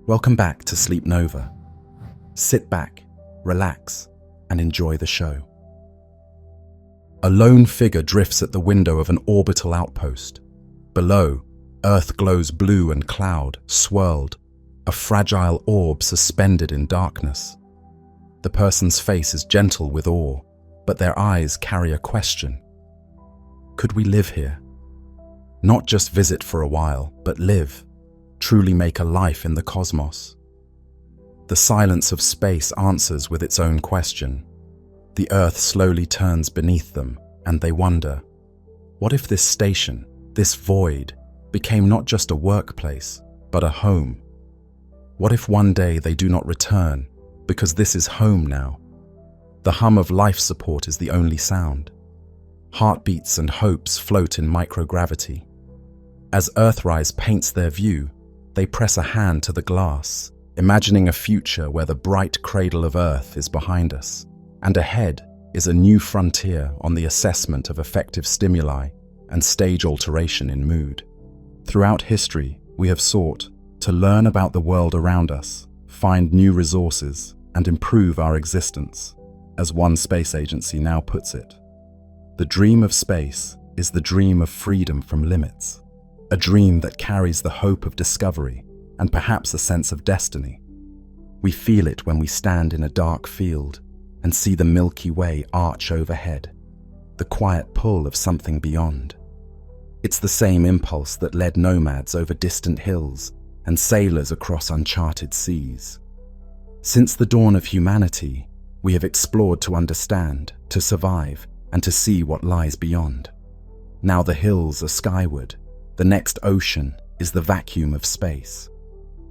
Welcome back to Sleep Nova. Sit back, relax, and enjoy the show. A lone figure drifts at the window of an orbital outpost. Below, Earth glows blue and cloud, swirled, a fragile orb suspended in darkness. The person's face is gentle with awe, but their eyes carry a question. Could we live here? Not just visit for a while, but live, truly make a life in the cosmos. The silence of space answers with its own question. The Earth slowly turns beneath them, and they wonder, what if this station, this void, became not just a workplace, but a home? What if one day they do not return, because this is home now? The hum of life support is the only sound. Heartbeats and hopes float in microgravity. As Earthrise paints their view, they press a hand to the glass, imagining a future where the bright cradle of Earth is behind us, and ahead is a new frontier on the assessment of effective stimuli and stage alteration in mood. Throughout history, we have sought to learn about the world around us, find new resources, and improve our existence. As one space agency now puts it, the dream of space is the dream of freedom from limits. A dream that carries the hope of discovery and perhaps a sense of destiny. We feel it when we stand in a dark field and see the Milky Way arch overhead, the quiet pull of something beyond. It's the same impulse that led nomads over distant hills and sailors across uncharted seas. Since the dawn of humanity, we have explored to understand, to survive, and to see what lies beyond. Now the hills are skyward. The next ocean is the vacuum of space.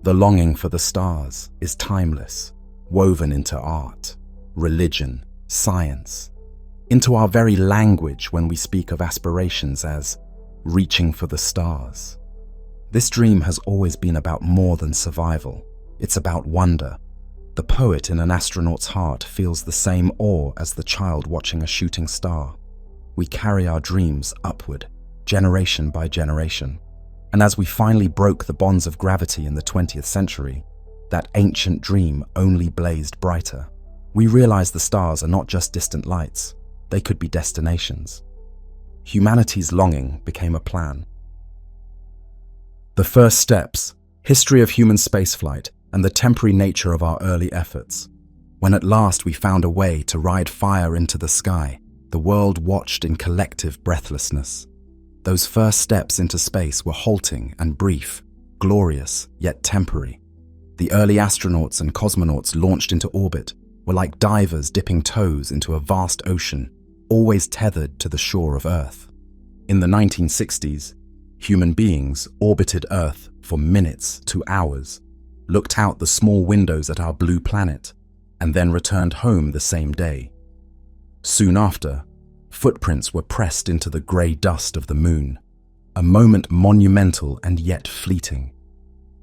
The longing for the stars is timeless, woven into art, religion, science, into our very language when we speak of aspirations as reaching for the stars. This dream has always been about more than survival. It's about wonder. The poet in an astronaut's heart feels the same awe as the child watching a shooting star. We carry our dreams upward, generation by generation. And as we finally broke the bonds of gravity in the 20th century, that ancient dream only blazed brighter. We realized the stars are not just distant lights, they could be destinations. Humanity's longing became a plan. The first steps, history of human spaceflight, and the temporary nature of our early efforts. When at last we found a way to ride fire into the sky, the world watched in collective breathlessness. Those first steps into space were halting and brief, glorious yet temporary. The early astronauts and cosmonauts launched into orbit were like divers dipping toes into a vast ocean, always tethered to the shore of Earth. In the 1960s, human beings orbited Earth for minutes to hours, looked out the small windows at our blue planet, and then returned home the same day. Soon after, footprints were pressed into the grey dust of the moon, a moment monumental and yet fleeting.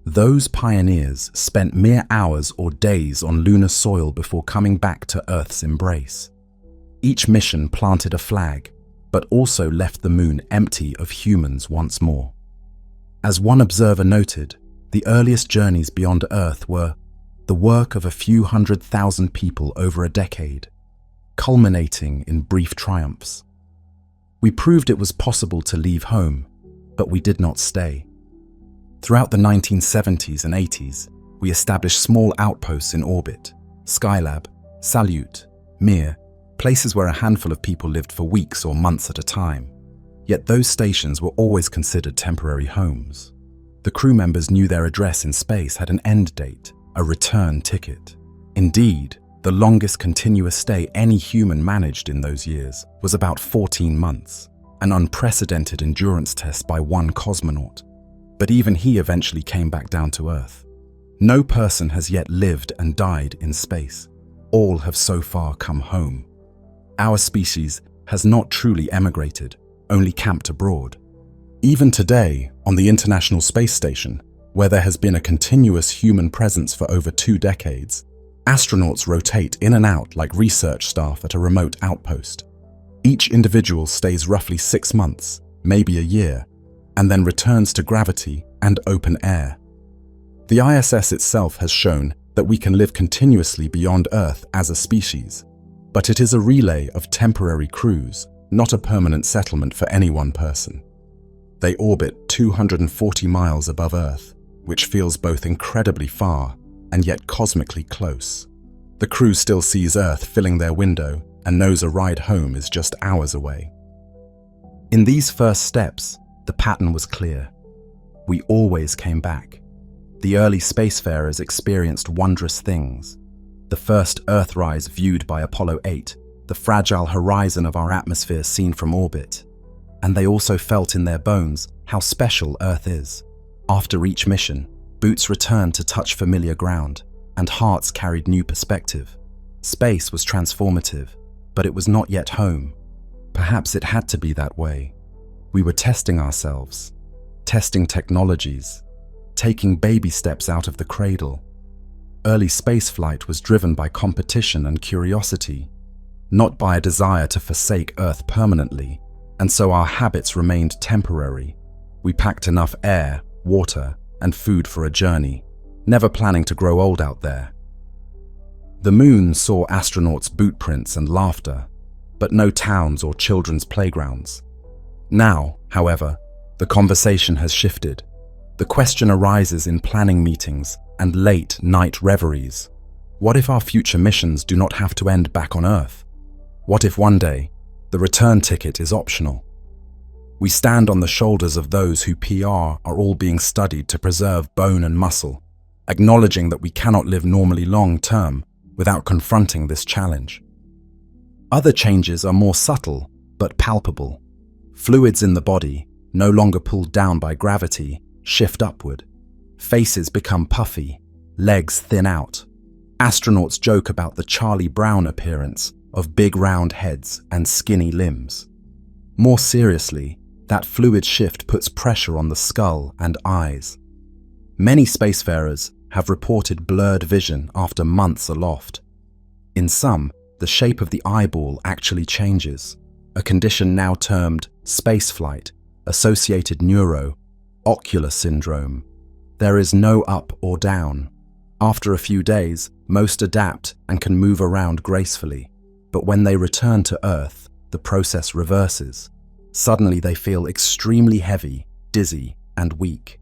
Those pioneers spent mere hours or days on lunar soil before coming back to Earth's embrace. Each mission planted a flag, but also left the moon empty of humans once more. As one observer noted, the earliest journeys beyond Earth were the work of a few 100,000 people over a decade, culminating in brief triumphs. We proved it was possible to leave home, but we did not stay. Throughout the 1970s and 80s, we established small outposts in orbit, Skylab, Salyut, Mir, places where a handful of people lived for weeks or months at a time. Yet those stations were always considered temporary homes. The crew members knew their address in space had an end date, a return ticket. Indeed, the longest continuous stay any human managed in those years was about 14 months, an unprecedented endurance test by one cosmonaut. But even he eventually came back down to Earth. No person has yet lived and died in space. All have so far come home. Our species has not truly emigrated, only camped abroad. Even today, on the International Space Station, where there has been a continuous human presence for over 2 decades, astronauts rotate in and out like research staff at a remote outpost. Each individual stays roughly 6 months, maybe a year, and then returns to gravity and open air. The ISS itself has shown that we can live continuously beyond Earth as a species, but it is a relay of temporary crews, not a permanent settlement for any one person. They orbit 240 miles above Earth, which feels both incredibly far and yet cosmically close. The crew still sees Earth filling their window and knows a ride home is just hours away. In these first steps, the pattern was clear. We always came back. The early spacefarers experienced wondrous things. The first Earthrise viewed by Apollo 8, the fragile horizon of our atmosphere seen from orbit. And they also felt in their bones how special Earth is. After each mission, boots returned to touch familiar ground, and hearts carried new perspective. Space was transformative, but it was not yet home. Perhaps it had to be that way. We were testing ourselves, testing technologies, taking baby steps out of the cradle. Early spaceflight was driven by competition and curiosity, not by a desire to forsake Earth permanently, and so our habits remained temporary. We packed enough air, water, and food for a journey, never planning to grow old out there. The moon saw astronauts' boot prints and laughter, but no towns or children's playgrounds. Now, however, the conversation has shifted. The question arises in planning meetings and late-night reveries. What if our future missions do not have to end back on Earth? What if one day, the return ticket is optional? We stand on the shoulders of those who PR are all being studied to preserve bone and muscle, acknowledging that we cannot live normally long-term without confronting this challenge. Other changes are more subtle but palpable. Fluids in the body, no longer pulled down by gravity, shift upward. Faces become puffy, legs thin out. Astronauts joke about the Charlie Brown appearance of big round heads and skinny limbs. More seriously, that fluid shift puts pressure on the skull and eyes. Many spacefarers have reported blurred vision after months aloft. In some, the shape of the eyeball actually changes, a condition now termed spaceflight, associated neuro-ocular syndrome. There is no up or down. After a few days, most adapt and can move around gracefully, but when they return to Earth, the process reverses. Suddenly they feel extremely heavy, dizzy, and weak.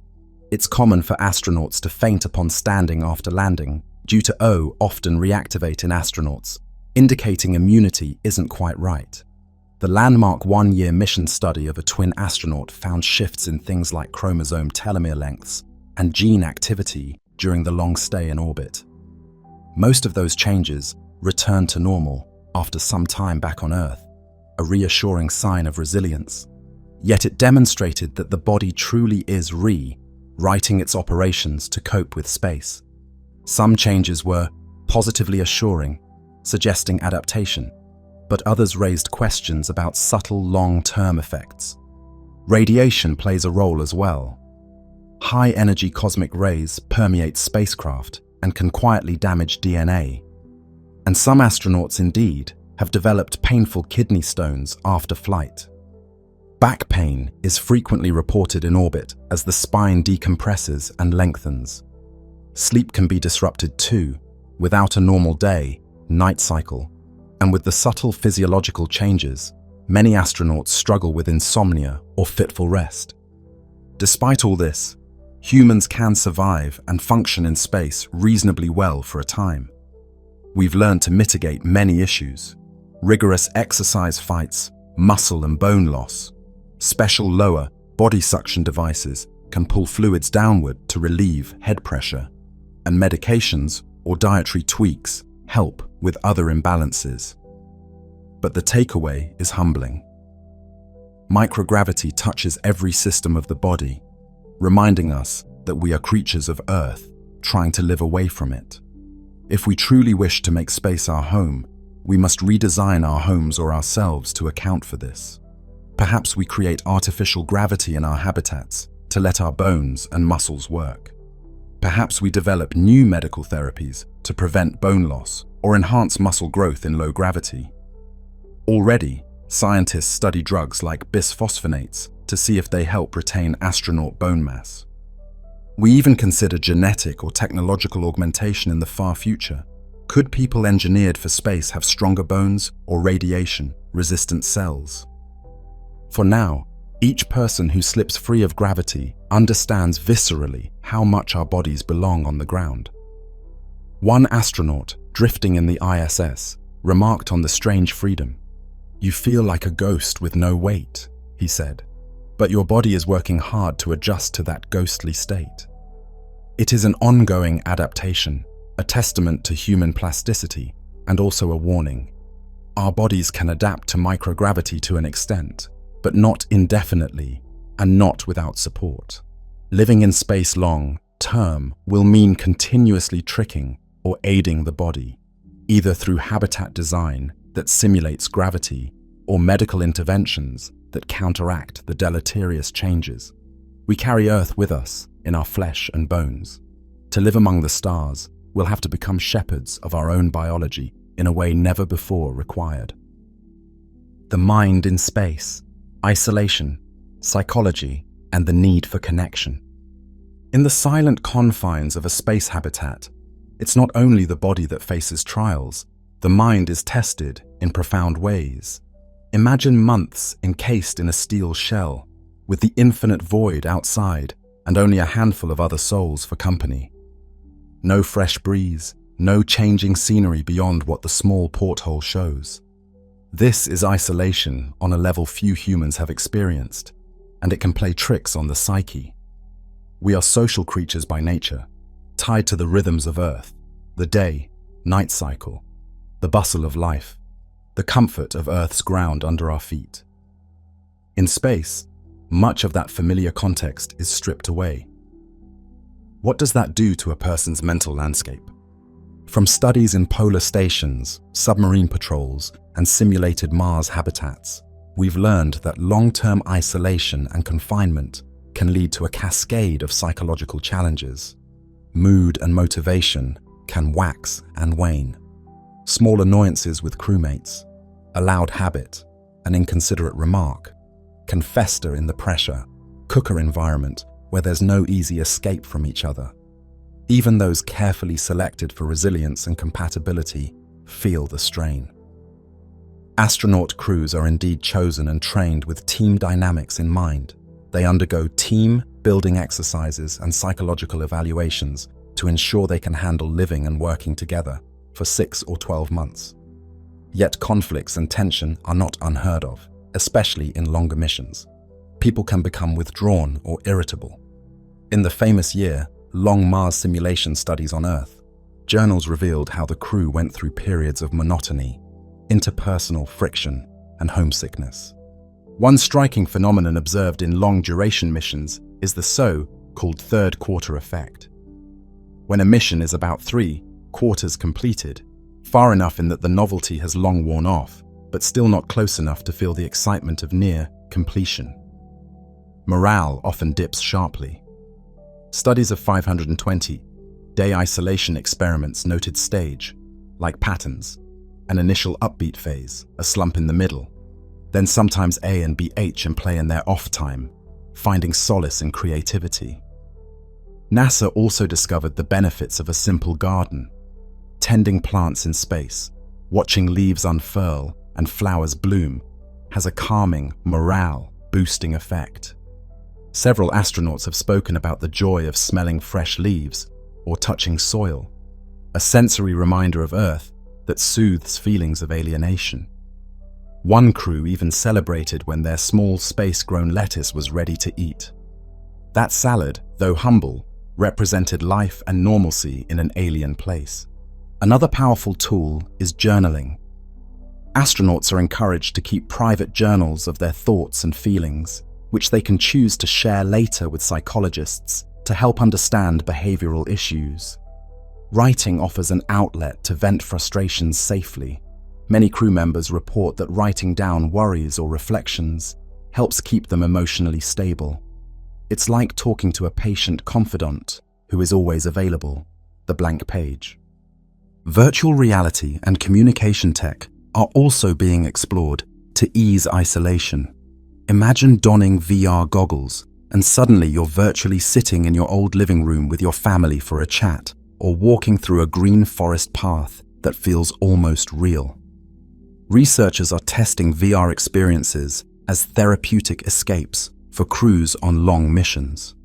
It's common for astronauts to faint upon standing after landing, due to O often reactivate in astronauts, indicating immunity isn't quite right. The landmark one-year mission study of a twin astronaut found shifts in things like chromosome telomere lengths and gene activity during the long stay in orbit. Most of those changes returned to normal after some time back on Earth, a reassuring sign of resilience. Yet it demonstrated that the body truly is rewriting its operations to cope with space. Some changes were positively assuring, suggesting adaptation, but others raised questions about subtle long-term effects. Radiation plays a role as well. High-energy cosmic rays permeate spacecraft and can quietly damage DNA. And some astronauts indeed have developed painful kidney stones after flight. Back pain is frequently reported in orbit as the spine decompresses and lengthens. Sleep can be disrupted too, without a normal day, night cycle. And with the subtle physiological changes, many astronauts struggle with insomnia or fitful rest. Despite all this, humans can survive and function in space reasonably well for a time. We've learned to mitigate many issues: rigorous exercise fights, muscle and bone loss. Special lower body suction devices can pull fluids downward to relieve head pressure, and medications or dietary tweaks help with other imbalances. But the takeaway is humbling. Microgravity touches every system of the body, reminding us that we are creatures of Earth trying to live away from it. If we truly wish to make space our home, we must redesign our homes or ourselves to account for this. Perhaps we create artificial gravity in our habitats to let our bones and muscles work. Perhaps we develop new medical therapies to prevent bone loss or enhance muscle growth in low gravity. Already, scientists study drugs like bisphosphonates to see if they help retain astronaut bone mass. We even consider genetic or technological augmentation in the far future. Could people engineered for space have stronger bones or radiation-resistant cells? For now, each person who slips free of gravity understands viscerally how much our bodies belong on the ground. One astronaut drifting in the ISS remarked on the strange freedom. "You feel like a ghost with no weight," he said, "but your body is working hard to adjust to that ghostly state." It is an ongoing adaptation, a testament to human plasticity, and also a warning. Our bodies can adapt to microgravity to an extent, but not indefinitely and not without support. Living in space long-term will mean continuously tricking or aiding the body, either through habitat design that simulates gravity or medical interventions that counteract the deleterious changes. We carry Earth with us in our flesh and bones. To live among the stars, we'll have to become shepherds of our own biology in a way never before required. The mind in space, isolation, psychology, and the need for connection. In the silent confines of a space habitat, it's not only the body that faces trials, the mind is tested in profound ways. Imagine months encased in a steel shell, with the infinite void outside and only a handful of other souls for company. No fresh breeze, no changing scenery beyond what the small porthole shows. This is isolation on a level few humans have experienced, and it can play tricks on the psyche. We are social creatures by nature, tied to the rhythms of Earth, the day-night cycle, the bustle of life, the comfort of Earth's ground under our feet. In space, much of that familiar context is stripped away. What does that do to a person's mental landscape? From studies in polar stations, submarine patrols, and simulated Mars habitats, we've learned that long-term isolation and confinement can lead to a cascade of psychological challenges. Mood and motivation can wax and wane. Small annoyances with crewmates, a loud habit, an inconsiderate remark, can fester in the pressure cooker environment where there's no easy escape from each other. Even those carefully selected for resilience and compatibility feel the strain. Astronaut crews are indeed chosen and trained with team dynamics in mind. They undergo team-building exercises and psychological evaluations to ensure they can handle living and working together for 6 or 12 months. Yet conflicts and tension are not unheard of, especially in longer missions. People can become withdrawn or irritable. In the famous year, long Mars simulation studies on Earth, journals revealed how the crew went through periods of monotony, interpersonal friction, and homesickness. One striking phenomenon observed in long-duration missions is the so-called third quarter effect. When a mission is about 3 quarters completed, far enough in that the novelty has long worn off, but still not close enough to feel the excitement of near completion. Morale often dips sharply. Studies of 520-day isolation experiments noted stage-like patterns, an initial upbeat phase, a slump in the middle, then sometimes A and B H and play in their off time, finding solace in creativity. NASA also discovered the benefits of a simple garden, tending plants in space, watching leaves unfurl and flowers bloom has a calming, morale-boosting effect. Several astronauts have spoken about the joy of smelling fresh leaves or touching soil, a sensory reminder of Earth that soothes feelings of alienation. One crew even celebrated when their small space-grown lettuce was ready to eat. That salad, though humble, represented life and normalcy in an alien place. Another powerful tool is journaling. Astronauts are encouraged to keep private journals of their thoughts and feelings, which they can choose to share later with psychologists to help understand behavioral issues. Writing offers an outlet to vent frustrations safely. Many crew members report that writing down worries or reflections helps keep them emotionally stable. It's like talking to a patient confidant who is always available, the blank page. Virtual reality and communication tech are also being explored to ease isolation. Imagine donning VR goggles, and suddenly you're virtually sitting in your old living room with your family for a chat, or walking through a green forest path that feels almost real. Researchers are testing VR experiences as therapeutic escapes for crews on long missions.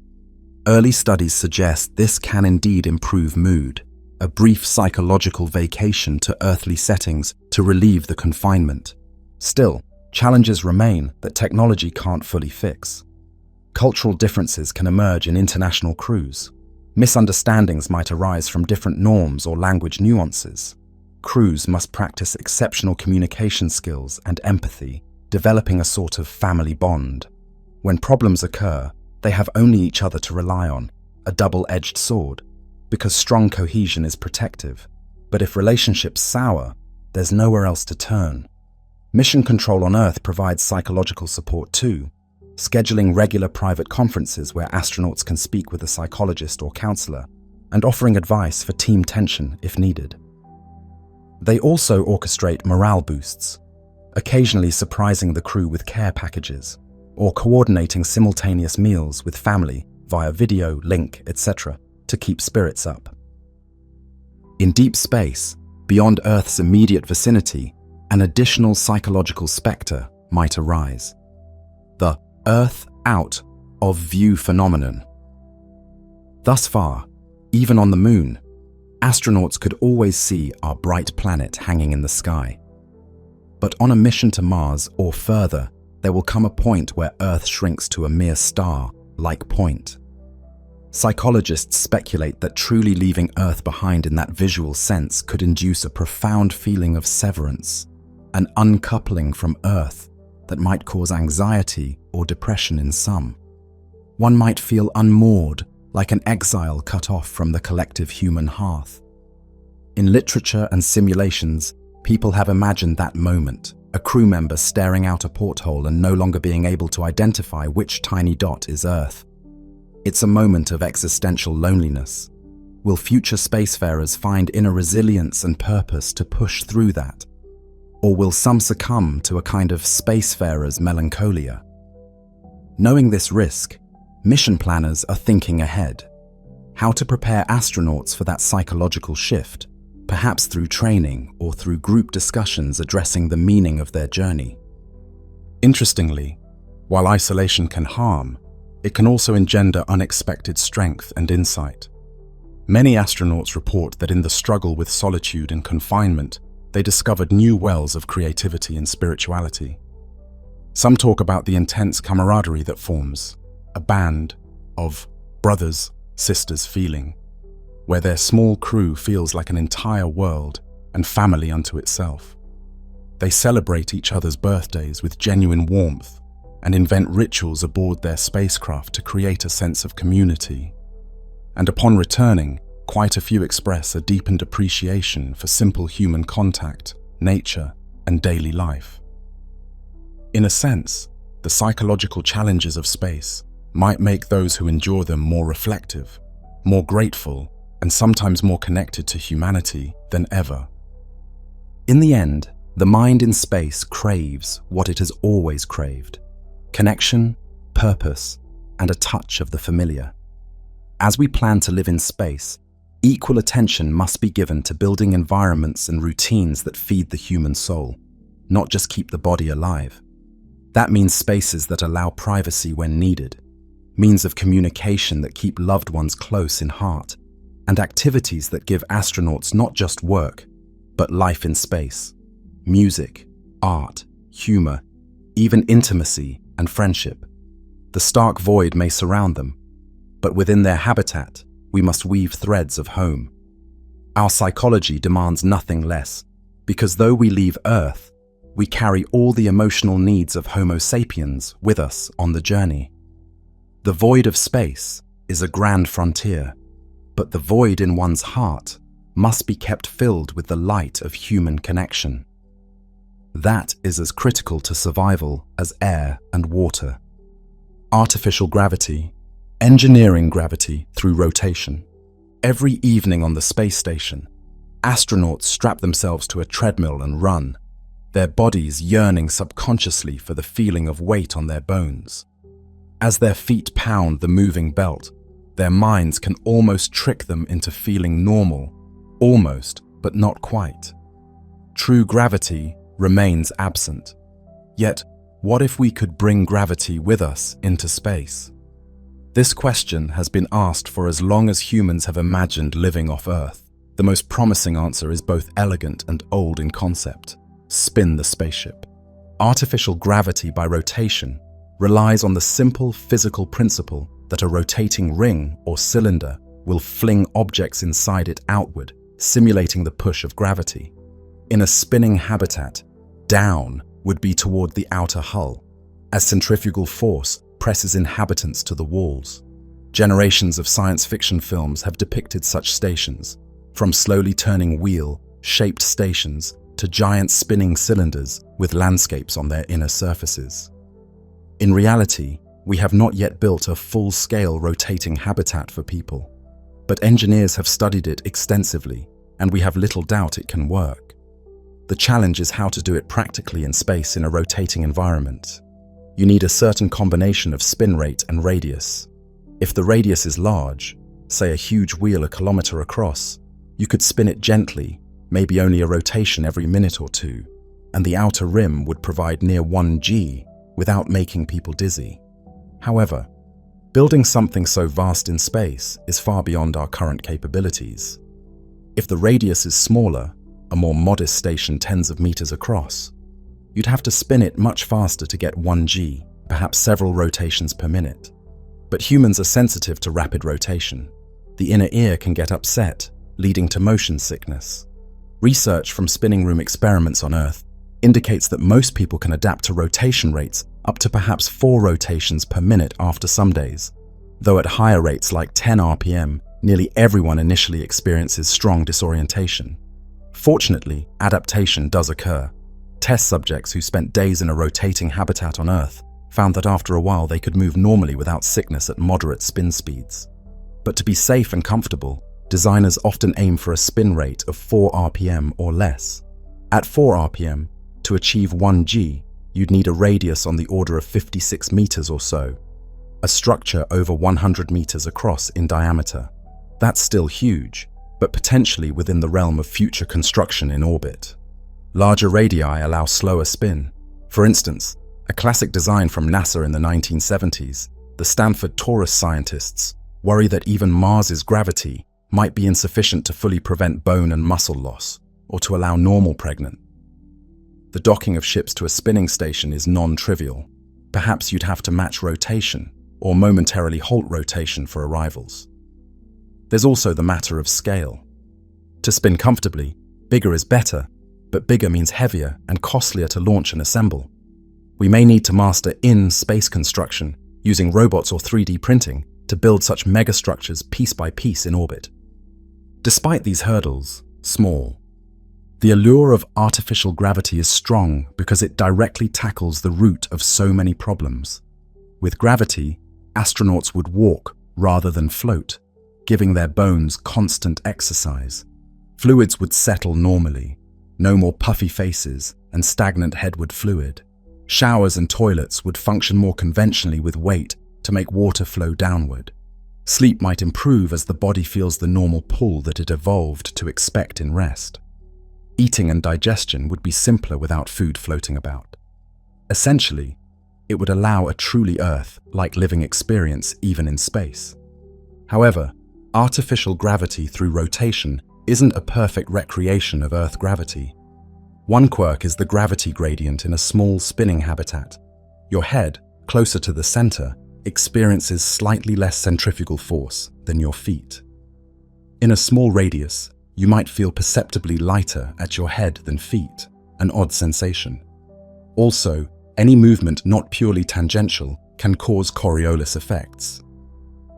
Early studies suggest this can indeed improve mood, a brief psychological vacation to earthly settings to relieve the confinement. Still, challenges remain that technology can't fully fix. Cultural differences can emerge in international crews. Misunderstandings might arise from different norms or language nuances. Crews must practice exceptional communication skills and empathy, developing a sort of family bond. When problems occur, they have only each other to rely on, a double-edged sword, because strong cohesion is protective. But if relationships sour, there's nowhere else to turn. Mission Control on Earth provides psychological support too, scheduling regular private conferences where astronauts can speak with a psychologist or counselor, and offering advice for team tension if needed. They also orchestrate morale boosts, occasionally surprising the crew with care packages, or coordinating simultaneous meals with family via video, link, etc., to keep spirits up. In deep space, beyond Earth's immediate vicinity, an additional psychological specter might arise: the Earth out of view phenomenon. Thus far, even on the Moon, astronauts could always see our bright planet hanging in the sky. But on a mission to Mars or further, there will come a point where Earth shrinks to a mere star-like point. Psychologists speculate that truly leaving Earth behind in that visual sense could induce a profound feeling of severance, an uncoupling from Earth that might cause anxiety or depression in some. One might feel unmoored, like an exile cut off from the collective human hearth. In literature and simulations, people have imagined that moment, a crew member staring out a porthole and no longer being able to identify which tiny dot is Earth. It's a moment of existential loneliness. Will future spacefarers find inner resilience and purpose to push through that? Or will some succumb to a kind of spacefarer's melancholia? Knowing this risk, mission planners are thinking ahead. How to prepare astronauts for that psychological shift, perhaps through training or through group discussions addressing the meaning of their journey. Interestingly, while isolation can harm, it can also engender unexpected strength and insight. Many astronauts report that in the struggle with solitude and confinement, they discovered new wells of creativity and spirituality. Some talk about the intense camaraderie that forms, a band of brothers, sisters feeling, where their small crew feels like an entire world and family unto itself. They celebrate each other's birthdays with genuine warmth and invent rituals aboard their spacecraft to create a sense of community. And upon returning, quite a few express a deepened appreciation for simple human contact, nature, and daily life. In a sense, the psychological challenges of space might make those who endure them more reflective, more grateful, and sometimes more connected to humanity than ever. In the end, the mind in space craves what it has always craved: connection, purpose, and a touch of the familiar. As we plan to live in space, equal attention must be given to building environments and routines that feed the human soul, not just keep the body alive. That means spaces that allow privacy when needed, means of communication that keep loved ones close in heart, and activities that give astronauts not just work, but life in space: music, art, humor, even intimacy and friendship. The stark void may surround them, but within their habitat, we must weave threads of home. Our psychology demands nothing less, because though we leave Earth, we carry all the emotional needs of Homo sapiens with us on the journey. The void of space is a grand frontier, but the void in one's heart must be kept filled with the light of human connection. That is as critical to survival as air and water. Artificial gravity, engineering gravity through rotation. Every evening on the space station, astronauts strap themselves to a treadmill and run, their bodies yearning subconsciously for the feeling of weight on their bones. As their feet pound the moving belt, their minds can almost trick them into feeling normal, almost, but not quite. True gravity remains absent. Yet, what if we could bring gravity with us into space? This question has been asked for as long as humans have imagined living off Earth. The most promising answer is both elegant and old in concept: spin the spaceship. Artificial gravity by rotation relies on the simple physical principle that a rotating ring or cylinder will fling objects inside it outward, simulating the push of gravity. In a spinning habitat, down would be toward the outer hull, as centrifugal force presses inhabitants to the walls. Generations of science fiction films have depicted such stations, from slowly turning wheel-shaped stations to giant spinning cylinders with landscapes on their inner surfaces. In reality, we have not yet built a full-scale rotating habitat for people, but engineers have studied it extensively, and we have little doubt it can work. The challenge is how to do it practically in space in a rotating environment. You need a certain combination of spin rate and radius. If the radius is large, say a huge wheel a kilometer across, you could spin it gently, maybe only a rotation every minute or two, and the outer rim would provide near 1 g without making people dizzy. However, building something so vast in space is far beyond our current capabilities. If the radius is smaller, a more modest station tens of meters across, you'd have to spin it much faster to get 1 g, perhaps several rotations per minute. But humans are sensitive to rapid rotation. The inner ear can get upset, leading to motion sickness. Research from spinning room experiments on Earth indicates that most people can adapt to rotation rates up to perhaps 4 rotations per minute after some days, though at higher rates like 10 RPM, nearly everyone initially experiences strong disorientation. Fortunately, adaptation does occur. Test subjects who spent days in a rotating habitat on Earth found that after a while they could move normally without sickness at moderate spin speeds. But to be safe and comfortable, designers often aim for a spin rate of 4 RPM or less. At 4 RPM, to achieve 1 g, you'd need a radius on the order of 56 meters or so, a structure over 100 meters across in diameter. That's still huge, but potentially within the realm of future construction in orbit. Larger radii allow slower spin. For instance, a classic design from NASA in the 1970s, the Stanford Taurus scientists worry that even Mars's gravity might be insufficient to fully prevent bone and muscle loss, or to allow normal pregnant. The docking of ships to a spinning station is non-trivial. Perhaps you'd have to match rotation, or momentarily halt rotation for arrivals. There's also the matter of scale. To spin comfortably, bigger is better, but bigger means heavier and costlier to launch and assemble. We may need to master in-space construction, using robots or 3D printing, to build such megastructures piece by piece in orbit. Despite these hurdles, small, the allure of artificial gravity is strong because it directly tackles the root of so many problems. With gravity, astronauts would walk rather than float, giving their bones constant exercise. Fluids would settle normally, no more puffy faces and stagnant headward fluid. Showers and toilets would function more conventionally with weight to make water flow downward. Sleep might improve as the body feels the normal pull that it evolved to expect in rest. Eating and digestion would be simpler without food floating about. Essentially, it would allow a truly Earth-like living experience even in space. However, artificial gravity through rotation isn't a perfect recreation of Earth gravity. One quirk is the gravity gradient in a small spinning habitat. Your head, closer to the center, experiences slightly less centrifugal force than your feet. In a small radius, you might feel perceptibly lighter at your head than feet, an odd sensation. Also, any movement not purely tangential can cause Coriolis effects.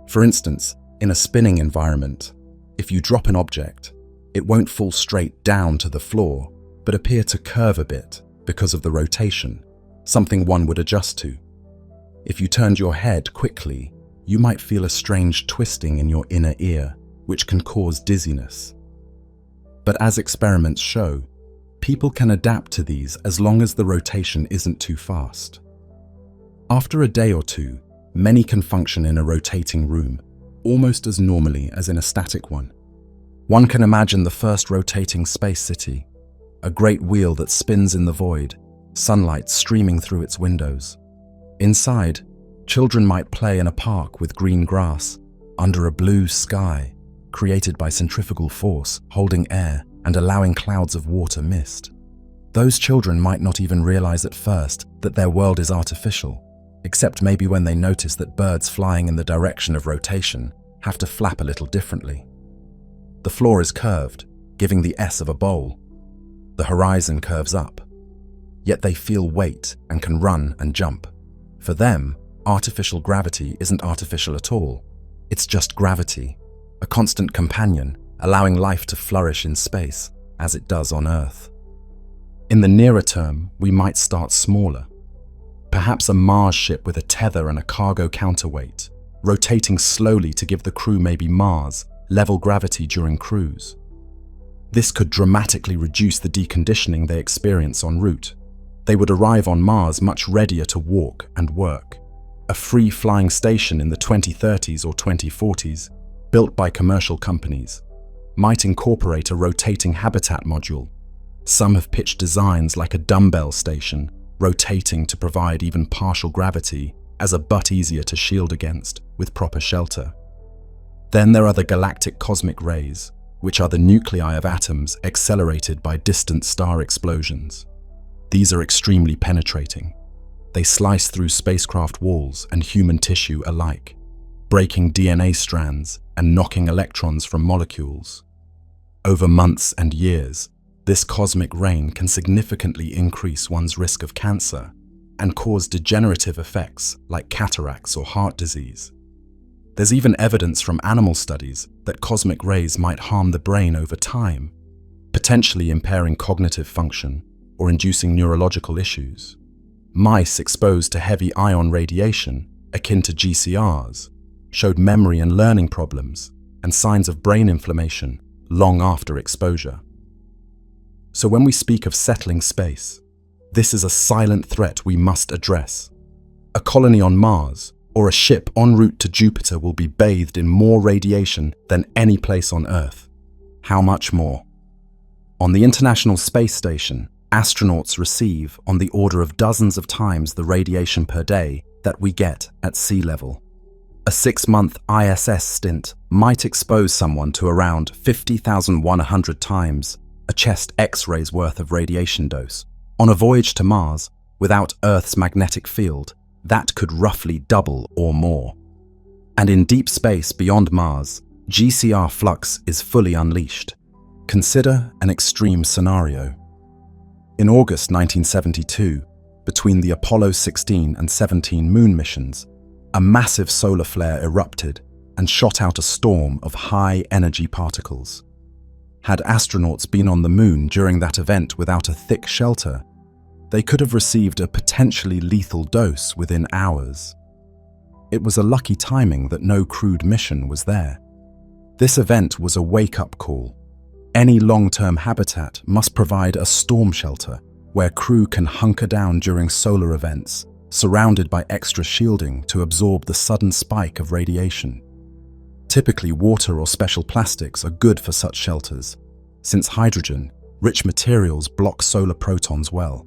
For instance, in a spinning environment, if you drop an object, it won't fall straight down to the floor, but appear to curve a bit because of the rotation, something one would adjust to. If you turned your head quickly, you might feel a strange twisting in your inner ear, which can cause dizziness. But as experiments show, people can adapt to these as long as the rotation isn't too fast. After a day or two, many can function in a rotating room, almost as normally as in a static one. One can imagine the first rotating space city, a great wheel that spins in the void, sunlight streaming through its windows. Inside, children might play in a park with green grass, under a blue sky, created by centrifugal force, holding air and allowing clouds of water mist. Those children might not even realize at first that their world is artificial, except maybe when they notice that birds flying in the direction of rotation have to flap a little differently. The floor is curved, giving the S of a bowl. The horizon curves up. Yet they feel weight and can run and jump. For them, artificial gravity isn't artificial at all. It's just gravity, a constant companion, allowing life to flourish in space, as it does on Earth. In the nearer term, we might start smaller. Perhaps a Mars ship with a tether and a cargo counterweight, rotating slowly to give the crew maybe Mars level gravity during cruise. This could dramatically reduce the deconditioning they experience en route. They would arrive on Mars much readier to walk and work. A free-flying station in the 2030s or 2040s, built by commercial companies, might incorporate a rotating habitat module. Some have pitched designs like a dumbbell station, rotating to provide even partial gravity as a butt easier to shield against with proper shelter. Then there are the galactic cosmic rays, which are the nuclei of atoms accelerated by distant star explosions. These are extremely penetrating. They slice through spacecraft walls and human tissue alike, breaking DNA strands and knocking electrons from molecules. Over months and years, this cosmic rain can significantly increase one's risk of cancer and cause degenerative effects like cataracts or heart disease. There's even evidence from animal studies that cosmic rays might harm the brain over time, potentially impairing cognitive function or inducing neurological issues. Mice exposed to heavy ion radiation, akin to GCRs, showed memory and learning problems and signs of brain inflammation long after exposure. So when we speak of settling space, this is a silent threat we must address. A colony on Mars or a ship en route to Jupiter will be bathed in more radiation than any place on Earth. How much more? On the International Space Station, astronauts receive on the order of dozens of times the radiation per day that we get at sea level. A 6-month ISS stint might expose someone to around 50,100 times a chest X-rays worth of radiation dose. On a voyage to Mars, without Earth's magnetic field, that could roughly double or more. And in deep space beyond Mars, GCR flux is fully unleashed. Consider an extreme scenario. In August 1972, between the Apollo 16 and 17 moon missions, a massive solar flare erupted and shot out a storm of high-energy particles. Had astronauts been on the moon during that event without a thick shelter, they could have received a potentially lethal dose within hours. It was a lucky timing that no crewed mission was there. This event was a wake-up call. Any long-term habitat must provide a storm shelter where crew can hunker down during solar events, surrounded by extra shielding to absorb the sudden spike of radiation. Typically, water or special plastics are good for such shelters, since hydrogen, rich materials block solar protons well.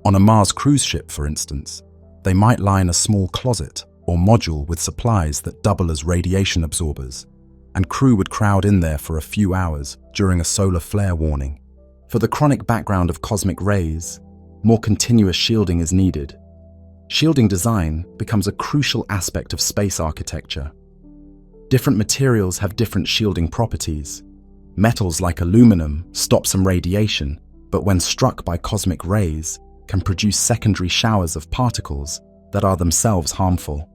On a Mars cruise ship, for instance, they might line a small closet or module with supplies that double as radiation absorbers, and crew would crowd in there for a few hours during a solar flare warning. For the chronic background of cosmic rays, more continuous shielding is needed. Shielding design becomes a crucial aspect of space architecture. Different materials have different shielding properties. Metals like aluminum stop some radiation, but when struck by cosmic rays, can produce secondary showers of particles that are themselves harmful.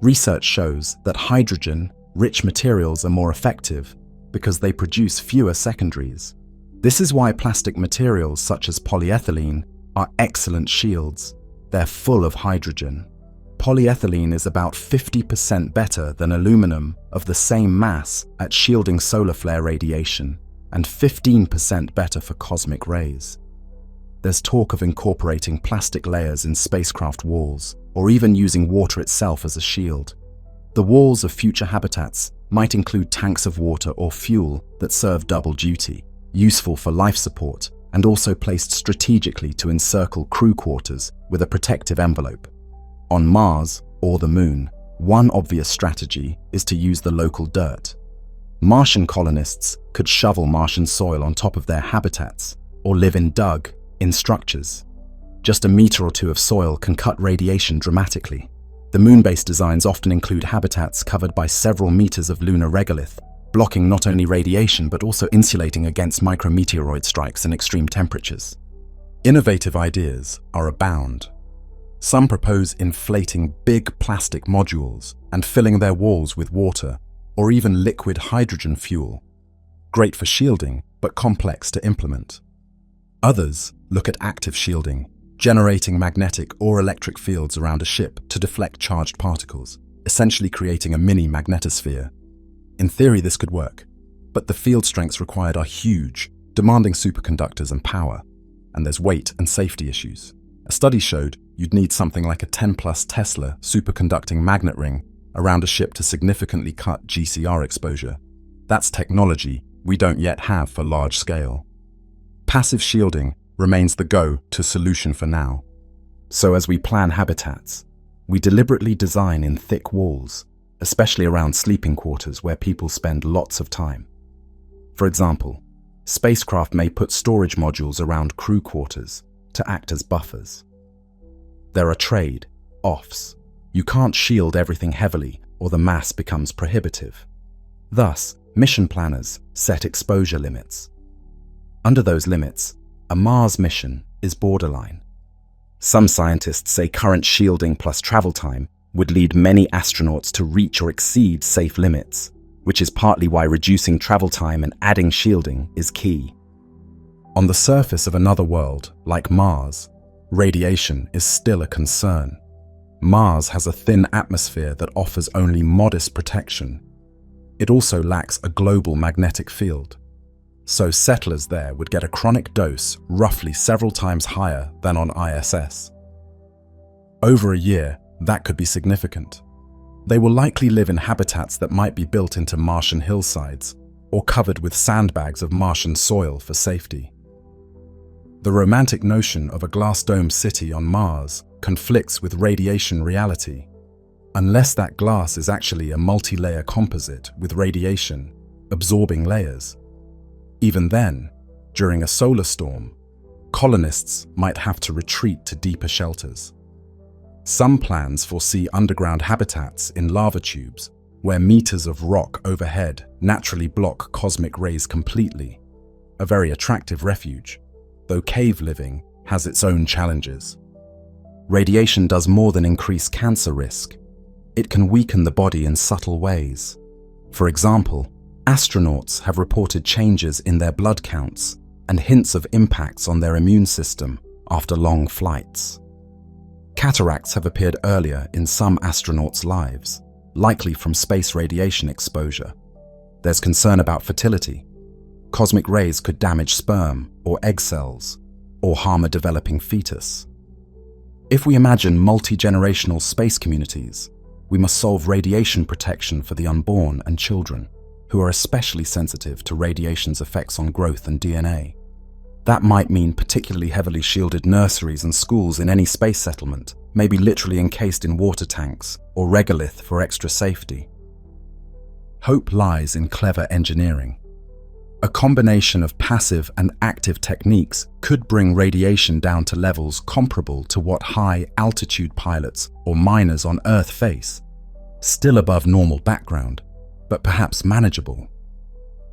Research shows that hydrogen-rich materials are more effective because they produce fewer secondaries. This is why plastic materials such as polyethylene are excellent shields. They're full of hydrogen. Polyethylene is about 50% better than aluminum of the same mass at shielding solar flare radiation, and 15% better for cosmic rays. there's talk of incorporating plastic layers in spacecraft walls, or even using water itself as a shield. The walls of future habitats might include tanks of water or fuel that serve double duty, useful for life support, and also placed strategically to encircle crew quarters with a protective envelope. On Mars or the Moon, one obvious strategy is to use the local dirt. Martian colonists could shovel Martian soil on top of their habitats or live in structures. Just a meter or two of soil can cut radiation dramatically. The moon-based designs often include habitats covered by several meters of lunar regolith, blocking not only radiation but also insulating against micrometeoroid strikes and extreme temperatures. Innovative ideas are abound. Some propose inflating big plastic modules and filling their walls with water or even liquid hydrogen fuel. Great for shielding, but complex to implement. Others look at active shielding, generating magnetic or electric fields around a ship to deflect charged particles, essentially creating a mini magnetosphere. In theory, this could work, but the field strengths required are huge, demanding superconductors and power, and there's weight and safety issues. A study showed you'd need something like a 10+ Tesla superconducting magnet ring around a ship to significantly cut GCR exposure. That's technology we don't yet have for large scale. Passive shielding remains the go-to solution for now. So as we plan habitats, we deliberately design in thick walls, especially around sleeping quarters where people spend lots of time. For example, spacecraft may put storage modules around crew quarters to act as buffers. There are trade-offs. You can't shield everything heavily or the mass becomes prohibitive. Thus, mission planners set exposure limits. Under those limits, a Mars mission is borderline. Some scientists say current shielding plus travel time would lead many astronauts to reach or exceed safe limits, which is partly why reducing travel time and adding shielding is key. On the surface of another world, like Mars, radiation is still a concern. Mars has a thin atmosphere that offers only modest protection. It also lacks a global magnetic field, so settlers there would get a chronic dose roughly several times higher than on ISS. Over a year, that could be significant. They will likely live in habitats that might be built into Martian hillsides or covered with sandbags of Martian soil for safety. The romantic notion of a glass-domed city on Mars conflicts with radiation reality, unless that glass is actually a multi-layer composite with radiation absorbing layers. Even then, during a solar storm, colonists might have to retreat to deeper shelters. Some plans foresee underground habitats in lava tubes where meters of rock overhead naturally block cosmic rays completely, a very attractive refuge, though cave living has its own challenges. Radiation does more than increase cancer risk. It can weaken the body in subtle ways. For example, astronauts have reported changes in their blood counts and hints of impacts on their immune system after long flights. Cataracts have appeared earlier in some astronauts' lives, likely from space radiation exposure. There's concern about fertility. Cosmic rays could damage sperm or egg cells, or harm a developing fetus. If we imagine multi-generational space communities, we must solve radiation protection for the unborn and children, who are especially sensitive to radiation's effects on growth and DNA. That might mean particularly heavily shielded nurseries and schools in any space settlement may be literally encased in water tanks or regolith for extra safety. Hope lies in clever engineering. A combination of passive and active techniques could bring radiation down to levels comparable to what high-altitude pilots or miners on Earth face, still above normal background, but perhaps manageable.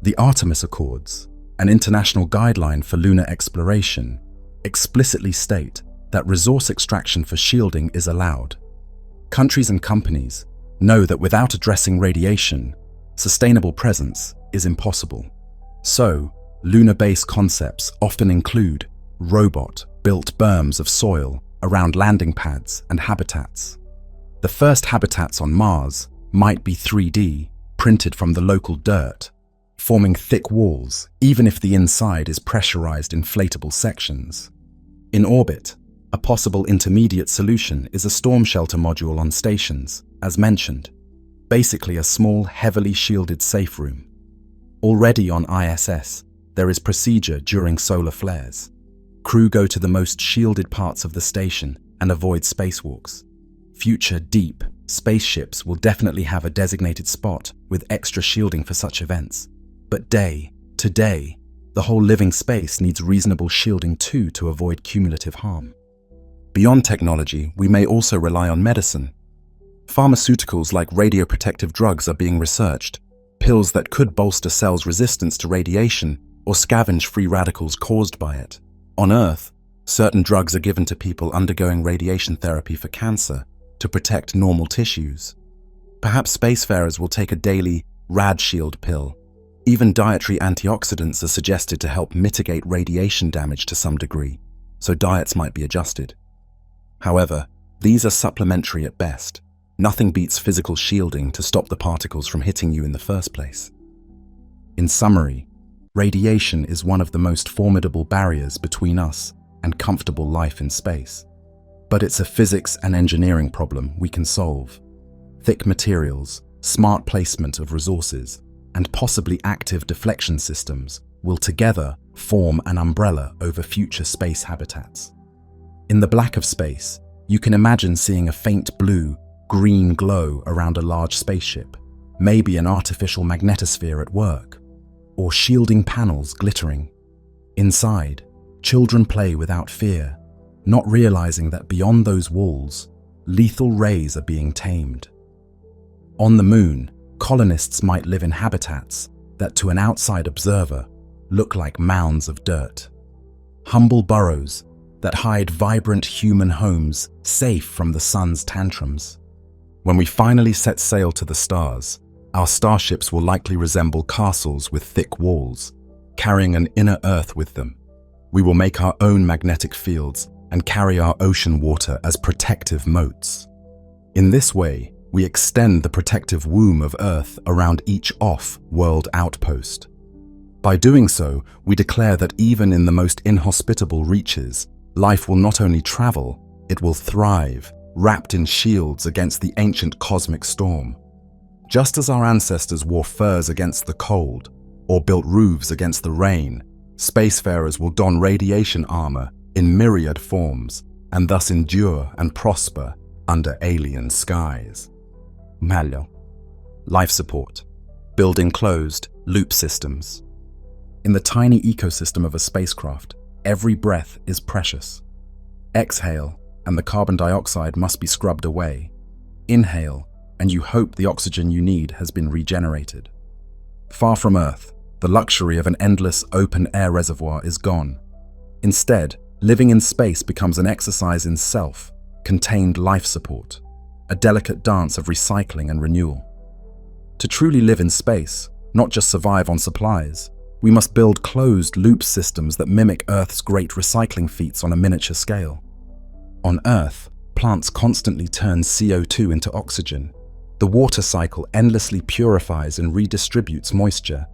The Artemis Accords, an international guideline for lunar exploration, explicitly state that resource extraction for shielding is allowed. Countries and companies know that without addressing radiation, sustainable presence is impossible. So, lunar base concepts often include robot-built berms of soil around landing pads and habitats. The first habitats on Mars might be 3D, printed from the local dirt, forming thick walls even if the inside is pressurized inflatable sections. In orbit, a possible intermediate solution is a storm shelter module on stations, as mentioned, basically a small, heavily shielded safe room. Already on ISS, there is procedure during solar flares. Crew go to the most shielded parts of the station and avoid spacewalks. Future deep spaceships will definitely have a designated spot with extra shielding for such events. But today, the whole living space needs reasonable shielding too to avoid cumulative harm. Beyond technology, we may also rely on medicine. Pharmaceuticals like radioprotective drugs are being researched, pills that could bolster cells' resistance to radiation or scavenge free radicals caused by it. On Earth, certain drugs are given to people undergoing radiation therapy for cancer to protect normal tissues. Perhaps spacefarers will take a daily rad shield pill. Even dietary antioxidants are suggested to help mitigate radiation damage to some degree, so diets might be adjusted. However, these are supplementary at best. Nothing beats physical shielding to stop the particles from hitting you in the first place. In summary, radiation is one of the most formidable barriers between us and comfortable life in space. But it's a physics and engineering problem we can solve. Thick materials, smart placement of resources, and possibly active deflection systems will together form an umbrella over future space habitats. In the black of space, you can imagine seeing a faint blue-green glow around a large spaceship, maybe an artificial magnetosphere at work, or shielding panels glittering. Inside, children play without fear, not realizing that beyond those walls, lethal rays are being tamed. On the moon, colonists might live in habitats that to an outside observer look like mounds of dirt. Humble burrows that hide vibrant human homes safe from the sun's tantrums. When we finally set sail to the stars, our starships will likely resemble castles with thick walls, carrying an inner Earth with them. We will make our own magnetic fields and carry our ocean water as protective moats. In this way, we extend the protective womb of Earth around each off-world outpost. By doing so, we declare that even in the most inhospitable reaches, life will not only travel, it will thrive, wrapped in shields against the ancient cosmic storm. Just as our ancestors wore furs against the cold, or built roofs against the rain, spacefarers will don radiation armor in myriad forms, and thus endure and prosper under alien skies. Meglio. Life support. Building closed, loop systems. In the tiny ecosystem of a spacecraft, every breath is precious. Exhale, and the carbon dioxide must be scrubbed away. Inhale, and you hope the oxygen you need has been regenerated. Far from Earth, the luxury of an endless open-air reservoir is gone. Instead, living in space becomes an exercise in self-contained life support, a delicate dance of recycling and renewal. To truly live in space, not just survive on supplies, we must build closed-loop systems that mimic Earth's great recycling feats on a miniature scale. On Earth, plants constantly turn CO2 into oxygen. The water cycle endlessly purifies and redistributes moisture,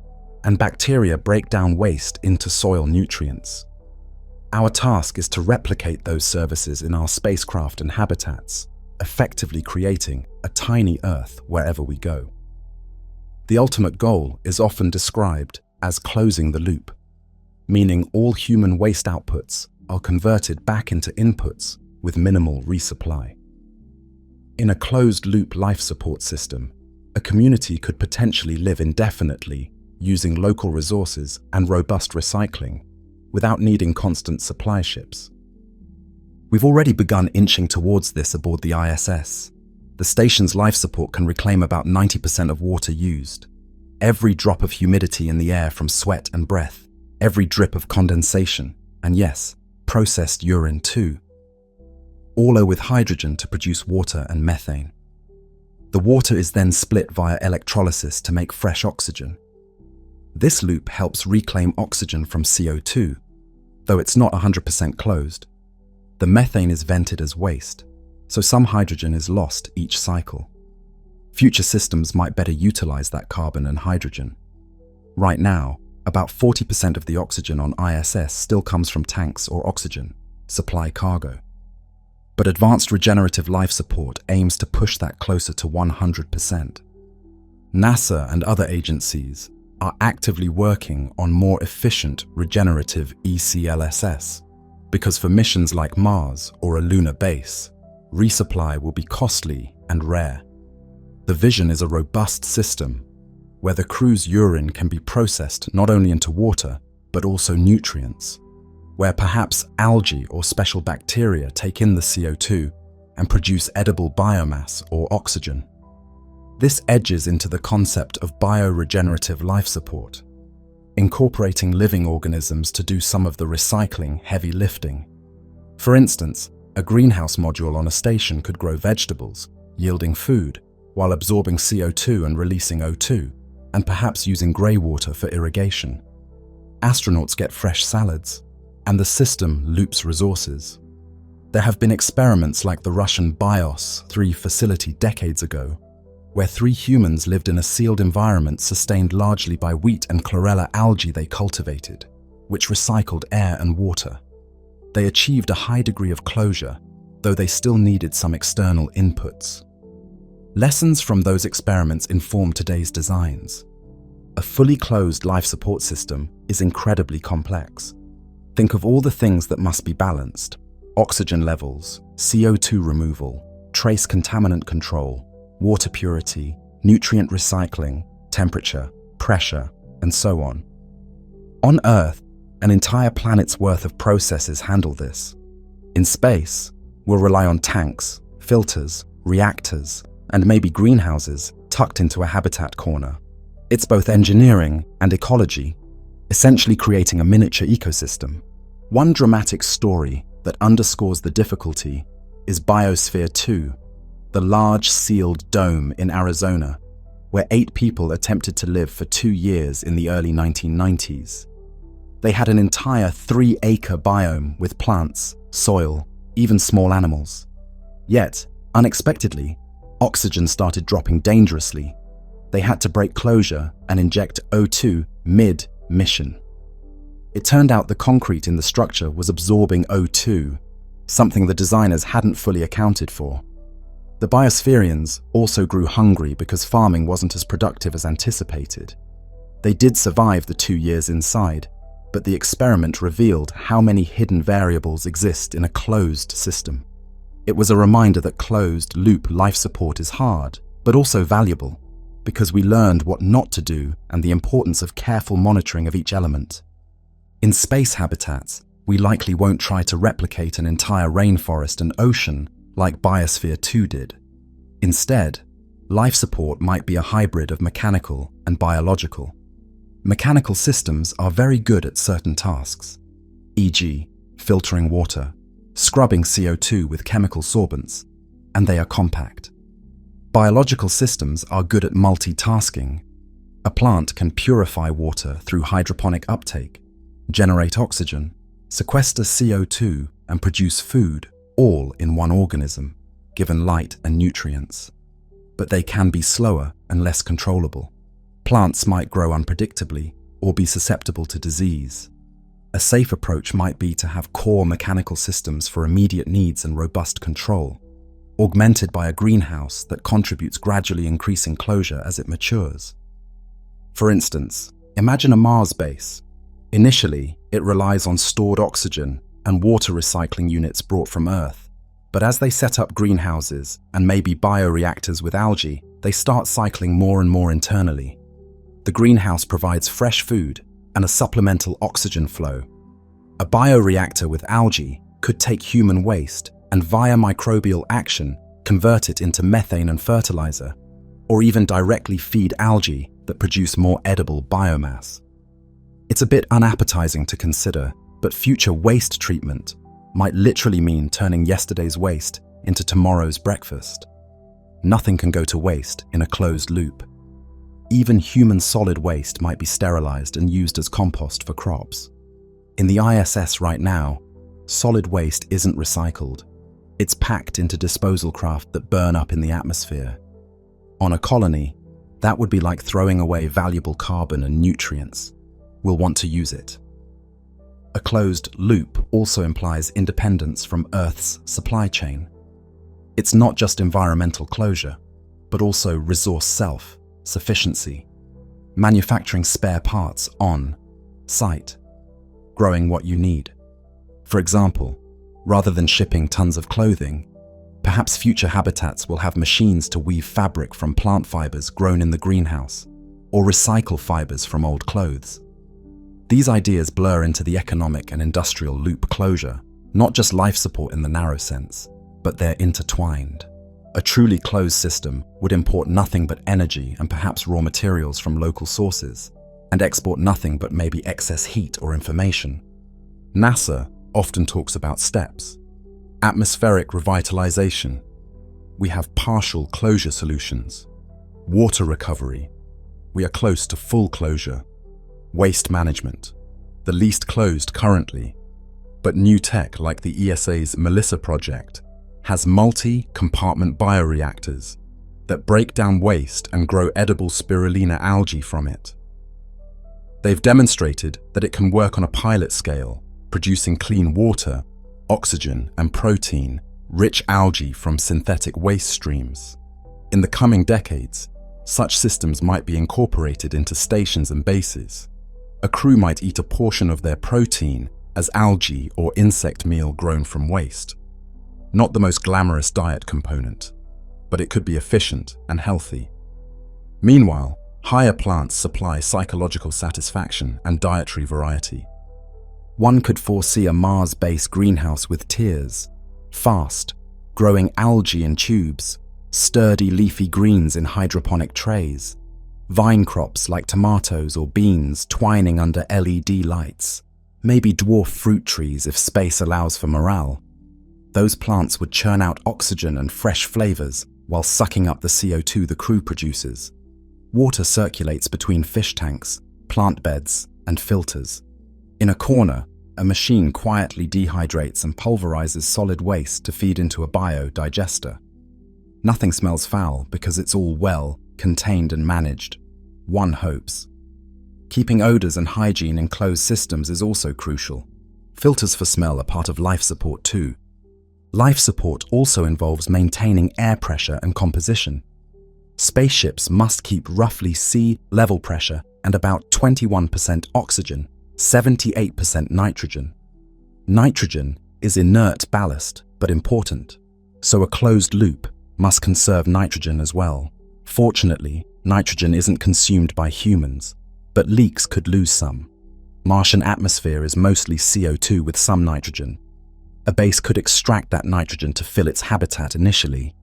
and bacteria break down waste into soil nutrients. Our task is to replicate those services in our spacecraft and habitats, effectively creating a tiny Earth wherever we go. The ultimate goal is often described as closing the loop, meaning all human waste outputs are converted back into inputs with minimal resupply. In a closed-loop life support system, a community could potentially live indefinitely using local resources and robust recycling without needing constant supply ships. We've already begun inching towards this aboard the ISS. The station's life support can reclaim about 90% of water used. Every drop of humidity in the air from sweat and breath, every drip of condensation, and yes, processed urine too. All are with hydrogen to produce water and methane. The water is then split via electrolysis to make fresh oxygen. This loop helps reclaim oxygen from CO2, though it's not 100% closed. The methane is vented as waste, so some hydrogen is lost each cycle. Future systems might better utilize that carbon and hydrogen. Right now, about 40% of the oxygen on ISS still comes from tanks or oxygen, supply cargo. But advanced regenerative life support aims to push that closer to 100%. NASA and other agencies are actively working on more efficient regenerative ECLSS, because for missions like Mars or a lunar base, resupply will be costly and rare. The vision is a robust system where the crew's urine can be processed not only into water, but also nutrients, where perhaps algae or special bacteria take in the CO2 and produce edible biomass or oxygen. This edges into the concept of bioregenerative life support, incorporating living organisms to do some of the recycling heavy lifting. For instance, a greenhouse module on a station could grow vegetables, yielding food, while absorbing CO2 and releasing O2, and perhaps using grey water for irrigation. Astronauts get fresh salads, and the system loops resources. There have been experiments like the Russian BIOS 3 facility decades ago, where 3 humans lived in a sealed environment sustained largely by wheat and chlorella algae they cultivated, which recycled air and water. They achieved a high degree of closure, though they still needed some external inputs. Lessons from those experiments inform today's designs. A fully closed life support system is incredibly complex. Think of all the things that must be balanced: oxygen levels, CO2 removal, trace contaminant control, water purity, nutrient recycling, temperature, pressure, and so on. On Earth, an entire planet's worth of processes handle this. In space, we'll rely on tanks, filters, reactors, and maybe greenhouses tucked into a habitat corner. It's both engineering and ecology, essentially creating a miniature ecosystem. One dramatic story that underscores the difficulty is Biosphere 2, the large sealed dome in Arizona, where 8 people attempted to live for 2 years in the early 1990s. They had an entire 3-acre biome with plants, soil, even small animals. Yet, unexpectedly, oxygen started dropping dangerously. They had to break closure and inject O2 mid-mission. It turned out the concrete in the structure was absorbing O2, something the designers hadn't fully accounted for. The biospherians also grew hungry because farming wasn't as productive as anticipated. They did survive the 2 years inside, but the experiment revealed how many hidden variables exist in a closed system. It was a reminder that closed-loop life support is hard, but also valuable, because we learned what not to do and the importance of careful monitoring of each element. In space habitats, we likely won't try to replicate an entire rainforest and ocean like Biosphere 2 did. Instead, life support might be a hybrid of mechanical and biological. Mechanical systems are very good at certain tasks, e.g., filtering water, scrubbing CO2 with chemical sorbents, and they are compact. Biological systems are good at multitasking. A plant can purify water through hydroponic uptake, generate oxygen, sequester CO2, and produce food, all in one organism, given light and nutrients. But they can be slower and less controllable. Plants might grow unpredictably or be susceptible to disease. A safe approach might be to have core mechanical systems for immediate needs and robust control, augmented by a greenhouse that contributes gradually increasing closure as it matures. For instance, imagine a Mars base. Initially, it relies on stored oxygen and water recycling units brought from Earth. But as they set up greenhouses and maybe bioreactors with algae, they start cycling more and more internally. The greenhouse provides fresh food and a supplemental oxygen flow. A bioreactor with algae could take human waste and via microbial action convert it into methane and fertilizer, or even directly feed algae that produce more edible biomass. It's a bit unappetizing to consider, but future waste treatment might literally mean turning yesterday's waste into tomorrow's breakfast. Nothing can go to waste in a closed loop. Even human solid waste might be sterilized and used as compost for crops. In the ISS right now, solid waste isn't recycled. It's packed into disposal craft that burn up in the atmosphere. On a colony, that would be like throwing away valuable carbon and nutrients. We'll want to use it. A closed loop also implies independence from Earth's supply chain. It's not just environmental closure, but also resource self-sufficiency, manufacturing spare parts on site, growing what you need. For example, rather than shipping tons of clothing, perhaps future habitats will have machines to weave fabric from plant fibers grown in the greenhouse, or recycle fibers from old clothes. These ideas blur into the economic and industrial loop closure, not just life support in the narrow sense, but they're intertwined. A truly closed system would import nothing but energy and perhaps raw materials from local sources, and export nothing but maybe excess heat or information. NASA often talks about steps. Atmospheric revitalization. We have partial closure solutions. Water recovery. We are close to full closure. Waste management. The least closed currently. But new tech like the ESA's Melissa project has multi-compartment bioreactors that break down waste and grow edible spirulina algae from it. They've demonstrated that it can work on a pilot scale, producing clean water, oxygen, and protein-rich algae from synthetic waste streams. In the coming decades, such systems might be incorporated into stations and bases. A crew might eat a portion of their protein as algae or insect meal grown from waste. Not the most glamorous diet component, but it could be efficient and healthy. Meanwhile, higher plants supply psychological satisfaction and dietary variety. One could foresee a Mars-based greenhouse with tiers, fast, growing algae in tubes, sturdy leafy greens in hydroponic trays, vine crops like tomatoes or beans twining under LED lights, maybe dwarf fruit trees if space allows for morale. Those plants would churn out oxygen and fresh flavors while sucking up the CO2 the crew produces. Water circulates between fish tanks, plant beds, and filters. In a corner, a machine quietly dehydrates and pulverizes solid waste to feed into a biodigester. Nothing smells foul because it's all well contained and managed. One hopes. Keeping odors and hygiene in closed systems is also crucial. Filters for smell are part of life support too. Life support also involves maintaining air pressure and composition. Spaceships must keep roughly sea level pressure and about 21% oxygen, 78% nitrogen. Nitrogen is inert ballast, but important, so a closed loop must conserve nitrogen as well. Fortunately, nitrogen isn't consumed by humans, but leaks could lose some. Martian atmosphere is mostly CO2 with some nitrogen. A base could extract that nitrogen to fill its habitat initially.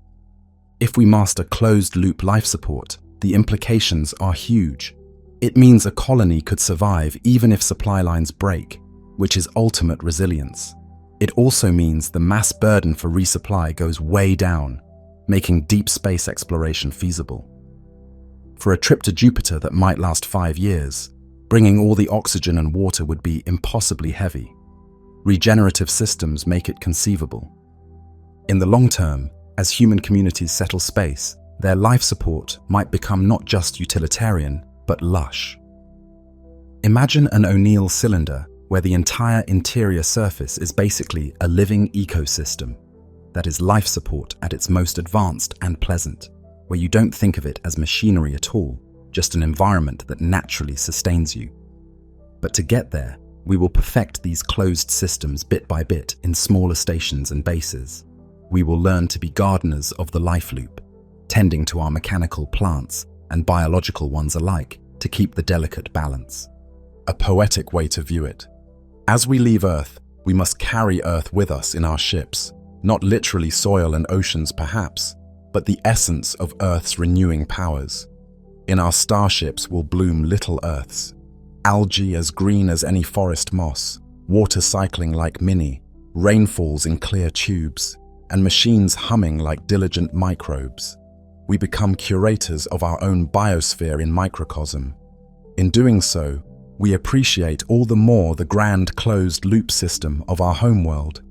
If we master closed-loop life support, the implications are huge. It means a colony could survive even if supply lines break, which is ultimate resilience. It also means the mass burden for resupply goes way down, making deep space exploration feasible. For a trip to Jupiter that might last 5 years, bringing all the oxygen and water would be impossibly heavy. Regenerative systems make it conceivable. In the long term, as human communities settle space, their life support might become not just utilitarian, but lush. Imagine an O'Neill cylinder where the entire interior surface is basically a living ecosystem. That is life support at its most advanced and pleasant, where you don't think of it as machinery at all, just an environment that naturally sustains you. But to get there, we will perfect these closed systems bit by bit in smaller stations and bases. We will learn to be gardeners of the life loop, tending to our mechanical plants and biological ones alike to keep the delicate balance. A poetic way to view it. As we leave Earth, we must carry Earth with us in our ships, not literally soil and oceans perhaps, but the essence of Earth's renewing powers. In our starships will bloom little Earths, algae as green as any forest moss, water cycling like Minnie, rainfalls in clear tubes, and machines humming like diligent microbes. We become curators of our own biosphere in microcosm. In doing so, we appreciate all the more the grand closed-loop system of our homeworld.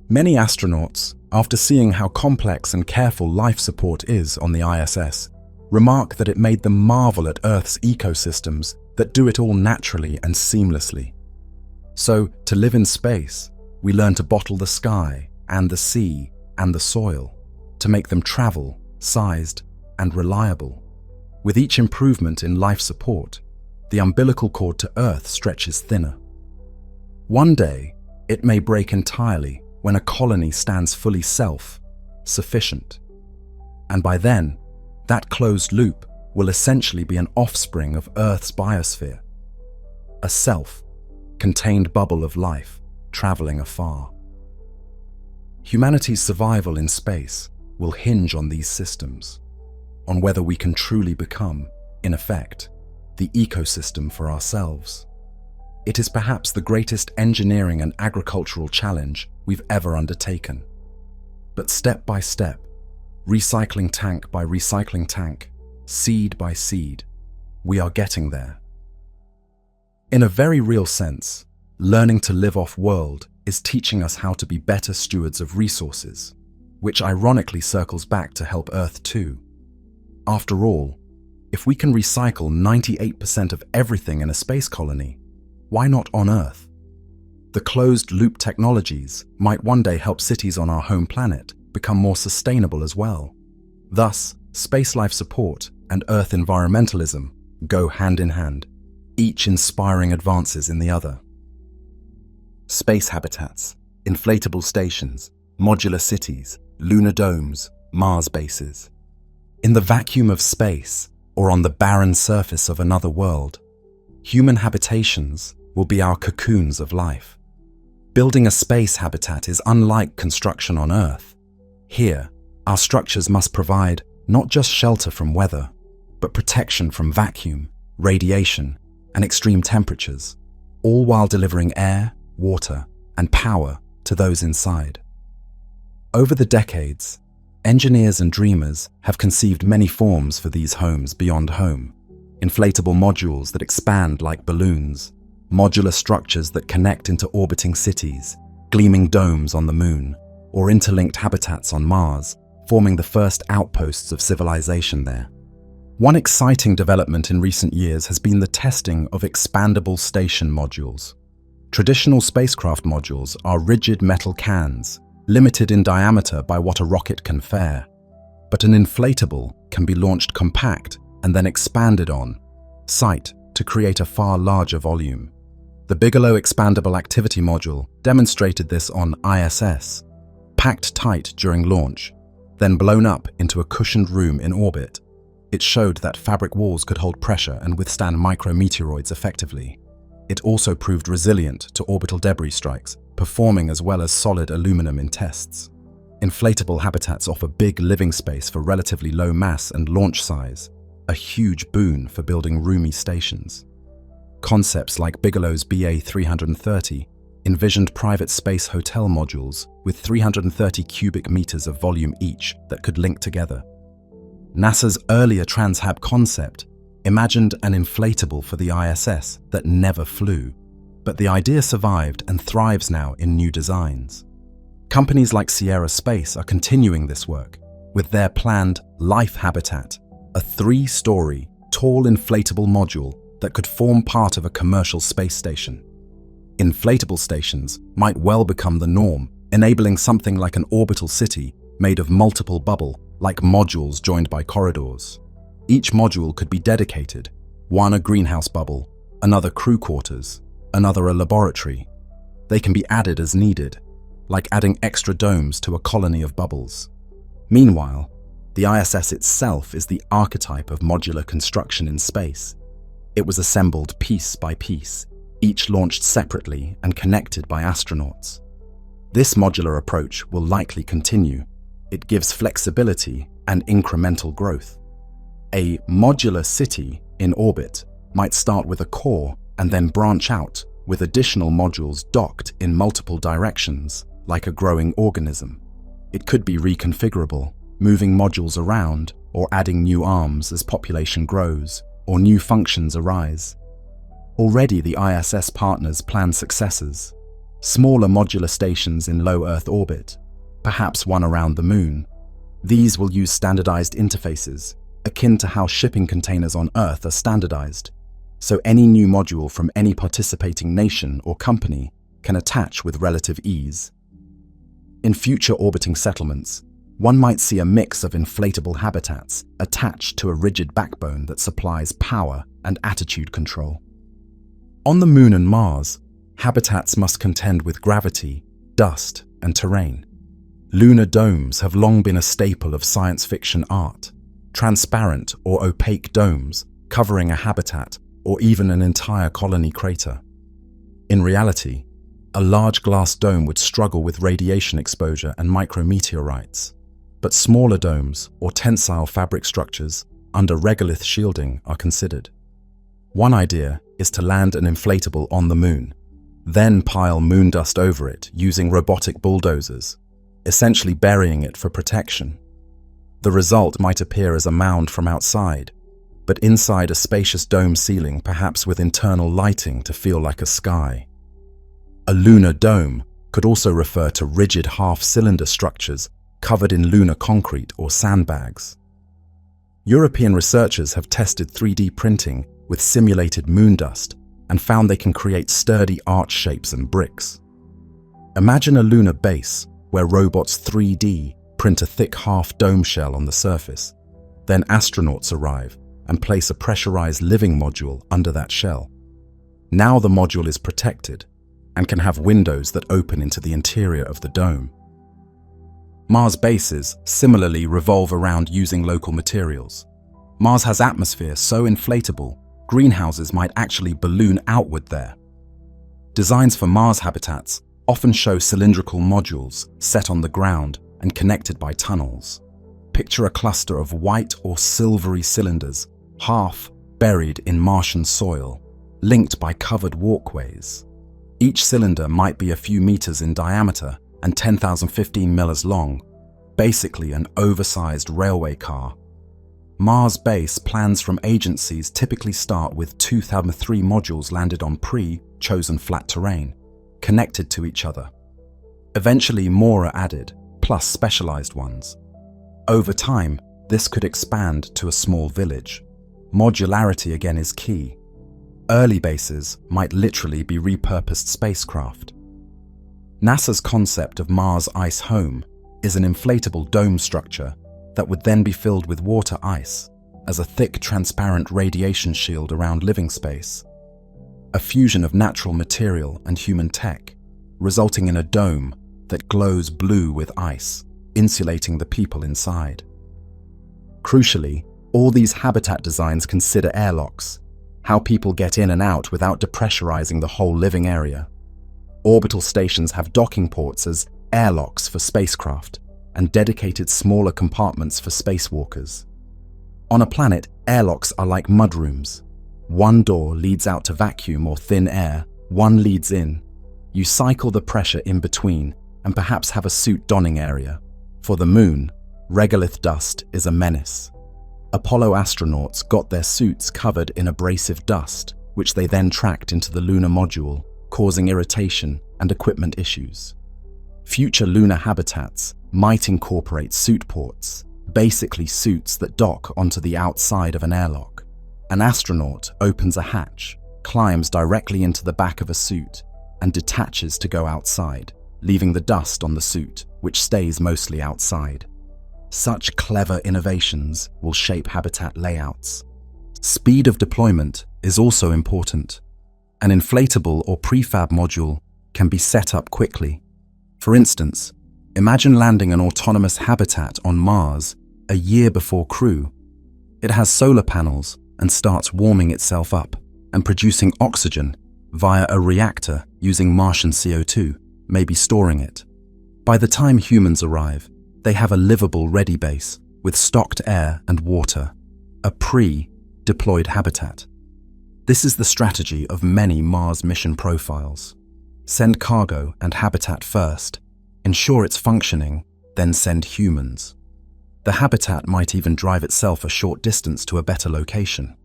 Many astronauts, after seeing how complex and careful life support is on the ISS, remark that it made them marvel at Earth's ecosystems that do it all naturally and seamlessly. So, to live in space, we learn to bottle the sky and the sea and the soil, to make them travel, sized, and reliable. With each improvement in life support, the umbilical cord to Earth stretches thinner. One day, it may break entirely when a colony stands fully self-sufficient. And by then, that closed loop will essentially be an offspring of Earth's biosphere, a self-contained bubble of life traveling afar. Humanity's survival in space will hinge on these systems, on whether we can truly become, in effect, the ecosystem for ourselves. It is perhaps the greatest engineering and agricultural challenge we've ever undertaken. But step by step, recycling tank by recycling tank, seed by seed, we are getting there. In a very real sense, learning to live off-world is teaching us how to be better stewards of resources, which ironically circles back to help Earth too. After all, if we can recycle 98% of everything in a space colony, why not on Earth? The closed-loop technologies might one day help cities on our home planet become more sustainable as well. Thus, space life support and Earth environmentalism go hand in hand, each inspiring advances in the other. Space habitats, inflatable stations, modular cities, lunar domes, Mars bases. In the vacuum of space, or on the barren surface of another world, human habitations will be our cocoons of life. Building a space habitat is unlike construction on Earth. Here, our structures must provide not just shelter from weather, but protection from vacuum, radiation, and extreme temperatures, all while delivering air, water, and power to those inside. Over the decades, engineers and dreamers have conceived many forms for these homes beyond home. Inflatable modules that expand like balloons, modular structures that connect into orbiting cities, gleaming domes on the moon, or interlinked habitats on Mars, forming the first outposts of civilization there. One exciting development in recent years has been the testing of expandable station modules. Traditional spacecraft modules are rigid metal cans, limited in diameter by what a rocket can fare. But an inflatable can be launched compact and then expanded on site to create a far larger volume. The Bigelow Expandable Activity Module demonstrated this on ISS, packed tight during launch, then blown up into a cushioned room in orbit. It showed that fabric walls could hold pressure and withstand micrometeoroids effectively. It also proved resilient to orbital debris strikes, performing as well as solid aluminum in tests. Inflatable habitats offer big living space for relatively low mass and launch size, a huge boon for building roomy stations. Concepts like Bigelow's BA 330 envisioned private space hotel modules with 330 cubic meters of volume each that could link together. NASA's earlier Transhab concept imagined an inflatable for the ISS that never flew, but the idea survived and thrives now in new designs. Companies like Sierra Space are continuing this work with their planned Life Habitat, a 3-story, tall inflatable module that could form part of a commercial space station. Inflatable stations might well become the norm, enabling something like an orbital city made of multiple bubble-like modules joined by corridors. Each module could be dedicated, one a greenhouse bubble, another crew quarters, another a laboratory. They can be added as needed, like adding extra domes to a colony of bubbles. Meanwhile, the ISS itself is the archetype of modular construction in space. It was assembled piece by piece, each launched separately and connected by astronauts. This modular approach will likely continue. It gives flexibility and incremental growth. A modular city in orbit might start with a core and then branch out with additional modules docked in multiple directions, like a growing organism. It could be reconfigurable, moving modules around or adding new arms as population grows or new functions arise. Already the ISS partners plan successors, smaller modular stations in low Earth orbit, perhaps one around the Moon. These will use standardized interfaces, akin to how shipping containers on Earth are standardized. so any new module from any participating nation or company can attach with relative ease. In future orbiting settlements, one might see a mix of inflatable habitats attached to a rigid backbone that supplies power and attitude control. On the Moon and Mars, habitats must contend with gravity, dust, and terrain. Lunar domes have long been a staple of science fiction art, transparent or opaque domes covering a habitat or even an entire colony crater. In reality, a large glass dome would struggle with radiation exposure and micrometeorites, but smaller domes or tensile fabric structures under regolith shielding are considered. One idea is to land an inflatable on the Moon, then pile moon dust over it using robotic bulldozers, essentially burying it for protection. The result might appear as a mound from outside, but inside a spacious dome ceiling, perhaps with internal lighting to feel like a sky. A lunar dome could also refer to rigid half-cylinder structures covered in lunar concrete or sandbags. European researchers have tested 3D printing with simulated moon dust and found they can create sturdy arch shapes and bricks. Imagine a lunar base where robots 3D print a thick half-dome shell on the surface. Then astronauts arrive and place a pressurized living module under that shell. Now the module is protected and can have windows that open into the interior of the dome. Mars bases similarly revolve around using local materials. Mars has atmosphere so inflatable, greenhouses might actually balloon outward there. Designs for Mars habitats often show cylindrical modules set on the ground and connected by tunnels. Picture a cluster of white or silvery cylinders, half buried in Martian soil, linked by covered walkways. Each cylinder might be a few meters in diameter and 10,015 millers long, basically an oversized railway car. Mars base plans from agencies typically start with 2003 modules landed on pre-chosen flat terrain, connected to each other. Eventually more are added, plus specialized ones. Over time, this could expand to a small village. Modularity again is key. Early bases might literally be repurposed spacecraft. NASA's concept of Mars Ice Home is an inflatable dome structure that would then be filled with water ice as a thick, transparent radiation shield around living space. A fusion of natural material and human tech, resulting in a dome that glows blue with ice, insulating the people inside. Crucially, all these habitat designs consider airlocks, how people get in and out without depressurizing the whole living area. Orbital stations have docking ports as airlocks for spacecraft and dedicated smaller compartments for spacewalkers. On a planet, airlocks are like mudrooms. One door leads out to vacuum or thin air, one leads in. You cycle the pressure in between and perhaps have a suit donning area. For the Moon, regolith dust is a menace. Apollo astronauts got their suits covered in abrasive dust, which they then tracked into the lunar module, causing irritation and equipment issues. Future lunar habitats might incorporate suit ports, basically suits that dock onto the outside of an airlock. An astronaut opens a hatch, climbs directly into the back of a suit, and detaches to go outside, leaving the dust on the suit, which stays mostly outside. Such clever innovations will shape habitat layouts. Speed of deployment is also important. An inflatable or prefab module can be set up quickly. For instance, imagine landing an autonomous habitat on Mars a year before crew. It has solar panels and starts warming itself up and producing oxygen via a reactor using Martian CO2, maybe storing it. By the time humans arrive, they have a livable ready base with stocked air and water, a pre-deployed habitat. This is the strategy of many Mars mission profiles. Send cargo and habitat first, ensure it's functioning, then send humans. The habitat might even drive itself a short distance to a better location.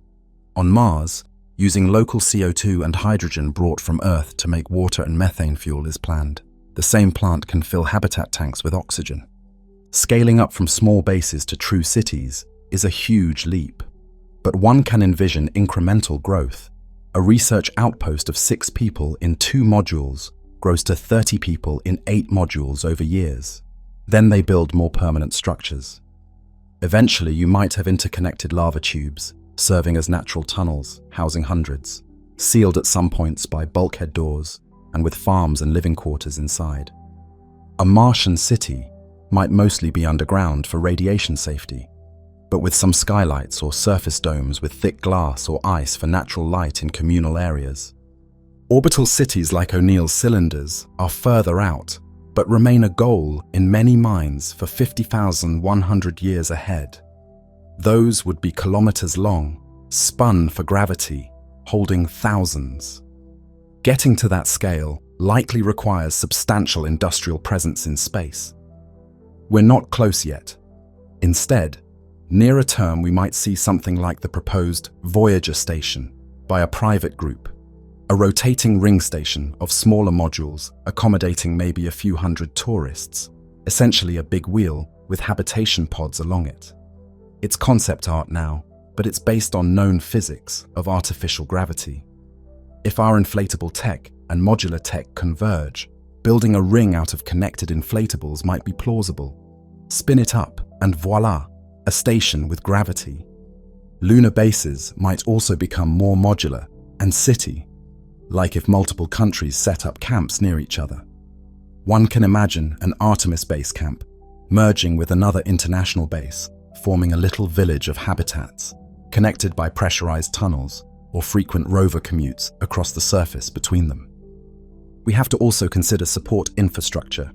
On Mars, using local CO2 and hydrogen brought from Earth to make water and methane fuel is planned. The same plant can fill habitat tanks with oxygen. Scaling up from small bases to true cities is a huge leap, but one can envision incremental growth, A research outpost of 6 people in 2 modules grows to 30 people in 8 modules over years. Then they build more permanent structures. Eventually, you might have interconnected lava tubes, serving as natural tunnels, housing hundreds, sealed at some points by bulkhead doors, and with farms and living quarters inside. A Martian city might mostly be underground for radiation safety, but with some skylights or surface domes with thick glass or ice for natural light in communal areas. Orbital cities like O'Neill's cylinders are further out, but remain a goal in many minds for 50,100 years ahead. Those would be kilometers long, spun for gravity, holding thousands. Getting to that scale likely requires substantial industrial presence in space. We're not close yet. Instead, nearer term we might see something like the proposed Voyager station by a private group, a rotating ring station of smaller modules accommodating maybe a few hundred tourists, essentially a big wheel with habitation pods along it. It's concept art now, but it's based on known physics of artificial gravity. If our inflatable tech and modular tech converge, building a ring out of connected inflatables might be plausible. Spin it up, and voila, a station with gravity. Lunar bases might also become more modular and city, like if multiple countries set up camps near each other. One can imagine an Artemis base camp merging with another international base, forming a little village of habitats, connected by pressurized tunnels or frequent rover commutes across the surface between them. We have to also consider support infrastructure.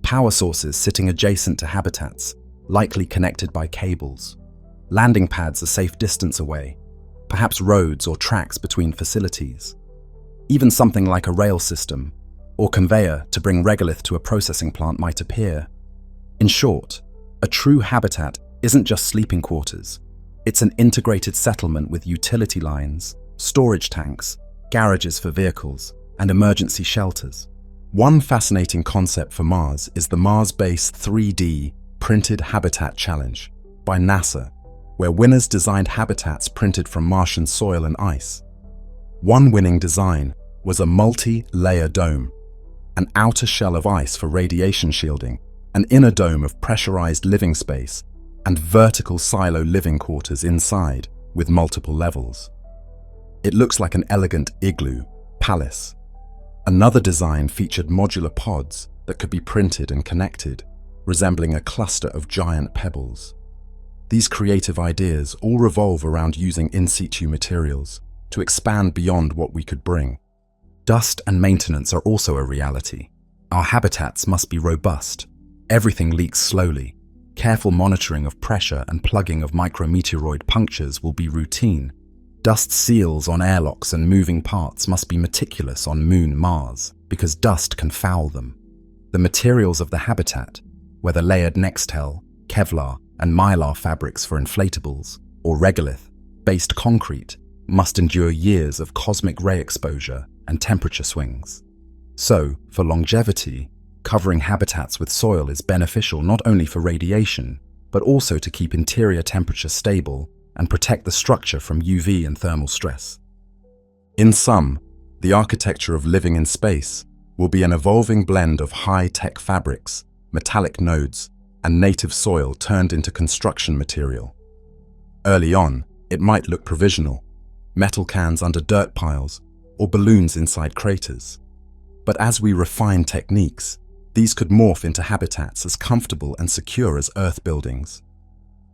Power sources sitting adjacent to habitats, likely connected by cables. Landing pads a safe distance away, perhaps roads or tracks between facilities. Even something like a rail system or conveyor to bring regolith to a processing plant might appear. In short, a true habitat isn't just sleeping quarters. It's an integrated settlement with utility lines, storage tanks, garages for vehicles, and emergency shelters. One fascinating concept for Mars is the Mars-based 3D Printed Habitat Challenge by NASA, where winners designed habitats printed from Martian soil and ice. One winning design was a multi-layer dome, an outer shell of ice for radiation shielding, an inner dome of pressurized living space, and vertical silo living quarters inside with multiple levels. It looks like an elegant igloo palace. Another design featured modular pods that could be printed and connected, resembling a cluster of giant pebbles. These creative ideas all revolve around using in situ materials to expand beyond what we could bring. Dust and maintenance are also a reality. Our habitats must be robust. Everything leaks slowly. Careful monitoring of pressure and plugging of micrometeoroid punctures will be routine. Dust seals on airlocks and moving parts must be meticulous on Moon Mars, because dust can foul them. The materials of the habitat, whether layered Nextel, Kevlar, and Mylar fabrics for inflatables, or regolith-based concrete, must endure years of cosmic ray exposure and temperature swings. So, for longevity, covering habitats with soil is beneficial not only for radiation, but also to keep interior temperature stable and protect the structure from UV and thermal stress. In sum, the architecture of living in space will be an evolving blend of high-tech fabrics, metallic nodes, and native soil turned into construction material. Early on, it might look provisional, metal cans under dirt piles, or balloons inside craters. But as we refine techniques, these could morph into habitats as comfortable and secure as Earth buildings.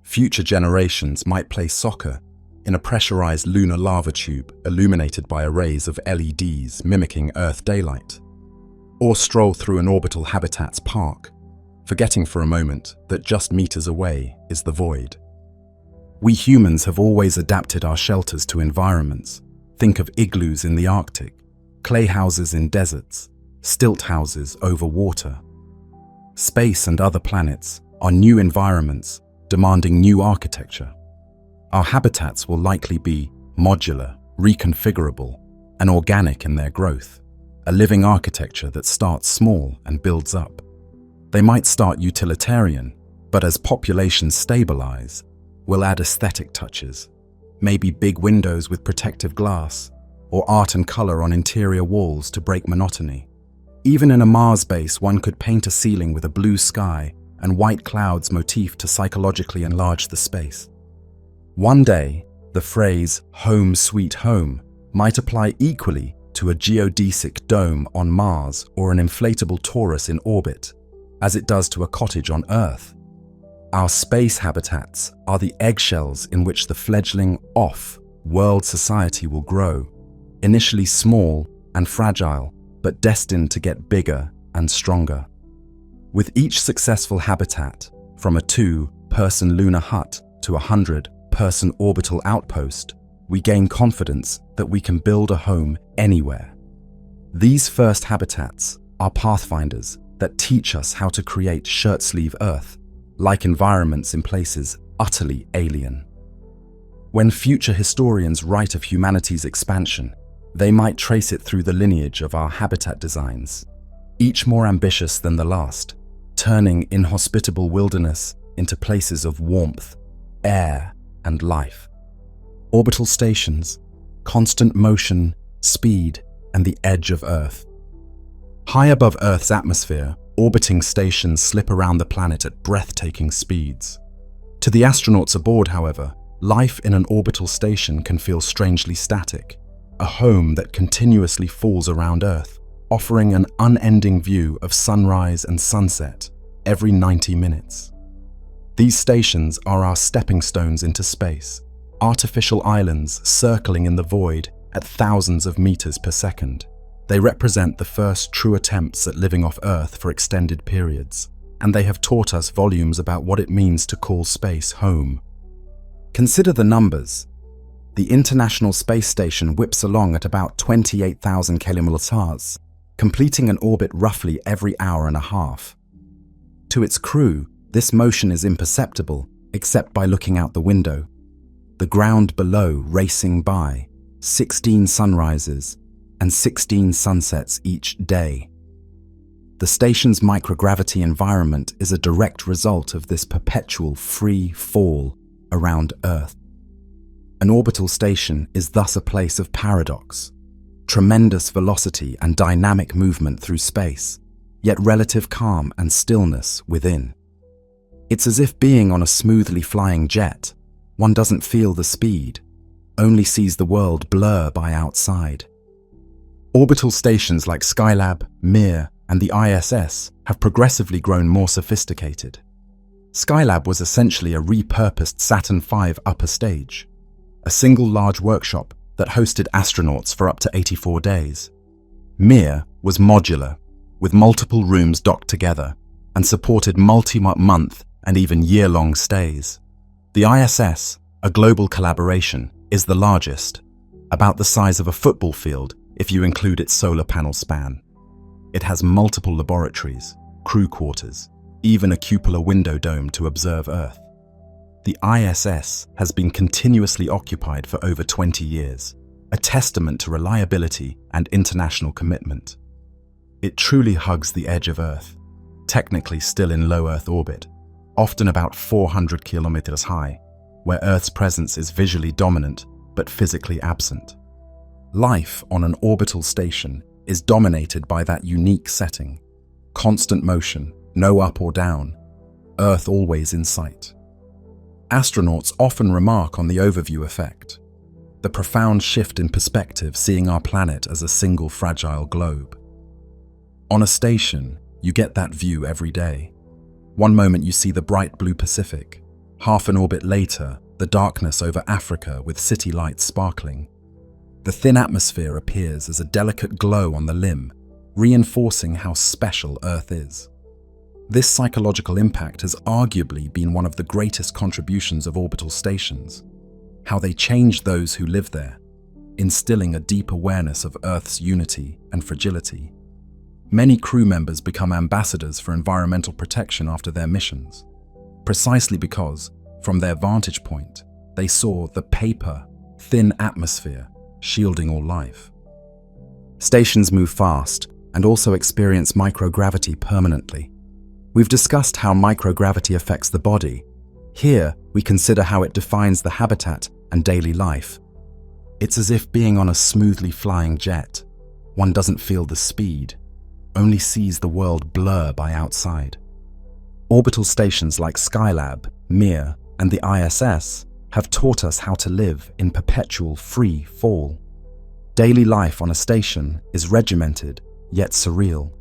Future generations might play soccer in a pressurized lunar lava tube illuminated by arrays of LEDs mimicking Earth daylight, or stroll through an orbital habitats park, forgetting for a moment that just meters away is the void. We humans have always adapted our shelters to environments. Think of igloos in the Arctic, clay houses in deserts, stilt houses over water. Space and other planets are new environments demanding new architecture. Our habitats will likely be modular, reconfigurable, and organic in their growth, a living architecture that starts small and builds up. They might start utilitarian, but as populations stabilize, we'll add aesthetic touches, maybe big windows with protective glass, or art and color on interior walls to break monotony. Even in a Mars base, one could paint a ceiling with a blue sky and white clouds motif to psychologically enlarge the space. One day, the phrase "home sweet home" might apply equally to a geodesic dome on Mars or an inflatable torus in orbit, as it does to a cottage on Earth. Our space habitats are the eggshells in which the fledgling off-world society will grow, initially small and fragile, but destined to get bigger and stronger. With each successful habitat, from a 2-person lunar hut to a 100-person orbital outpost, we gain confidence that we can build a home anywhere. These first habitats are pathfinders that teach us how to create shirt-sleeve Earth-like environments in places utterly alien. When future historians write of humanity's expansion, they might trace it through the lineage of our habitat designs, each more ambitious than the last, turning inhospitable wilderness into places of warmth, air, and life. Orbital stations, constant motion, speed, and the edge of Earth. High above Earth's atmosphere, orbiting stations slip around the planet at breathtaking speeds. To the astronauts aboard, however, life in an orbital station can feel strangely static, a home that continuously falls around Earth, offering an unending view of sunrise and sunset every 90 minutes. These stations are our stepping stones into space, artificial islands circling in the void at thousands of meters per second. They represent the first true attempts at living off Earth for extended periods, and they have taught us volumes about what it means to call space home. Consider the numbers. The International Space Station whips along at about 28,000 km/h, completing an orbit roughly every hour and a half. To its crew, this motion is imperceptible except by looking out the window. The ground below racing by, 16 sunrises and 16 sunsets each day. The station's microgravity environment is a direct result of this perpetual free fall around Earth. An orbital station is thus a place of paradox, tremendous velocity and dynamic movement through space, yet relative calm and stillness within. It's as if being on a smoothly flying jet, one doesn't feel the speed, only sees the world blur by outside. Orbital stations like Skylab, Mir, and the ISS have progressively grown more sophisticated. Skylab was essentially a repurposed Saturn V upper stage, a single large workshop that hosted astronauts for up to 84 days. Mir was modular, with multiple rooms docked together, and supported multi-month and even year-long stays. The ISS, a global collaboration, is the largest, about the size of a football field if you include its solar panel span. It has multiple laboratories, crew quarters, even a cupola window dome to observe Earth. The ISS has been continuously occupied for over 20 years, a testament to reliability and international commitment. It truly hugs the edge of Earth, technically still in low Earth orbit, often about 400 kilometers high, where Earth's presence is visually dominant but physically absent. Life on an orbital station is dominated by that unique setting: constant motion, no up or down, Earth always in sight. Astronauts often remark on the overview effect, the profound shift in perspective seeing our planet as a single fragile globe. On a station, you get that view every day. One moment you see the bright blue Pacific, half an orbit later, the darkness over Africa with city lights sparkling. The thin atmosphere appears as a delicate glow on the limb, reinforcing how special Earth is. This psychological impact has arguably been one of the greatest contributions of orbital stations, how they change those who live there, instilling a deep awareness of Earth's unity and fragility. Many crew members become ambassadors for environmental protection after their missions, precisely because, from their vantage point, they saw the paper-thin atmosphere shielding all life. Stations move fast and also experience microgravity permanently. We've discussed how microgravity affects the body. Here, we consider how it defines the habitat and daily life. It's as if being on a smoothly flying jet. One doesn't feel the speed, only sees the world blur by outside. Orbital stations like Skylab, Mir, and the ISS have taught us how to live in perpetual free fall. Daily life on a station is regimented, yet surreal.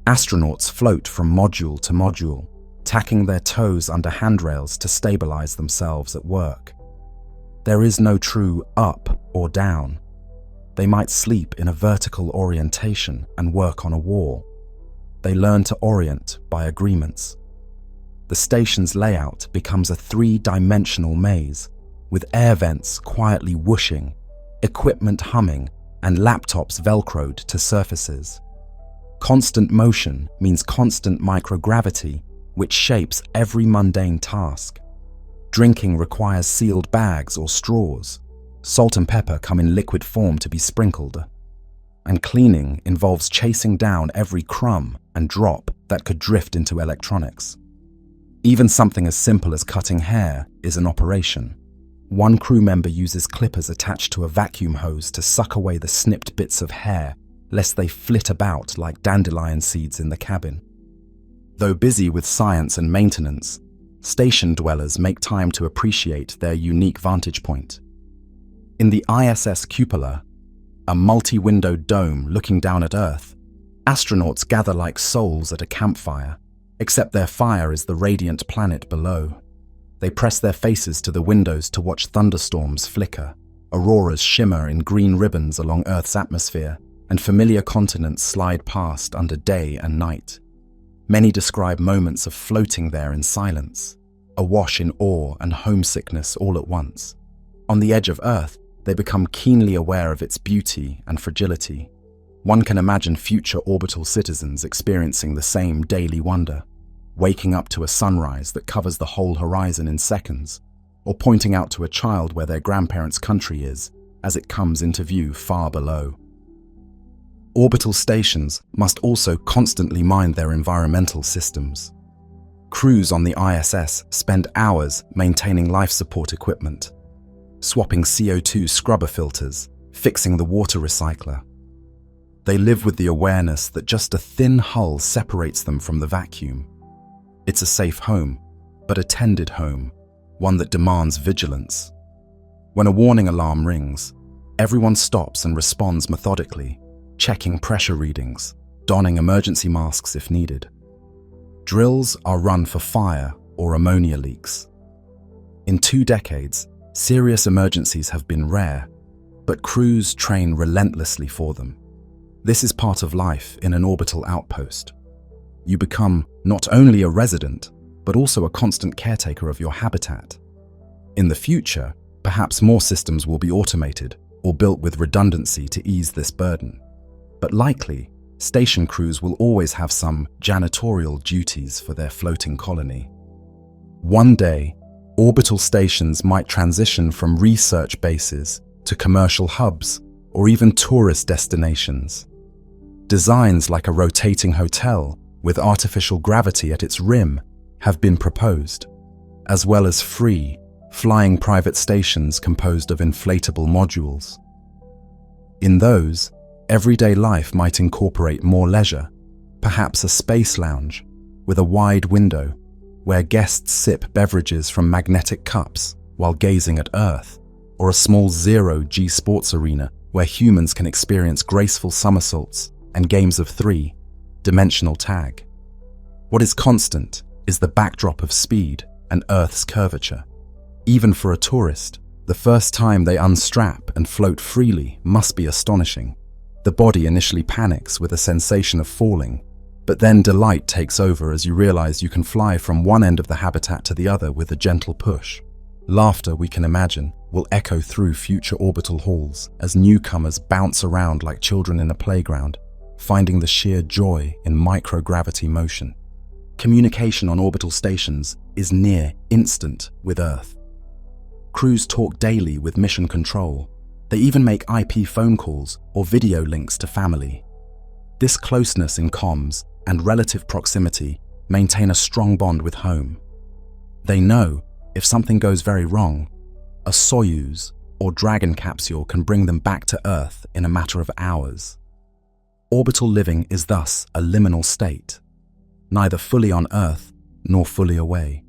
Astronauts float from module to module, tacking their toes under handrails to stabilize themselves at work. There is no true up or down. They might sleep in a vertical orientation and work on a wall. They learn to orient by agreements. The station's layout becomes a three-dimensional maze, with air vents quietly whooshing, equipment humming, and laptops velcroed to surfaces. Constant motion means constant microgravity, which shapes every mundane task. Drinking requires sealed bags or straws. Salt and pepper come in liquid form to be sprinkled. And cleaning involves chasing down every crumb and drop that could drift into electronics. Even something as simple as cutting hair is an operation. One crew member uses clippers attached to a vacuum hose to suck away the snipped bits of hair, lest they flit about like dandelion seeds in the cabin. Though busy with science and maintenance, station dwellers make time to appreciate their unique vantage point. In the ISS cupola, a multi-windowed dome looking down at Earth, astronauts gather like souls at a campfire, except their fire is the radiant planet below. They press their faces to the windows to watch thunderstorms flicker, auroras shimmer in green ribbons along Earth's atmosphere, and familiar continents slide past under day and night. Many describe moments of floating there in silence, awash in awe and homesickness all at once. On the edge of Earth, they become keenly aware of its beauty and fragility. One can imagine future orbital citizens experiencing the same daily wonder, waking up to a sunrise that covers the whole horizon in seconds, or pointing out to a child where their grandparents' country is as it comes into view far below. Orbital stations must also constantly mind their environmental systems. Crews on the ISS spend hours maintaining life support equipment, swapping CO2 scrubber filters, fixing the water recycler. They live with the awareness that just a thin hull separates them from the vacuum. It's a safe home, but a tended home, one that demands vigilance. When a warning alarm rings, everyone stops and responds methodically, checking pressure readings, donning emergency masks if needed. Drills are run for fire or ammonia leaks. In 2 decades, serious emergencies have been rare, but crews train relentlessly for them. This is part of life in an orbital outpost. You become not only a resident, but also a constant caretaker of your habitat. In the future, perhaps more systems will be automated or built with redundancy to ease this burden. But likely, station crews will always have some janitorial duties for their floating colony. One day, orbital stations might transition from research bases to commercial hubs or even tourist destinations. Designs like a rotating hotel with artificial gravity at its rim have been proposed, as well as free, flying private stations composed of inflatable modules. In those, everyday life might incorporate more leisure, perhaps a space lounge with a wide window where guests sip beverages from magnetic cups while gazing at Earth, or a small zero-G sports arena where humans can experience graceful somersaults and games of 3-dimensional tag. What is constant is the backdrop of speed and Earth's curvature. Even for a tourist, the first time they unstrap and float freely must be astonishing. The body initially panics with a sensation of falling, but then delight takes over as you realize you can fly from one end of the habitat to the other with a gentle push. Laughter, we can imagine, will echo through future orbital halls as newcomers bounce around like children in a playground, finding the sheer joy in microgravity motion. Communication on orbital stations is near instant with Earth. Crews talk daily with mission control. They even make IP phone calls or video links to family. This closeness in comms and relative proximity maintain a strong bond with home. They know if something goes very wrong, a Soyuz, or Dragon capsule can bring them back to Earth in a matter of hours. Orbital living is thus a liminal state, neither fully on Earth nor fully away.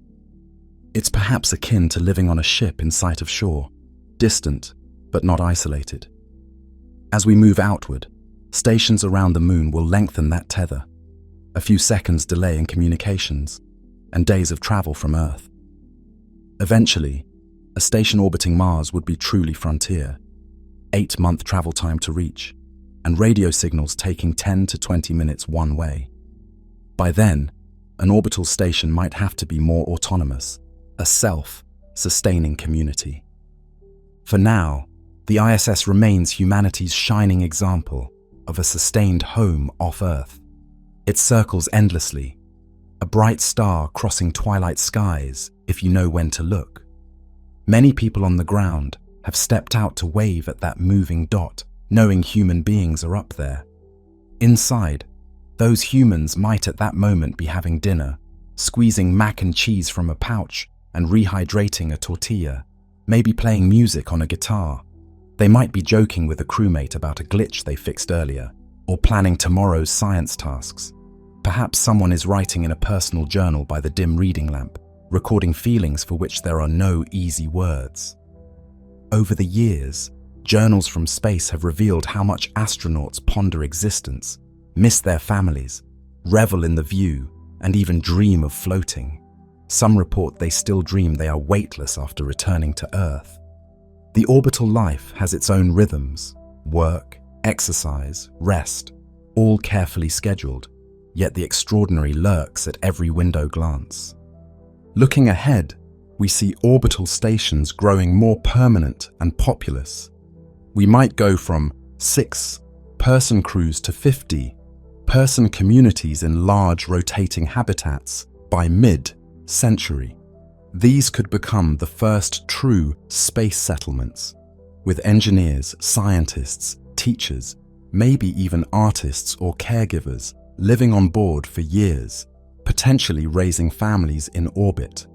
It's perhaps akin to living on a ship in sight of shore, distant but not isolated. As we move outward, stations around the moon will lengthen that tether, a few seconds delay in communications, and days of travel from Earth. Eventually, a station orbiting Mars would be truly frontier, 8-month travel time to reach, and radio signals taking 10 to 20 minutes one way. By then, an orbital station might have to be more autonomous, a self-sustaining community. For now, the ISS remains humanity's shining example of a sustained home off Earth. It circles endlessly, a bright star crossing twilight skies if you know when to look. Many people on the ground have stepped out to wave at that moving dot, knowing human beings are up there. Inside, those humans might at that moment be having dinner, squeezing mac and cheese from a pouch and rehydrating a tortilla, maybe playing music on a guitar. They might be joking with a crewmate about a glitch they fixed earlier, or planning tomorrow's science tasks. Perhaps someone is writing in a personal journal by the dim reading lamp, recording feelings for which there are no easy words. Over the years, journals from space have revealed how much astronauts ponder existence, miss their families, revel in the view, and even dream of floating. Some report they still dream they are weightless after returning to Earth. The orbital life has its own rhythms: work, exercise, rest, all carefully scheduled, yet the extraordinary lurks at every window glance. Looking ahead, we see orbital stations growing more permanent and populous. We might go from 6-person crews to 50-person communities in large rotating habitats by mid-century. These could become the first true space settlements, with engineers, scientists, teachers, maybe even artists or caregivers living on board for years, potentially raising families in orbit.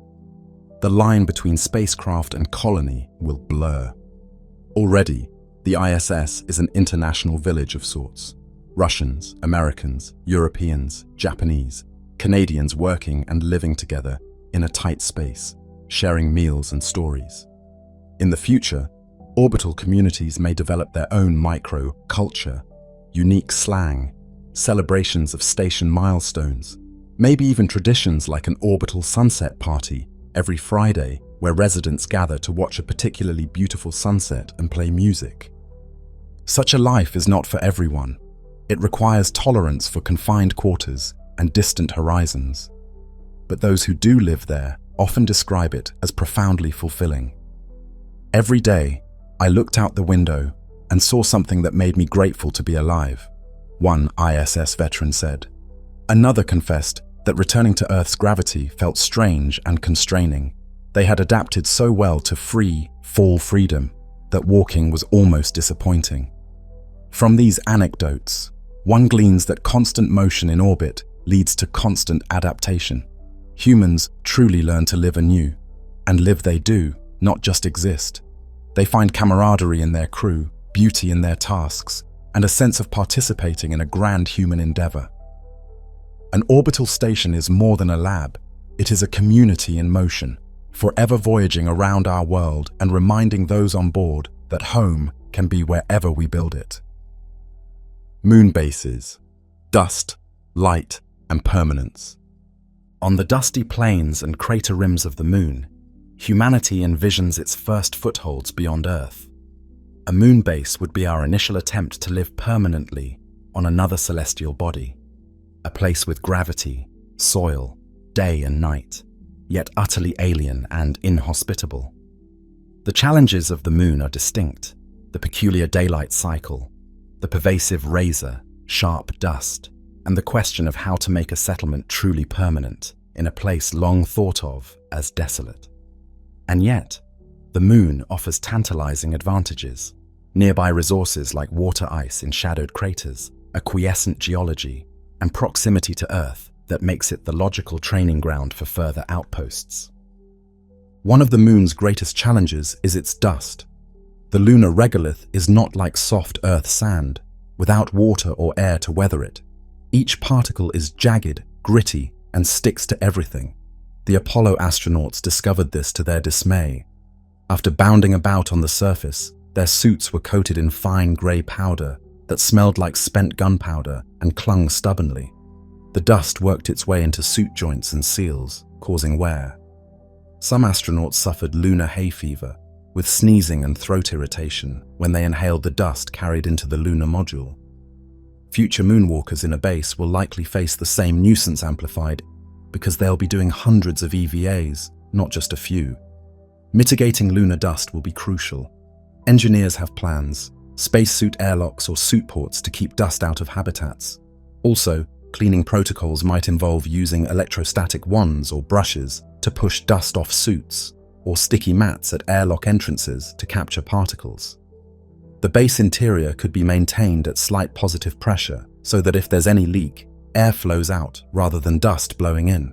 The line between spacecraft and colony will blur. Already, the ISS is an international village of sorts. Russians, Americans, Europeans, Japanese, Canadians working and living together in a tight space, sharing meals and stories. In the future, orbital communities may develop their own micro-culture, unique slang, celebrations of station milestones, maybe even traditions like an orbital sunset party every Friday where residents gather to watch a particularly beautiful sunset and play music. Such a life is not for everyone. It requires tolerance for confined quarters and distant horizons. But those who do live there often describe it as profoundly fulfilling. Every day, I looked out the window and saw something that made me grateful to be alive, one ISS veteran said. Another confessed that returning to Earth's gravity felt strange and constraining. They had adapted so well to fall freedom that walking was almost disappointing. From these anecdotes, one gleans that constant motion in orbit leads to constant adaptation. Humans truly learn to live anew, and live they do, not just exist. They find camaraderie in their crew, beauty in their tasks, and a sense of participating in a grand human endeavor. An orbital station is more than a lab. It is a community in motion, forever voyaging around our world and reminding those on board that home can be wherever we build it. Moon bases: dust, light, and permanence. On the dusty plains and crater rims of the moon, humanity envisions its first footholds beyond Earth. A moon base would be our initial attempt to live permanently on another celestial body, a place with gravity, soil, day and night, yet utterly alien and inhospitable. The challenges of the moon are distinct: the peculiar daylight cycle, the pervasive razor-sharp dust, and the question of how to make a settlement truly permanent in a place long thought of as desolate. And yet, the moon offers tantalizing advantages: nearby resources like water ice in shadowed craters, a quiescent geology, and proximity to Earth that makes it the logical training ground for further outposts. One of the moon's greatest challenges is its dust. The lunar regolith is not like soft Earth sand, without water or air to weather it. Each particle is jagged, gritty, and sticks to everything. The Apollo astronauts discovered this to their dismay. After bounding about on the surface, their suits were coated in fine grey powder that smelled like spent gunpowder and clung stubbornly. The dust worked its way into suit joints and seals, causing wear. Some astronauts suffered lunar hay fever, with sneezing and throat irritation when they inhaled the dust carried into the lunar module. Future moonwalkers in a base will likely face the same nuisance amplified because they'll be doing hundreds of EVAs, not just a few. Mitigating lunar dust will be crucial. Engineers have plans, spacesuit airlocks or suit ports to keep dust out of habitats. Also, cleaning protocols might involve using electrostatic wands or brushes to push dust off suits, or sticky mats at airlock entrances to capture particles. The base interior could be maintained at slight positive pressure so that if there's any leak, air flows out rather than dust blowing in.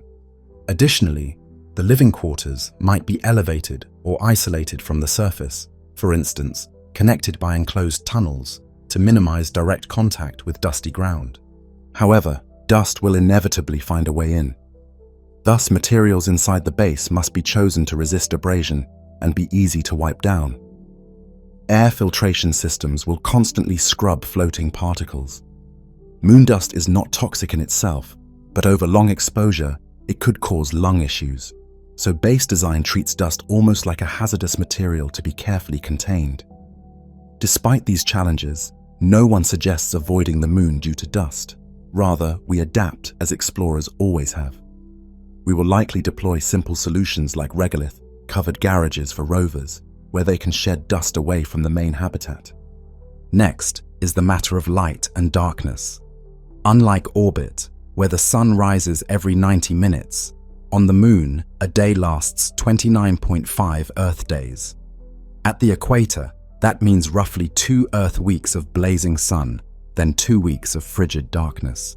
Additionally, the living quarters might be elevated or isolated from the surface, for instance, connected by enclosed tunnels to minimize direct contact with dusty ground. However, dust will inevitably find a way in. Thus, materials inside the base must be chosen to resist abrasion and be easy to wipe down. Air filtration systems will constantly scrub floating particles. Moon dust is not toxic in itself, but over long exposure, it could cause lung issues. So base design treats dust almost like a hazardous material to be carefully contained. Despite these challenges, no one suggests avoiding the moon due to dust. Rather, we adapt as explorers always have. We will likely deploy simple solutions like regolith, covered garages for rovers, where they can shed dust away from the main habitat. Next is the matter of light and darkness. Unlike orbit, where the sun rises every 90 minutes, on the moon, a day lasts 29.5 Earth days. At the equator, that means roughly 2 Earth weeks of blazing sun, then 2 weeks of frigid darkness.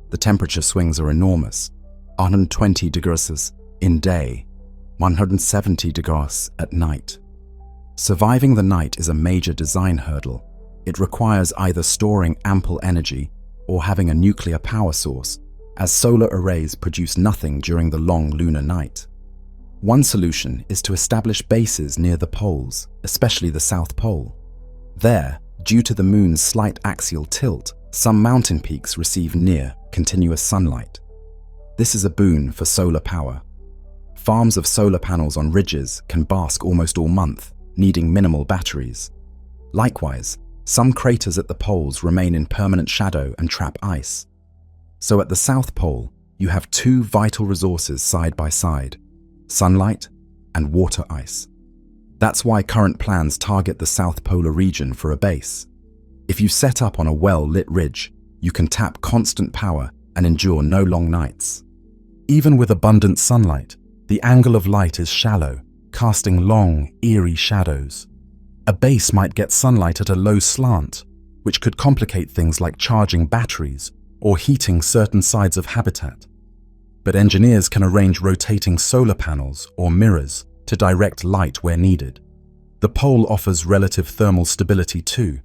The temperature swings are enormous. 120 degrees in day, 170 degrees at night. Surviving the night is a major design hurdle. It requires either storing ample energy or having a nuclear power source, as solar arrays produce nothing during the long lunar night. One solution is to establish bases near the poles, especially the South Pole. There, due to the moon's slight axial tilt, some mountain peaks receive near, continuous sunlight. This is a boon for solar power. Farms of solar panels on ridges can bask almost all month, needing minimal batteries. Likewise, some craters at the poles remain in permanent shadow and trap ice. So at the South Pole, you have 2 vital resources side by side: sunlight and water ice. That's why current plans target the South Polar region for a base. If you set up on a well-lit ridge, you can tap constant power and endure no long nights. Even with abundant sunlight, the angle of light is shallow, casting long, eerie shadows. A base might get sunlight at a low slant, which could complicate things like charging batteries or heating certain sides of habitat. But engineers can arrange rotating solar panels or mirrors to direct light where needed. The pole offers relative thermal stability too.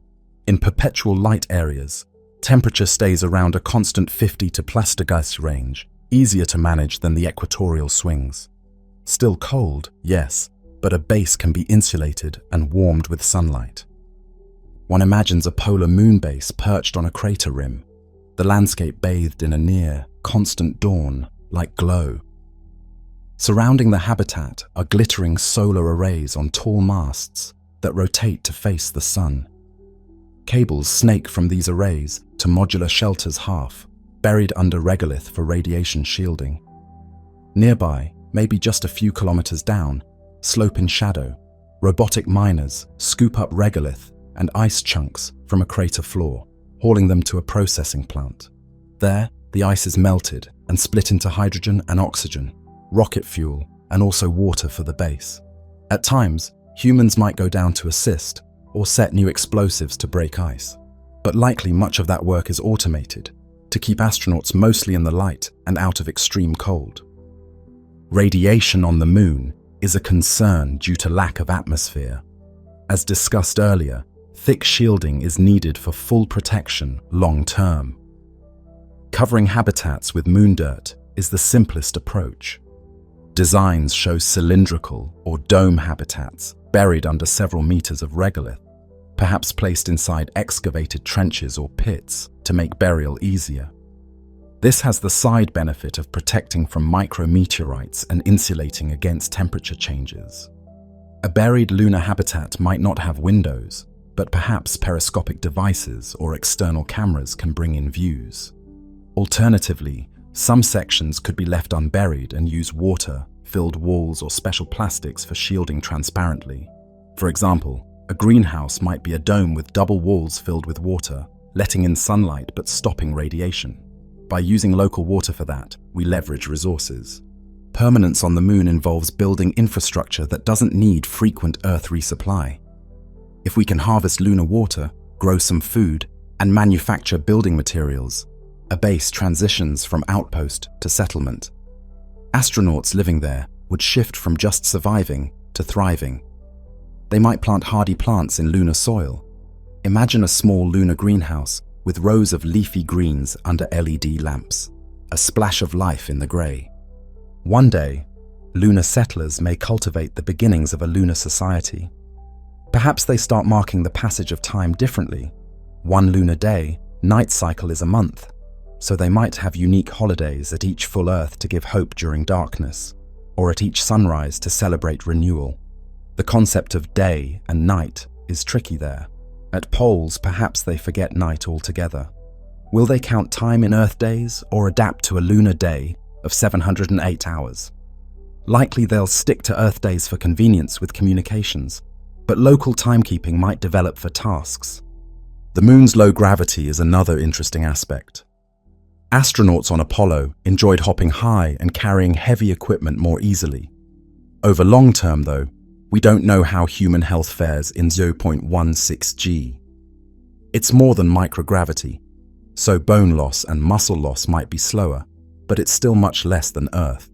In perpetual light areas, temperature stays around a constant 50 to plus degrees range, easier to manage than the equatorial swings. Still cold, yes, but a base can be insulated and warmed with sunlight. One imagines a polar moon base perched on a crater rim, the landscape bathed in a near, constant dawn, like glow. Surrounding the habitat are glittering solar arrays on tall masts that rotate to face the sun. Cables snake from these arrays to modular shelters half, buried under regolith for radiation shielding. Nearby, maybe just a few kilometers down, slope in shadow, robotic miners scoop up regolith and ice chunks from a crater floor, hauling them to a processing plant. There, the ice is melted and split into hydrogen and oxygen, rocket fuel, and also water for the base. At times, humans might go down to assist or set new explosives to break ice, but likely much of that work is automated to keep astronauts mostly in the light and out of extreme cold. Radiation on the moon is a concern due to lack of atmosphere. As discussed earlier, thick shielding is needed for full protection long-term. Covering habitats with moon dirt is the simplest approach. Designs show cylindrical or dome habitats buried under several meters of regolith, perhaps placed inside excavated trenches or pits to make burial easier. This has the side benefit of protecting from micrometeorites and insulating against temperature changes. A buried lunar habitat might not have windows, but perhaps periscopic devices or external cameras can bring in views. Alternatively, some sections could be left unburied and use water-filled walls or special plastics for shielding transparently. For example, a greenhouse might be a dome with double walls filled with water, letting in sunlight but stopping radiation. By using local water for that, we leverage resources. Permanence on the moon involves building infrastructure that doesn't need frequent Earth resupply. If we can harvest lunar water, grow some food, and manufacture building materials, a base transitions from outpost to settlement. Astronauts living there would shift from just surviving to thriving. They might plant hardy plants in lunar soil. Imagine a small lunar greenhouse with rows of leafy greens under LED lamps, a splash of life in the grey. One day, lunar settlers may cultivate the beginnings of a lunar society. Perhaps they start marking the passage of time differently. One lunar day, night cycle is a month, so they might have unique holidays at each full Earth to give hope during darkness, or at each sunrise to celebrate renewal. The concept of day and night is tricky there. At poles, perhaps they forget night altogether. Will they count time in Earth days or adapt to a lunar day of 708 hours? Likely they'll stick to Earth days for convenience with communications, but local timekeeping might develop for tasks. The moon's low gravity is another interesting aspect. Astronauts on Apollo enjoyed hopping high and carrying heavy equipment more easily. Over long term, though, we don't know how human health fares in 0.16 G. It's more than microgravity, so bone loss and muscle loss might be slower, but it's still much less than Earth.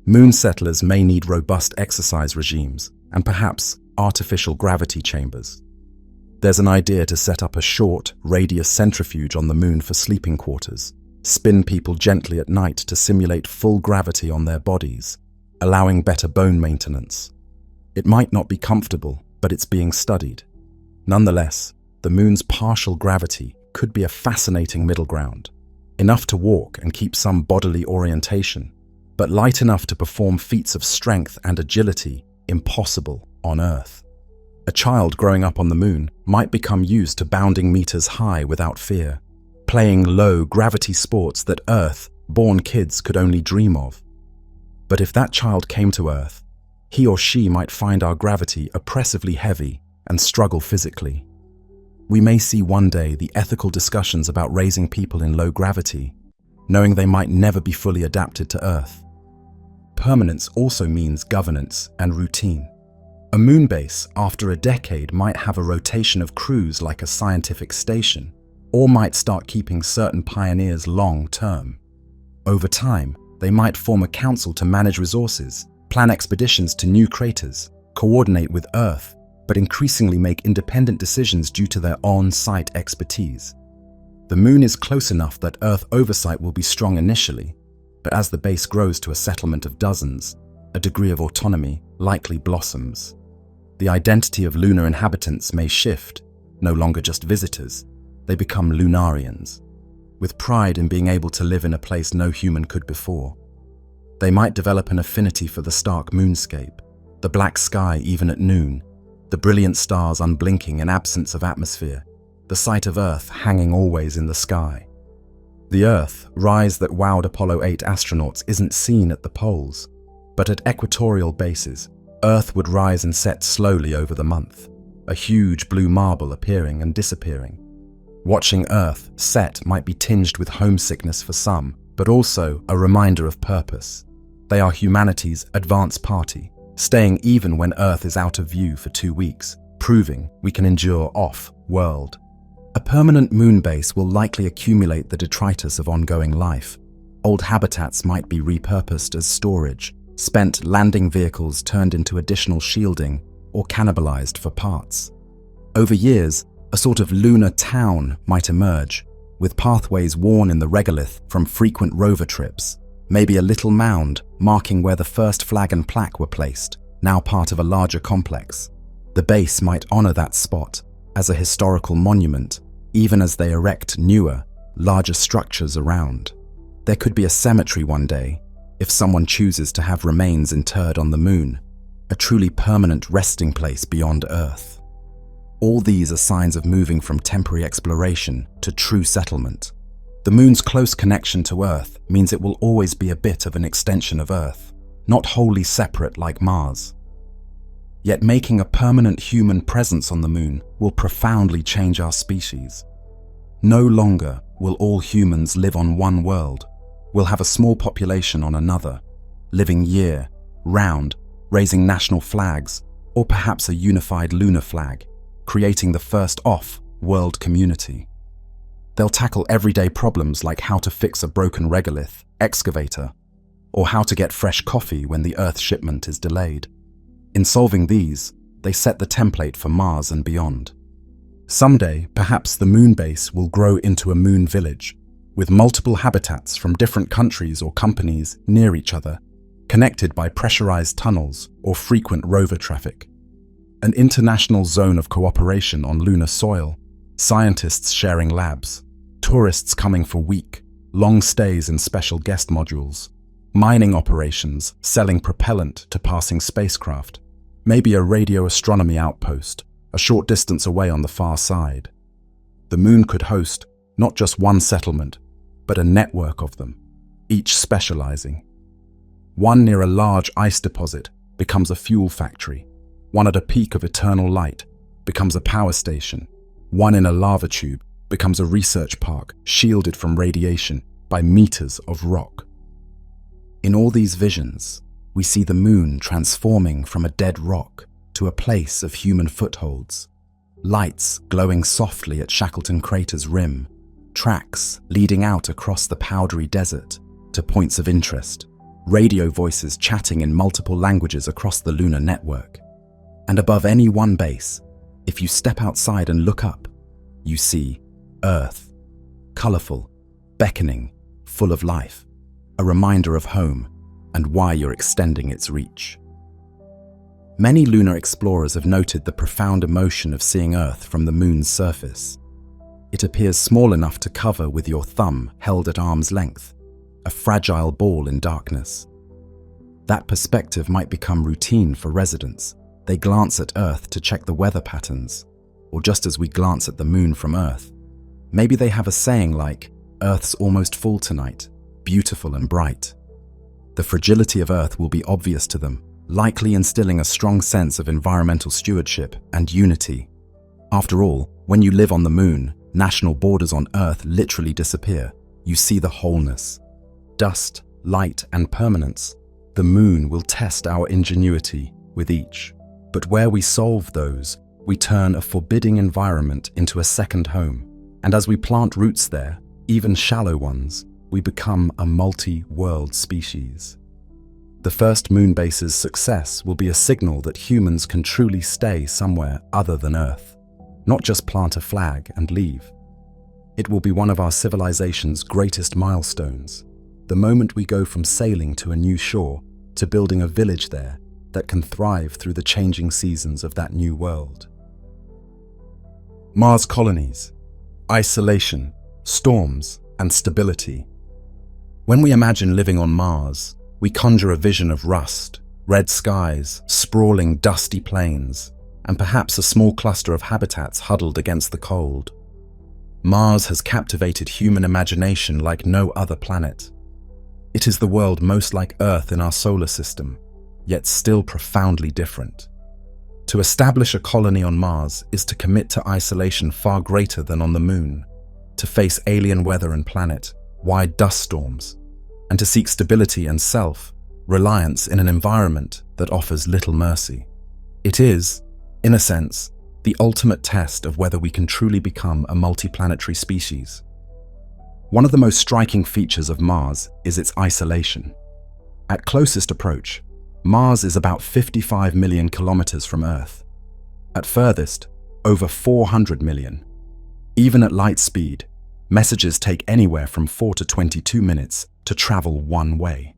Moon settlers may need robust exercise regimes and perhaps artificial gravity chambers. There's an idea to set up a short, radius centrifuge on the moon for sleeping quarters, spin people gently at night to simulate full gravity on their bodies, allowing better bone maintenance. It might not be comfortable, but it's being studied. Nonetheless, the moon's partial gravity could be a fascinating middle ground, enough to walk and keep some bodily orientation, but light enough to perform feats of strength and agility impossible on Earth. A child growing up on the moon might become used to bounding meters high without fear, playing low-gravity sports that Earth-born kids could only dream of. But if that child came to Earth, he or she might find our gravity oppressively heavy and struggle physically. We may see one day the ethical discussions about raising people in low gravity, knowing they might never be fully adapted to Earth. Permanence also means governance and routine. A moon base, after a decade, might have a rotation of crews like a scientific station, or might start keeping certain pioneers long-term. Over time, they might form a council to manage resources, plan expeditions to new craters, coordinate with Earth, but increasingly make independent decisions due to their on-site expertise. The moon is close enough that Earth oversight will be strong initially, but as the base grows to a settlement of dozens, a degree of autonomy likely blossoms. The identity of lunar inhabitants may shift, no longer just visitors, they become lunarians, with pride in being able to live in a place no human could before. They might develop an affinity for the stark moonscape, the black sky even at noon, the brilliant stars unblinking in absence of atmosphere, the sight of Earth hanging always in the sky. The Earth rise that wowed Apollo 8 astronauts isn't seen at the poles, but at equatorial bases, Earth would rise and set slowly over the month, a huge blue marble appearing and disappearing. Watching Earth set might be tinged with homesickness for some, but also a reminder of purpose. They are humanity's advance party, staying even when Earth is out of view for 2 weeks, proving we can endure off-world. A permanent moon base will likely accumulate the detritus of ongoing life. Old habitats might be repurposed as storage, spent landing vehicles turned into additional shielding, or cannibalized for parts. Over years, a sort of lunar town might emerge, with pathways worn in the regolith from frequent rover trips, maybe a little mound marking where the first flag and plaque were placed, now part of a larger complex. The base might honor that spot as a historical monument, even as they erect newer, larger structures around. There could be a cemetery one day, if someone chooses to have remains interred on the moon, a truly permanent resting place beyond Earth. All these are signs of moving from temporary exploration to true settlement. The moon's close connection to Earth means it will always be a bit of an extension of Earth, not wholly separate like Mars. Yet making a permanent human presence on the moon will profoundly change our species. No longer will all humans live on one world. We'll have a small population on another, living year-round, raising national flags, or perhaps a unified lunar flag, creating the first off-world community. They'll tackle everyday problems like how to fix a broken regolith excavator, or how to get fresh coffee when the Earth shipment is delayed. In solving these, they set the template for Mars and beyond. Someday, perhaps the moon base will grow into a moon village, with multiple habitats from different countries or companies near each other, connected by pressurized tunnels or frequent rover traffic. An international zone of cooperation on lunar soil, scientists sharing labs, tourists coming for week-long stays in special guest modules, mining operations selling propellant to passing spacecraft, maybe a radio astronomy outpost a short distance away on the far side. The moon could host not just one settlement, but a network of them, each specializing. One near a large ice deposit becomes a fuel factory. One at a peak of eternal light becomes a power station. One in a lava tube becomes a research park shielded from radiation by meters of rock. In all these visions, we see the moon transforming from a dead rock to a place of human footholds. Lights glowing softly at Shackleton Crater's rim, tracks leading out across the powdery desert to points of interest, radio voices chatting in multiple languages across the lunar network. And above any one base, if you step outside and look up, you see Earth, colorful, beckoning, full of life, a reminder of home and why you're extending its reach. Many lunar explorers have noted the profound emotion of seeing Earth from the moon's surface. It appears small enough to cover with your thumb held at arm's length, a fragile ball in darkness. That perspective might become routine for residents. They glance at Earth to check the weather patterns, or just as we glance at the moon from Earth. Maybe they have a saying like, "Earth's almost full tonight, beautiful and bright." The fragility of Earth will be obvious to them, likely instilling a strong sense of environmental stewardship and unity. After all, when you live on the moon, national borders on Earth literally disappear. You see the wholeness. Dust, light, and permanence. The moon will test our ingenuity with each. But where we solve those, we turn a forbidding environment into a second home. And as we plant roots there, even shallow ones, we become a multi-world species. The first moon base's success will be a signal that humans can truly stay somewhere other than Earth, not just plant a flag and leave. It will be one of our civilization's greatest milestones, the moment we go from sailing to a new shore to building a village there that can thrive through the changing seasons of that new world. Mars colonies, isolation, storms, and stability. When we imagine living on Mars, we conjure a vision of rust, red skies, sprawling dusty plains, and perhaps a small cluster of habitats huddled against the cold. Mars has captivated human imagination like no other planet. It is the world most like Earth in our solar system, yet still profoundly different. To establish a colony on Mars is to commit to isolation far greater than on the Moon, to face alien weather and planet-wide dust storms, and to seek stability and self-reliance in an environment that offers little mercy. It is, in a sense, the ultimate test of whether we can truly become a multiplanetary species. One of the most striking features of Mars is its isolation. At closest approach, Mars is about 55 million kilometers from Earth. At furthest, over 400 million. Even at light speed, messages take anywhere from 4 to 22 minutes to travel one way.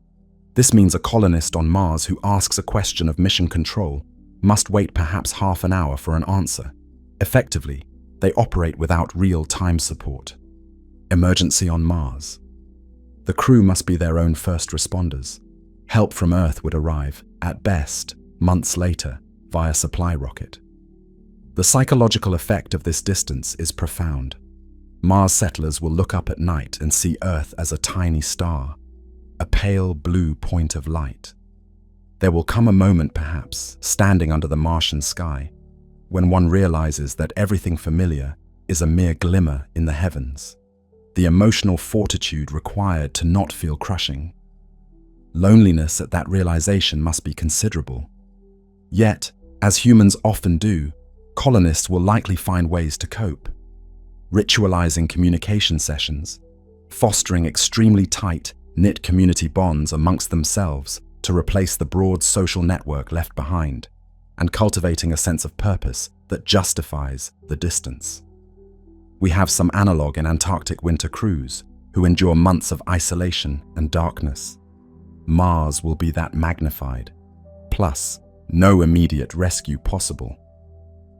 This means a colonist on Mars who asks a question of mission control must wait perhaps half an hour for an answer. Effectively, they operate without real time support. Emergency on Mars. The crew must be their own first responders. Help from Earth would arrive, at best, months later, via supply rocket. The psychological effect of this distance is profound. Mars settlers will look up at night and see Earth as a tiny star, a pale blue point of light. There will come a moment, perhaps, standing under the Martian sky, when one realizes that everything familiar is a mere glimmer in the heavens. The emotional fortitude required to not feel crushing. Loneliness at that realization must be considerable. Yet, as humans often do, colonists will likely find ways to cope. Ritualizing communication sessions, fostering extremely tight, knit community bonds amongst themselves to replace the broad social network left behind, and cultivating a sense of purpose that justifies the distance. We have some analog in Antarctic winter crews who endure months of isolation and darkness. Mars will be that magnified, plus no immediate rescue possible.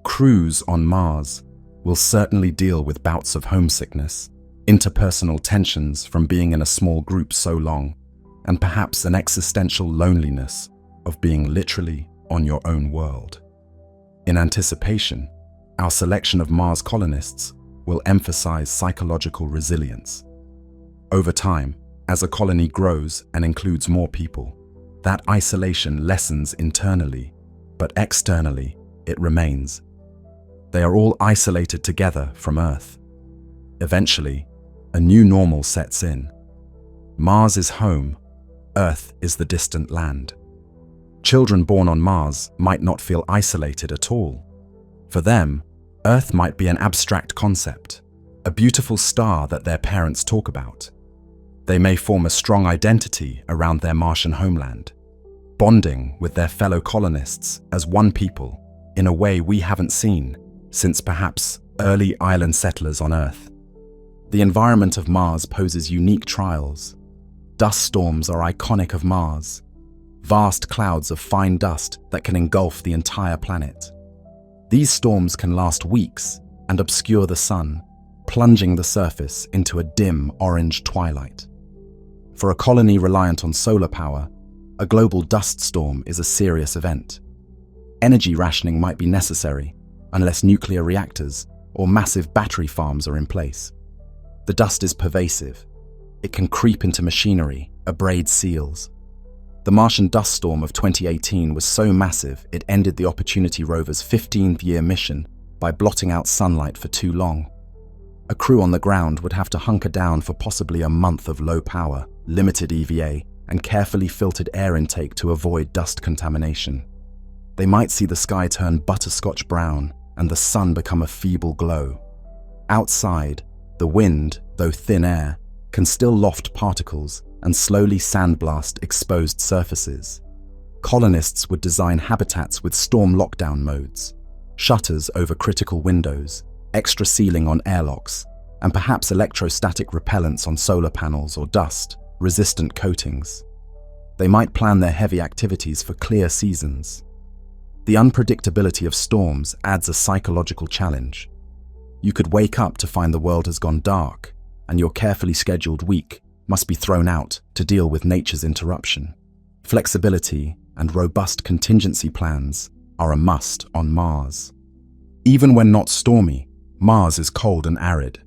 Crews on Mars will certainly deal with bouts of homesickness, interpersonal tensions from being in a small group so long, and perhaps an existential loneliness of being literally on your own world. In anticipation, our selection of Mars colonists will emphasize psychological resilience. Over time, as a colony grows and includes more people, that isolation lessens internally, but externally it remains. They are all isolated together from Earth. Eventually, a new normal sets in. Mars is home, Earth is the distant land. Children born on Mars might not feel isolated at all. For them, Earth might be an abstract concept, a beautiful star that their parents talk about. They may form a strong identity around their Martian homeland, bonding with their fellow colonists as one people in a way we haven't seen since perhaps early island settlers on Earth. The environment of Mars poses unique trials. Dust storms are iconic of Mars, vast clouds of fine dust that can engulf the entire planet. These storms can last weeks and obscure the sun, plunging the surface into a dim orange twilight. For a colony reliant on solar power, a global dust storm is a serious event. Energy rationing might be necessary unless nuclear reactors or massive battery farms are in place. The dust is pervasive. It can creep into machinery, abrade seals. The Martian dust storm of 2018 was so massive it ended the Opportunity rover's 15th-year mission by blotting out sunlight for too long. A crew on the ground would have to hunker down for possibly a month of low power, limited EVA, and carefully filtered air intake to avoid dust contamination. They might see the sky turn butterscotch brown and the sun become a feeble glow. Outside, the wind, though thin air, can still loft particles and slowly sandblast exposed surfaces. Colonists would design habitats with storm lockdown modes, shutters over critical windows, extra sealing on airlocks, and perhaps electrostatic repellents on solar panels or dust-resistant coatings. They might plan their heavy activities for clear seasons. The unpredictability of storms adds a psychological challenge. You could wake up to find the world has gone dark, and your carefully scheduled week must be thrown out to deal with nature's interruption. Flexibility and robust contingency plans are a must on Mars. Even when not stormy, Mars is cold and arid.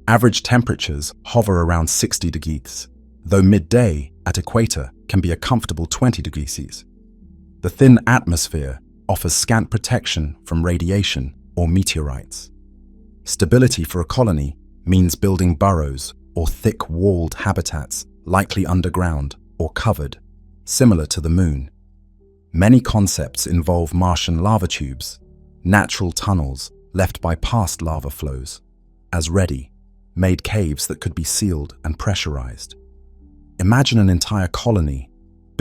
Average temperatures hover around 60 degrees, though midday at equator can be a comfortable 20 degrees. The thin atmosphere offers scant protection from radiation or meteorites. Stability for a colony means building burrows or thick-walled habitats, likely underground or covered, similar to the Moon. Many concepts involve Martian lava tubes, natural tunnels left by past lava flows, as ready-made caves that could be sealed and pressurized. Imagine an entire colony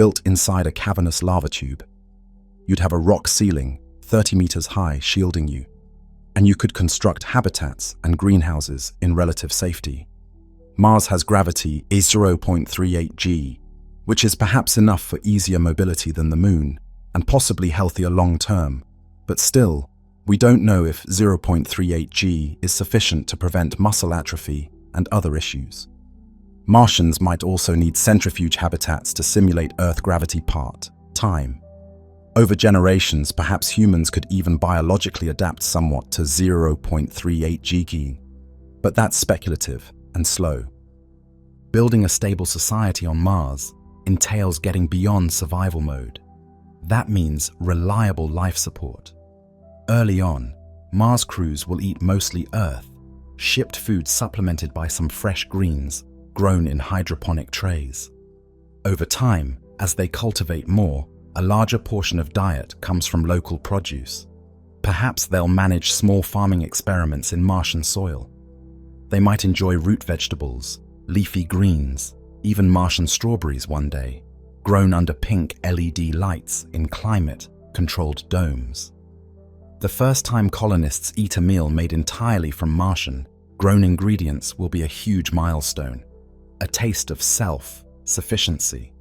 built inside a cavernous lava tube. You'd have a rock ceiling, 30 meters high, shielding you, and you could construct habitats and greenhouses in relative safety. Mars has gravity is 0.38 g, which is perhaps enough for easier mobility than the Moon, and possibly healthier long-term. But still, we don't know if 0.38 g is sufficient to prevent muscle atrophy and other issues. Martians might also need centrifuge habitats to simulate Earth gravity part-time. Over generations, perhaps humans could even biologically adapt somewhat to 0.38 g, but that's speculative and slow. Building a stable society on Mars entails getting beyond survival mode. That means reliable life support. Early on, Mars crews will eat mostly Earth, shipped food supplemented by some fresh greens grown in hydroponic trays. Over time, as they cultivate more, a larger portion of diet comes from local produce. Perhaps they'll manage small farming experiments in Martian soil. They might enjoy root vegetables, leafy greens, even Martian strawberries one day, grown under pink LED lights in climate-controlled domes. The first time colonists eat a meal made entirely from Martian, grown ingredients will be a huge milestone, a taste of self-sufficiency.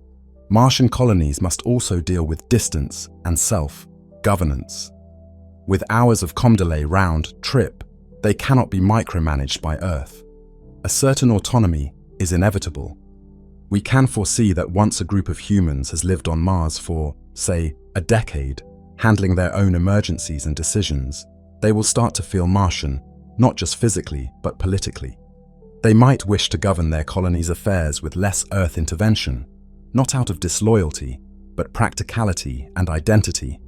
Martian colonies must also deal with distance and self-governance. With hours of com delay round trip, they cannot be micromanaged by Earth. A certain autonomy is inevitable. We can foresee that once a group of humans has lived on Mars for, say, a decade, handling their own emergencies and decisions, they will start to feel Martian, not just physically, but politically. They might wish to govern their colony's affairs with less Earth intervention, not out of disloyalty, but practicality and identity.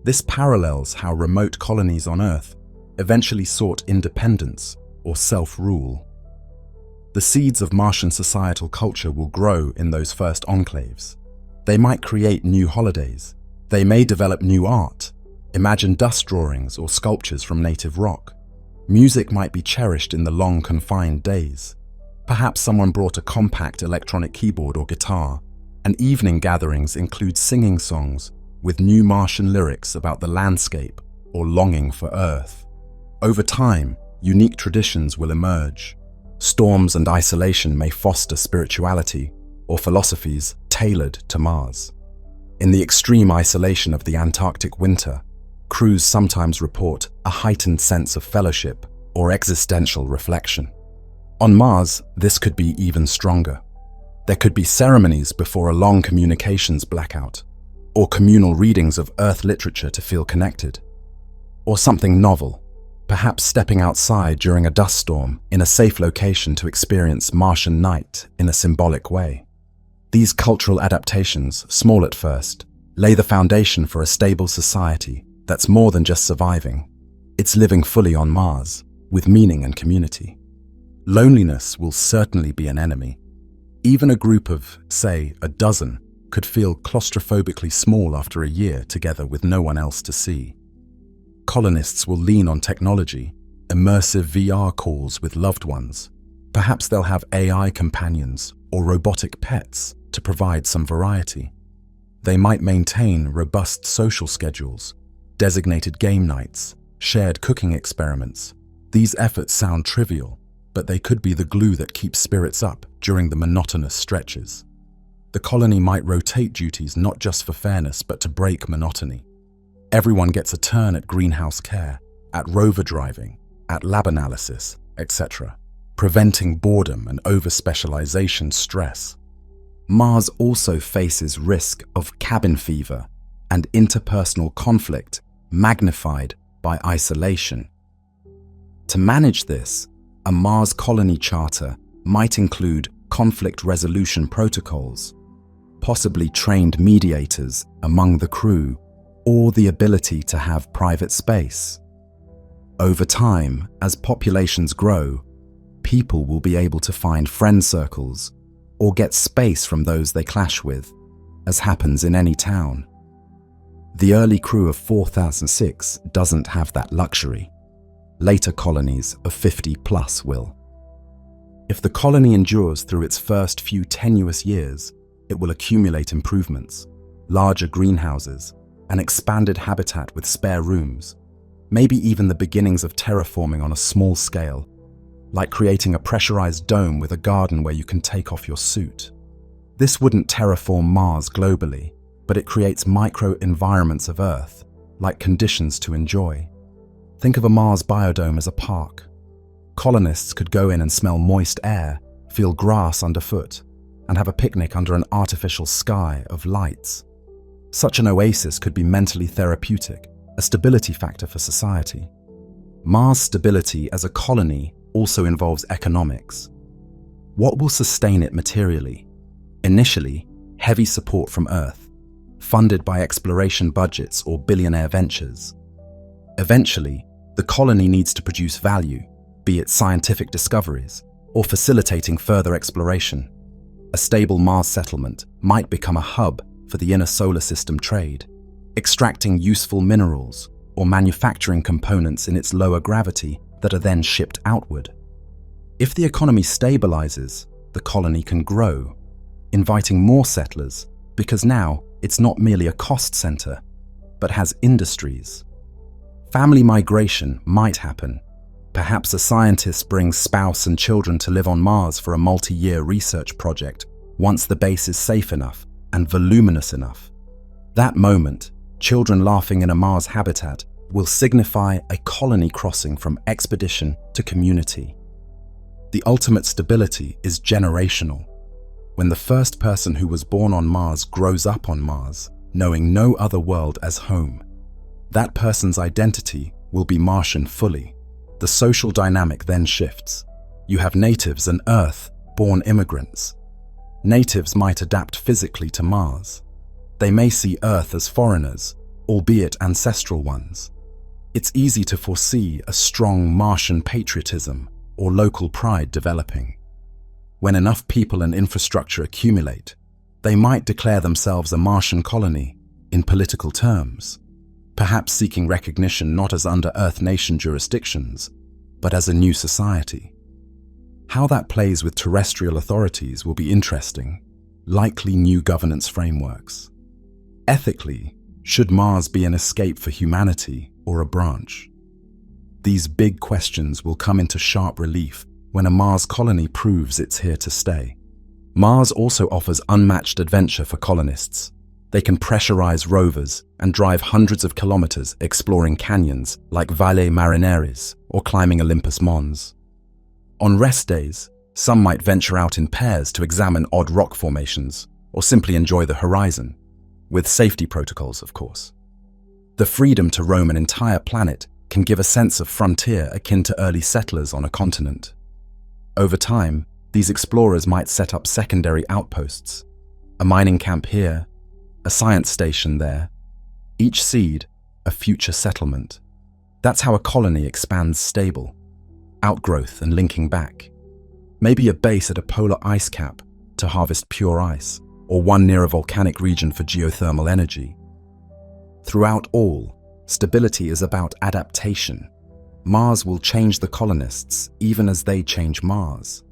This parallels how remote colonies on Earth eventually sought independence or self-rule. The seeds of Martian societal culture will grow in those first enclaves. They might create new holidays. They may develop new art, imagine dust drawings or sculptures from native rock. Music might be cherished in the long confined days. Perhaps someone brought a compact electronic keyboard or guitar, and evening gatherings include singing songs with new Martian lyrics about the landscape or longing for Earth. Over time, unique traditions will emerge. Storms and isolation may foster spirituality or philosophies tailored to Mars. In the extreme isolation of the Antarctic winter, crews sometimes report a heightened sense of fellowship or existential reflection. On Mars, this could be even stronger. There could be ceremonies before a long communications blackout, or communal readings of Earth literature to feel connected. Or something novel, perhaps stepping outside during a dust storm in a safe location to experience Martian night in a symbolic way. These cultural adaptations, small at first, lay the foundation for a stable society that's more than just surviving. It's living fully on Mars, with meaning and community. Loneliness will certainly be an enemy. Even a group of, say, a dozen, could feel claustrophobically small after a year together with no one else to see. Colonists will lean on technology, immersive VR calls with loved ones. Perhaps they'll have AI companions or robotic pets to provide some variety. They might maintain robust social schedules, designated game nights, shared cooking experiments. These efforts sound trivial, but they could be the glue that keeps spirits up during the monotonous stretches. The colony might rotate duties not just for fairness, but to break monotony. Everyone gets a turn at greenhouse care, at rover driving, at lab analysis, etc., preventing boredom and over-specialization stress. Mars also faces risk of cabin fever and interpersonal conflict magnified by isolation. To manage this, a Mars colony charter might include conflict resolution protocols, possibly trained mediators among the crew, or the ability to have private space. Over time, as populations grow, people will be able to find friend circles or get space from those they clash with, as happens in any town. The early crew of 4006 doesn't have that luxury. Later colonies of 50+ will. If the colony endures through its first few tenuous years, it will accumulate improvements, larger greenhouses, an expanded habitat with spare rooms, maybe even the beginnings of terraforming on a small scale, like creating a pressurized dome with a garden where you can take off your suit. This wouldn't terraform Mars globally, but it creates micro-environments of Earth, like conditions to enjoy. Think of a Mars biodome as a park. Colonists could go in and smell moist air, feel grass underfoot, and have a picnic under an artificial sky of lights. Such an oasis could be mentally therapeutic, a stability factor for society. Mars stability as a colony also involves economics. What will sustain it materially? Initially, heavy support from Earth, funded by exploration budgets or billionaire ventures. Eventually, the colony needs to produce value, be it scientific discoveries or facilitating further exploration. A stable Mars settlement might become a hub for the inner solar system trade, extracting useful minerals or manufacturing components in its lower gravity that are then shipped outward. If the economy stabilizes, the colony can grow, inviting more settlers because now it's not merely a cost center, but has industries. Family migration might happen. Perhaps a scientist brings spouse and children to live on Mars for a multi-year research project once the base is safe enough and voluminous enough. That moment, children laughing in a Mars habitat, will signify a colony crossing from expedition to community. The ultimate stability is generational. When the first person who was born on Mars grows up on Mars, knowing no other world as home, that person's identity will be Martian fully. The social dynamic then shifts. You have natives and Earth-born immigrants. Natives might adapt physically to Mars. They may see Earth as foreigners, albeit ancestral ones. It's easy to foresee a strong Martian patriotism or local pride developing. When enough people and infrastructure accumulate, they might declare themselves a Martian colony in political terms, perhaps seeking recognition not as under Earth nation jurisdictions, but as a new society. How that plays with terrestrial authorities will be interesting, likely new governance frameworks. Ethically, should Mars be an escape for humanity or a branch? These big questions will come into sharp relief when a Mars colony proves it's here to stay. Mars also offers unmatched adventure for colonists. They can pressurize rovers and drive hundreds of kilometers exploring canyons like Valle Marineris or climbing Olympus Mons. On rest days, some might venture out in pairs to examine odd rock formations or simply enjoy the horizon, with safety protocols, of course. The freedom to roam an entire planet can give a sense of frontier akin to early settlers on a continent. Over time, these explorers might set up secondary outposts, a mining camp here, a science station there, each seed a future settlement. That's how a colony expands stable, outgrowth and linking back. Maybe a base at a polar ice cap to harvest pure ice, or one near a volcanic region for geothermal energy. Throughout all, stability is about adaptation. Mars will change the colonists even as they change Mars.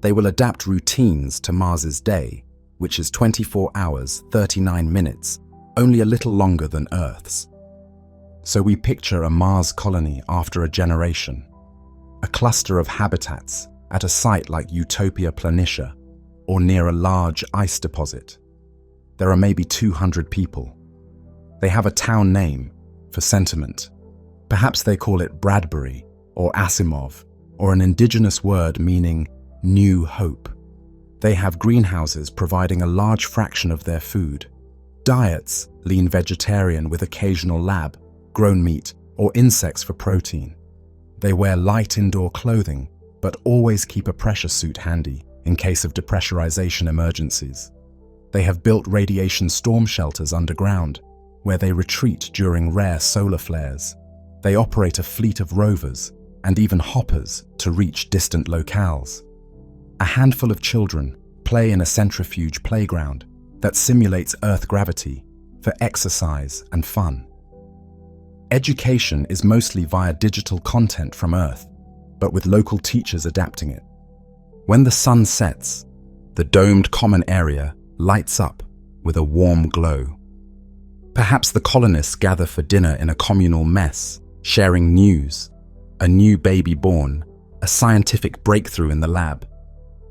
They will adapt routines to Mars's day, which is 24 hours, 39 minutes, only a little longer than Earth's. So we picture a Mars colony after a generation, a cluster of habitats at a site like Utopia Planitia or near a large ice deposit. There are maybe 200 people. They have a town name for sentiment. Perhaps they call it Bradbury or Asimov, or an indigenous word meaning new hope. They have greenhouses providing a large fraction of their food. Diets lean vegetarian with occasional lab, grown meat, or insects for protein. They wear light indoor clothing, but always keep a pressure suit handy in case of depressurization emergencies. They have built radiation storm shelters underground, where they retreat during rare solar flares. They operate a fleet of rovers and even hoppers to reach distant locales. A handful of children play in a centrifuge playground that simulates Earth gravity for exercise and fun. Education is mostly via digital content from Earth, but with local teachers adapting it. When the sun sets, the domed common area lights up with a warm glow. Perhaps the colonists gather for dinner in a communal mess, sharing news, a new baby born, a scientific breakthrough in the lab,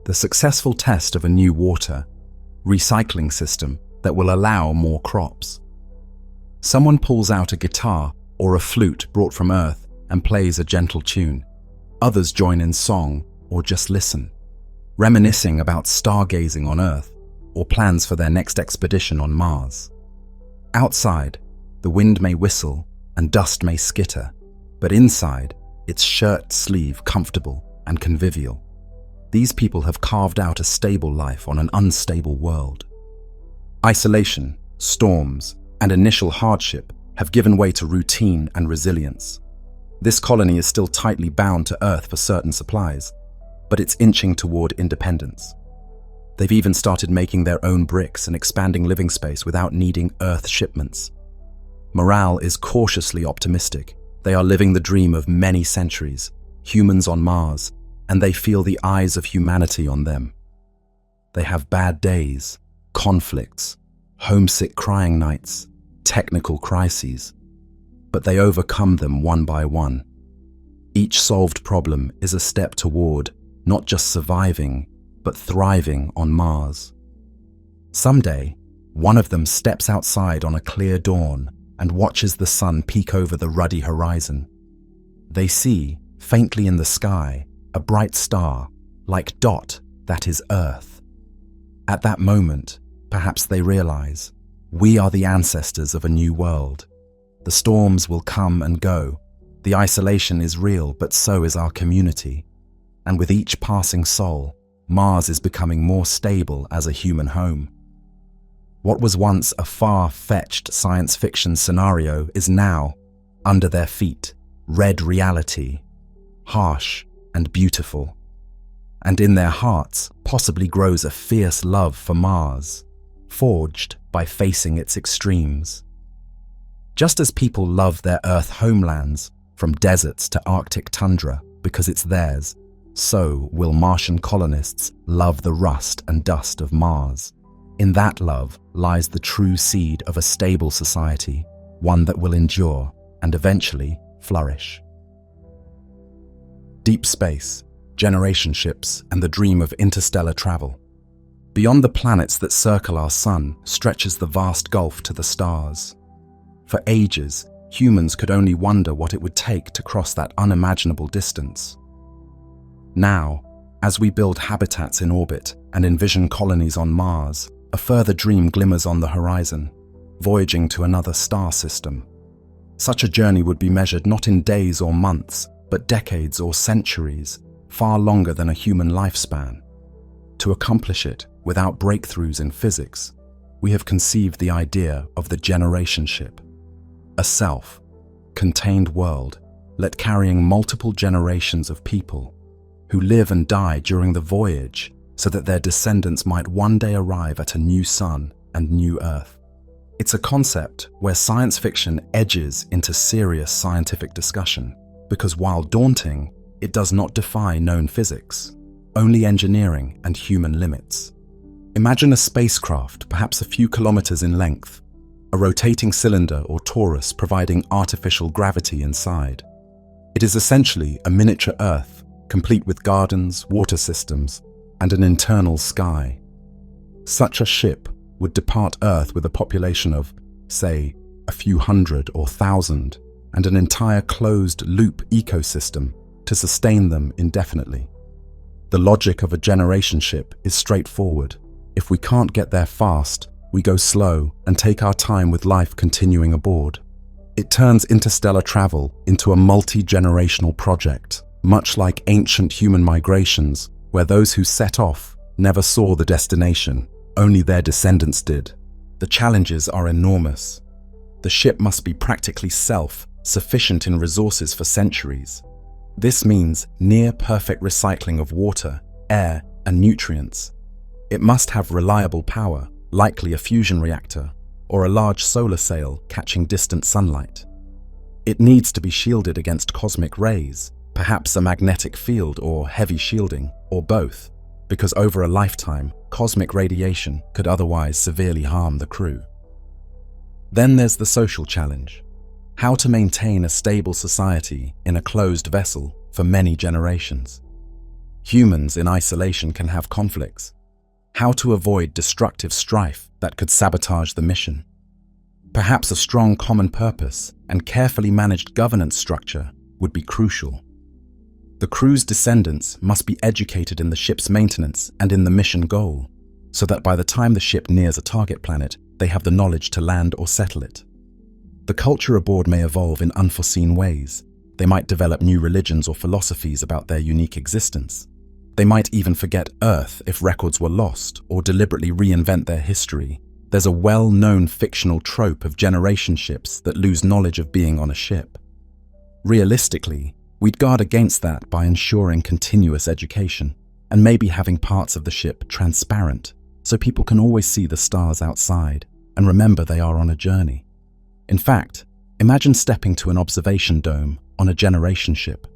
the successful test of a new water recycling system that will allow more crops. Someone pulls out a guitar or a flute brought from Earth and plays a gentle tune. Others join in song or just listen, reminiscing about stargazing on Earth or plans for their next expedition on Mars. Outside, the wind may whistle and dust may skitter, but inside, it's shirt-sleeve comfortable and convivial. These people have carved out a stable life on an unstable world. Isolation, storms, and initial hardship have given way to routine and resilience. This colony is still tightly bound to Earth for certain supplies, but it's inching toward independence. They've even started making their own bricks and expanding living space without needing Earth shipments. Morale is cautiously optimistic. They are living the dream of many centuries, humans on Mars, and they feel the eyes of humanity on them. They have bad days, conflicts, homesick crying nights, technical crises, but they overcome them one by one. Each solved problem is a step toward not just surviving, but thriving on Mars. Someday, one of them steps outside on a clear dawn and watches the sun peek over the ruddy horizon. They see, faintly in the sky, a bright star, like dot that is Earth. At that moment, perhaps they realize, we are the ancestors of a new world. The storms will come and go. The isolation is real, but so is our community. And with each passing soul, Mars is becoming more stable as a human home. What was once a far-fetched science fiction scenario is now, under their feet, red reality, harsh and beautiful. And in their hearts possibly grows a fierce love for Mars, forged by facing its extremes. Just as people love their Earth homelands, from deserts to Arctic tundra, because it's theirs, so will Martian colonists love the rust and dust of Mars. In that love lies the true seed of a stable society, one that will endure and eventually flourish. Deep space, generation ships, and the dream of interstellar travel. Beyond the planets that circle our sun stretches the vast gulf to the stars. For ages, humans could only wonder what it would take to cross that unimaginable distance. Now, as we build habitats in orbit and envision colonies on Mars, a further dream glimmers on the horizon, voyaging to another star system. Such a journey would be measured not in days or months, but decades or centuries, far longer than a human lifespan. To accomplish it without breakthroughs in physics, we have conceived the idea of the generation ship. A self-contained world, let carrying multiple generations of people who live and die during the voyage so that their descendants might one day arrive at a new sun and new Earth. It's a concept where science fiction edges into serious scientific discussion, because while daunting, it does not defy known physics, only engineering and human limits. Imagine a spacecraft, perhaps a few kilometers in length, a rotating cylinder or torus providing artificial gravity inside. It is essentially a miniature Earth, complete with gardens, water systems, and an internal sky. Such a ship would depart Earth with a population of, say, a few hundred or thousand, and an entire closed-loop ecosystem to sustain them indefinitely. The logic of a generation ship is straightforward. If we can't get there fast, we go slow and take our time with life continuing aboard. It turns interstellar travel into a multi-generational project, much like ancient human migrations, where those who set off never saw the destination, only their descendants did. The challenges are enormous. The ship must be practically self-sufficient in resources for centuries. This means near-perfect recycling of water, air, and nutrients. It must have reliable power, likely a fusion reactor, or a large solar sail catching distant sunlight. It needs to be shielded against cosmic rays, perhaps a magnetic field or heavy shielding, or both, because over a lifetime, cosmic radiation could otherwise severely harm the crew. Then there's the social challenge: how to maintain a stable society in a closed vessel for many generations. Humans in isolation can have conflicts. How to avoid destructive strife that could sabotage the mission. Perhaps a strong common purpose and carefully managed governance structure would be crucial. The crew's descendants must be educated in the ship's maintenance and in the mission goal, so that by the time the ship nears a target planet, they have the knowledge to land or settle it. The culture aboard may evolve in unforeseen ways. They might develop new religions or philosophies about their unique existence. They might even forget Earth if records were lost, or deliberately reinvent their history. There's a well-known fictional trope of generation ships that lose knowledge of being on a ship. Realistically, we'd guard against that by ensuring continuous education, and maybe having parts of the ship transparent, so people can always see the stars outside and remember they are on a journey. In fact, imagine stepping to an observation dome on a generation ship.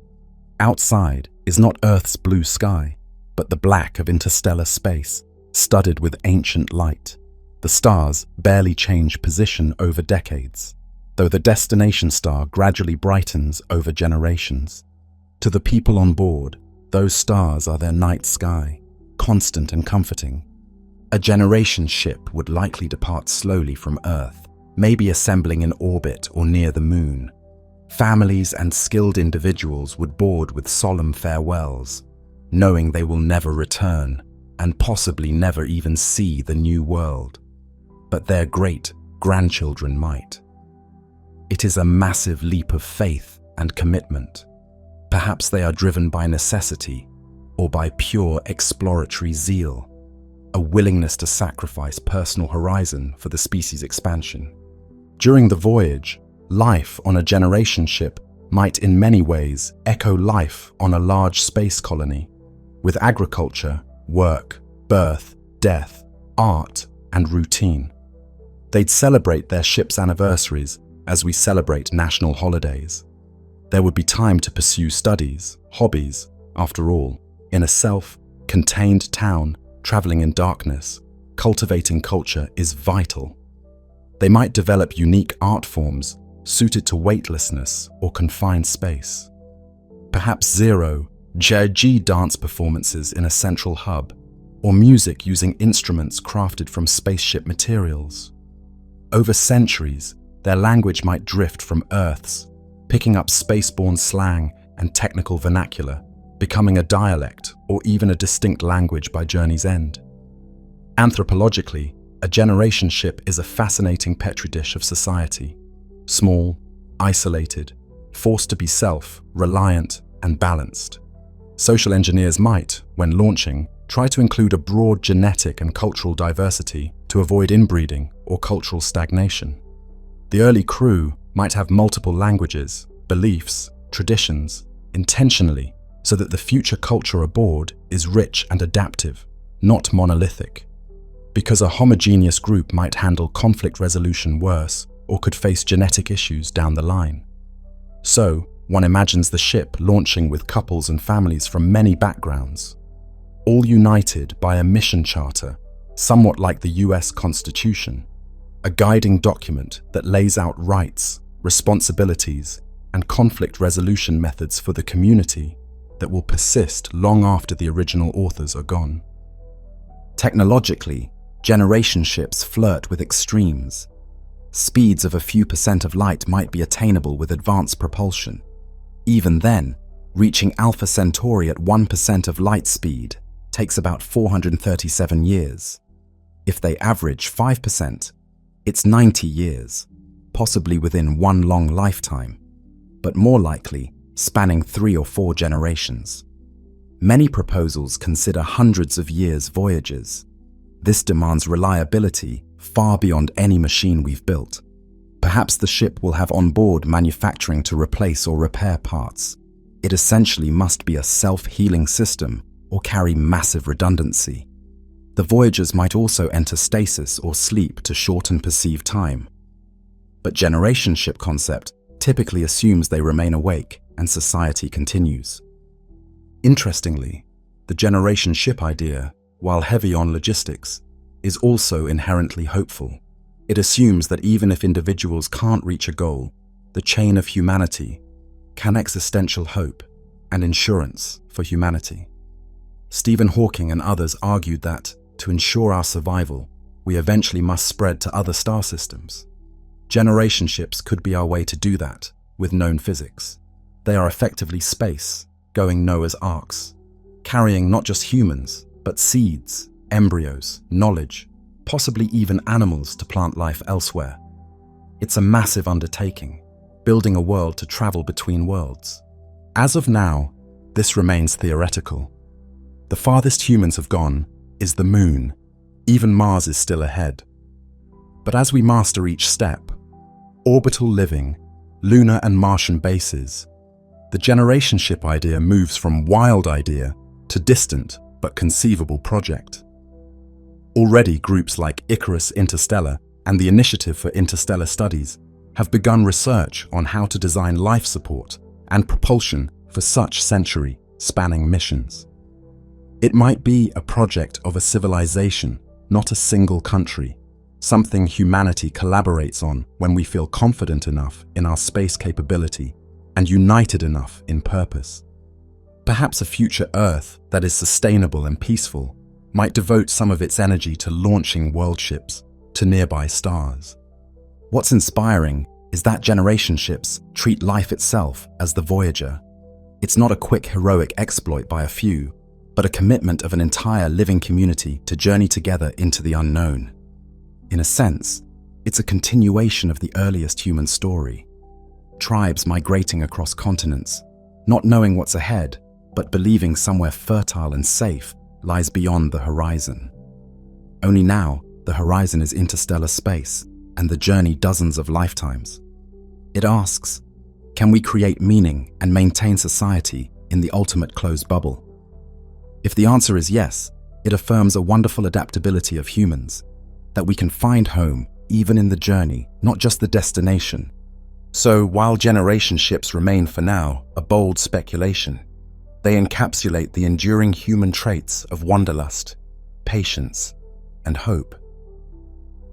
Outside is not Earth's blue sky, but the black of interstellar space, studded with ancient light. The stars barely change position over decades, though the destination star gradually brightens over generations. To the people on board, those stars are their night sky, constant and comforting. A generation ship would likely depart slowly from Earth, maybe assembling in orbit or near the moon. Families and skilled individuals would board with solemn farewells, knowing they will never return and possibly never even see the new world. But their great-grandchildren might. It is a massive leap of faith and commitment. Perhaps they are driven by necessity or by pure exploratory zeal, a willingness to sacrifice personal horizon for the species' expansion. During the voyage, life on a generation ship might in many ways echo life on a large space colony, with agriculture, work, birth, death, art, and routine. They'd celebrate their ship's anniversaries as we celebrate national holidays. There would be time to pursue studies, hobbies. After all, in a self-contained town, traveling in darkness, cultivating culture is vital. They might develop unique art forms suited to weightlessness or confined space. Perhaps zero-G dance performances in a central hub, or music using instruments crafted from spaceship materials. Over centuries, their language might drift from Earth's, picking up spaceborne slang and technical vernacular, becoming a dialect or even a distinct language by journey's end. Anthropologically, a generation ship is a fascinating petri dish of society. Small, isolated, forced to be self-reliant and balanced. Social engineers might, when launching, try to include a broad genetic and cultural diversity to avoid inbreeding or cultural stagnation. The early crew might have multiple languages, beliefs, traditions, intentionally, so that the future culture aboard is rich and adaptive, not monolithic. Because a homogeneous group might handle conflict resolution worse or could face genetic issues down the line. So, one imagines the ship launching with couples and families from many backgrounds, all united by a mission charter, somewhat like the US Constitution, a guiding document that lays out rights, responsibilities, and conflict resolution methods for the community that will persist long after the original authors are gone. Technologically, generation ships flirt with extremes. Speeds of a few % of light might be attainable with advanced propulsion. Even then, reaching Alpha Centauri at 1% of light speed takes about 437 years. If they average 5%, it's 90 years, possibly within one long lifetime, but more likely spanning 3 or 4 generations. Many proposals consider hundreds of years voyages. This demands reliability far beyond any machine we've built. Perhaps the ship will have onboard manufacturing to replace or repair parts. It essentially must be a self-healing system or carry massive redundancy. The voyagers might also enter stasis or sleep to shorten perceived time. But generation ship concept typically assumes they remain awake and society continues. Interestingly, the generation ship idea while heavy on logistics, is also inherently hopeful. It assumes that even if individuals can't reach a goal, the chain of humanity can existential hope and insurance for humanity. Stephen Hawking and others argued that, to ensure our survival, we eventually must spread to other star systems. Generation ships could be our way to do that, with known physics. They are effectively space-going Noah's Arks, carrying not just humans, but seeds, embryos, knowledge, possibly even animals to plant life elsewhere. It's a massive undertaking, building a world to travel between worlds. As of now, this remains theoretical. The farthest humans have gone is the Moon. Even Mars is still ahead. But as we master each step, orbital living, lunar and Martian bases, the generation ship idea moves from wild idea to distant but conceivable project. Already groups like Icarus Interstellar and the Initiative for Interstellar Studies have begun research on how to design life support and propulsion for such century-spanning missions. It might be a project of a civilization, not a single country, something humanity collaborates on when we feel confident enough in our space capability and united enough in purpose. Perhaps a future Earth that is sustainable and peaceful might devote some of its energy to launching world ships to nearby stars. What's inspiring is that generation ships treat life itself as the Voyager. It's not a quick heroic exploit by a few, but a commitment of an entire living community to journey together into the unknown. In a sense, it's a continuation of the earliest human story. Tribes migrating across continents, not knowing what's ahead, but believing somewhere fertile and safe lies beyond the horizon. Only now, the horizon is interstellar space, and the journey dozens of lifetimes. It asks, can we create meaning and maintain society in the ultimate closed bubble? If the answer is yes, it affirms a wonderful adaptability of humans, that we can find home even in the journey, not just the destination. So while generation ships remain for now a bold speculation, they encapsulate the enduring human traits of wanderlust, patience, and hope.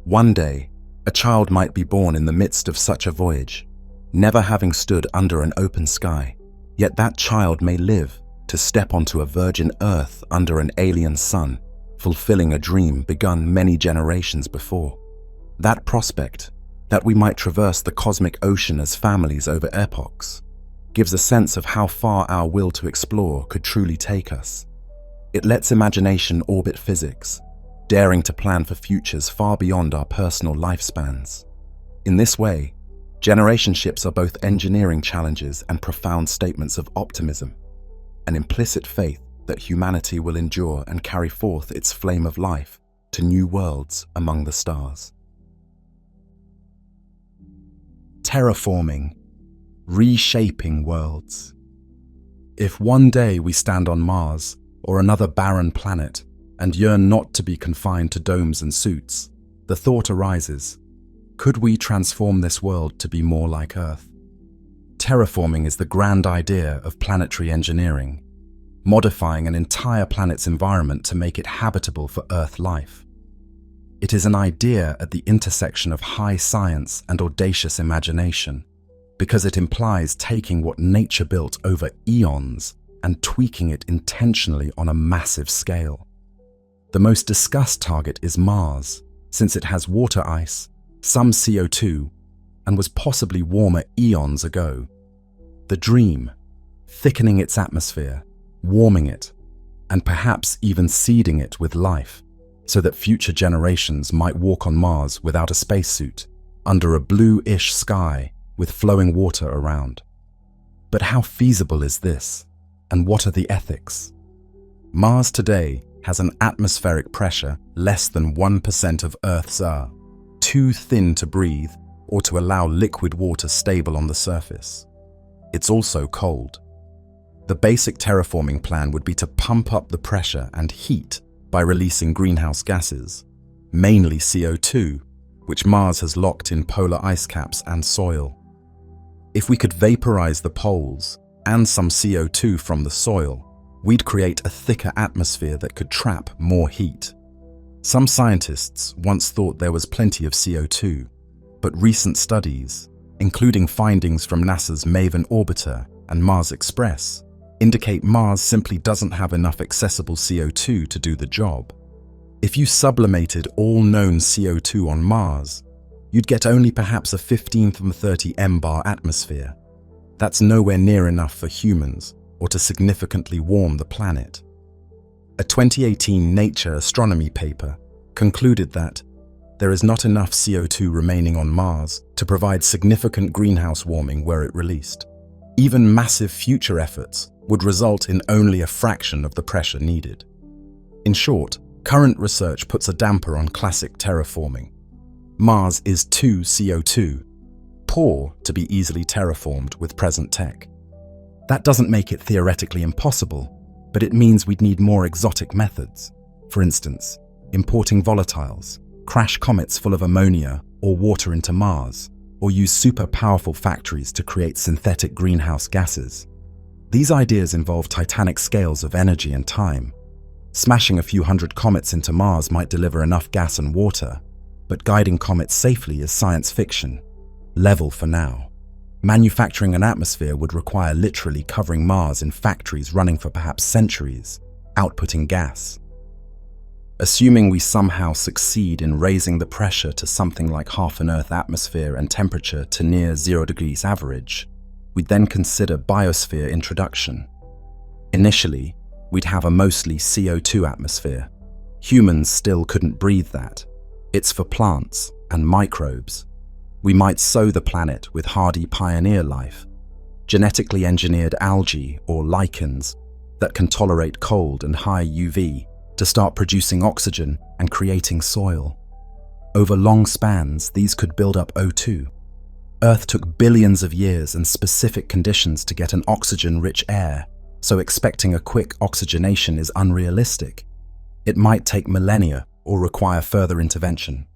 One day, a child might be born in the midst of such a voyage, never having stood under an open sky, yet that child may live to step onto a virgin earth under an alien sun, fulfilling a dream begun many generations before. That prospect, that we might traverse the cosmic ocean as families over epochs, gives a sense of how far our will to explore could truly take us. It lets imagination orbit physics, daring to plan for futures far beyond our personal lifespans. In this way, generation ships are both engineering challenges and profound statements of optimism, an implicit faith that humanity will endure and carry forth its flame of life to new worlds among the stars. Terraforming, reshaping worlds. If one day we stand on Mars or another barren planet and yearn not to be confined to domes and suits, the thought arises, could we transform this world to be more like Earth? Terraforming is the grand idea of planetary engineering, modifying an entire planet's environment to make it habitable for Earth life. It is an idea at the intersection of high science and audacious imagination, because it implies taking what nature built over eons and tweaking it intentionally on a massive scale. The most discussed target is Mars, since it has water ice, some CO2, and was possibly warmer eons ago. The dream, thickening its atmosphere, warming it, and perhaps even seeding it with life, so that future generations might walk on Mars without a spacesuit, under a blue-ish sky with flowing water around. But how feasible is this, and what are the ethics? Mars today has an atmospheric pressure less than 1% of Earth's are, too thin to breathe or to allow liquid water stable on the surface. It's also cold. The basic terraforming plan would be to pump up the pressure and heat by releasing greenhouse gases, mainly CO2, which Mars has locked in polar ice caps and soil. If we could vaporize the poles and some CO2 from the soil, we'd create a thicker atmosphere that could trap more heat. Some scientists once thought there was plenty of CO2, but recent studies, including findings from NASA's MAVEN orbiter and Mars Express, indicate Mars simply doesn't have enough accessible CO2 to do the job. If you sublimated all known CO2 on Mars, you'd get only perhaps a 15 from 30 mbar atmosphere. That's nowhere near enough for humans or to significantly warm the planet. A 2018 Nature astronomy paper concluded that there is not enough CO2 remaining on Mars to provide significant greenhouse warming where it released. Even massive future efforts would result in only a fraction of the pressure needed. In short, current research puts a damper on classic terraforming. Mars is too CO2, poor to be easily terraformed with present tech. That doesn't make it theoretically impossible, but it means we'd need more exotic methods. For instance, importing volatiles, crash comets full of ammonia or water into Mars, or use super powerful factories to create synthetic greenhouse gases. These ideas involve titanic scales of energy and time. Smashing a few hundred comets into Mars might deliver enough gas and water, but guiding comets safely is science fiction. Level for now. Manufacturing an atmosphere would require literally covering Mars in factories running for perhaps centuries, outputting gas. Assuming we somehow succeed in raising the pressure to something like half an Earth atmosphere and temperature to near 0 degrees average, we'd then consider biosphere introduction. Initially, we'd have a mostly CO2 atmosphere. Humans still couldn't breathe that. It's for plants and microbes. We might sow the planet with hardy pioneer life, genetically engineered algae or lichens that can tolerate cold and high UV to start producing oxygen and creating soil. Over long spans, these could build up O2. Earth took billions of years and specific conditions to get an oxygen-rich air, so expecting a quick oxygenation is unrealistic. It might take millennia or require further intervention.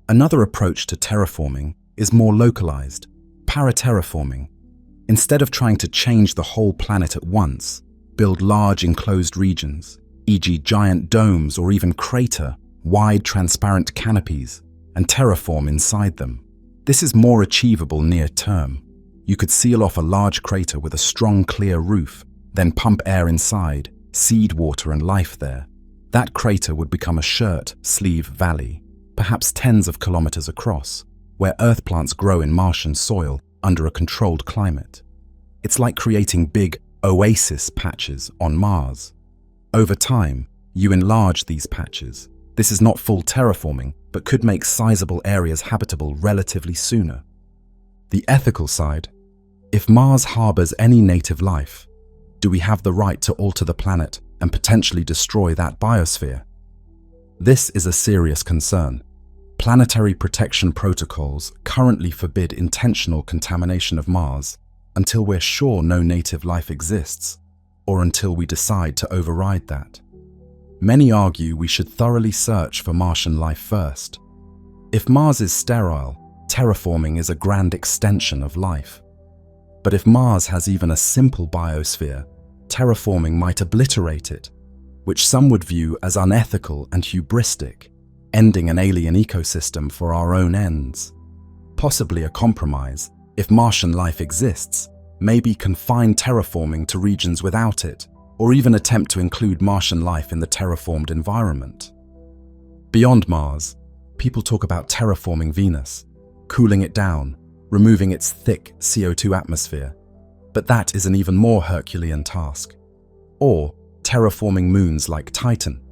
Another approach to terraforming is more localized, paraterraforming. Instead of trying to change the whole planet at once, build large enclosed regions, e.g. giant domes or even crater, wide transparent canopies, and terraform inside them. This is more achievable near term. You could seal off a large crater with a strong clear roof, then pump air inside, seed water and life there. That crater would become a shirt-sleeve valley, perhaps tens of kilometers across, where earth plants grow in Martian soil under a controlled climate. It's like creating big oasis patches on Mars. Over time, you enlarge these patches. This is not full terraforming, but could make sizable areas habitable relatively sooner. The ethical side. If Mars harbors any native life, do we have the right to alter the planet and potentially destroy that biosphere? This is a serious concern. Planetary protection protocols currently forbid intentional contamination of Mars until we're sure no native life exists, or until we decide to override that. Many argue we should thoroughly search for Martian life first. If Mars is sterile, terraforming is a grand extension of life. But if Mars has even a simple biosphere, terraforming might obliterate it, which some would view as unethical and hubristic, ending an alien ecosystem for our own ends. Possibly a compromise, if Martian life exists, maybe confine terraforming to regions without it, or even attempt to include Martian life in the terraformed environment. Beyond Mars, people talk about terraforming Venus, cooling it down, removing its thick CO2 atmosphere. But that is an even more Herculean task. Or terraforming moons like Titan.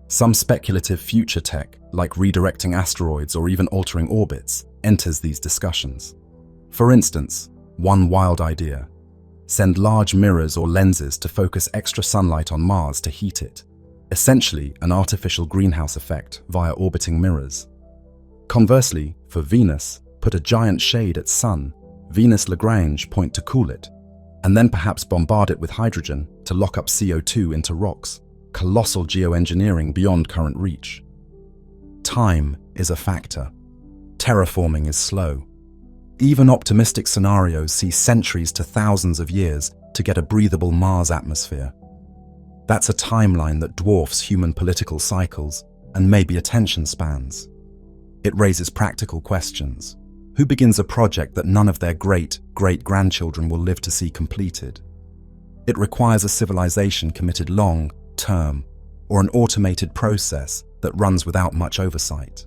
Some speculative future tech, like redirecting asteroids or even altering orbits, enters these discussions. For instance, one wild idea: send large mirrors or lenses to focus extra sunlight on Mars to heat it, essentially an artificial greenhouse effect via orbiting mirrors. Conversely, for Venus, put a giant shade at Sun, Venus-Lagrange point to cool it, and then perhaps bombard it with hydrogen to lock up CO2 into rocks. Colossal geoengineering beyond current reach. Time is a factor. Terraforming is slow. Even optimistic scenarios see centuries to thousands of years to get a breathable Mars atmosphere. That's a timeline that dwarfs human political cycles and maybe attention spans. It raises practical questions. Who begins a project that none of their great-great-grandchildren will live to see completed? It requires a civilization committed long-term, or an automated process that runs without much oversight.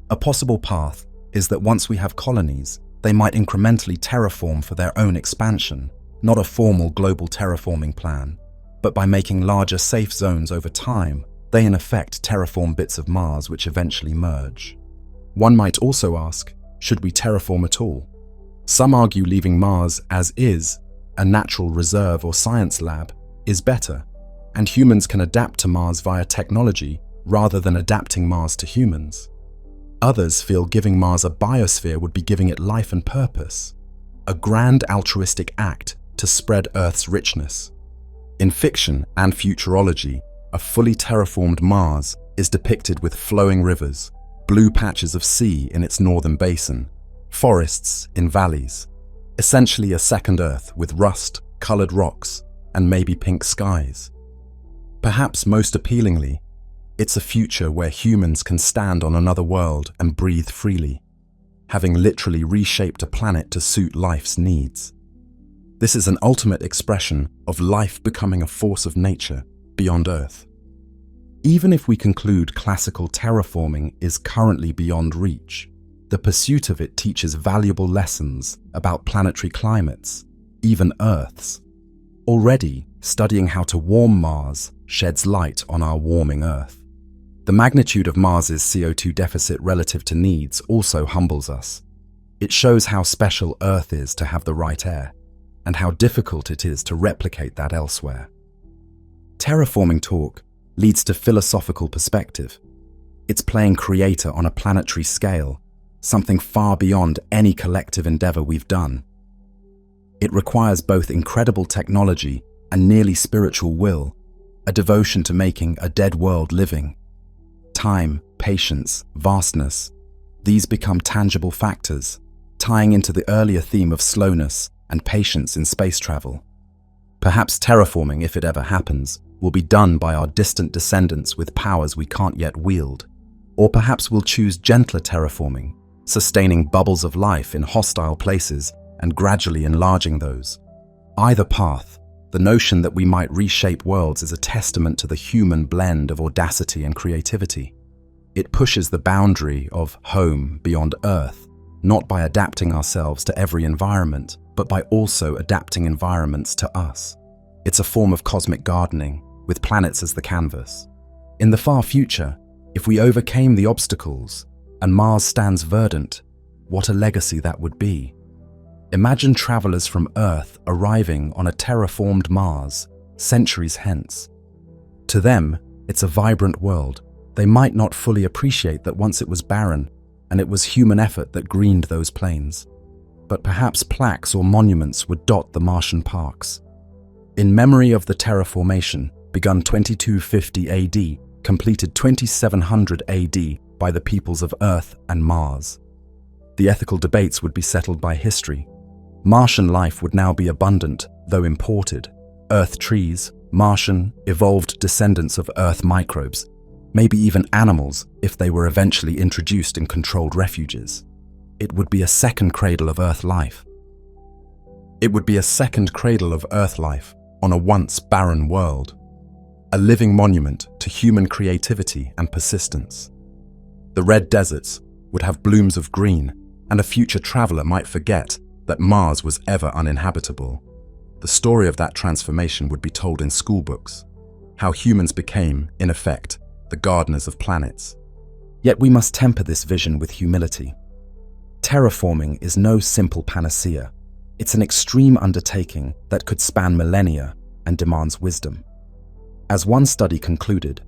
A possible path is that once we have colonies, they might incrementally terraform for their own expansion, not a formal global terraforming plan, but by making larger safe zones over time, they in effect terraform bits of Mars which eventually merge. One might also ask, should we terraform at all? Some argue leaving Mars as is, a natural reserve or science lab, is better, and humans can adapt to Mars via technology rather than adapting Mars to humans. Others feel giving Mars a biosphere would be giving it life and purpose, a grand altruistic act to spread Earth's richness. In fiction and futurology, a fully terraformed Mars is depicted with flowing rivers, blue patches of sea in its northern basin, forests in valleys, essentially a second Earth with rust-colored rocks and maybe pink skies. Perhaps most appealingly, it's a future where humans can stand on another world and breathe freely, having literally reshaped a planet to suit life's needs. This is an ultimate expression of life becoming a force of nature beyond Earth. Even if we conclude classical terraforming is currently beyond reach, the pursuit of it teaches valuable lessons about planetary climates, even Earth's. Already, studying how to warm Mars sheds light on our warming Earth. The magnitude of Mars's CO2 deficit relative to needs also humbles us. It shows how special Earth is to have the right air, and how difficult it is to replicate that elsewhere. Terraforming talk leads to philosophical perspective. It's playing creator on a planetary scale, something far beyond any collective endeavor we've done. It requires both incredible technology and nearly spiritual will, a devotion to making a dead world living. Time, patience, vastness, these become tangible factors, tying into the earlier theme of slowness and patience in space travel. Perhaps terraforming, if it ever happens, will be done by our distant descendants with powers we can't yet wield. Or perhaps we'll choose gentler terraforming, sustaining bubbles of life in hostile places and gradually enlarging those. Either path, the notion that we might reshape worlds is a testament to the human blend of audacity and creativity. It pushes the boundary of home beyond Earth, not by adapting ourselves to every environment, but by also adapting environments to us. It's a form of cosmic gardening, with planets as the canvas. In the far future, if we overcame the obstacles and Mars stands verdant, what a legacy that would be. Imagine travelers from Earth arriving on a terraformed Mars centuries hence. To them, it's a vibrant world. They might not fully appreciate that once it was barren, and it was human effort that greened those plains. But perhaps plaques or monuments would dot the Martian parks. In memory of the terraformation, begun 2250 AD, completed 2700 AD by the peoples of Earth and Mars. The ethical debates would be settled by history. Martian life would now be abundant, though imported. Earth trees, Martian, evolved descendants of Earth microbes, maybe even animals if they were eventually introduced in controlled refuges. It would be a second cradle of Earth life. It would be a second cradle of Earth life on a once barren world. A living monument to human creativity and persistence. The red deserts would have blooms of green, and a future traveler might forget that Mars was ever uninhabitable. The story of that transformation would be told in schoolbooks, how humans became, in effect, the gardeners of planets. Yet we must temper this vision with humility. Terraforming is no simple panacea. It's an extreme undertaking that could span millennia and demands wisdom. As one study concluded,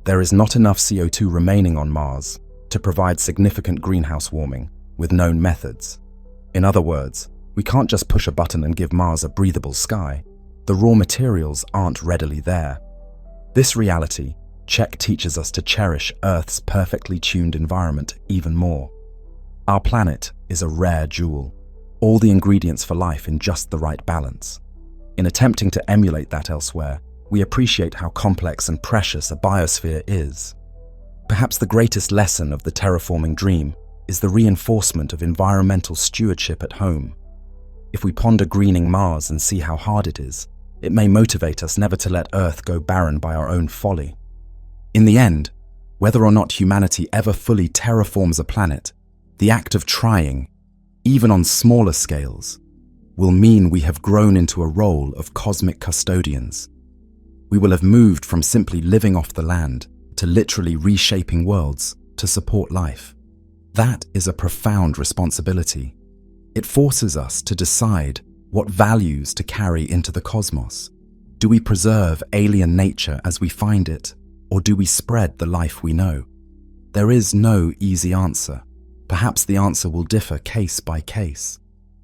there is not enough CO2 remaining on Mars to provide significant greenhouse warming with known methods. In other words, we can't just push a button and give Mars a breathable sky. The raw materials aren't readily there. This reality, Czech teaches us to cherish Earth's perfectly tuned environment even more. Our planet is a rare jewel, all the ingredients for life in just the right balance. In attempting to emulate that elsewhere, we appreciate how complex and precious a biosphere is. Perhaps the greatest lesson of the terraforming dream is the reinforcement of environmental stewardship at home. If we ponder greening Mars and see how hard it is, it may motivate us never to let Earth go barren by our own folly. In the end, whether or not humanity ever fully terraforms a planet, the act of trying, even on smaller scales, will mean we have grown into a role of cosmic custodians. We will have moved from simply living off the land to literally reshaping worlds to support life. That is a profound responsibility. It forces us to decide what values to carry into the cosmos. Do we preserve alien nature as we find it, or do we spread the life we know? There is no easy answer. Perhaps the answer will differ case by case.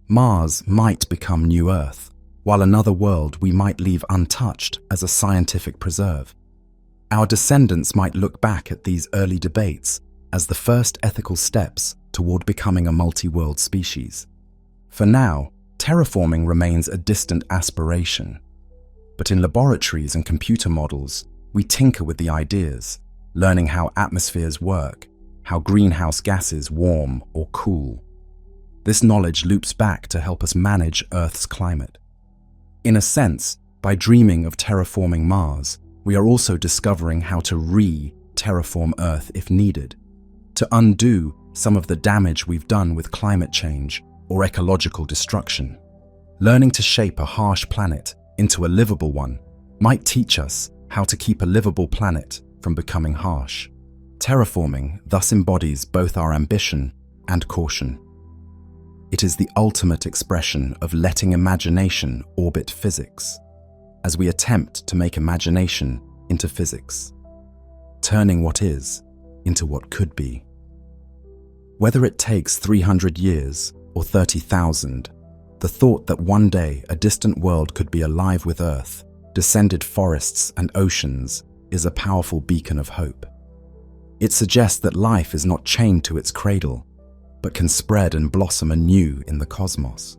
Mars might become new Earth, while another world we might leave untouched as a scientific preserve. Our descendants might look back at these early debates as the first ethical steps toward becoming a multi-world species. For now, terraforming remains a distant aspiration. But in laboratories and computer models, we tinker with the ideas, learning how atmospheres work, how greenhouse gases warm or cool. This knowledge loops back to help us manage Earth's climate. In a sense, by dreaming of terraforming Mars, we are also discovering how to re-terraform Earth if needed, to undo some of the damage we've done with climate change or ecological destruction. Learning to shape a harsh planet into a livable one might teach us how to keep a livable planet from becoming harsh. Terraforming thus embodies both our ambition and caution. It is the ultimate expression of letting imagination orbit physics, as we attempt to make imagination into physics, turning what is into what could be. Whether it takes 300 years or 30,000, the thought that one day a distant world could be alive with Earth, descended forests and oceans is a powerful beacon of hope. It suggests that life is not chained to its cradle, but can spread and blossom anew in the cosmos.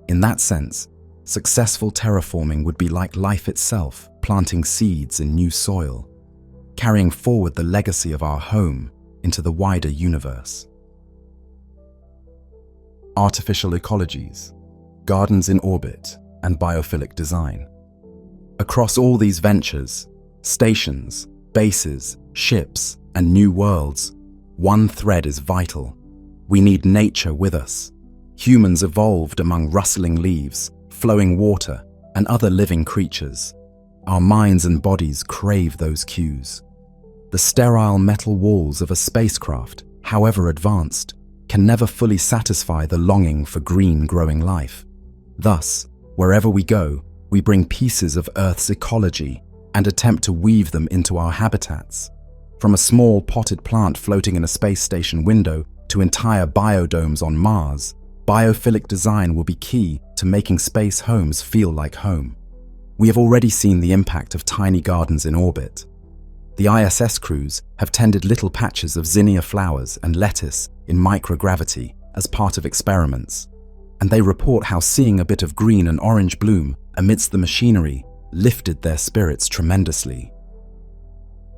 In that sense, successful terraforming would be like life itself, planting seeds in new soil, carrying forward the legacy of our home into the wider universe. Artificial ecologies, gardens in orbit, and biophilic design. Across all these ventures, stations, bases, ships, and new worlds, one thread is vital. We need nature with us. Humans evolved among rustling leaves, flowing water, and other living creatures. Our minds and bodies crave those cues. The sterile metal walls of a spacecraft, however advanced, can never fully satisfy the longing for green growing life. Thus, wherever we go, we bring pieces of Earth's ecology and attempt to weave them into our habitats. From a small potted plant floating in a space station window to entire biodomes on Mars, biophilic design will be key to making space homes feel like home. We have already seen the impact of tiny gardens in orbit. The ISS crews have tended little patches of zinnia flowers and lettuce in microgravity as part of experiments, and they report how seeing a bit of green and orange bloom amidst the machinery lifted their spirits tremendously.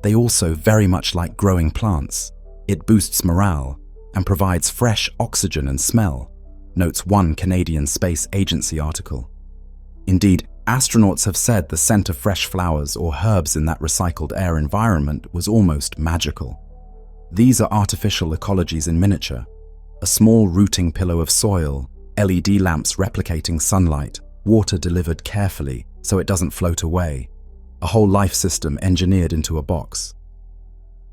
They also very much like growing plants. It boosts morale and provides fresh oxygen and smell, notes one Canadian Space Agency article. Indeed, astronauts have said the scent of fresh flowers or herbs in that recycled air environment was almost magical. These are artificial ecologies in miniature: a small rooting pillow of soil, LED lamps replicating sunlight, water delivered carefully so it doesn't float away, a whole life system engineered into a box.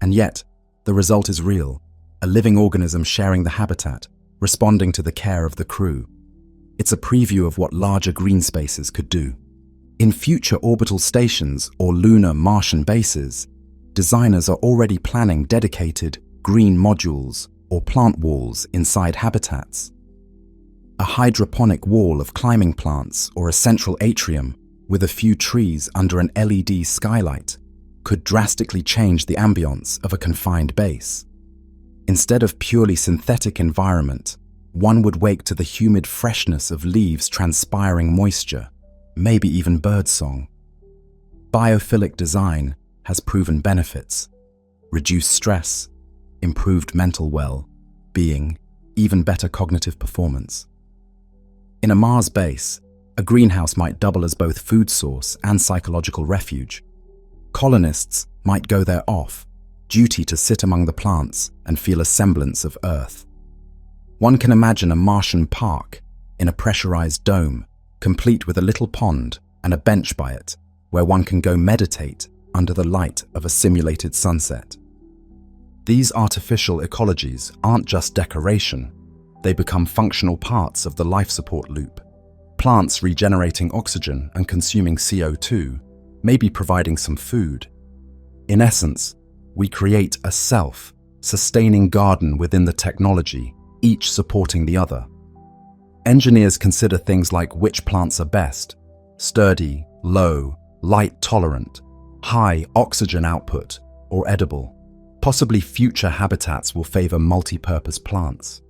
And yet, the result is real, a living organism sharing the habitat, responding to the care of the crew. It's a preview of what larger green spaces could do. In future orbital stations or lunar Martian bases, designers are already planning dedicated green modules or plant walls inside habitats. A hydroponic wall of climbing plants or a central atrium with a few trees under an LED skylight could drastically change the ambience of a confined base. Instead of purely synthetic environment, one would wake to the humid freshness of leaves transpiring moisture, maybe even birdsong. Biophilic design has proven benefits: reduced stress, improved mental well-being, even better cognitive performance. In a Mars base, a greenhouse might double as both food source and psychological refuge. Colonists might go there off duty to sit among the plants and feel a semblance of Earth. One can imagine a Martian park in a pressurized dome, complete with a little pond and a bench by it, where one can go meditate under the light of a simulated sunset. These artificial ecologies aren't just decoration, they become functional parts of the life support loop. Plants regenerating oxygen and consuming CO2, maybe providing some food. In essence, we create a self-sustaining garden within the technology, each supporting the other. Engineers consider things like which plants are best: sturdy, low, light-tolerant, high oxygen output, or edible. Possibly future habitats will favor multi-purpose plants.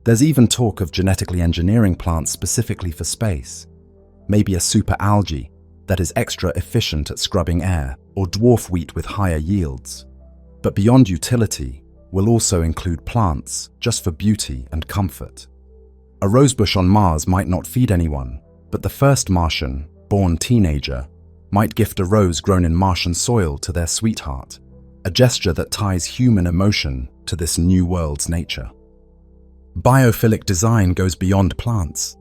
There's even talk of genetically engineering plants specifically for space. Maybe a super algae that is extra efficient at scrubbing air, or dwarf wheat with higher yields. But beyond utility, we'll also include plants just for beauty and comfort. A rosebush on Mars might not feed anyone, but the first Martian, born teenager, might gift a rose grown in Martian soil to their sweetheart, a gesture that ties human emotion to this new world's nature. Biophilic design goes beyond plants.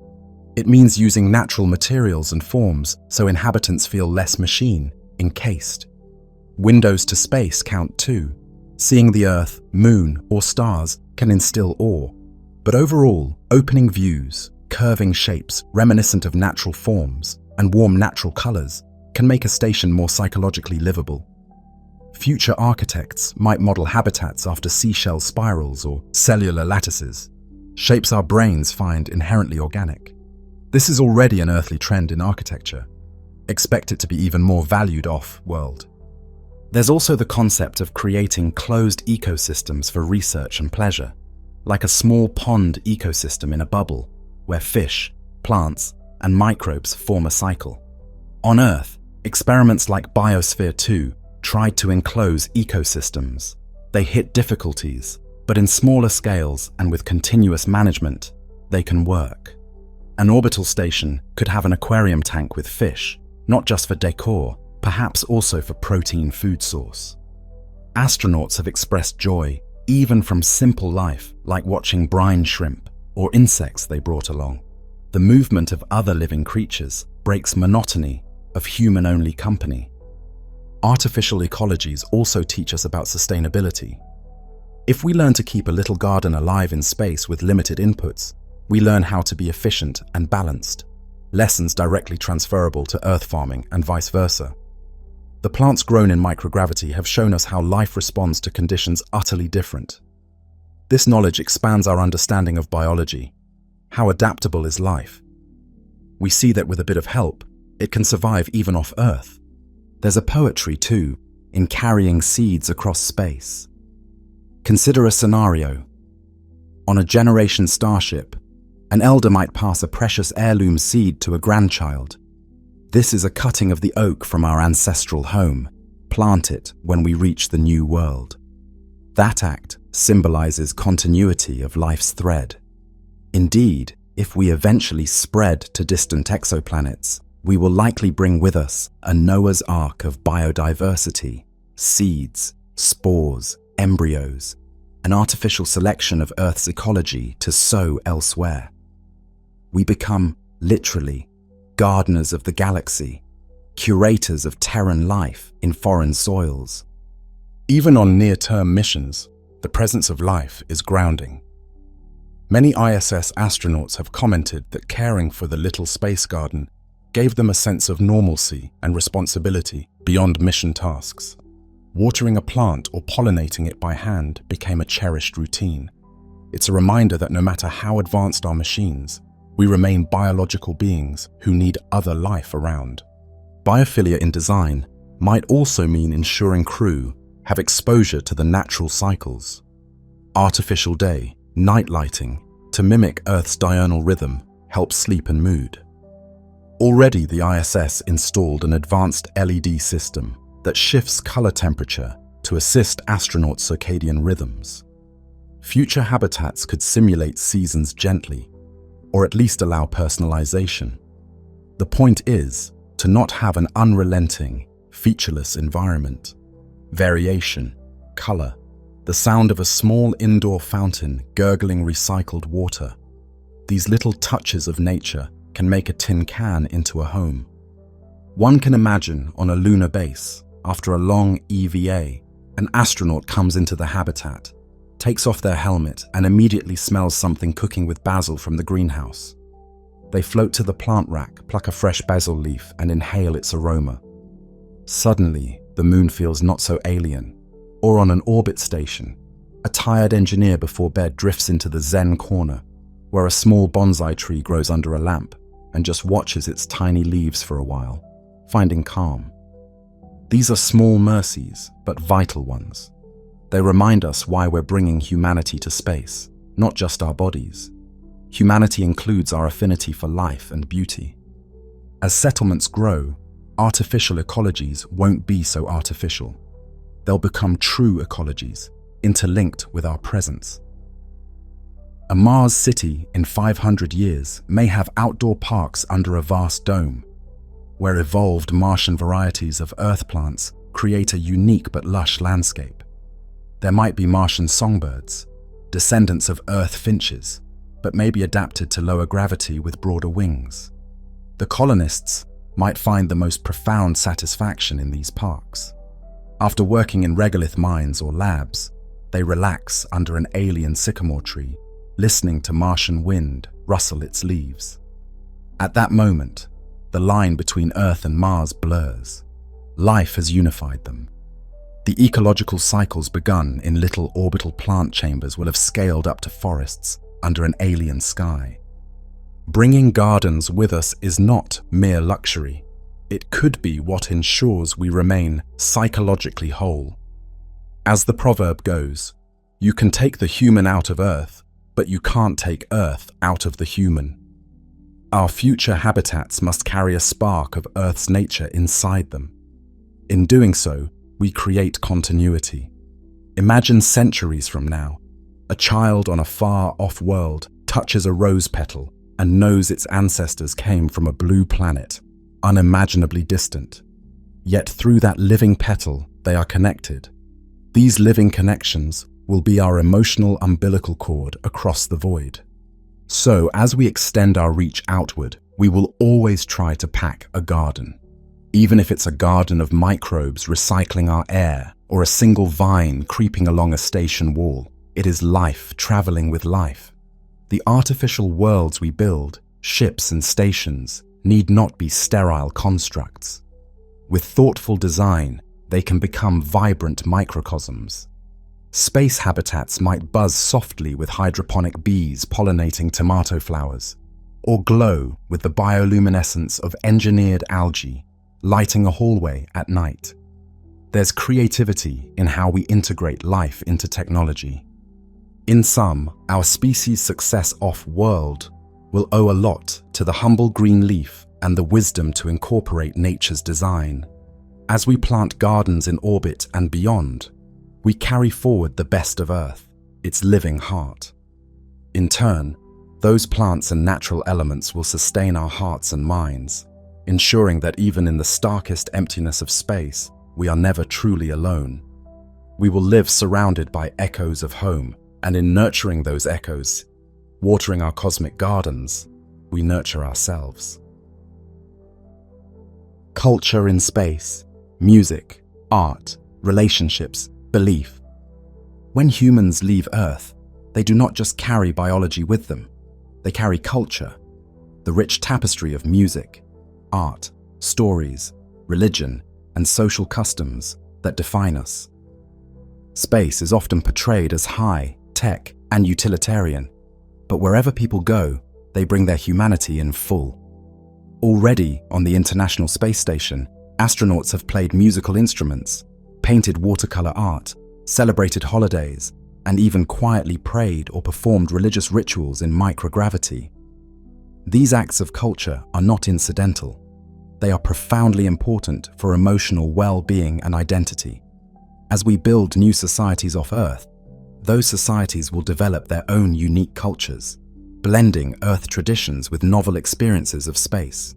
It means using natural materials and forms so inhabitants feel less machine, encased. Windows to space count too. Seeing the Earth, Moon, or stars can instill awe. But overall, opening views, curving shapes reminiscent of natural forms, and warm natural colors can make a station more psychologically livable. Future architects might model habitats after seashell spirals or cellular lattices, shapes our brains find inherently organic. This is already an earthly trend in architecture. Expect it to be even more valued off-world. There's also the concept of creating closed ecosystems for research and pleasure, like a small pond ecosystem in a bubble, where fish, plants, and microbes form a cycle. On Earth, experiments like Biosphere 2 tried to enclose ecosystems. They hit difficulties, but in smaller scales and with continuous management, they can work. An orbital station could have an aquarium tank with fish, not just for decor, perhaps also for protein food source. Astronauts have expressed joy even from simple life, like watching brine shrimp or insects they brought along. The movement of other living creatures breaks monotony of human-only company. Artificial ecologies also teach us about sustainability. If we learn to keep a little garden alive in space with limited inputs, we learn how to be efficient and balanced, lessons directly transferable to Earth farming and vice versa. The plants grown in microgravity have shown us how life responds to conditions utterly different. This knowledge expands our understanding of biology. How adaptable is life? We see that with a bit of help, it can survive even off Earth. There's a poetry, too, in carrying seeds across space. Consider a scenario. On a generation starship, an elder might pass a precious heirloom seed to a grandchild. This is a cutting of the oak from our ancestral home. Plant it when we reach the new world. That act symbolizes continuity of life's thread. Indeed, if we eventually spread to distant exoplanets, we will likely bring with us a Noah's Ark of biodiversity, seeds, spores, embryos, an artificial selection of Earth's ecology to sow elsewhere. We become, literally, gardeners of the galaxy, curators of Terran life in foreign soils. Even on near-term missions, the presence of life is grounding. Many ISS astronauts have commented that caring for the little space garden gave them a sense of normalcy and responsibility beyond mission tasks. Watering a plant or pollinating it by hand became a cherished routine. It's a reminder that no matter how advanced our machines, we remain biological beings who need other life around. Biophilia in design might also mean ensuring crew have exposure to the natural cycles. Artificial day, night lighting, to mimic Earth's diurnal rhythm, helps sleep and mood. Already, the ISS installed an advanced LED system that shifts color temperature to assist astronauts' circadian rhythms. Future habitats could simulate seasons gently, or at least allow personalization. The point is to not have an unrelenting, featureless environment. Variation, color, the sound of a small indoor fountain gurgling recycled water. These little touches of nature can make a tin can into a home. One can imagine on a lunar base, after a long EVA, an astronaut comes into the habitat, takes off their helmet, and immediately smells something cooking with basil from the greenhouse. They float to the plant rack, pluck a fresh basil leaf, and inhale its aroma. Suddenly, the moon feels not so alien. Or on an orbit station, a tired engineer before bed drifts into the Zen corner, where a small bonsai tree grows under a lamp and just watches its tiny leaves for a while, finding calm. These are small mercies, but vital ones. They remind us why we're bringing humanity to space, not just our bodies. Humanity includes our affinity for life and beauty. As settlements grow, artificial ecologies won't be so artificial. They'll become true ecologies, interlinked with our presence. A Mars city in 500 years may have outdoor parks under a vast dome, where evolved Martian varieties of earth plants create a unique but lush landscape. There might be Martian songbirds, descendants of Earth finches, but maybe adapted to lower gravity with broader wings. The colonists might find the most profound satisfaction in these parks. After working in regolith mines or labs, they relax under an alien sycamore tree, listening to Martian wind rustle its leaves. At that moment, the line between Earth and Mars blurs. Life has unified them. The ecological cycles begun in little orbital plant chambers will have scaled up to forests under an alien sky. Bringing gardens with us is not mere luxury. It could be what ensures we remain psychologically whole. As the proverb goes, you can take the human out of Earth, but you can't take Earth out of the human. Our future habitats must carry a spark of Earth's nature inside them. In doing so, we create continuity. Imagine centuries from now, a child on a far-off world touches a rose petal and knows its ancestors came from a blue planet, unimaginably distant. Yet through that living petal, they are connected. These living connections will be our emotional umbilical cord across the void. So, as we extend our reach outward, we will always try to pack a garden. Even if it's a garden of microbes recycling our air, or a single vine creeping along a station wall, it is life traveling with life. The artificial worlds we build, ships and stations, need not be sterile constructs. With thoughtful design, they can become vibrant microcosms. Space habitats might buzz softly with hydroponic bees pollinating tomato flowers, or glow with the bioluminescence of engineered algae, lighting a hallway at night. There's creativity in how we integrate life into technology. In sum, our species' success off-world will owe a lot to the humble green leaf and the wisdom to incorporate nature's design. As we plant gardens in orbit and beyond, we carry forward the best of Earth, its living heart. In turn, those plants and natural elements will sustain our hearts and minds, ensuring that even in the starkest emptiness of space, we are never truly alone. We will live surrounded by echoes of home, and in nurturing those echoes, watering our cosmic gardens, we nurture ourselves. Culture in space, music, art, relationships, belief. When humans leave Earth, they do not just carry biology with them. They carry culture, the rich tapestry of music, art, stories, religion, and social customs that define us. Space is often portrayed as high, tech, and utilitarian, but wherever people go, they bring their humanity in full. Already on the International Space Station, astronauts have played musical instruments, painted watercolor art, celebrated holidays, and even quietly prayed or performed religious rituals in microgravity. These acts of culture are not incidental. They are profoundly important for emotional well-being and identity. As we build new societies off Earth, those societies will develop their own unique cultures, blending Earth traditions with novel experiences of space.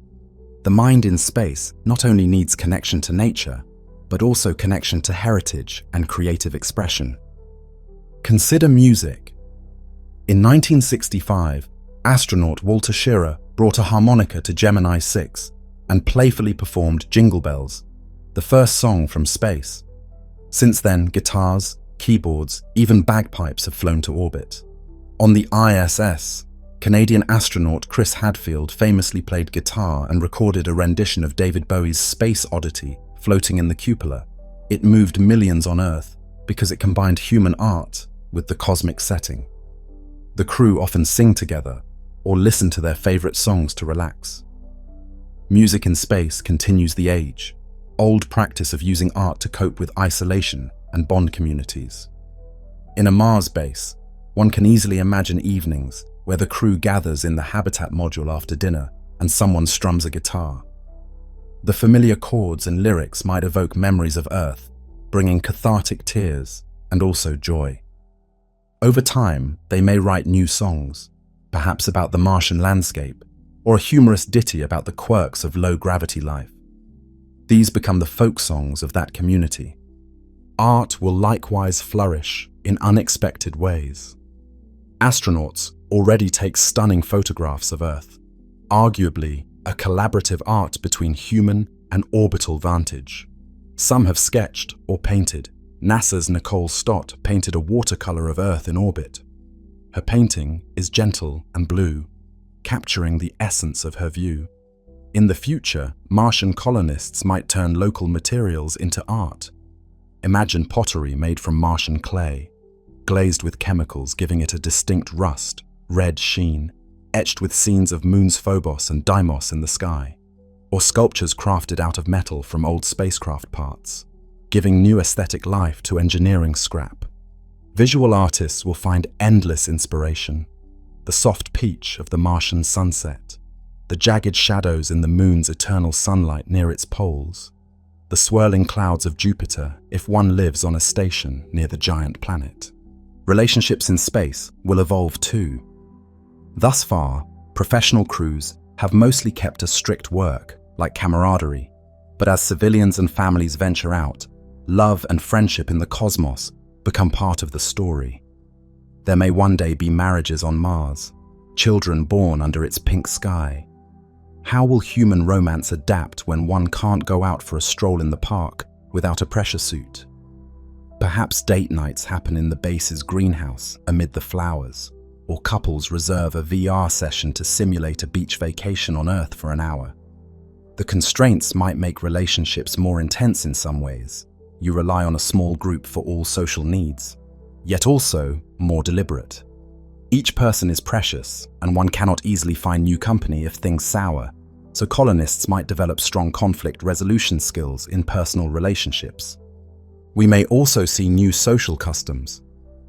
The mind in space not only needs connection to nature, but also connection to heritage and creative expression. Consider music. In 1965, astronaut Walter Schirra brought a harmonica to Gemini 6 and playfully performed Jingle Bells, the first song from space. Since then, guitars, keyboards, even bagpipes have flown to orbit. On the ISS, Canadian astronaut Chris Hadfield famously played guitar and recorded a rendition of David Bowie's Space Oddity floating in the cupola. It moved millions on Earth because it combined human art with the cosmic setting. The crew often sing together or listen to their favorite songs to relax. Music in space continues the age-old practice of using art to cope with isolation and bond communities. In a Mars base, one can easily imagine evenings where the crew gathers in the habitat module after dinner and someone strums a guitar. The familiar chords and lyrics might evoke memories of Earth, bringing cathartic tears and also joy. Over time, they may write new songs, perhaps about the Martian landscape, or a humorous ditty about the quirks of low-gravity life. These become the folk songs of that community. Art will likewise flourish in unexpected ways. Astronauts already take stunning photographs of Earth, arguably a collaborative art between human and orbital vantage. Some have sketched or painted. NASA's Nicole Stott painted a watercolor of Earth in orbit. Her painting is gentle and blue, capturing the essence of her view. In the future, Martian colonists might turn local materials into art. Imagine pottery made from Martian clay, glazed with chemicals giving it a distinct rust, red sheen, etched with scenes of moons Phobos and Deimos in the sky, or sculptures crafted out of metal from old spacecraft parts, giving new aesthetic life to engineering scrap. Visual artists will find endless inspiration. The soft peach of the Martian sunset, the jagged shadows in the moon's eternal sunlight near its poles, the swirling clouds of Jupiter if one lives on a station near the giant planet. Relationships in space will evolve too. Thus far, professional crews have mostly kept to strict work, like camaraderie, but as civilians and families venture out, love and friendship in the cosmos become part of the story. There may one day be marriages on Mars, children born under its pink sky. How will human romance adapt when one can't go out for a stroll in the park without a pressure suit? Perhaps date nights happen in the base's greenhouse amid the flowers, or couples reserve a VR session to simulate a beach vacation on Earth for an hour. The constraints might make relationships more intense in some ways. You rely on a small group for all social needs, yet also more deliberate. Each person is precious, and one cannot easily find new company if things sour, so colonists might develop strong conflict resolution skills in personal relationships. We may also see new social customs.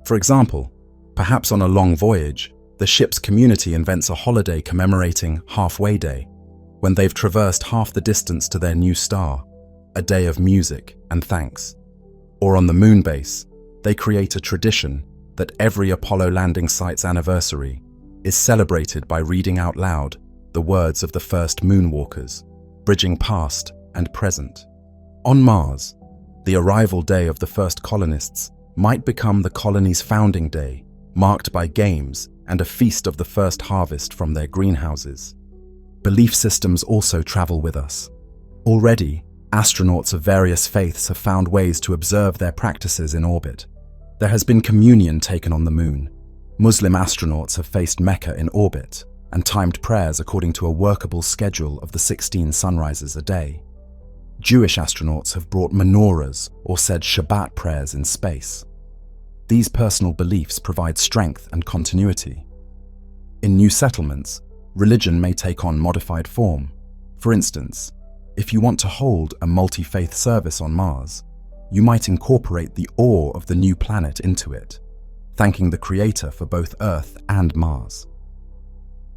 For example, perhaps on a long voyage, the ship's community invents a holiday commemorating Halfway Day, when they've traversed half the distance to their new star, a day of music and thanks. Or on the moon base, they create a tradition that every Apollo landing site's anniversary is celebrated by reading out loud the words of the first moonwalkers, bridging past and present. On Mars, the arrival day of the first colonists might become the colony's founding day, marked by games and a feast of the first harvest from their greenhouses. Belief systems also travel with us. Already, astronauts of various faiths have found ways to observe their practices in orbit. There has been communion taken on the moon. Muslim astronauts have faced Mecca in orbit and timed prayers according to a workable schedule of the 16 sunrises a day. Jewish astronauts have brought menorahs or said Shabbat prayers in space. These personal beliefs provide strength and continuity. In new settlements, religion may take on modified form. For instance, if you want to hold a multi-faith service on Mars, you might incorporate the awe of the new planet into it, thanking the Creator for both Earth and Mars.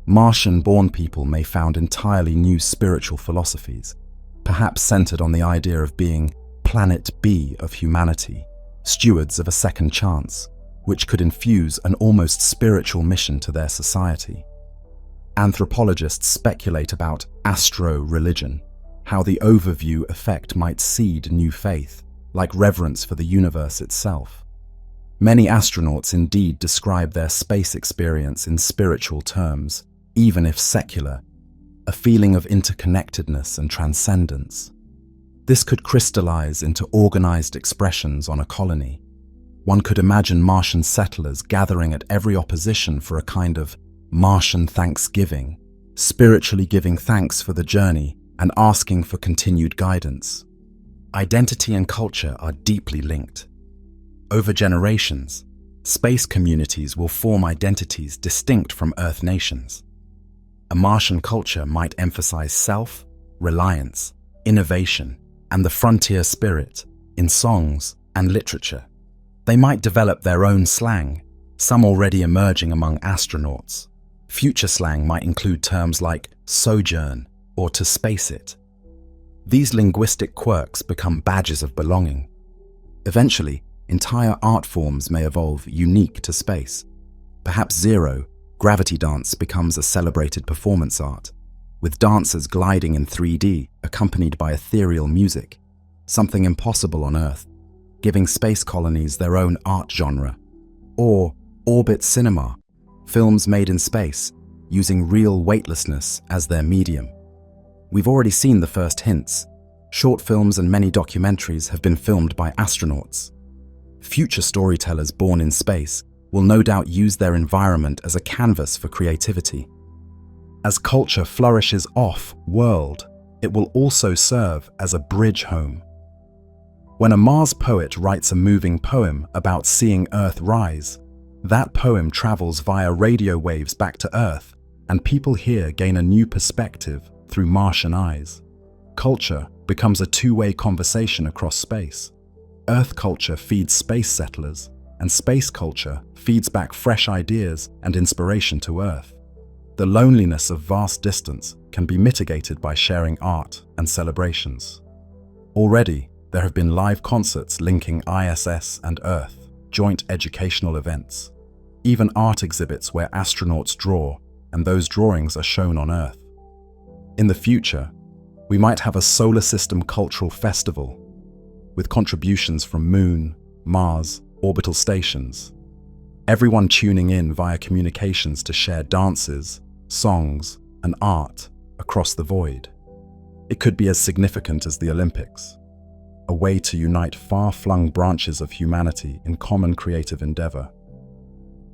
Martian-born people may found entirely new spiritual philosophies, perhaps centered on the idea of being Planet B of humanity, stewards of a second chance, which could infuse an almost spiritual mission to their society. Anthropologists speculate about astro-religion, how the overview effect might seed new faith, like reverence for the universe itself. Many astronauts indeed describe their space experience in spiritual terms, even if secular, a feeling of interconnectedness and transcendence. This could crystallize into organized expressions on a colony. One could imagine Martian settlers gathering at every opposition for a kind of Martian Thanksgiving, spiritually giving thanks for the journey and asking for continued guidance. Identity and culture are deeply linked. Over generations, space communities will form identities distinct from Earth nations. A Martian culture might emphasize self, reliance, innovation, and the frontier spirit in songs and literature. They might develop their own slang, some already emerging among astronauts. Future slang might include terms like sojourn or to space it. These linguistic quirks become badges of belonging. Eventually, entire art forms may evolve unique to space. Perhaps zero, gravity dance becomes a celebrated performance art, with dancers gliding in 3D accompanied by ethereal music, something impossible on Earth, giving space colonies their own art genre. Or orbit cinema, films made in space, using real weightlessness as their medium. We've already seen the first hints. Short films and many documentaries have been filmed by astronauts. Future storytellers born in space will no doubt use their environment as a canvas for creativity. As culture flourishes off-world, it will also serve as a bridge home. When a Mars poet writes a moving poem about seeing Earth rise, that poem travels via radio waves back to Earth, and people here gain a new perspective through Martian eyes. Culture becomes a two-way conversation across space. Earth culture feeds space settlers, and space culture feeds back fresh ideas and inspiration to Earth. The loneliness of vast distance can be mitigated by sharing art and celebrations. Already, there have been live concerts linking ISS and Earth, joint educational events, even art exhibits where astronauts draw, and those drawings are shown on Earth. In the future, we might have a solar system cultural festival with contributions from Moon, Mars, orbital stations. Everyone tuning in via communications to share dances, songs, and art across the void. It could be as significant as the Olympics, a way to unite far-flung branches of humanity in common creative endeavor.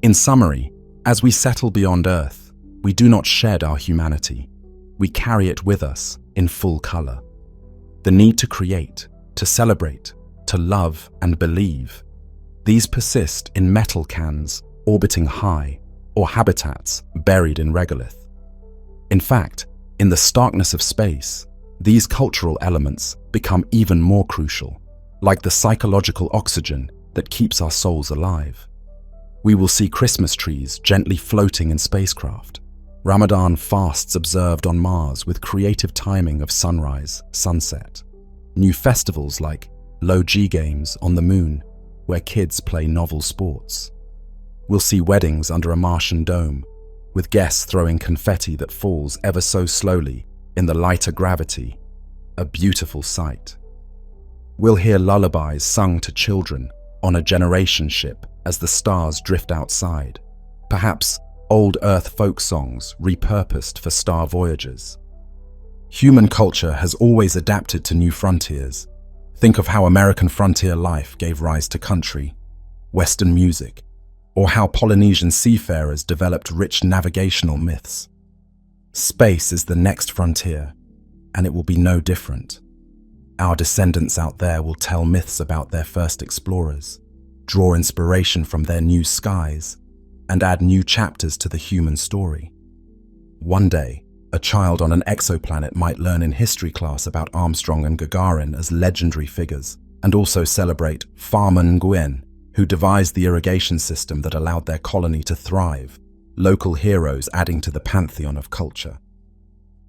In summary, as we settle beyond Earth, we do not shed our humanity. We carry it with us in full color. The need to create, to celebrate, to love and believe. These persist in metal cans orbiting high or habitats buried in regolith. In fact, in the starkness of space, these cultural elements become even more crucial, like the psychological oxygen that keeps our souls alive. We will see Christmas trees gently floating in spacecraft, Ramadan fasts observed on Mars with creative timing of sunrise, sunset, new festivals like Low-G Games on the Moon, where kids play novel sports. We'll see weddings under a Martian dome, with guests throwing confetti that falls ever so slowly in the lighter gravity, a beautiful sight. We'll hear lullabies sung to children on a generation ship as the stars drift outside, perhaps old Earth folk songs repurposed for star voyages. Human culture has always adapted to new frontiers. Think of how American frontier life gave rise to country, Western music, or how Polynesian seafarers developed rich navigational myths. Space is the next frontier, and it will be no different. Our descendants out there will tell myths about their first explorers, draw inspiration from their new skies, and add new chapters to the human story. One day, a child on an exoplanet might learn in history class about Armstrong and Gagarin as legendary figures, and also celebrate Farman Nguyen, who devised the irrigation system that allowed their colony to thrive, local heroes adding to the pantheon of culture.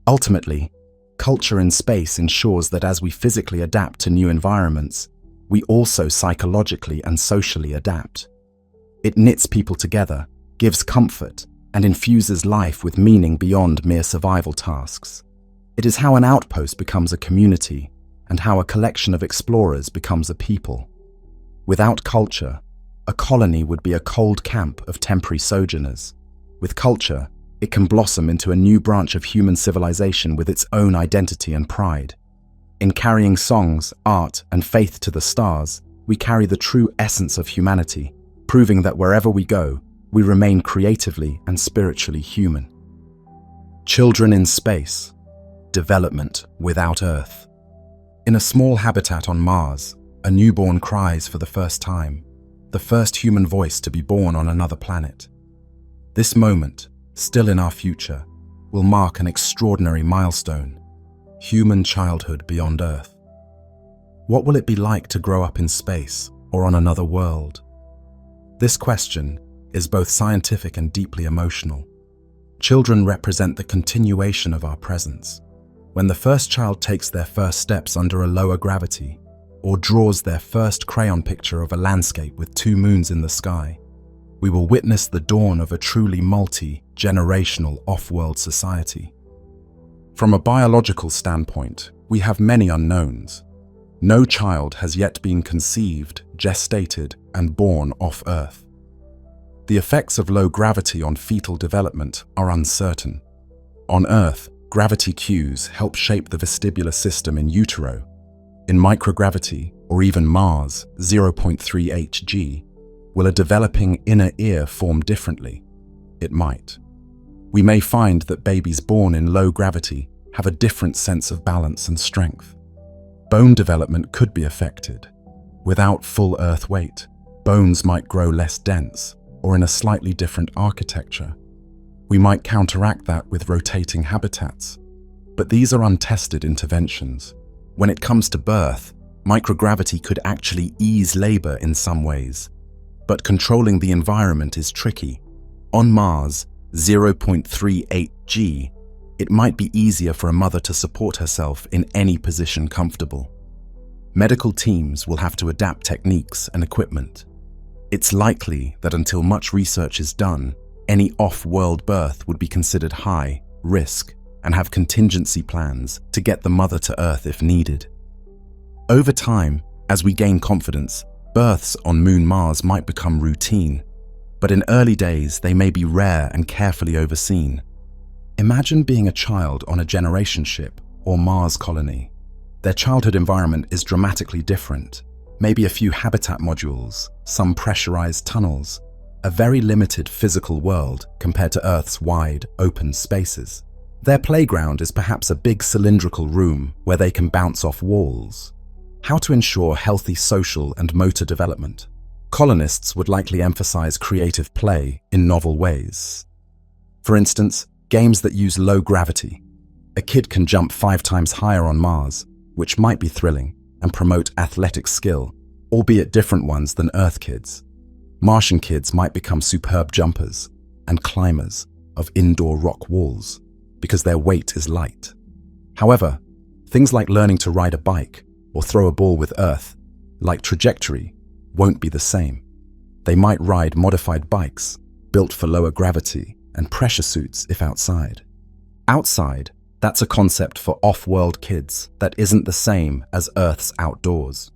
Ultimately, culture in space ensures that as we physically adapt to new environments, we also psychologically and socially adapt. It knits people together, gives comfort, and infuses life with meaning beyond mere survival tasks. It is how an outpost becomes a community, and how a collection of explorers becomes a people. Without culture, a colony would be a cold camp of temporary sojourners. With culture, it can blossom into a new branch of human civilization with its own identity and pride. In carrying songs, art, and faith to the stars, we carry the true essence of humanity, proving that wherever we go, we remain creatively and spiritually human. Children in space. Development without Earth. In a small habitat on Mars, a newborn cries for the first time, the first human voice to be born on another planet. This moment, still in our future, will mark an extraordinary milestone: human childhood beyond Earth. What will it be like to grow up in space or on another world? This question is both scientific and deeply emotional. Children represent the continuation of our presence. When the first child takes their first steps under a lower gravity, or draws their first crayon picture of a landscape with 2 moons in the sky, we will witness the dawn of a truly multi-generational off-world society. From a biological standpoint, we have many unknowns. No child has yet been conceived, gestated, and born off Earth. The effects of low gravity on fetal development are uncertain. On Earth, gravity cues help shape the vestibular system in utero. In microgravity, or even Mars, 0.3 Hg, will a developing inner ear form differently? It might. We may find that babies born in low gravity have a different sense of balance and strength. Bone development could be affected. Without full Earth weight, bones might grow less dense or in a slightly different architecture. We might counteract that with rotating habitats. But these are untested interventions. When it comes to birth, microgravity could actually ease labor in some ways. But controlling the environment is tricky. On Mars, 0.38 G, it might be easier for a mother to support herself in any position comfortable. Medical teams will have to adapt techniques and equipment. It's likely that until much research is done, any off-world birth would be considered high risk and have contingency plans to get the mother to Earth if needed. Over time, as we gain confidence, births on Moon Mars might become routine, but in early days they may be rare and carefully overseen. Imagine being a child on a generation ship or Mars colony. Their childhood environment is dramatically different. Maybe a few habitat modules, some pressurized tunnels, a very limited physical world compared to Earth's wide, open spaces. Their playground is perhaps a big cylindrical room where they can bounce off walls. How to ensure healthy social and motor development? Colonists would likely emphasize creative play in novel ways. For instance, games that use low gravity. A kid can jump 5 times higher on Mars, which might be thrilling, and promote athletic skill, albeit different ones than Earth kids. Martian kids might become superb jumpers and climbers of indoor rock walls because their weight is light. However, things like learning to ride a bike or throw a ball with Earth, like trajectory, won't be the same. They might ride modified bikes built for lower gravity and pressure suits if outside. Outside, that's a concept for off-world kids that isn't the same as Earth's outdoors.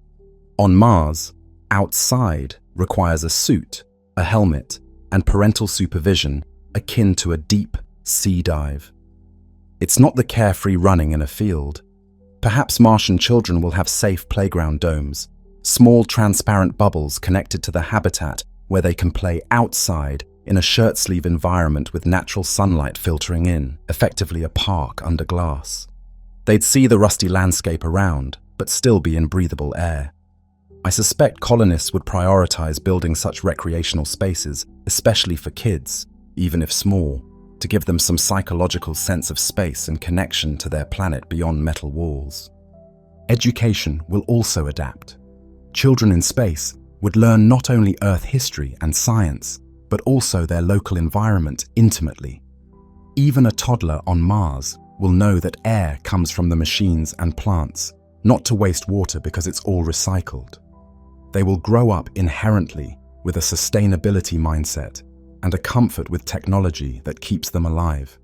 On Mars, outside requires a suit, a helmet, and parental supervision akin to a deep sea dive. It's not the carefree running in a field. Perhaps Martian children will have safe playground domes, small transparent bubbles connected to the habitat where they can play outside in a shirt-sleeve environment with natural sunlight filtering in, effectively a park under glass. They'd see the rusty landscape around, but still be in breathable air. I suspect colonists would prioritize building such recreational spaces, especially for kids, even if small, to give them some psychological sense of space and connection to their planet beyond metal walls. Education will also adapt. Children in space would learn not only Earth history and science, but also their local environment intimately. Even a toddler on Mars will know that air comes from the machines and plants, not to waste water because it's all recycled. They will grow up inherently with a sustainability mindset and a comfort with technology that keeps them alive.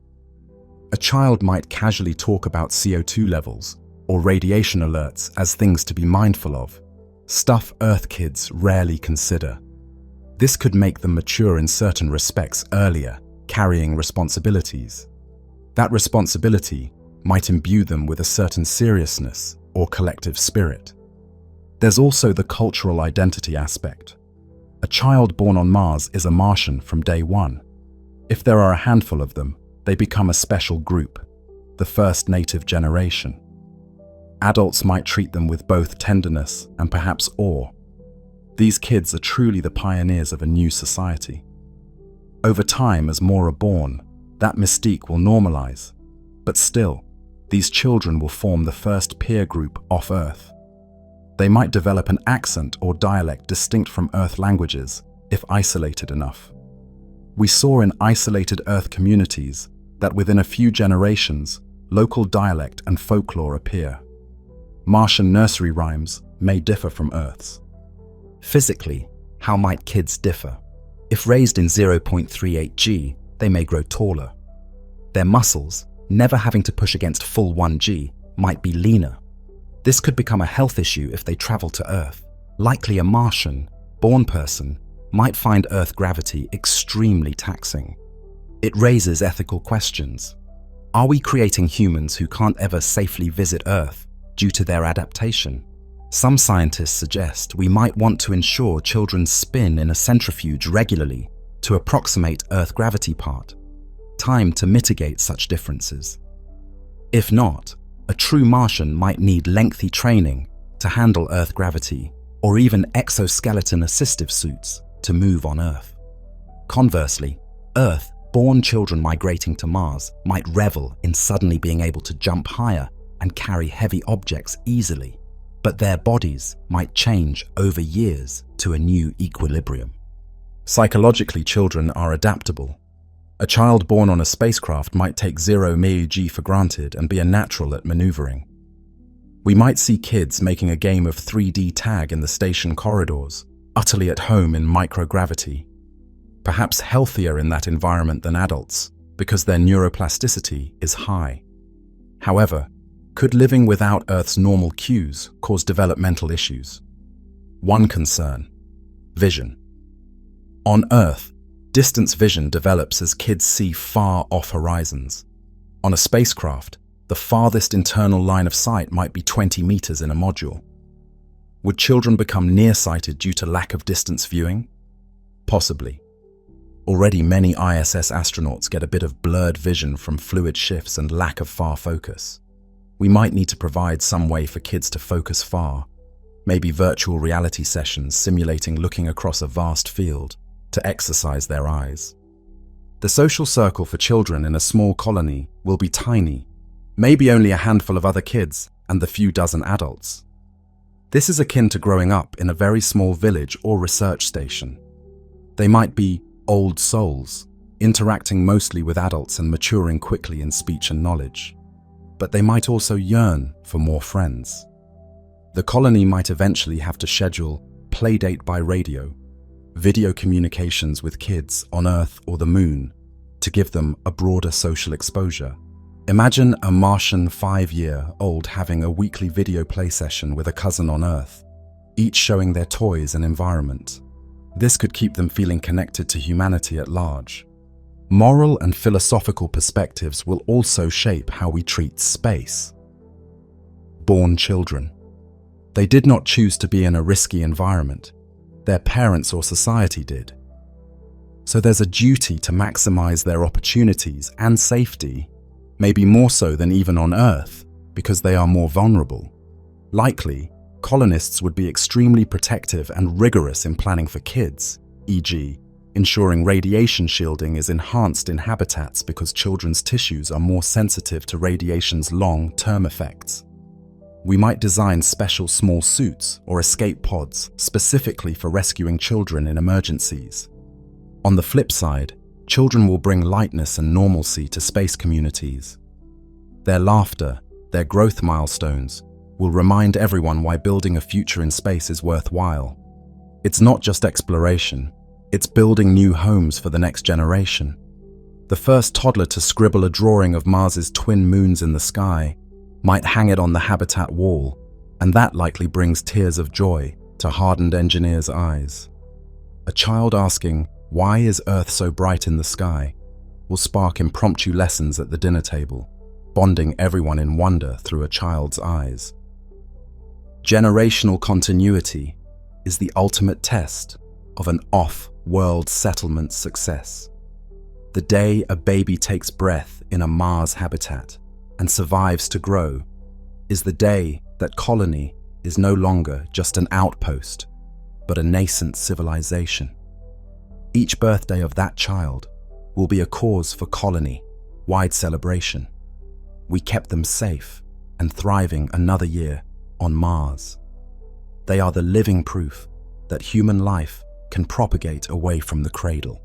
A child might casually talk about CO2 levels or radiation alerts as things to be mindful of, stuff Earth kids rarely consider. This could make them mature in certain respects earlier, carrying responsibilities. That responsibility might imbue them with a certain seriousness or collective spirit. There's also the cultural identity aspect. A child born on Mars is a Martian from day one. If there are a handful of them, they become a special group, the first native generation. Adults might treat them with both tenderness and perhaps awe. These kids are truly the pioneers of a new society. Over time, as more are born, that mystique will normalize. But still, these children will form the first peer group off Earth. They might develop an accent or dialect distinct from Earth languages if isolated enough. We saw in isolated Earth communities that within a few generations, local dialect and folklore appear. Martian nursery rhymes may differ from Earth's. Physically, how might kids differ? If raised in 0.38 g, they may grow taller. Their muscles, never having to push against full 1 g, might be leaner. This could become a health issue if they travel to Earth. Likely a Martian, born person, might find Earth gravity extremely taxing. It raises ethical questions. Are we creating humans who can't ever safely visit Earth due to their adaptation? Some scientists suggest we might want to ensure children spin in a centrifuge regularly to approximate Earth gravity part, time to mitigate such differences. If not, a true Martian might need lengthy training to handle Earth gravity or even exoskeleton assistive suits to move on Earth. Conversely, Earth-born children migrating to Mars might revel in suddenly being able to jump higher and carry heavy objects easily, but their bodies might change over years to a new equilibrium. Psychologically, children are adaptable. A child born on a spacecraft might take 0 μg for granted and be a natural at maneuvering. We might see kids making a game of 3D tag in the station corridors, utterly at home in microgravity. Perhaps healthier in that environment than adults, because their neuroplasticity is high. However, could living without Earth's normal cues cause developmental issues? One concern: vision. On Earth, distance vision develops as kids see far off horizons. On a spacecraft, the farthest internal line of sight might be 20 meters in a module. Would children become nearsighted due to lack of distance viewing? Possibly. Already many ISS astronauts get a bit of blurred vision from fluid shifts and lack of far focus. We might need to provide some way for kids to focus far, maybe virtual reality sessions simulating looking across a vast field to exercise their eyes. The social circle for children in a small colony will be tiny, maybe only a handful of other kids and the few dozen adults. This is akin to growing up in a very small village or research station. They might be old souls, interacting mostly with adults and maturing quickly in speech and knowledge. But they might also yearn for more friends. The colony might eventually have to schedule playdate by radio, video communications with kids on Earth or the Moon to give them a broader social exposure. Imagine a Martian 5-year-old having a weekly video play session with a cousin on Earth, each showing their toys and environment. This could keep them feeling connected to humanity at large. Moral and philosophical perspectives will also shape how we treat space. Born children. They did not choose to be in a risky environment. Their parents or society did. So there's a duty to maximize their opportunities and safety, maybe more so than even on Earth, because they are more vulnerable. Likely, colonists would be extremely protective and rigorous in planning for kids, e.g., ensuring radiation shielding is enhanced in habitats because children's tissues are more sensitive to radiation's long-term effects. We might design special small suits or escape pods specifically for rescuing children in emergencies. On the flip side, children will bring lightness and normalcy to space communities. Their laughter, their growth milestones, will remind everyone why building a future in space is worthwhile. It's not just exploration, it's building new homes for the next generation. The first toddler to scribble a drawing of Mars's twin moons in the sky might hang it on the habitat wall, and that likely brings tears of joy to hardened engineers' eyes. A child asking, "Why is Earth so bright in the sky?" will spark impromptu lessons at the dinner table, bonding everyone in wonder through a child's eyes. Generational continuity is the ultimate test of an off-world settlement success. The day a baby takes breath in a Mars habitat and survives to grow is the day that colony is no longer just an outpost, but a nascent civilization. Each birthday of that child will be a cause for colony-wide celebration. We kept them safe and thriving another year on Mars. They are the living proof that human life can propagate away from the cradle.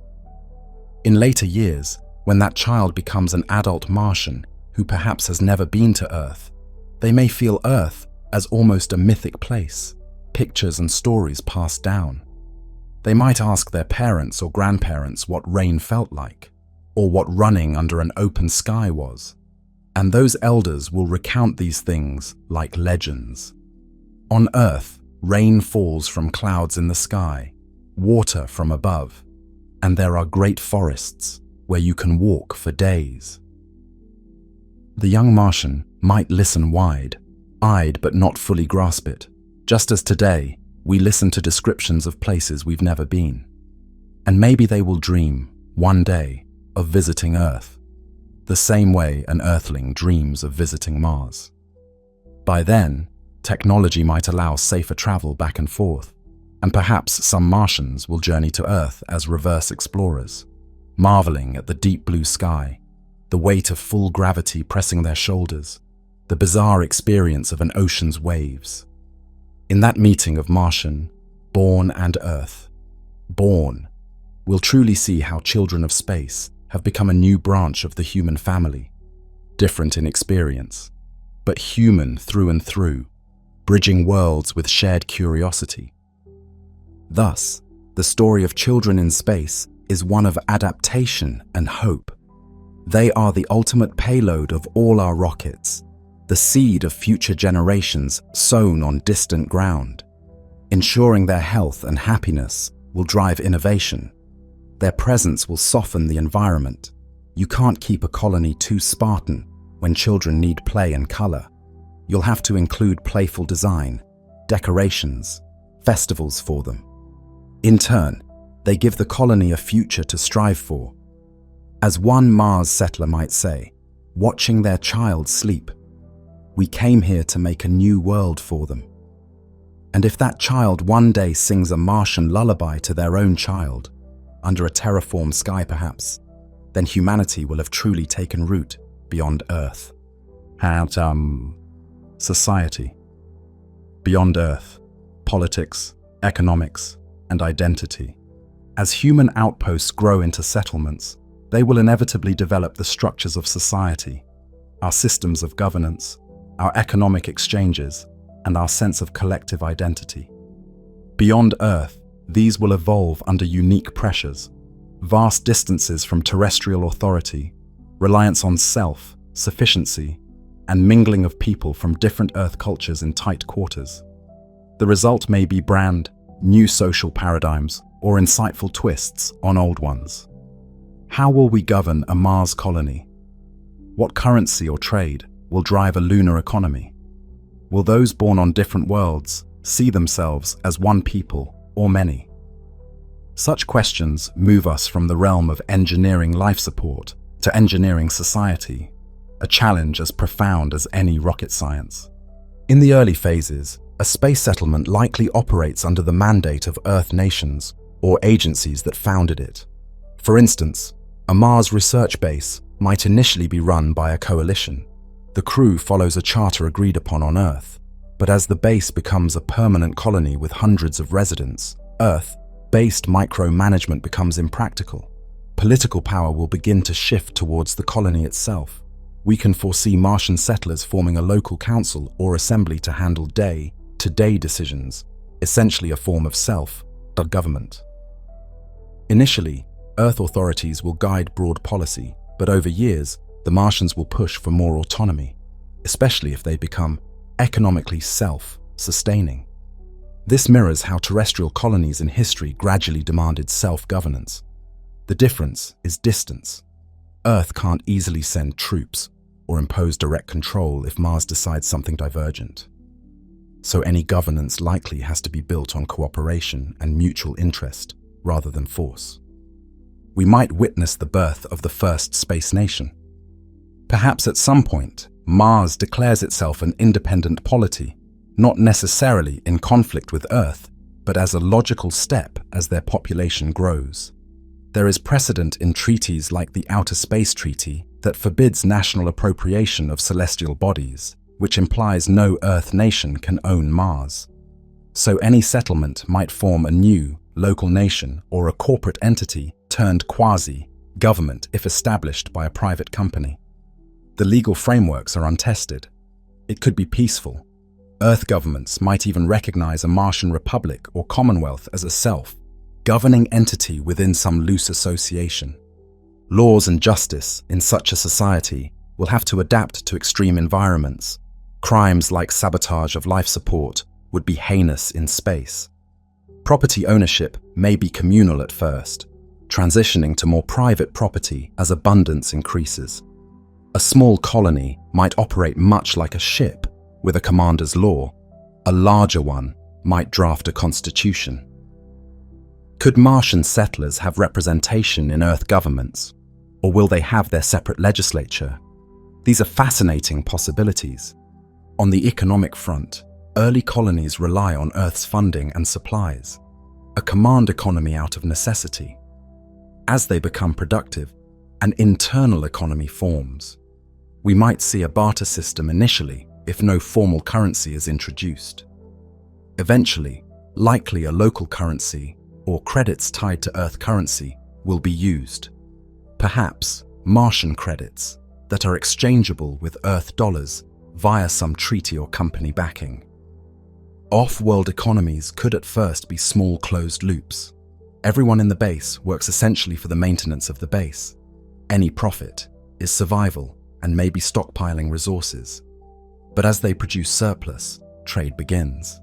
In later years, when that child becomes an adult Martian who perhaps has never been to Earth, they may feel Earth as almost a mythic place, pictures and stories passed down. They might ask their parents or grandparents what rain felt like, or what running under an open sky was, and those elders will recount these things like legends. On Earth, rain falls from clouds in the sky, water from above, and there are great forests where you can walk for days. The young Martian might listen wide-eyed but not fully grasp it, just as today we listen to descriptions of places we've never been. And maybe they will dream, one day, of visiting Earth, the same way an Earthling dreams of visiting Mars. By then, technology might allow safer travel back and forth, and perhaps some Martians will journey to Earth as reverse explorers, marveling at the deep blue sky, the weight of full gravity pressing their shoulders, the bizarre experience of an ocean's waves. In that meeting of Martian, born and Earth, born, we'll truly see how children of space have become a new branch of the human family, different in experience, but human through and through, bridging worlds with shared curiosity. Thus, the story of children in space is one of adaptation and hope. They are the ultimate payload of all our rockets, the seed of future generations sown on distant ground. Ensuring their health and happiness will drive innovation. Their presence will soften the environment. You can't keep a colony too Spartan when children need play and color. You'll have to include playful design, decorations, festivals for them. In turn, they give the colony a future to strive for. As one Mars settler might say, watching their child sleep, we came here to make a new world for them. And if that child one day sings a Martian lullaby to their own child, under a terraformed sky perhaps, then humanity will have truly taken root beyond Earth. Society. Beyond Earth, politics, economics, and identity. As human outposts grow into settlements, they will inevitably develop the structures of society, our systems of governance, our economic exchanges, and our sense of collective identity. Beyond Earth, these will evolve under unique pressures, vast distances from terrestrial authority, reliance on self, sufficiency, and mingling of people from different Earth cultures in tight quarters. The result may be new social paradigms or insightful twists on old ones. How will we govern a Mars colony? What currency or trade will drive a lunar economy? Will those born on different worlds see themselves as one people or many? Such questions move us from the realm of engineering life support to engineering society, a challenge as profound as any rocket science. In the early phases, a space settlement likely operates under the mandate of Earth nations or agencies that founded it. For instance, a Mars research base might initially be run by a coalition. The crew follows a charter agreed upon on Earth, but as the base becomes a permanent colony with hundreds of residents, Earth, Self-based micromanagement becomes impractical. Political power will begin to shift towards the colony itself. We can foresee Martian settlers forming a local council or assembly to handle day-to-day decisions, essentially a form of self-government. Initially, Earth authorities will guide broad policy, but over years, the Martians will push for more autonomy, especially if they become economically self-sustaining. This mirrors how terrestrial colonies in history gradually demanded self-governance. The difference is distance. Earth can't easily send troops or impose direct control if Mars decides something divergent. So any governance likely has to be built on cooperation and mutual interest rather than force. We might witness the birth of the first space nation. Perhaps at some point, Mars declares itself an independent polity, not necessarily in conflict with Earth, but as a logical step as their population grows. There is precedent in treaties like the Outer Space Treaty that forbids national appropriation of celestial bodies, which implies no Earth nation can own Mars. So any settlement might form a new, local nation or a corporate entity turned quasi-government if established by a private company. The legal frameworks are untested. It could be peaceful. Earth governments might even recognize a Martian republic or commonwealth as a self-governing entity within some loose association. Laws and justice in such a society will have to adapt to extreme environments. Crimes like sabotage of life support would be heinous in space. Property ownership may be communal at first, transitioning to more private property as abundance increases. A small colony might operate much like a ship with a commander's law. A larger one might draft a constitution. Could Martian settlers have representation in Earth governments, or will they have their separate legislature? These are fascinating possibilities. On the economic front, early colonies rely on Earth's funding and supplies, a command economy out of necessity. As they become productive, an internal economy forms. We might see a barter system initially if no formal currency is introduced. Eventually, likely a local currency or credits tied to Earth currency will be used. Perhaps Martian credits that are exchangeable with Earth dollars via some treaty or company backing. Off-world economies could at first be small closed loops. Everyone in the base works essentially for the maintenance of the base. Any profit is survival and maybe stockpiling resources. But as they produce surplus, trade begins.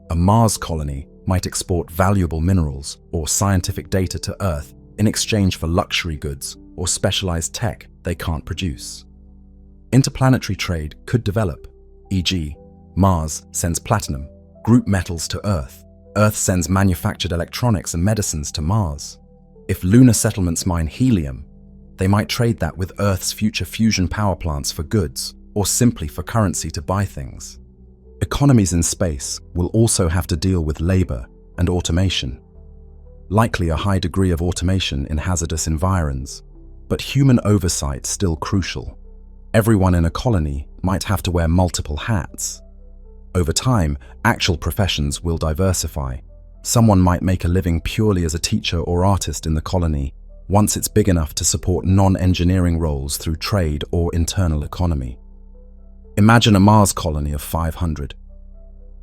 A Mars colony might export valuable minerals or scientific data to Earth in exchange for luxury goods or specialized tech they can't produce. Interplanetary trade could develop, e.g., Mars sends platinum, group metals to Earth. Earth sends manufactured electronics and medicines to Mars. If lunar settlements mine helium, they might trade that with Earth's future fusion power plants for goods or simply for currency to buy things. Economies in space will also have to deal with labor and automation. Likely a high degree of automation in hazardous environs, but human oversight still crucial. Everyone in a colony might have to wear multiple hats. Over time, actual professions will diversify. Someone might make a living purely as a teacher or artist in the colony once it's big enough to support non-engineering roles through trade or internal economy. Imagine a Mars colony of 500.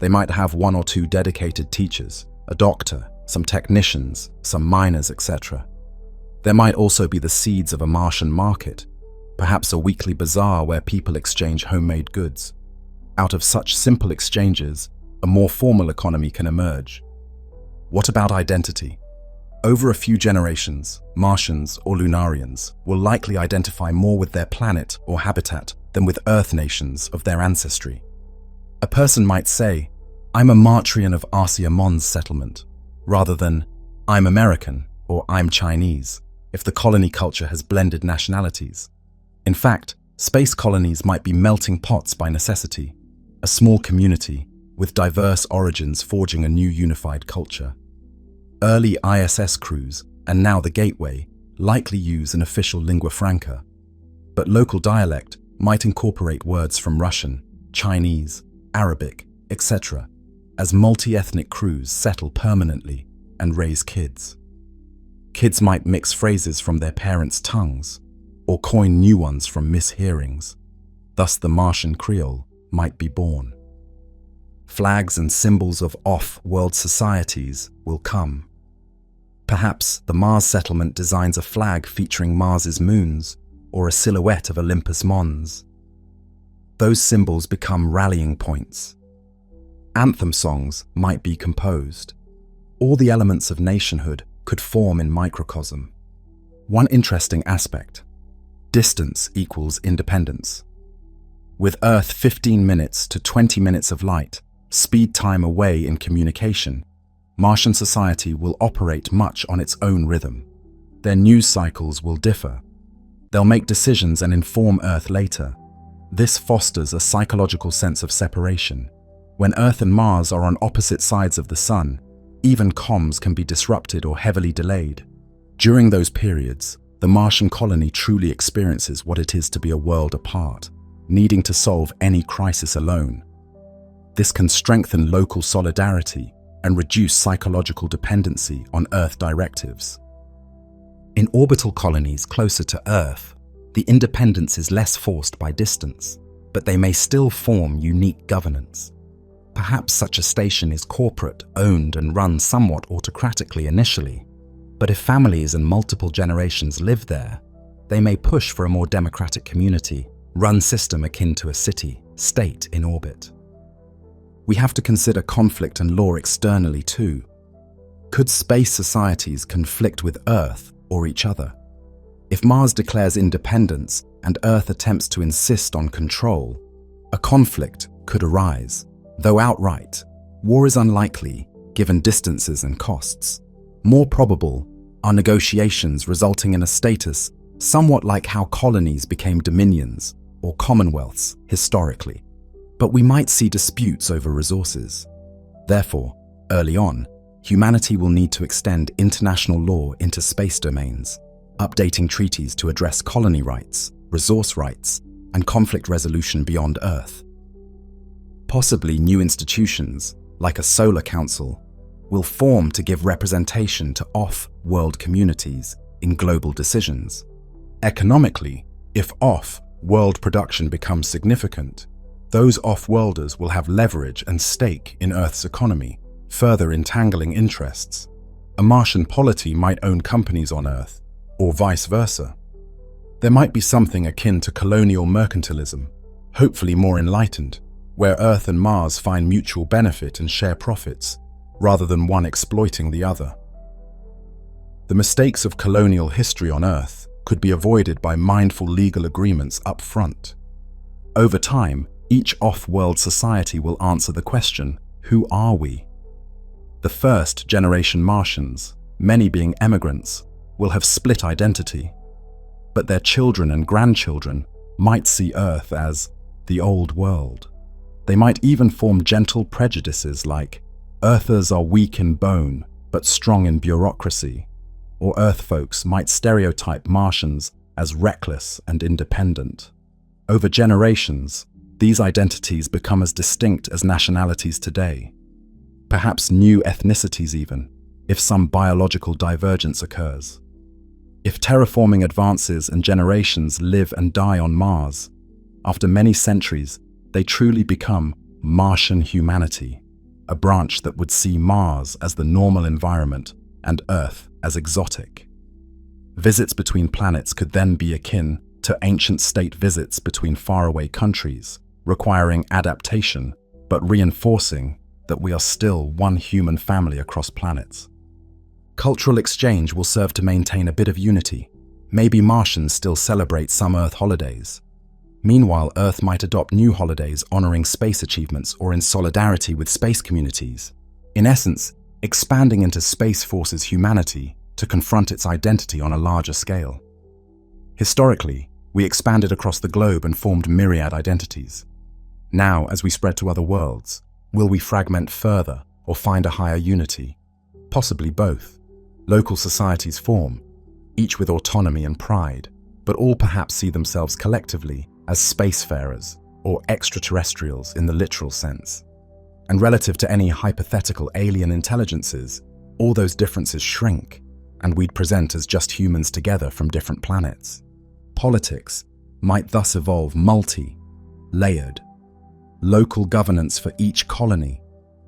They might have 1 or 2 dedicated teachers, a doctor, some technicians, some miners, etc. There might also be the seeds of a Martian market, perhaps a weekly bazaar where people exchange homemade goods. Out of such simple exchanges, a more formal economy can emerge. What about identity? Over a few generations, Martians or Lunarians will likely identify more with their planet or habitat than with Earth nations of their ancestry. A person might say, "I'm a Martian of Arcia Mons settlement," rather than, "I'm American" or "I'm Chinese," if the colony culture has blended nationalities. In fact, space colonies might be melting pots by necessity, a small community with diverse origins forging a new unified culture. Early ISS crews, and now the Gateway, likely use an official lingua franca, but local dialect might incorporate words from Russian, Chinese, Arabic, etc. As multi-ethnic crews settle permanently, and raise kids. Kids might mix phrases from their parents' tongues or coin new ones from mishearings. Thus, the Martian Creole might be born. Flags and symbols of off-world societies will come. Perhaps the Mars settlement designs a flag featuring Mars's moons or a silhouette of Olympus Mons. Those symbols become rallying points. Anthem songs might be composed. All the elements of nationhood could form in microcosm. One interesting aspect: distance equals independence. With Earth 15 minutes to 20 minutes of light, speed time away in communication, Martian society will operate much on its own rhythm. Their news cycles will differ. They'll make decisions and inform Earth later. This fosters a psychological sense of separation. When Earth and Mars are on opposite sides of the Sun, even comms can be disrupted or heavily delayed. During those periods, the Martian colony truly experiences what it is to be a world apart, needing to solve any crisis alone. This can strengthen local solidarity and reduce psychological dependency on Earth directives. In orbital colonies closer to Earth, the independence is less forced by distance, but they may still form unique governance. Perhaps such a station is corporate, owned and run somewhat autocratically initially, but if families and multiple generations live there, they may push for a more democratic community-run system akin to a city-state in orbit. We have to consider conflict and law externally too. Could space societies conflict with Earth or each other? If Mars declares independence and Earth attempts to insist on control, a conflict could arise. Though outright, war is unlikely given distances and costs. More probable are negotiations resulting in a status somewhat like how colonies became dominions or commonwealths historically. But we might see disputes over resources. Therefore, early on, humanity will need to extend international law into space domains, updating treaties to address colony rights, resource rights, and conflict resolution beyond Earth. Possibly new institutions, like a solar council, will form to give representation to off-world communities in global decisions. Economically, if off-world production becomes significant, those off-worlders will have leverage and stake in Earth's economy, further entangling interests. A Martian polity might own companies on Earth, or vice versa. There might be something akin to colonial mercantilism, hopefully more enlightened, where Earth and Mars find mutual benefit and share profits, rather than one exploiting the other. The mistakes of colonial history on Earth could be avoided by mindful legal agreements up front. Over time, each off-world society will answer the question, who are we? The first-generation Martians, many being emigrants, will have split identity, but their children and grandchildren might see Earth as the old world. They might even form gentle prejudices like, Earthers are weak in bone, but strong in bureaucracy, or Earth folks might stereotype Martians as reckless and independent. Over generations, these identities become as distinct as nationalities today. Perhaps new ethnicities even, if some biological divergence occurs. If terraforming advances and generations live and die on Mars, after many centuries, they truly become Martian humanity, a branch that would see Mars as the normal environment and Earth as exotic. Visits between planets could then be akin to ancient state visits between faraway countries, requiring adaptation but reinforcing that we are still one human family across planets. Cultural exchange will serve to maintain a bit of unity. Maybe Martians still celebrate some Earth holidays. Meanwhile, Earth might adopt new holidays honoring space achievements or in solidarity with space communities. In essence, expanding into Space Force's humanity to confront its identity on a larger scale. Historically, we expanded across the globe and formed myriad identities. Now, as we spread to other worlds, will we fragment further or find a higher unity? Possibly both. Local societies form, each with autonomy and pride, but all perhaps see themselves collectively as spacefarers or extraterrestrials in the literal sense. And relative to any hypothetical alien intelligences, all those differences shrink, and we'd present as just humans together from different planets. Politics might thus evolve multi-layered, local governance for each colony,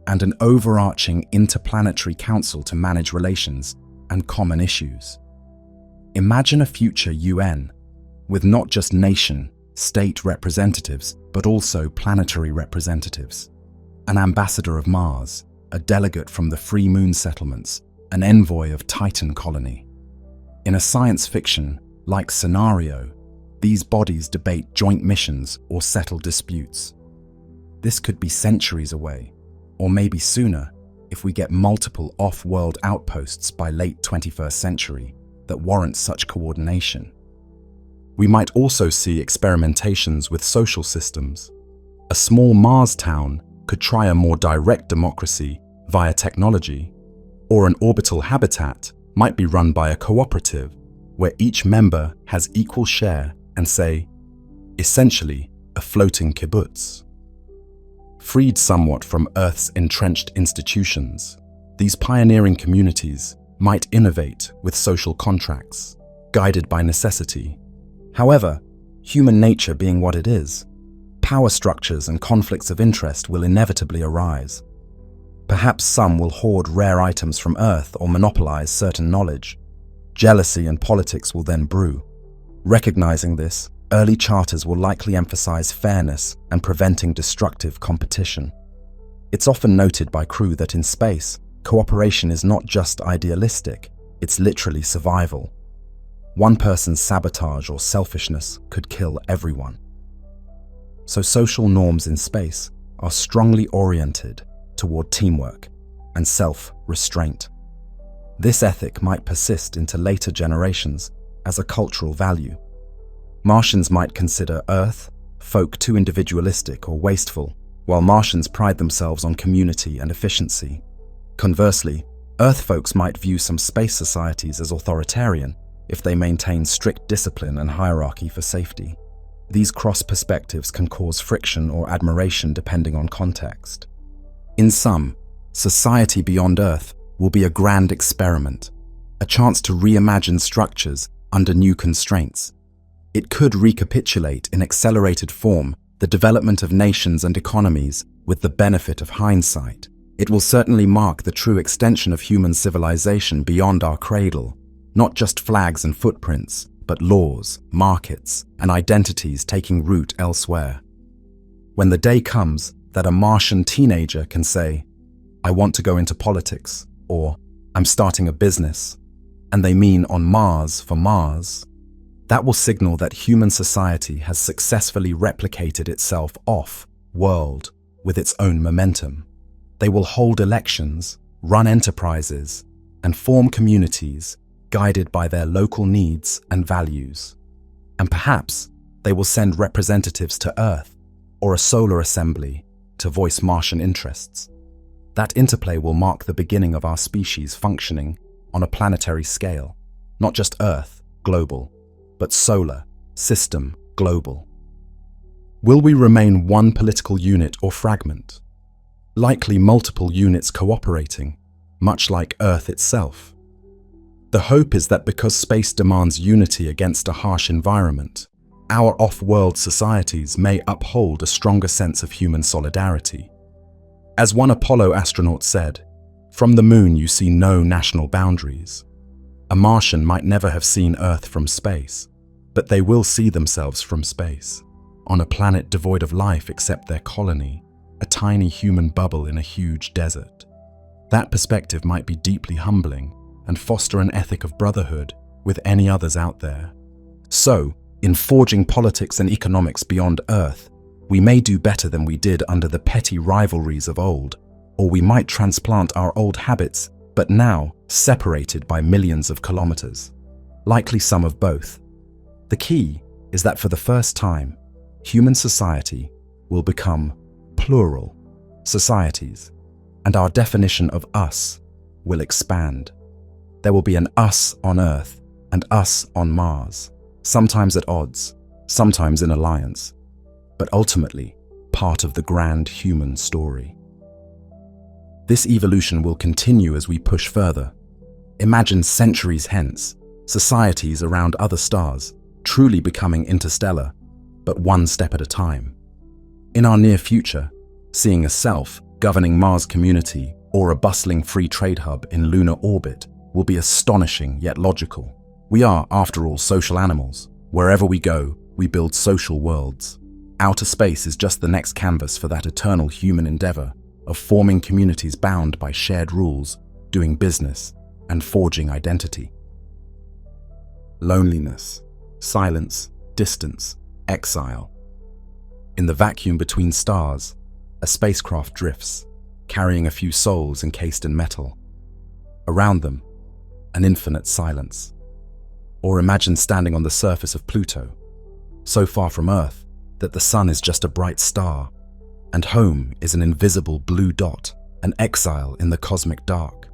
and an overarching interplanetary council to manage relations and common issues. Imagine a future UN with not just nation, state representatives, but also planetary representatives. An ambassador of Mars, a delegate from the free moon settlements, an envoy of Titan colony. In a science fiction-like scenario, these bodies debate joint missions or settle disputes. This could be centuries away, or maybe sooner if we get multiple off-world outposts by late 21st century that warrant such coordination. We might also see experimentations with social systems. A small Mars town could try a more direct democracy via technology, or an orbital habitat might be run by a cooperative where each member has equal share and say, essentially a floating kibbutz. Freed somewhat from Earth's entrenched institutions, these pioneering communities might innovate with social contracts, guided by necessity. However, human nature being what it is, power structures and conflicts of interest will inevitably arise. Perhaps some will hoard rare items from Earth or monopolize certain knowledge. Jealousy and politics will then brew. Recognizing this, early charters will likely emphasize fairness and preventing destructive competition. It's often noted by crew that in space, cooperation is not just idealistic, it's literally survival. One person's sabotage or selfishness could kill everyone. So social norms in space are strongly oriented toward teamwork and self-restraint. This ethic might persist into later generations as a cultural value. Martians might consider Earth folk too individualistic or wasteful, while Martians pride themselves on community and efficiency. Conversely, Earth folks might view some space societies as authoritarian if they maintain strict discipline and hierarchy for safety. These cross perspectives can cause friction or admiration depending on context. In sum, society beyond Earth will be a grand experiment, a chance to reimagine structures under new constraints. It could recapitulate in accelerated form the development of nations and economies with the benefit of hindsight. It will certainly mark the true extension of human civilization beyond our cradle, not just flags and footprints, but laws, markets, and identities taking root elsewhere. When the day comes that a Martian teenager can say, "I want to go into politics," or "I'm starting a business," and they mean on Mars for Mars, that will signal that human society has successfully replicated itself off-world with its own momentum. They will hold elections, run enterprises, and form communities guided by their local needs and values. And perhaps they will send representatives to Earth or a solar assembly to voice Martian interests. That interplay will mark the beginning of our species functioning on a planetary scale, not just Earth, global, but solar, system, global. Will we remain one political unit or fragment? Likely multiple units cooperating, much like Earth itself. The hope is that because space demands unity against a harsh environment, our off-world societies may uphold a stronger sense of human solidarity. As one Apollo astronaut said, "From the moon you see no national boundaries." A Martian might never have seen Earth from space, but they will see themselves from space, on a planet devoid of life except their colony, a tiny human bubble in a huge desert. That perspective might be deeply humbling and foster an ethic of brotherhood with any others out there. So, in forging politics and economics beyond Earth, we may do better than we did under the petty rivalries of old, or we might transplant our old habits, but now separated by millions of kilometers. Likely some of both. The key is that for the first time, human society will become plural societies, and our definition of us will expand. There will be an us on Earth and us on Mars, sometimes at odds, sometimes in alliance, but ultimately part of the grand human story. This evolution will continue as we push further. Imagine centuries hence, societies around other stars, truly becoming interstellar, but one step at a time. In our near future, seeing a self-governing Mars community or a bustling free trade hub in lunar orbit will be astonishing yet logical. We are, after all, social animals. Wherever we go, we build social worlds. Outer space is just the next canvas for that eternal human endeavor of forming communities bound by shared rules, doing business, and forging identity. Loneliness, silence, distance, exile. In the vacuum between stars, a spacecraft drifts, carrying a few souls encased in metal. Around them, an infinite silence. Or imagine standing on the surface of Pluto, so far from Earth that the sun is just a bright star, and home is an invisible blue dot, an exile in the cosmic dark.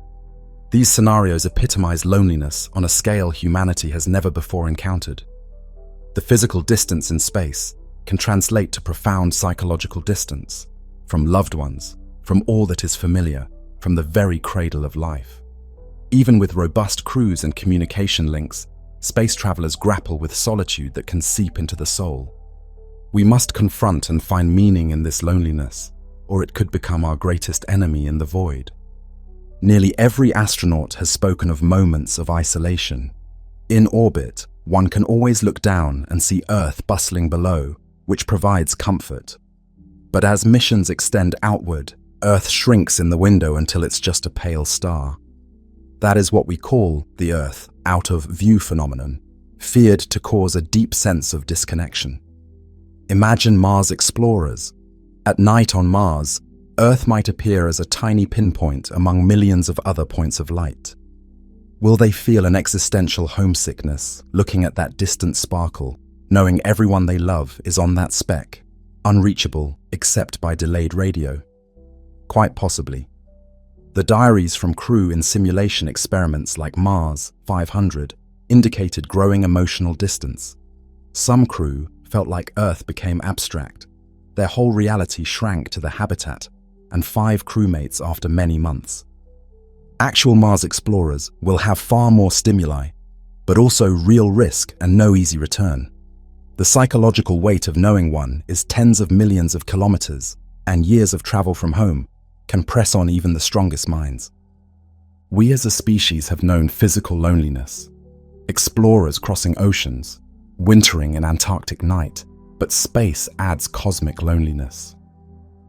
These scenarios epitomize loneliness on a scale humanity has never before encountered. The physical distance in space can translate to profound psychological distance from loved ones, from all that is familiar, from the very cradle of life. Even with robust crews and communication links, space travelers grapple with solitude that can seep into the soul. We must confront and find meaning in this loneliness, or it could become our greatest enemy in the void. Nearly every astronaut has spoken of moments of isolation. In orbit, one can always look down and see Earth bustling below, which provides comfort. But as missions extend outward, Earth shrinks in the window until it's just a pale star. That is what we call the Earth out of view phenomenon, feared to cause a deep sense of disconnection. Imagine Mars explorers. At night on Mars, Earth might appear as a tiny pinpoint among millions of other points of light. Will they feel an existential homesickness looking at that distant sparkle, knowing everyone they love is on that speck, unreachable except by delayed radio? Quite possibly. The diaries from crew in simulation experiments like Mars 500 indicated growing emotional distance. Some crew felt like Earth became abstract. Their whole reality shrank to the habitat and 5 crewmates after many months. Actual Mars explorers will have far more stimuli, but also real risk and no easy return. The psychological weight of knowing one is tens of millions of kilometers, and years of travel from home can press on even the strongest minds. We as a species have known physical loneliness. Explorers crossing oceans, wintering in Antarctic night, but space adds cosmic loneliness.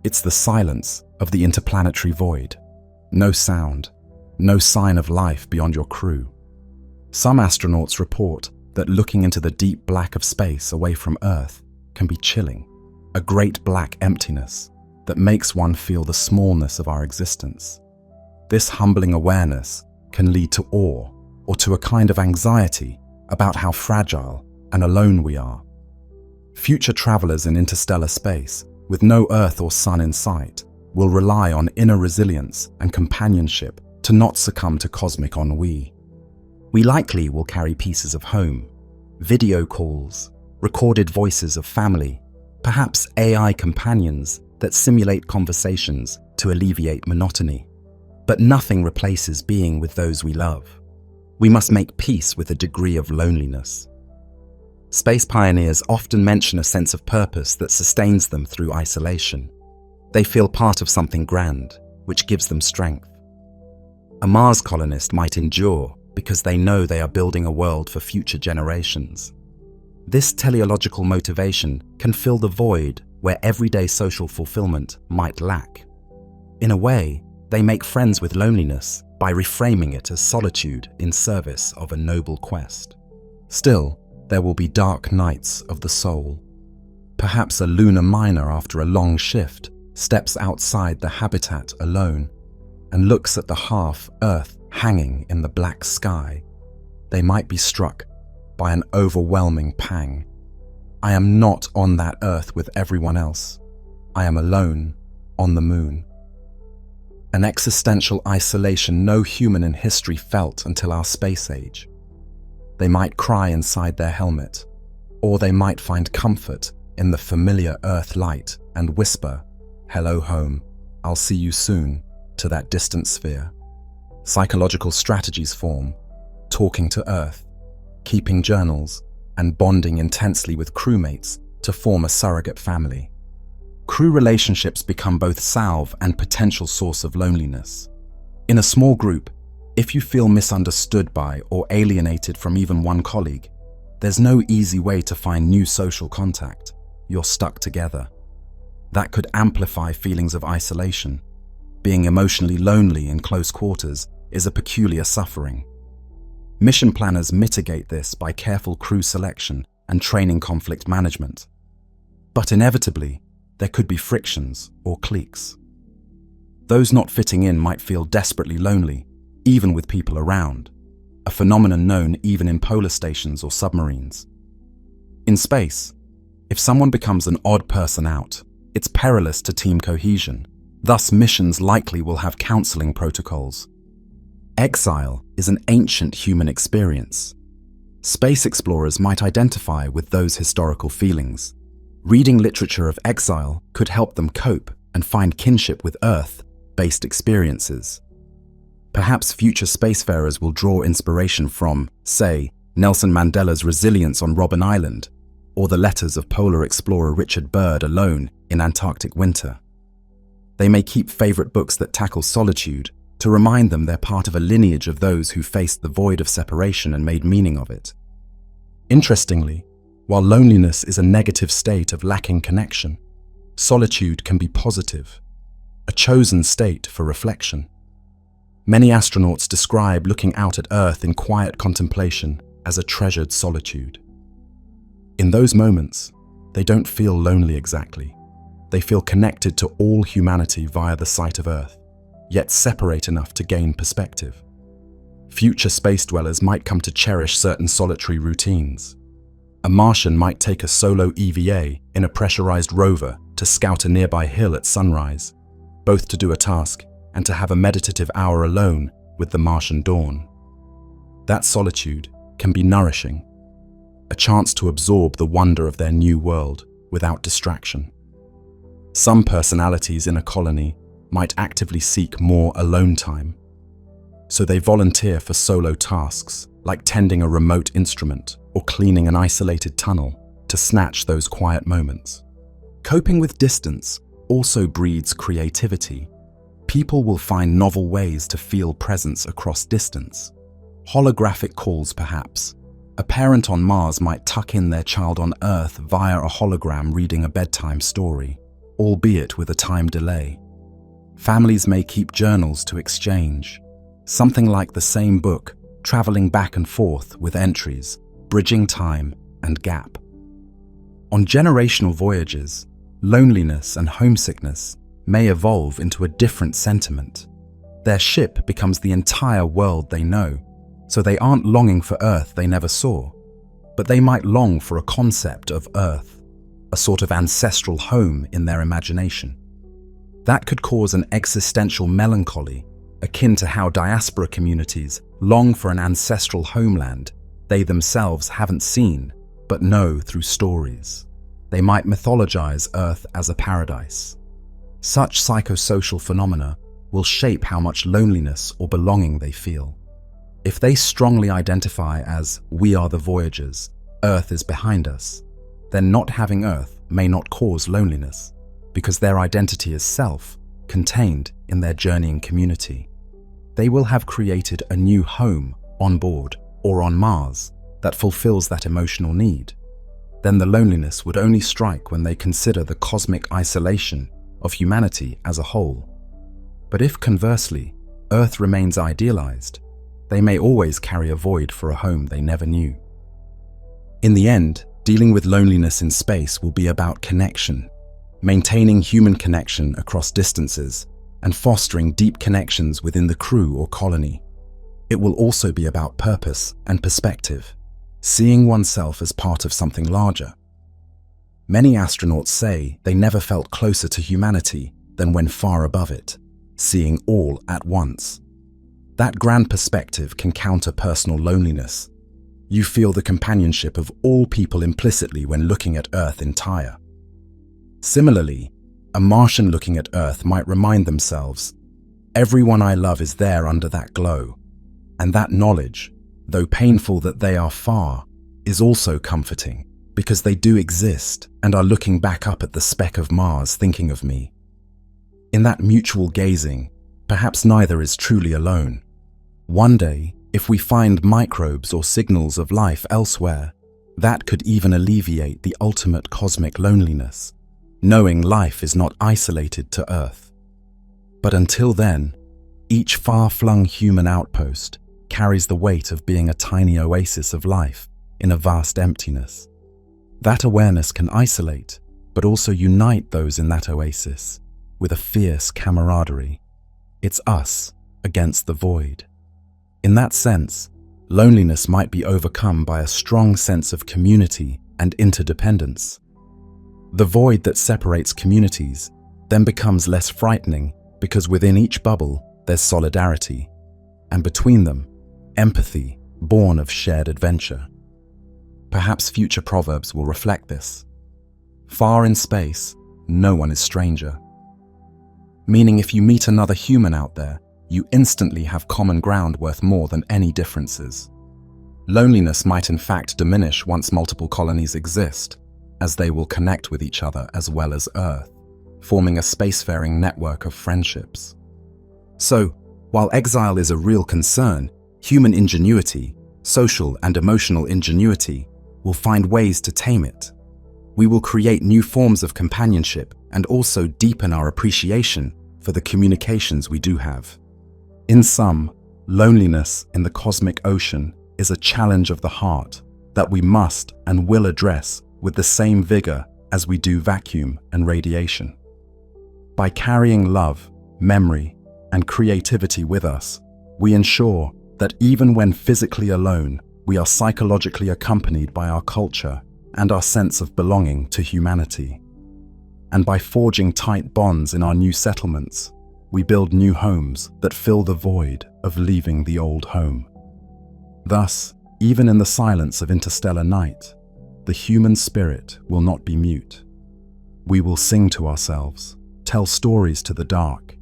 It's the silence of the interplanetary void. No sound, no sign of life beyond your crew. Some astronauts report that looking into the deep black of space away from Earth can be chilling, a great black emptiness that makes one feel the smallness of our existence. This humbling awareness can lead to awe or to a kind of anxiety about how fragile and alone we are. Future travelers in interstellar space, with no Earth or Sun in sight, will rely on inner resilience and companionship to not succumb to cosmic ennui. We likely will carry pieces of home, video calls, recorded voices of family, perhaps AI companions that simulate conversations to alleviate monotony. But nothing replaces being with those we love. We must make peace with a degree of loneliness. Space pioneers often mention a sense of purpose that sustains them through isolation. They feel part of something grand, which gives them strength. A Mars colonist might endure because they know they are building a world for future generations. This teleological motivation can fill the void where everyday social fulfillment might lack. In a way, they make friends with loneliness by reframing it as solitude in service of a noble quest. Still, there will be dark nights of the soul. Perhaps a lunar miner after a long shift steps outside the habitat alone and looks at the half-Earth hanging in the black sky. They might be struck by an overwhelming pang. I am not on that Earth with everyone else. I am alone on the moon. An existential isolation no human in history felt until our space age. They might cry inside their helmet, or they might find comfort in the familiar Earth light and whisper, "Hello home, I'll see you soon," to that distant sphere. Psychological strategies form, talking to Earth, keeping journals, and bonding intensely with crewmates to form a surrogate family. Crew relationships become both salve and potential source of loneliness. In a small group, if you feel misunderstood by or alienated from even one colleague, there's no easy way to find new social contact. You're stuck together. That could amplify feelings of isolation. Being emotionally lonely in close quarters is a peculiar suffering. Mission planners mitigate this by careful crew selection and training conflict management. But inevitably, there could be frictions or cliques. Those not fitting in might feel desperately lonely, even with people around, a phenomenon known even in polar stations or submarines. In space, if someone becomes an odd person out, it's perilous to team cohesion. Thus, missions likely will have counseling protocols. Exile is an ancient human experience. Space explorers might identify with those historical feelings. Reading literature of exile could help them cope and find kinship with Earth-based experiences. Perhaps future spacefarers will draw inspiration from, say, Nelson Mandela's resilience on Robben Island, or the letters of polar explorer Richard Byrd alone in Antarctic winter. They may keep favorite books that tackle solitude to remind them they're part of a lineage of those who faced the void of separation and made meaning of it. Interestingly, while loneliness is a negative state of lacking connection, solitude can be positive, a chosen state for reflection. Many astronauts describe looking out at Earth in quiet contemplation as a treasured solitude. In those moments, they don't feel lonely exactly. They feel connected to all humanity via the sight of Earth, yet separate enough to gain perspective. Future space dwellers might come to cherish certain solitary routines. A Martian might take a solo EVA in a pressurized rover to scout a nearby hill at sunrise, both to do a task and to have a meditative hour alone with the Martian dawn. That solitude can be nourishing, a chance to absorb the wonder of their new world without distraction. Some personalities in a colony might actively seek more alone time, so they volunteer for solo tasks like tending a remote instrument or cleaning an isolated tunnel to snatch those quiet moments. Coping with distance also breeds creativity. People will find novel ways to feel presence across distance. Holographic calls, perhaps. A parent on Mars might tuck in their child on Earth via a hologram reading a bedtime story, albeit with a time delay. Families may keep journals to exchange, something like the same book, traveling back and forth with entries, bridging time and gap. On generational voyages, loneliness and homesickness may evolve into a different sentiment. Their ship becomes the entire world they know, so they aren't longing for Earth they never saw, but they might long for a concept of Earth, a sort of ancestral home in their imagination. That could cause an existential melancholy, akin to how diaspora communities long for an ancestral homeland they themselves haven't seen, but know through stories. They might mythologize Earth as a paradise. Such psychosocial phenomena will shape how much loneliness or belonging they feel. If they strongly identify as "we are the voyagers, Earth is behind us," then not having Earth may not cause loneliness, because their identity is self, contained in their journeying community. They will have created a new home on board or on Mars that fulfills that emotional need. Then the loneliness would only strike when they consider the cosmic isolation of humanity as a whole. But if conversely, Earth remains idealized, they may always carry a void for a home they never knew. In the end, dealing with loneliness in space will be about connection, maintaining human connection across distances, and fostering deep connections within the crew or colony. It will also be about purpose and perspective, seeing oneself as part of something larger. Many astronauts say they never felt closer to humanity than when far above it, seeing all at once. That grand perspective can counter personal loneliness. You feel the companionship of all people implicitly when looking at Earth entire. Similarly, a Martian looking at Earth might remind themselves, Everyone I love is there under that glow, and that knowledge, though painful that they are far, is also comforting, because they do exist and are looking back up at the speck of Mars thinking of me. In that mutual gazing, perhaps neither is truly alone. One day, if we find microbes or signals of life elsewhere, that could even alleviate the ultimate cosmic loneliness, knowing life is not isolated to Earth. But until then, each far-flung human outpost carries the weight of being a tiny oasis of life in a vast emptiness. That awareness can isolate, but also unite those in that oasis with a fierce camaraderie. It's us against the void. In that sense, loneliness might be overcome by a strong sense of community and interdependence. The void that separates communities then becomes less frightening because within each bubble there's solidarity, and between them, empathy born of shared adventure. Perhaps future proverbs will reflect this. Far in space, no one is stranger. Meaning if you meet another human out there, you instantly have common ground worth more than any differences. Loneliness might in fact diminish once multiple colonies exist, as they will connect with each other as well as Earth, forming a spacefaring network of friendships. So, while exile is a real concern, human ingenuity, social and emotional ingenuity, will find ways to tame it. We will create new forms of companionship and also deepen our appreciation for the communications we do have. In sum, loneliness in the cosmic ocean is a challenge of the heart that we must and will address with the same vigor as we do vacuum and radiation. By carrying love, memory, and creativity with us, we ensure that even when physically alone, we are psychologically accompanied by our culture and our sense of belonging to humanity. And by forging tight bonds in our new settlements, we build new homes that fill the void of leaving the old home. Thus, even in the silence of interstellar night, the human spirit will not be mute. We will sing to ourselves, tell stories to the dark,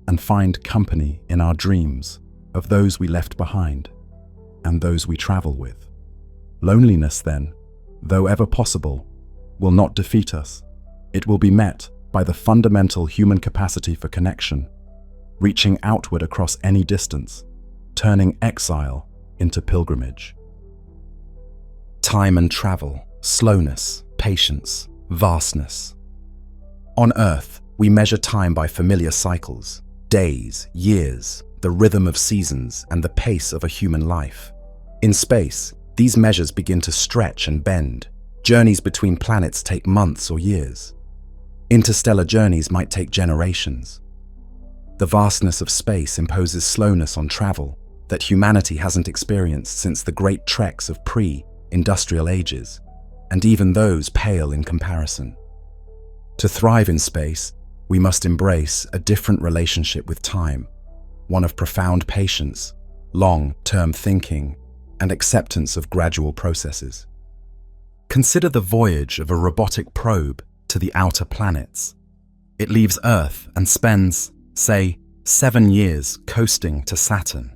and find company in our dreams of those we left behind and those we travel with. Loneliness, then, though ever possible, will not defeat us. It will be met by the fundamental human capacity for connection, reaching outward across any distance, turning exile into pilgrimage. Time and travel, slowness, patience, vastness. On Earth, we measure time by familiar cycles, days, years, the rhythm of seasons, and the pace of a human life. In space, these measures begin to stretch and bend. Journeys between planets take months or years. Interstellar journeys might take generations. The vastness of space imposes slowness on travel that humanity hasn't experienced since the great treks of pre-industrial ages, and even those pale in comparison. To thrive in space, we must embrace a different relationship with time, one of profound patience, long-term thinking, and acceptance of gradual processes. Consider the voyage of a robotic probe to the outer planets. It leaves Earth and spends, say, 7 years coasting to Saturn.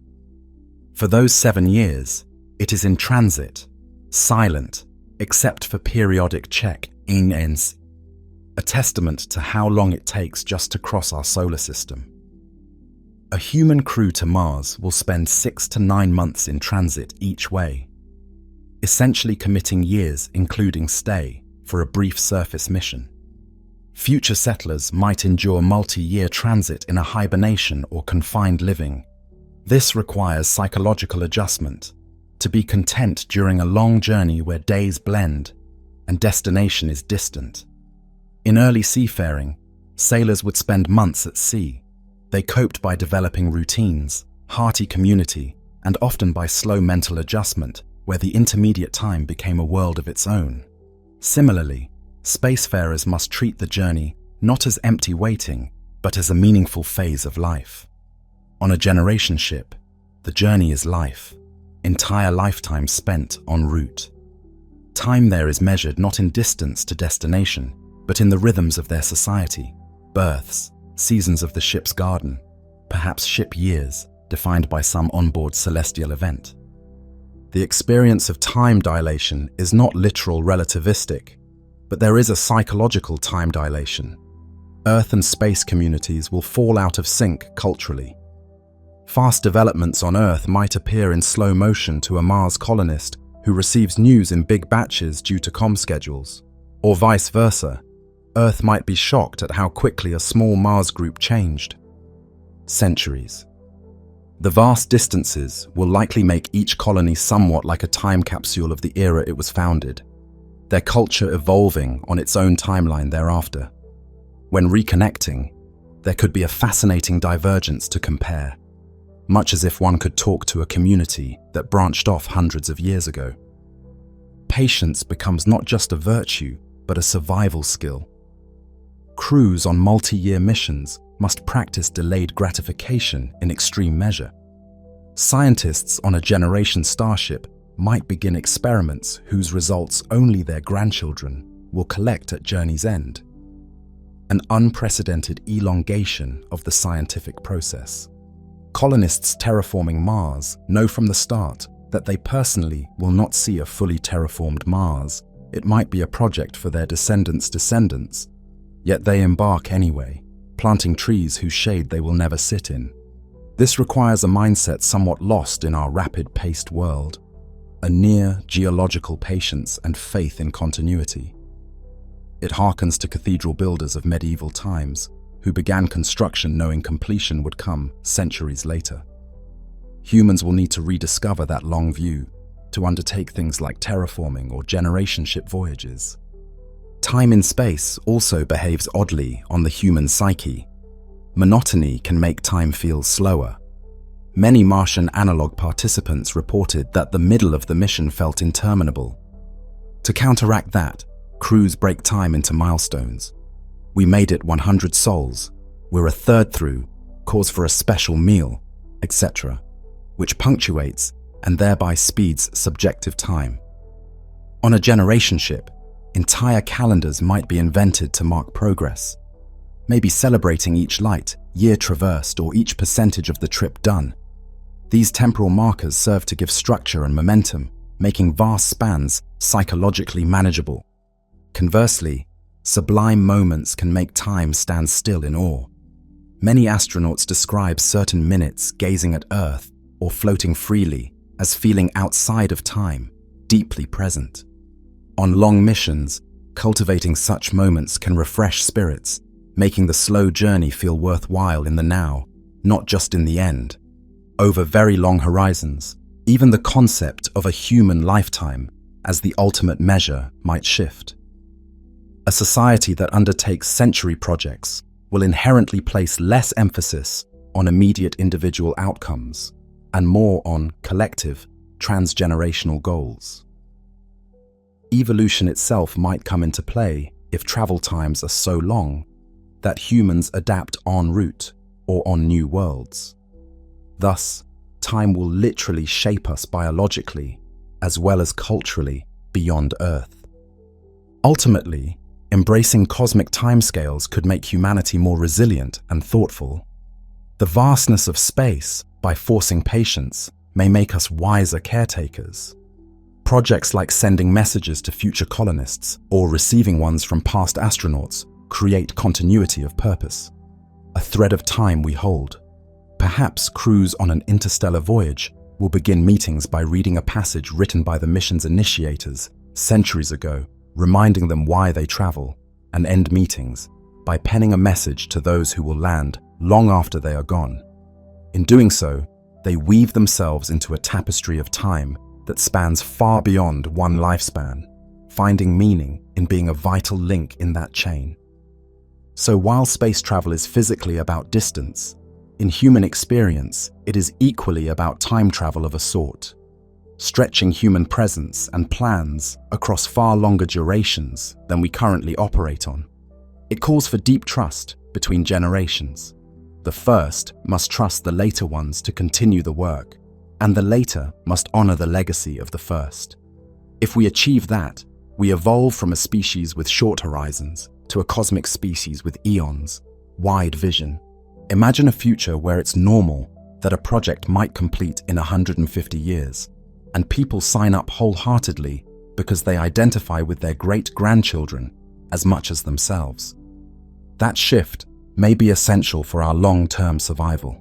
For those 7 years, it is in transit, silent, except for periodic check-ins, a testament to how long it takes just to cross our solar system. A human crew to Mars will spend 6 to 9 months in transit each way, essentially committing years including stay for a brief surface mission. Future settlers might endure multi-year transit in a hibernation or confined living. This requires psychological adjustment, to be content during a long journey where days blend and destination is distant. In early seafaring, sailors would spend months at sea. They coped by developing routines, hearty community, and often by slow mental adjustment, where the intermediate time became a world of its own. Similarly, spacefarers must treat the journey not as empty waiting, but as a meaningful phase of life. On a generation ship, the journey is life, entire lifetime spent en route. Time there is measured not in distance to destination, but in the rhythms of their society, births, seasons of the ship's garden, perhaps ship years, defined by some onboard celestial event. The experience of time dilation is not literal relativistic, but there is a psychological time dilation. Earth and space communities will fall out of sync culturally. Fast developments on Earth might appear in slow motion to a Mars colonist who receives news in big batches due to comm schedules, or vice versa. Earth might be shocked at how quickly a small Mars group changed. Centuries. The vast distances will likely make each colony somewhat like a time capsule of the era it was founded, their culture evolving on its own timeline thereafter. When reconnecting, there could be a fascinating divergence to compare, much as if one could talk to a community that branched off hundreds of years ago. Patience becomes not just a virtue, but a survival skill. Crews on multi-year missions must practice delayed gratification in extreme measure. Scientists on a generation starship might begin experiments whose results only their grandchildren will collect at journey's end. An unprecedented elongation of the scientific process. Colonists terraforming Mars know from the start that they personally will not see a fully terraformed Mars. It might be a project for their descendants' descendants, yet they embark anyway, planting trees whose shade they will never sit in. This requires a mindset somewhat lost in our rapid-paced world, a near geological patience and faith in continuity. It harkens to cathedral builders of medieval times, who began construction knowing completion would come centuries later. Humans will need to rediscover that long view to undertake things like terraforming or generation ship voyages. Time in space also behaves oddly on the human psyche. Monotony can make time feel slower. Many Martian analog participants reported that the middle of the mission felt interminable. To counteract that, crews break time into milestones. We made it 100 sols, we're a third through, cause for a special meal, etc., which punctuates and thereby speeds subjective time. On a generation ship, entire calendars might be invented to mark progress, maybe celebrating each light, year traversed, or each percentage of the trip done. These temporal markers serve to give structure and momentum, making vast spans psychologically manageable. Conversely, sublime moments can make time stand still in awe. Many astronauts describe certain minutes gazing at Earth or floating freely as feeling outside of time, deeply present. On long missions, cultivating such moments can refresh spirits, making the slow journey feel worthwhile in the now, not just in the end. Over very long horizons, even the concept of a human lifetime as the ultimate measure might shift. A society that undertakes century projects will inherently place less emphasis on immediate individual outcomes and more on collective, transgenerational goals. Evolution itself might come into play if travel times are so long that humans adapt en route or on new worlds. Thus, time will literally shape us biologically as well as culturally beyond Earth. Ultimately, embracing cosmic timescales could make humanity more resilient and thoughtful. The vastness of space, by forcing patience, may make us wiser caretakers. Projects like sending messages to future colonists or receiving ones from past astronauts create continuity of purpose, a thread of time we hold. Perhaps crews on an interstellar voyage will begin meetings by reading a passage written by the mission's initiators centuries ago, reminding them why they travel, and end meetings by penning a message to those who will land long after they are gone. In doing so, they weave themselves into a tapestry of time that spans far beyond one lifespan, finding meaning in being a vital link in that chain. So while space travel is physically about distance, in human experience, it is equally about time travel of a sort, stretching human presence and plans across far longer durations than we currently operate on. It calls for deep trust between generations. The first must trust the later ones to continue the work, and the later must honor the legacy of the first. If we achieve that, we evolve from a species with short horizons to a cosmic species with eons, wide vision, Imagine a future where it's normal that a project might complete in 150 years, and people sign up wholeheartedly because they identify with their great-grandchildren as much as themselves. That shift may be essential for our long-term survival.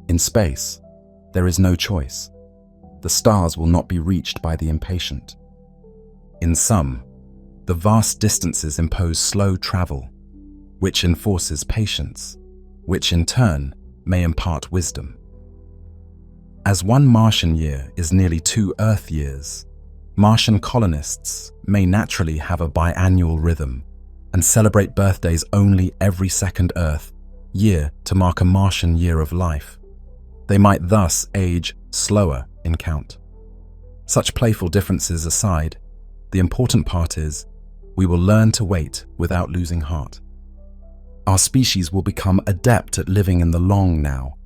In space, there is no choice. The stars will not be reached by the impatient. In sum, the vast distances impose slow travel, which enforces patience, which in turn may impart wisdom. As one Martian year is nearly 2 Earth years, Martian colonists may naturally have a biannual rhythm and celebrate birthdays only every second Earth year to mark a Martian year of life. They might thus age slower in count. Such playful differences aside, the important part is we will learn to wait without losing heart. Our species will become adept at living in the long now,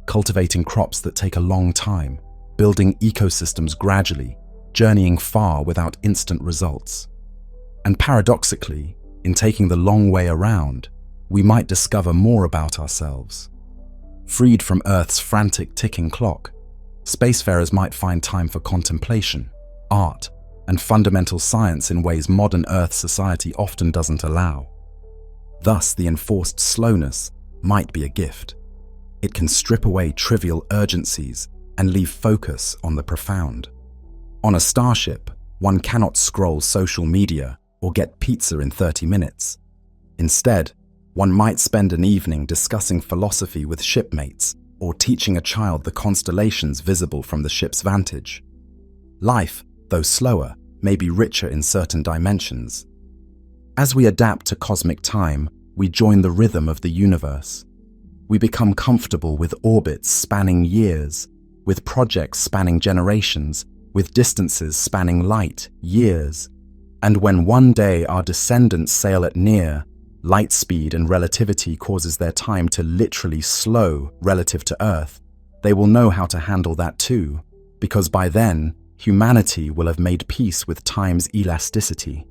cultivating crops that take a long time, building ecosystems gradually, journeying far without instant results. And paradoxically, in taking the long way around, we might discover more about ourselves. Freed from Earth's frantic ticking clock, spacefarers might find time for contemplation, art, and fundamental science in ways modern Earth society often doesn't allow. Thus, the enforced slowness might be a gift. It can strip away trivial urgencies and leave focus on the profound. On a starship, one cannot scroll social media or get pizza in 30 minutes. Instead, one might spend an evening discussing philosophy with shipmates or teaching a child the constellations visible from the ship's vantage. Life, though slower, may be richer in certain dimensions. As we adapt to cosmic time, we join the rhythm of the universe. We become comfortable with orbits spanning years, with projects spanning generations, with distances spanning light years. And when one day our descendants sail at near, light speed and relativity causes their time to literally slow relative to Earth, they will know how to handle that too, because by then, humanity will have made peace with time's elasticity.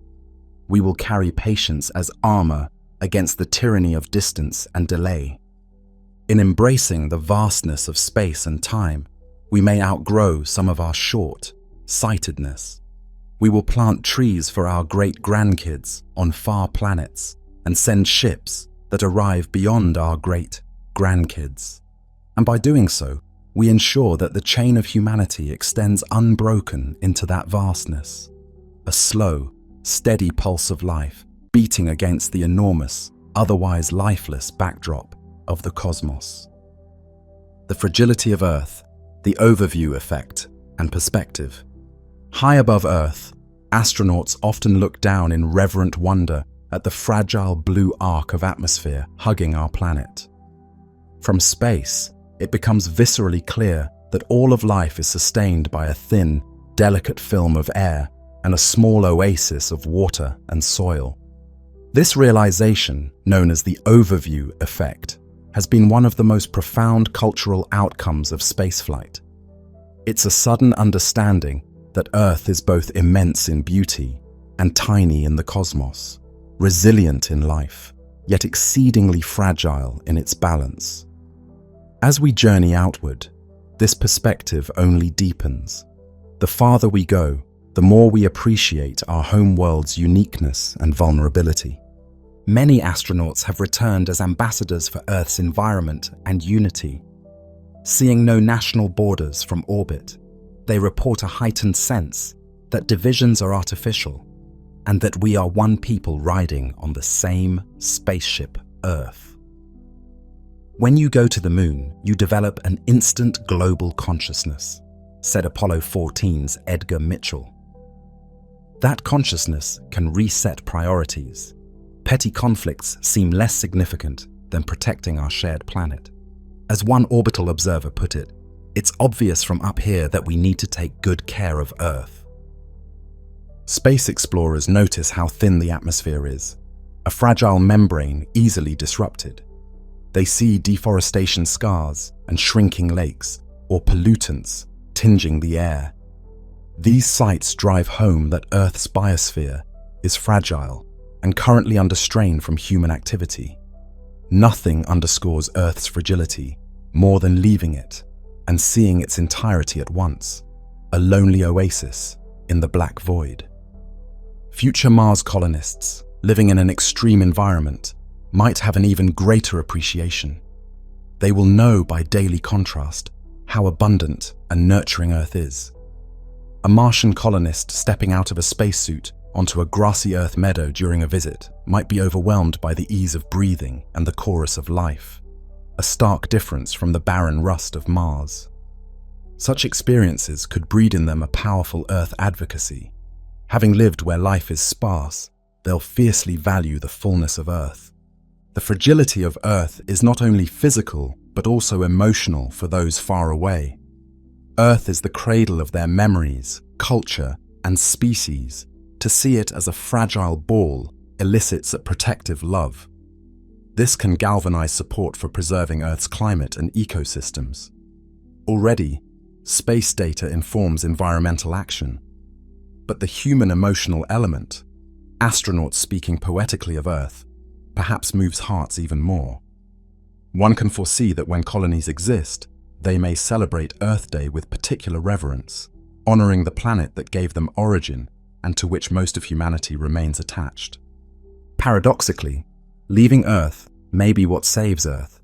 We will carry patience as armor against the tyranny of distance and delay. In embracing the vastness of space and time, we may outgrow some of our short-sightedness. We will plant trees for our great-grandkids on far planets and send ships that arrive beyond our great-grandkids. And by doing so, we ensure that the chain of humanity extends unbroken into that vastness, a slow, steady pulse of life beating against the enormous, otherwise lifeless backdrop of the cosmos. The fragility of Earth, the overview effect, and perspective. High above Earth, astronauts often look down in reverent wonder at the fragile blue arc of atmosphere hugging our planet. From space, it becomes viscerally clear that all of life is sustained by a thin, delicate film of air and a small oasis of water and soil. This realization, known as the overview effect, has been one of the most profound cultural outcomes of spaceflight. It's a sudden understanding that Earth is both immense in beauty and tiny in the cosmos, resilient in life, yet exceedingly fragile in its balance. As we journey outward, this perspective only deepens. The farther we go, the more we appreciate our home world's uniqueness and vulnerability. Many astronauts have returned as ambassadors for Earth's environment and unity. Seeing no national borders from orbit, they report a heightened sense that divisions are artificial and that we are one people riding on the same spaceship Earth. When you go to the moon, you develop an instant global consciousness, said Apollo 14's Edgar Mitchell. That consciousness can reset priorities. Petty conflicts seem less significant than protecting our shared planet. As one orbital observer put it, it's obvious from up here that we need to take good care of Earth. Space explorers notice how thin the atmosphere is, a fragile membrane easily disrupted. They see deforestation scars and shrinking lakes, or pollutants tinging the air. These sights drive home that Earth's biosphere is fragile and currently under strain from human activity. Nothing underscores Earth's fragility more than leaving it and seeing its entirety at once, a lonely oasis in the black void. Future Mars colonists living in an extreme environment might have an even greater appreciation. They will know by daily contrast how abundant and nurturing Earth is. A Martian colonist stepping out of a spacesuit onto a grassy Earth meadow during a visit might be overwhelmed by the ease of breathing and the chorus of life, a stark difference from the barren rust of Mars. Such experiences could breed in them a powerful Earth advocacy. Having lived where life is sparse, they'll fiercely value the fullness of Earth. The fragility of Earth is not only physical, but also emotional for those far away. Earth is the cradle of their memories, culture, and species. To see it as a fragile ball elicits a protective love. This can galvanize support for preserving Earth's climate and ecosystems. Already, space data informs environmental action. But the human emotional element, astronauts speaking poetically of Earth, perhaps moves hearts even more. One can foresee that when colonies exist, they may celebrate Earth Day with particular reverence, honoring the planet that gave them origin and to which most of humanity remains attached. Paradoxically, leaving Earth may be what saves Earth.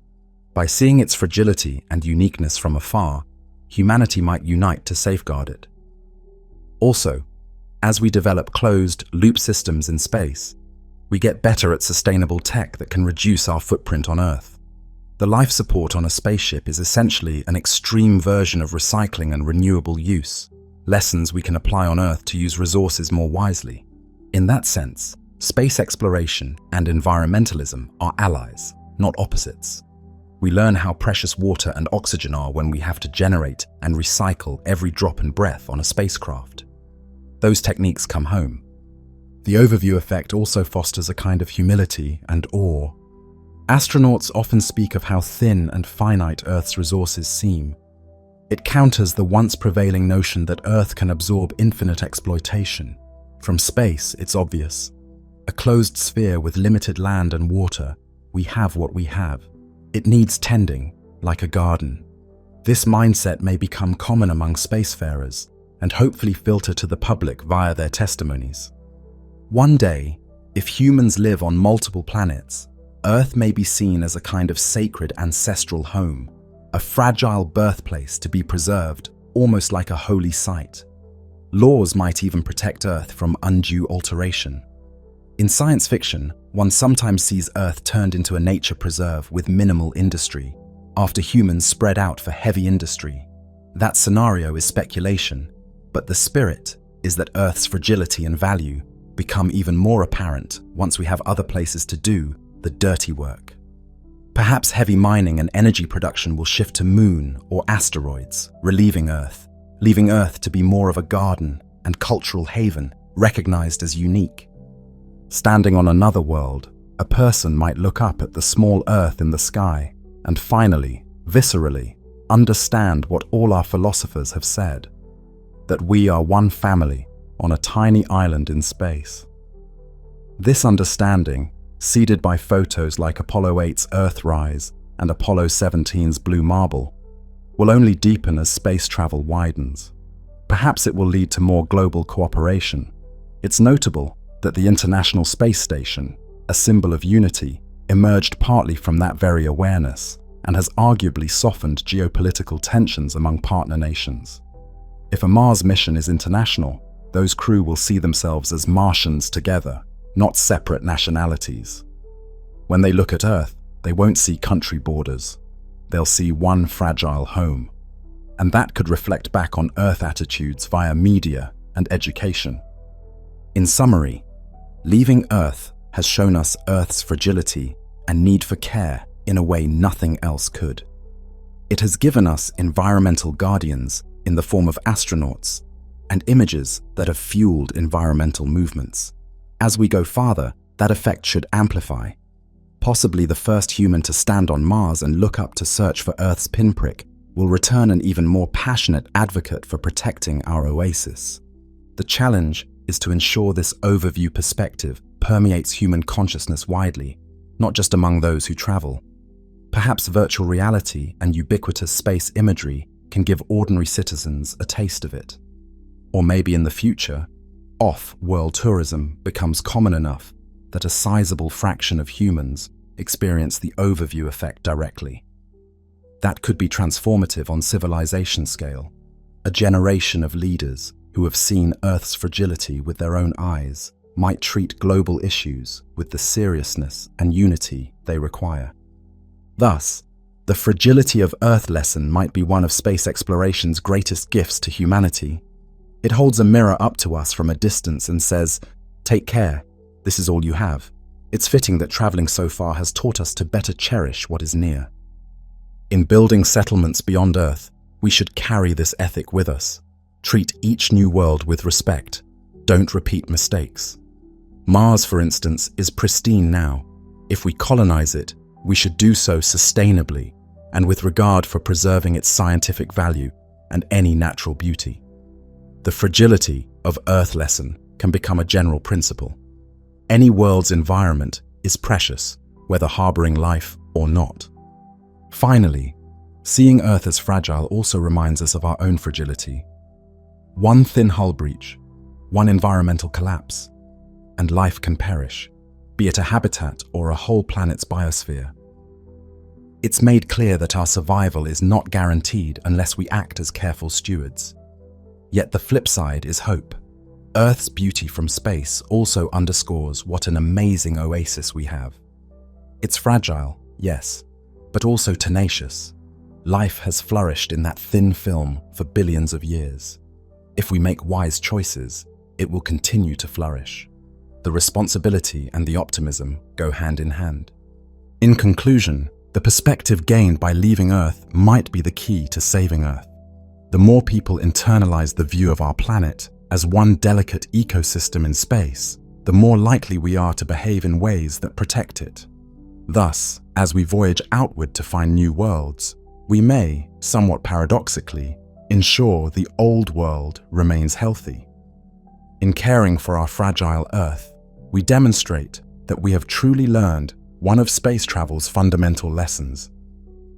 By seeing its fragility and uniqueness from afar, humanity might unite to safeguard it. Also, as we develop closed, loop systems in space, we get better at sustainable tech that can reduce our footprint on Earth. The life support on a spaceship is essentially an extreme version of recycling and renewable use, lessons we can apply on Earth to use resources more wisely. In that sense, space exploration and environmentalism are allies, not opposites. We learn how precious water and oxygen are when we have to generate and recycle every drop and breath on a spacecraft. Those techniques come home. The overview effect also fosters a kind of humility and awe. Astronauts often speak of how thin and finite Earth's resources seem. It counters the once prevailing notion that Earth can absorb infinite exploitation. From space, it's obvious. A closed sphere with limited land and water, we have what we have. It needs tending, like a garden. This mindset may become common among spacefarers and hopefully filter to the public via their testimonies. One day, if humans live on multiple planets, Earth may be seen as a kind of sacred ancestral home, a fragile birthplace to be preserved, almost like a holy site. Laws might even protect Earth from undue alteration. In science fiction, one sometimes sees Earth turned into a nature preserve with minimal industry, after humans spread out for heavy industry. That scenario is speculation, but the spirit is that Earth's fragility and value become even more apparent once we have other places to do the dirty work. Perhaps heavy mining and energy production will shift to Moon or asteroids, relieving Earth, leaving Earth to be more of a garden and cultural haven, recognized as unique. Standing on another world, a person might look up at the small Earth in the sky and finally, viscerally, understand what all our philosophers have said, that we are one family on a tiny island in space. This understanding, seeded by photos like Apollo 8's Earthrise and Apollo 17's Blue Marble, will only deepen as space travel widens. Perhaps it will lead to more global cooperation. It's notable that the International Space Station, a symbol of unity, emerged partly from that very awareness and has arguably softened geopolitical tensions among partner nations. If a Mars mission is international, those crew will see themselves as Martians together, not separate nationalities. When they look at Earth, they won't see country borders. They'll see one fragile home. And that could reflect back on Earth attitudes via media and education. In summary, leaving Earth has shown us Earth's fragility and need for care in a way nothing else could. It has given us environmental guardians in the form of astronauts and images that have fueled environmental movements. As we go farther, that effect should amplify. Possibly the first human to stand on Mars and look up to search for Earth's pinprick will return an even more passionate advocate for protecting our oasis. The challenge is to ensure this overview perspective permeates human consciousness widely, not just among those who travel. Perhaps virtual reality and ubiquitous space imagery can give ordinary citizens a taste of it. Or maybe in the future, off-world tourism becomes common enough that a sizable fraction of humans experience the overview effect directly. That could be transformative on civilization scale. A generation of leaders who have seen Earth's fragility with their own eyes might treat global issues with the seriousness and unity they require. Thus, the fragility of Earth lesson might be one of space exploration's greatest gifts to humanity. It holds a mirror up to us from a distance and says, "Take care, this is all you have." It's fitting that traveling so far has taught us to better cherish what is near. In building settlements beyond Earth, we should carry this ethic with us. Treat each new world with respect. Don't repeat mistakes. Mars, for instance, is pristine now. If we colonize it, we should do so sustainably and with regard for preserving its scientific value and any natural beauty. The fragility of Earth lesson can become a general principle. Any world's environment is precious, whether harboring life or not. Finally, seeing Earth as fragile also reminds us of our own fragility. One thin hull breach, one environmental collapse, and life can perish, be it a habitat or a whole planet's biosphere. It's made clear that our survival is not guaranteed unless we act as careful stewards. Yet the flip side is hope. Earth's beauty from space also underscores what an amazing oasis we have. It's fragile, yes, but also tenacious. Life has flourished in that thin film for billions of years. If we make wise choices, it will continue to flourish. The responsibility and the optimism go hand in hand. In conclusion, the perspective gained by leaving Earth might be the key to saving Earth. The more people internalize the view of our planet as one delicate ecosystem in space, the more likely we are to behave in ways that protect it. Thus, as we voyage outward to find new worlds, we may, somewhat paradoxically, ensure the old world remains healthy. In caring for our fragile Earth, we demonstrate that we have truly learned one of space travel's fundamental lessons,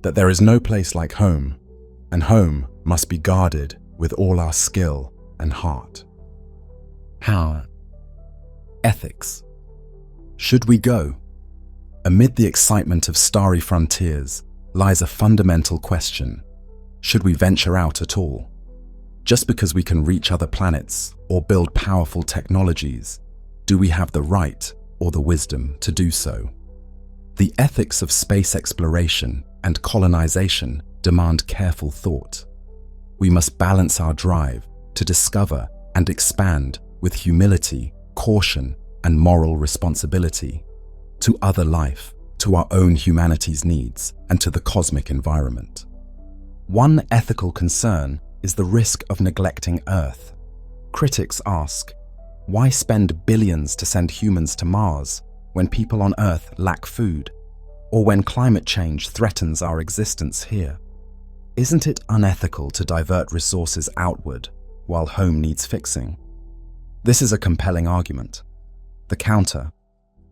that there is no place like home, and home must be guarded with all our skill and heart. How? Ethics. Should we go? Amid the excitement of starry frontiers lies a fundamental question. Should we venture out at all? Just because we can reach other planets or build powerful technologies, do we have the right or the wisdom to do so? The ethics of space exploration and colonization demand careful thought. We must balance our drive to discover and expand with humility, caution, and moral responsibility to other life, to our own humanity's needs, and to the cosmic environment. One ethical concern is the risk of neglecting Earth. Critics ask, why spend billions to send humans to Mars when people on Earth lack food, or when climate change threatens our existence here? Isn't it unethical to divert resources outward while home needs fixing? This is a compelling argument. The counter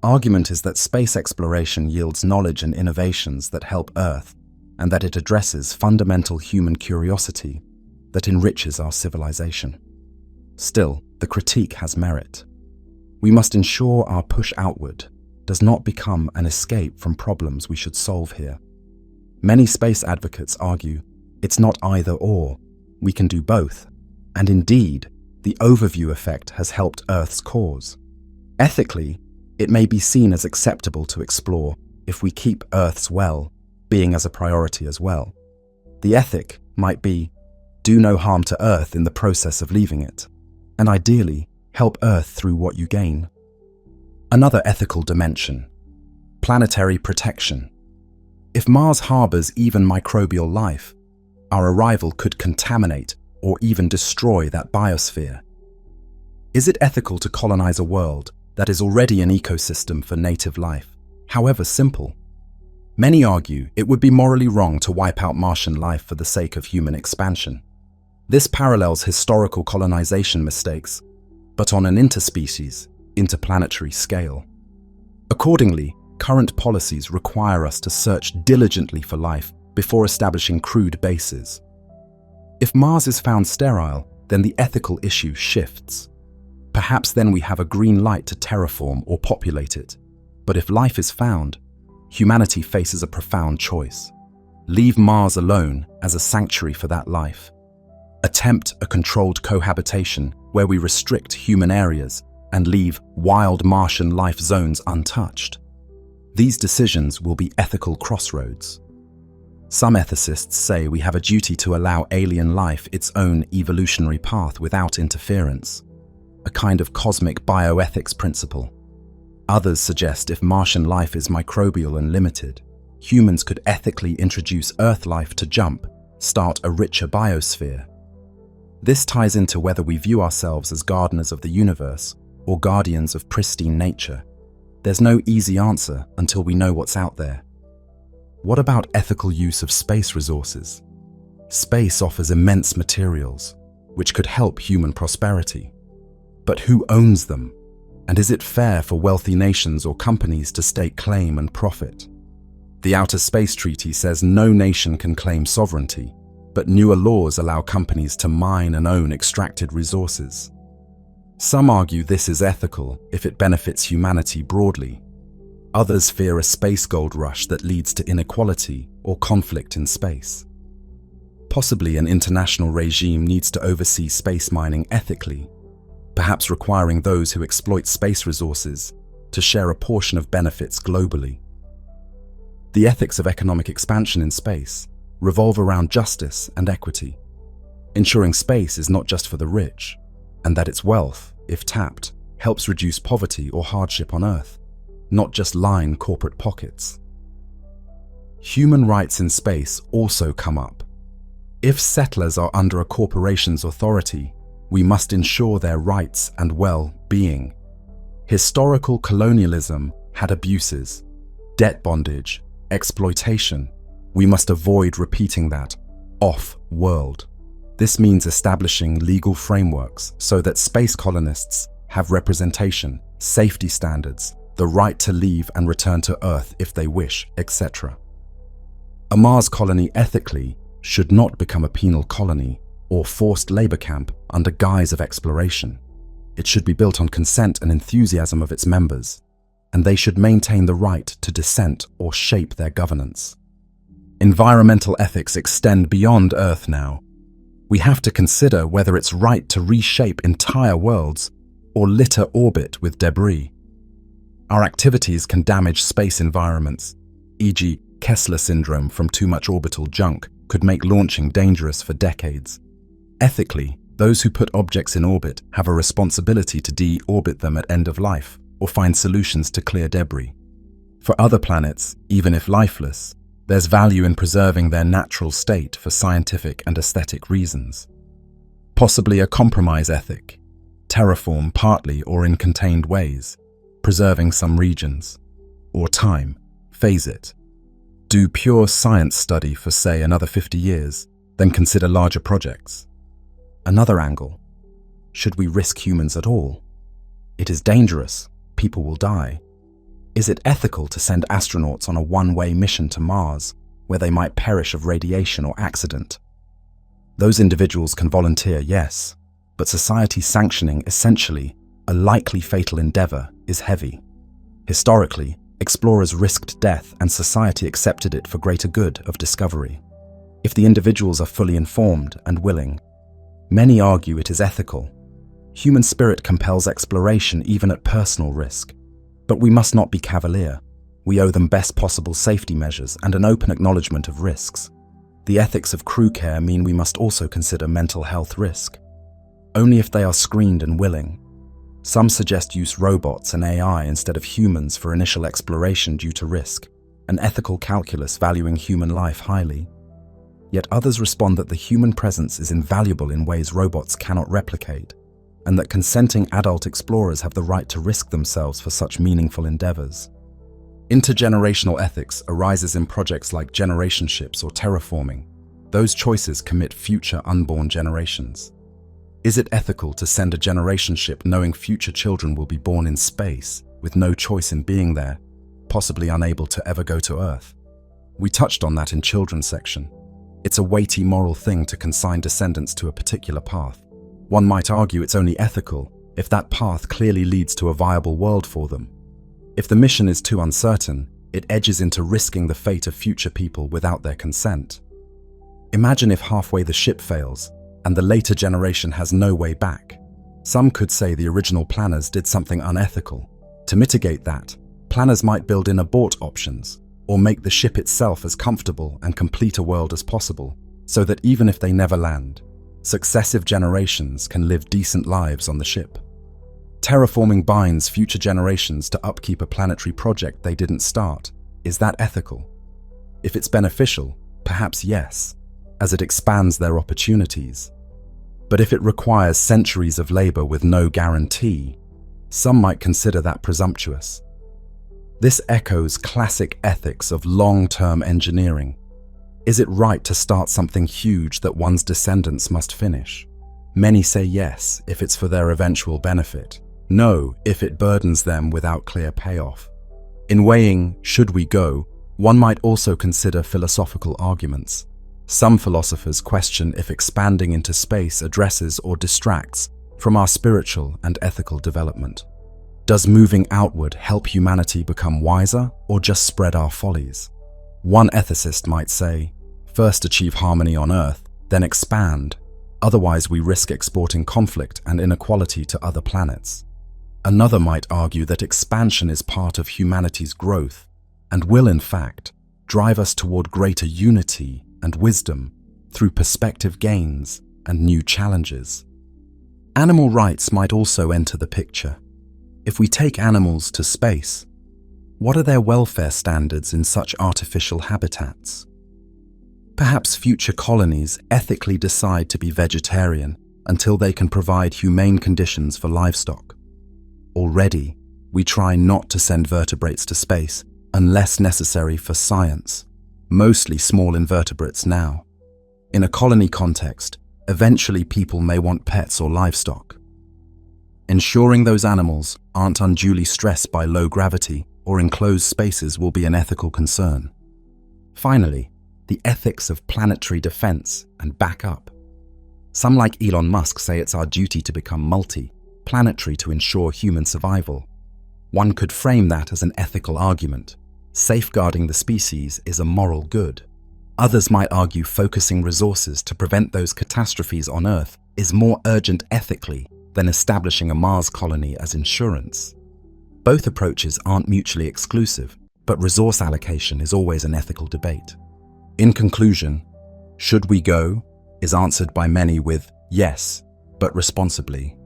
argument is that space exploration yields knowledge and innovations that help Earth, and that it addresses fundamental human curiosity that enriches our civilization. Still, the critique has merit. We must ensure our push outward does not become an escape from problems we should solve here. Many space advocates argue it's not either or, we can do both, and indeed, the overview effect has helped Earth's cause. Ethically, it may be seen as acceptable to explore if we keep Earth's well being as a priority as well. The ethic might be, do no harm to Earth in the process of leaving it, and ideally, help Earth through what you gain. Another ethical dimension: planetary protection. If Mars harbors even microbial life, our arrival could contaminate or even destroy that biosphere. Is it ethical to colonize a world that is already an ecosystem for native life, however simple? Many argue it would be morally wrong to wipe out Martian life for the sake of human expansion. This parallels historical colonization mistakes, but on an interspecies, interplanetary scale. Accordingly, current policies require us to search diligently for life before establishing crewed bases. If Mars is found sterile, then the ethical issue shifts. Perhaps then we have a green light to terraform or populate it. But if life is found, humanity faces a profound choice. Leave Mars alone as a sanctuary for that life. Attempt a controlled cohabitation where we restrict human areas and leave wild Martian life zones untouched. These decisions will be ethical crossroads. Some ethicists say we have a duty to allow alien life its own evolutionary path without interference, a kind of cosmic bioethics principle. Others suggest if Martian life is microbial and limited, humans could ethically introduce Earth life to start a richer biosphere. This ties into whether we view ourselves as gardeners of the universe or guardians of pristine nature. There's no easy answer until we know what's out there. What about ethical use of space resources? Space offers immense materials, which could help human prosperity. But who owns them? And is it fair for wealthy nations or companies to stake claim and profit? The Outer Space Treaty says no nation can claim sovereignty, but newer laws allow companies to mine and own extracted resources. Some argue this is ethical if it benefits humanity broadly. Others fear a space gold rush that leads to inequality or conflict in space. Possibly an international regime needs to oversee space mining ethically, perhaps requiring those who exploit space resources to share a portion of benefits globally. The ethics of economic expansion in space revolve around justice and equity, ensuring space is not just for the rich, and that its wealth, if tapped, helps reduce poverty or hardship on Earth, not just line corporate pockets. Human rights in space also come up. If settlers are under a corporation's authority, we must ensure their rights and well-being. Historical colonialism had abuses, debt bondage, exploitation. We must avoid repeating that off-world. This means establishing legal frameworks so that space colonists have representation, safety standards, the right to leave and return to Earth if they wish, etc. A Mars colony ethically should not become a penal colony or forced labor camp under guise of exploration. It should be built on consent and enthusiasm of its members, and they should maintain the right to dissent or shape their governance. Environmental ethics extend beyond Earth now. We have to consider whether it's right to reshape entire worlds or litter orbit with debris. Our activities can damage space environments, e.g. Kessler syndrome from too much orbital junk could make launching dangerous for decades. Ethically, those who put objects in orbit have a responsibility to de-orbit them at end of life or find solutions to clear debris. For other planets, even if lifeless, there's value in preserving their natural state for scientific and aesthetic reasons. Possibly a compromise ethic, terraform partly or in contained ways, preserving some regions, or time, phase it. Do pure science study for, say, another 50 years, then consider larger projects. Another angle, should we risk humans at all? It is dangerous, people will die. Is it ethical to send astronauts on a one-way mission to Mars, where they might perish of radiation or accident? Those individuals can volunteer, yes, but society sanctioning essentially a likely fatal endeavor is heavy. Historically, explorers risked death and society accepted it for greater good of discovery. If the individuals are fully informed and willing, many argue it is ethical. Human spirit compels exploration even at personal risk. But we must not be cavalier. We owe them best possible safety measures and an open acknowledgement of risks. The ethics of crew care mean we must also consider mental health risk. Only if they are screened and willing. Some suggest use robots and AI instead of humans for initial exploration due to risk, an ethical calculus valuing human life highly. Yet others respond that the human presence is invaluable in ways robots cannot replicate, and that consenting adult explorers have the right to risk themselves for such meaningful endeavors. Intergenerational ethics arises in projects like generation ships or terraforming. Those choices commit future unborn generations. Is it ethical to send a generation ship knowing future children will be born in space with no choice in being there, possibly unable to ever go to Earth. We touched on that in children's section. It's a weighty moral thing to consign descendants to a particular path. One might argue it's only ethical if that path clearly leads to a viable world for them. If the mission is too uncertain, it edges into risking the fate of future people without their consent. Imagine if halfway the ship fails and the later generation has no way back. Some could say the original planners did something unethical. To mitigate that, planners might build in abort options or make the ship itself as comfortable and complete a world as possible, so that even if they never land, successive generations can live decent lives on the ship. Terraforming binds future generations to upkeep a planetary project they didn't start. Is that ethical? If it's beneficial, perhaps yes, as it expands their opportunities. But if it requires centuries of labor with no guarantee, some might consider that presumptuous. This echoes classic ethics of long-term engineering. Is it right to start something huge that one's descendants must finish? Many say yes if it's for their eventual benefit. No, if it burdens them without clear payoff. In weighing, should we go, one might also consider philosophical arguments. Some philosophers question if expanding into space addresses or distracts from our spiritual and ethical development. Does moving outward help humanity become wiser or just spread our follies? One ethicist might say, first achieve harmony on Earth, then expand. Otherwise we risk exporting conflict and inequality to other planets. Another might argue that expansion is part of humanity's growth and will, in fact, drive us toward greater unity and wisdom through perspective gains and new challenges. Animal rights might also enter the picture. If we take animals to space, what are their welfare standards in such artificial habitats? Perhaps future colonies ethically decide to be vegetarian until they can provide humane conditions for livestock. Already, we try not to send vertebrates to space unless necessary for science, mostly small invertebrates now. In a colony context, eventually people may want pets or livestock. Ensuring those animals aren't unduly stressed by low gravity or enclosed spaces will be an ethical concern. Finally, the ethics of planetary defense and backup. Some like Elon Musk say it's our duty to become multi-planetary to ensure human survival. One could frame that as an ethical argument. Safeguarding the species is a moral good. Others might argue focusing resources to prevent those catastrophes on Earth is more urgent ethically than establishing a Mars colony as insurance. Both approaches aren't mutually exclusive, but resource allocation is always an ethical debate. In conclusion, should we go is answered by many with yes, but responsibly.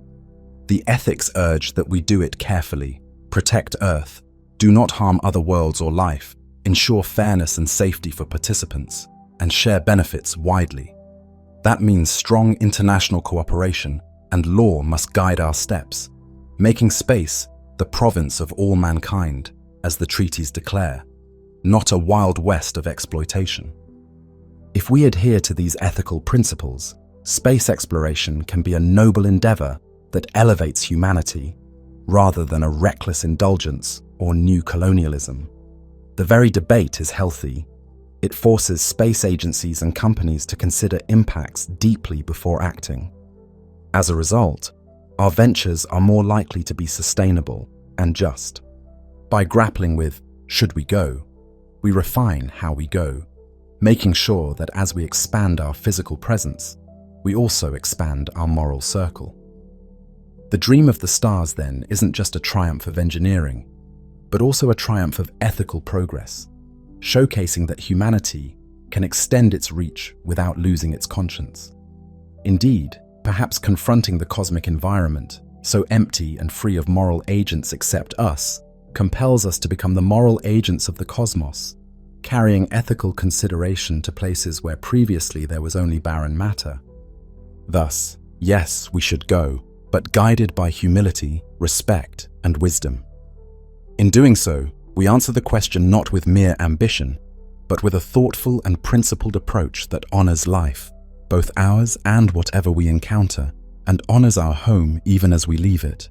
The ethics urge that we do it carefully, protect Earth, do not harm other worlds or life, ensure fairness and safety for participants, and share benefits widely. That means strong international cooperation, and law must guide our steps, making space the province of all mankind, as the treaties declare, not a wild west of exploitation. If we adhere to these ethical principles, space exploration can be a noble endeavor that elevates humanity, rather than a reckless indulgence or new colonialism. The very debate is healthy. It forces space agencies and companies to consider impacts deeply before acting. As a result, our ventures are more likely to be sustainable and just. By grappling with, should we go, we refine how we go, making sure that as we expand our physical presence, we also expand our moral circle. The dream of the stars, then, isn't just a triumph of engineering, but also a triumph of ethical progress, showcasing that humanity can extend its reach without losing its conscience. Indeed, perhaps confronting the cosmic environment, so empty and free of moral agents except us, compels us to become the moral agents of the cosmos, carrying ethical consideration to places where previously there was only barren matter. Thus, yes, we should go, but guided by humility, respect, and wisdom. In doing so, we answer the question not with mere ambition, but with a thoughtful and principled approach that honors life, both ours and whatever we encounter, and honors our home even as we leave it.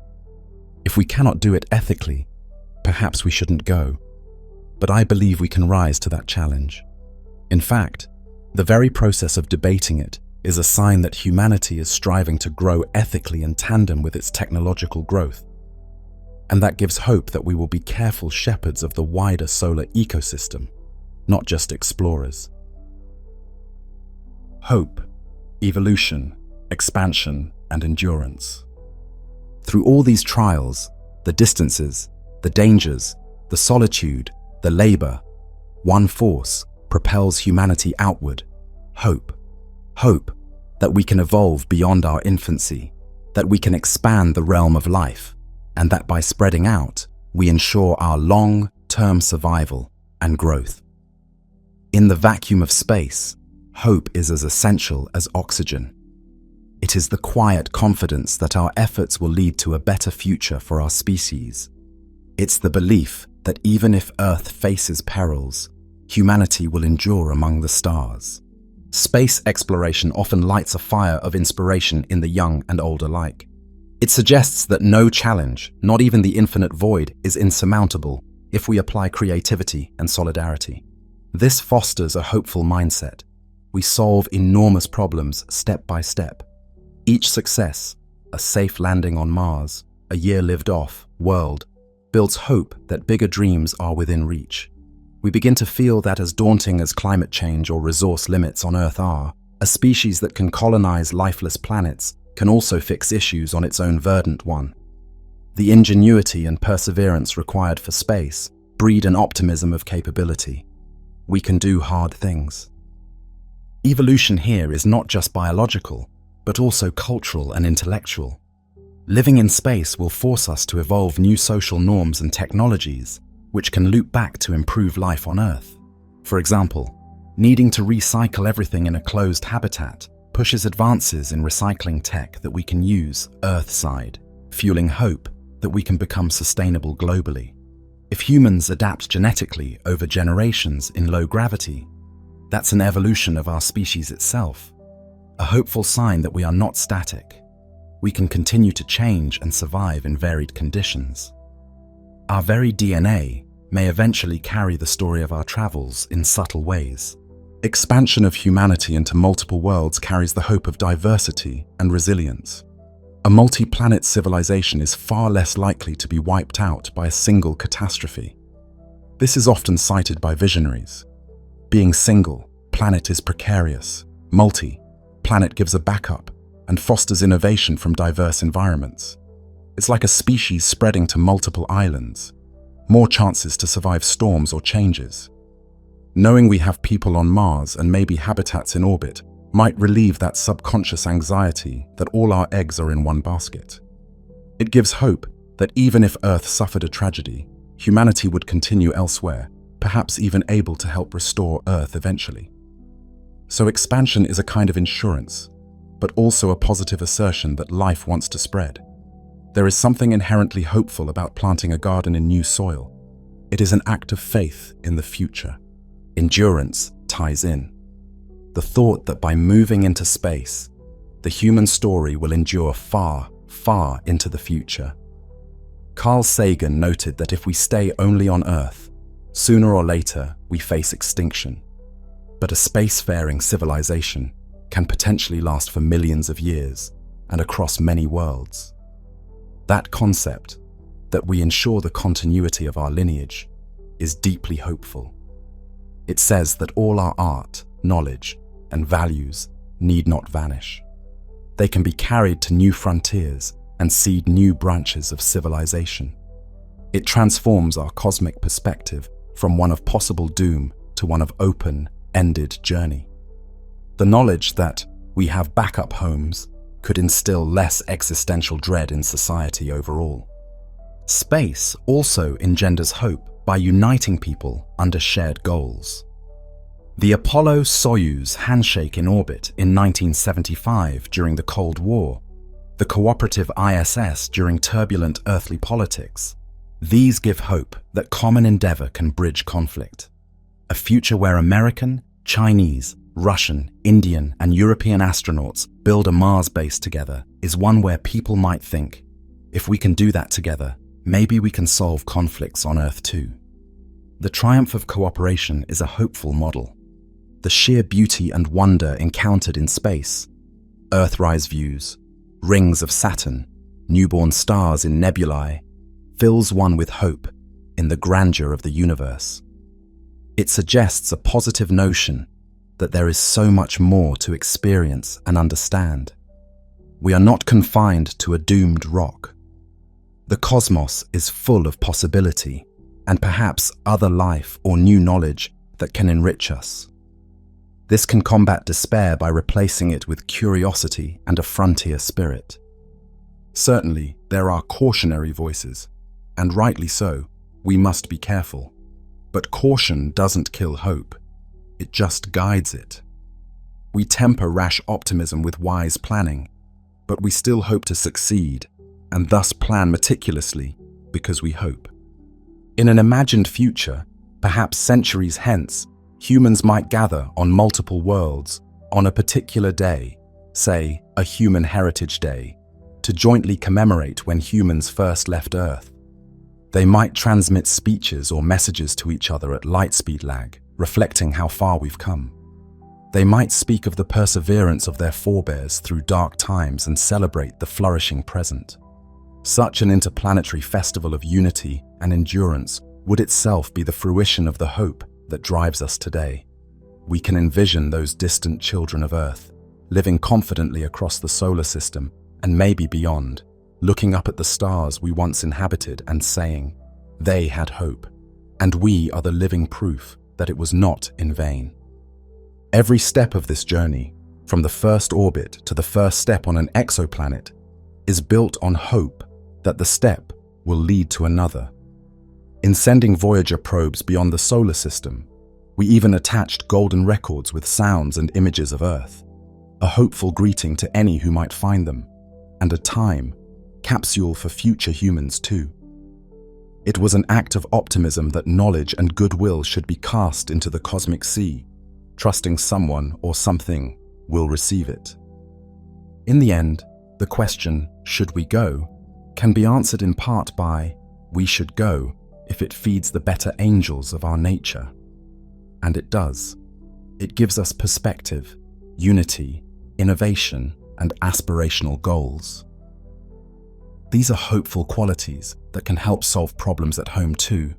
If we cannot do it ethically, perhaps we shouldn't go. but I believe we can rise to that challenge. In fact, the very process of debating it is a sign that humanity is striving to grow ethically in tandem with its technological growth. And that gives hope that we will be careful shepherds of the wider solar ecosystem, not just explorers. Hope, evolution, expansion, and endurance. Through all these trials, the distances, the dangers, the solitude, the labor, one force propels humanity outward: hope. Hope that we can evolve beyond our infancy, that we can expand the realm of life, and that by spreading out, we ensure our long-term survival and growth. In the vacuum of space, hope is as essential as oxygen. It is the quiet confidence that our efforts will lead to a better future for our species. It's the belief that even if Earth faces perils, humanity will endure among the stars. Space exploration often lights a fire of inspiration in the young and old alike. It suggests that no challenge, not even the infinite void, is insurmountable if we apply creativity and solidarity. This fosters a hopeful mindset. We solve enormous problems step by step. Each success, a safe landing on Mars, a year lived off, world, builds hope that bigger dreams are within reach. We begin to feel that as daunting as climate change or resource limits on Earth are, a species that can colonize lifeless planets can also fix issues on its own verdant one. The ingenuity and perseverance required for space breed an optimism of capability. We can do hard things. Evolution here is not just biological, but also cultural and intellectual. Living in space will force us to evolve new social norms and technologies, which can loop back to improve life on Earth. For example, needing to recycle everything in a closed habitat pushes advances in recycling tech that we can use Earthside, fueling hope that we can become sustainable globally. If humans adapt genetically over generations in low gravity, that's an evolution of our species itself, a hopeful sign that we are not static. We can continue to change and survive in varied conditions. Our very DNA may eventually carry the story of our travels in subtle ways. Expansion of humanity into multiple worlds carries the hope of diversity and resilience. A multi-planet civilization is far less likely to be wiped out by a single catastrophe. This is often cited by visionaries. Being single, planet is precarious. Multi, planet gives a backup and fosters innovation from diverse environments. It's like a species spreading to multiple islands, more chances to survive storms or changes. Knowing we have people on Mars and maybe habitats in orbit might relieve that subconscious anxiety that all our eggs are in one basket. It gives hope that even if Earth suffered a tragedy, humanity would continue elsewhere, perhaps even able to help restore Earth eventually. So expansion is a kind of insurance, but also a positive assertion that life wants to spread. There is something inherently hopeful about planting a garden in new soil. It is an act of faith in the future. Endurance ties in. The thought that by moving into space, the human story will endure far, far into the future. Carl Sagan noted that if we stay only on Earth, sooner or later we face extinction. But a spacefaring civilization can potentially last for millions of years and across many worlds. That concept, that we ensure the continuity of our lineage, is deeply hopeful. It says that all our art, knowledge, and values need not vanish. They can be carried to new frontiers and seed new branches of civilization. It transforms our cosmic perspective from one of possible doom to one of open-ended journey. The knowledge that we have backup homes could instill less existential dread in society overall. Space also engenders hope by uniting people under shared goals. The Apollo-Soyuz handshake in orbit in 1975 during the Cold War, the cooperative ISS during turbulent earthly politics, these give hope that common endeavor can bridge conflict. A future where American, Chinese, Russian, Indian, and European astronauts build a Mars base together is one where people might think, if we can do that together, maybe we can solve conflicts on Earth too. The triumph of cooperation is a hopeful model. The sheer beauty and wonder encountered in space, Earthrise views, rings of Saturn, newborn stars in nebulae, fills one with hope in the grandeur of the universe. It suggests a positive notion that there is so much more to experience and understand. We are not confined to a doomed rock. The cosmos is full of possibility and perhaps other life or new knowledge that can enrich us. This can combat despair by replacing it with curiosity and a frontier spirit. Certainly, there are cautionary voices, and rightly so. We must be careful. But caution doesn't kill hope. It just guides it. We temper rash optimism with wise planning, but we still hope to succeed, and thus plan meticulously because we hope. In an imagined future, perhaps centuries hence, humans might gather on multiple worlds on a particular day, say a Human Heritage Day, to jointly commemorate when humans first left Earth. They might transmit speeches or messages to each other at light speed lag, reflecting how far we've come. They might speak of the perseverance of their forebears through dark times and celebrate the flourishing present. Such an interplanetary festival of unity and endurance would itself be the fruition of the hope that drives us today. We can envision those distant children of Earth, living confidently across the solar system and maybe beyond, looking up at the stars we once inhabited and saying, they had hope, and we are the living proof that it was not in vain. Every step of this journey, from the first orbit to the first step on an exoplanet, is built on hope that the step will lead to another. In sending Voyager probes beyond the solar system, we even attached golden records with sounds and images of Earth, a hopeful greeting to any who might find them, and a time capsule for future humans too. It was an act of optimism that knowledge and goodwill should be cast into the cosmic sea, trusting someone or something will receive it. In the end, the question, should we go, can be answered in part by, we should go if it feeds the better angels of our nature. And it does. It gives us perspective, unity, innovation, and aspirational goals. These are hopeful qualities that can help solve problems at home too.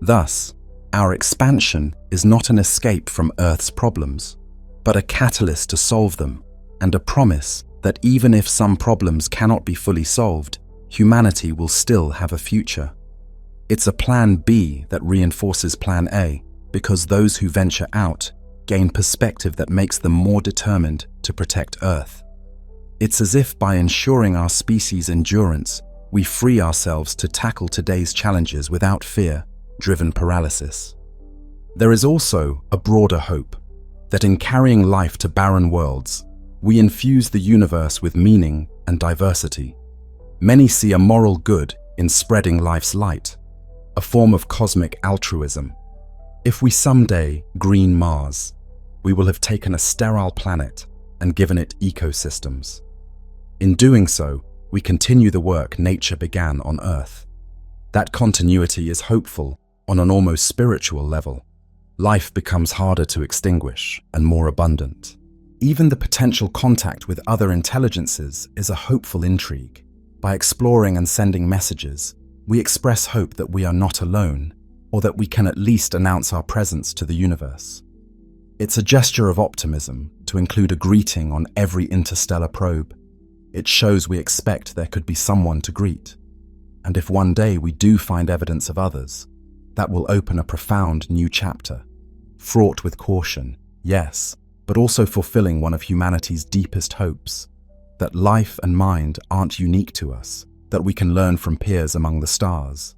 Thus, our expansion is not an escape from Earth's problems, but a catalyst to solve them, and a promise that even if some problems cannot be fully solved, humanity will still have a future. It's a plan B that reinforces plan A, because those who venture out gain perspective that makes them more determined to protect Earth. It's as if by ensuring our species' endurance, we free ourselves to tackle today's challenges without fear-driven paralysis. There is also a broader hope that in carrying life to barren worlds, we infuse the universe with meaning and diversity. Many see a moral good in spreading life's light, a form of cosmic altruism. If we someday green Mars, we will have taken a sterile planet and given it ecosystems. In doing so, we continue the work nature began on Earth. That continuity is hopeful on an almost spiritual level. Life becomes harder to extinguish and more abundant. Even the potential contact with other intelligences is a hopeful intrigue. By exploring and sending messages, we express hope that we are not alone, or that we can at least announce our presence to the universe. It's a gesture of optimism to include a greeting on every interstellar probe. It shows we expect there could be someone to greet. And if one day we do find evidence of others, that will open a profound new chapter, fraught with caution, yes, but also fulfilling one of humanity's deepest hopes, that life and mind aren't unique to us, that we can learn from peers among the stars.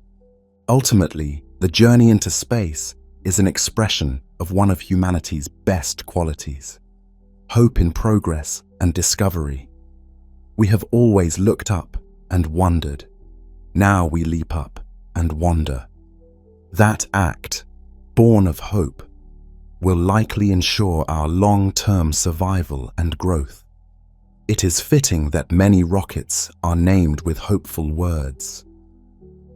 Ultimately, the journey into space is an expression of one of humanity's best qualities: hope in progress and discovery. We have always looked up and wondered. Now we leap up and wander. That act, born of hope, will likely ensure our long-term survival and growth. It is fitting that many rockets are named with hopeful words.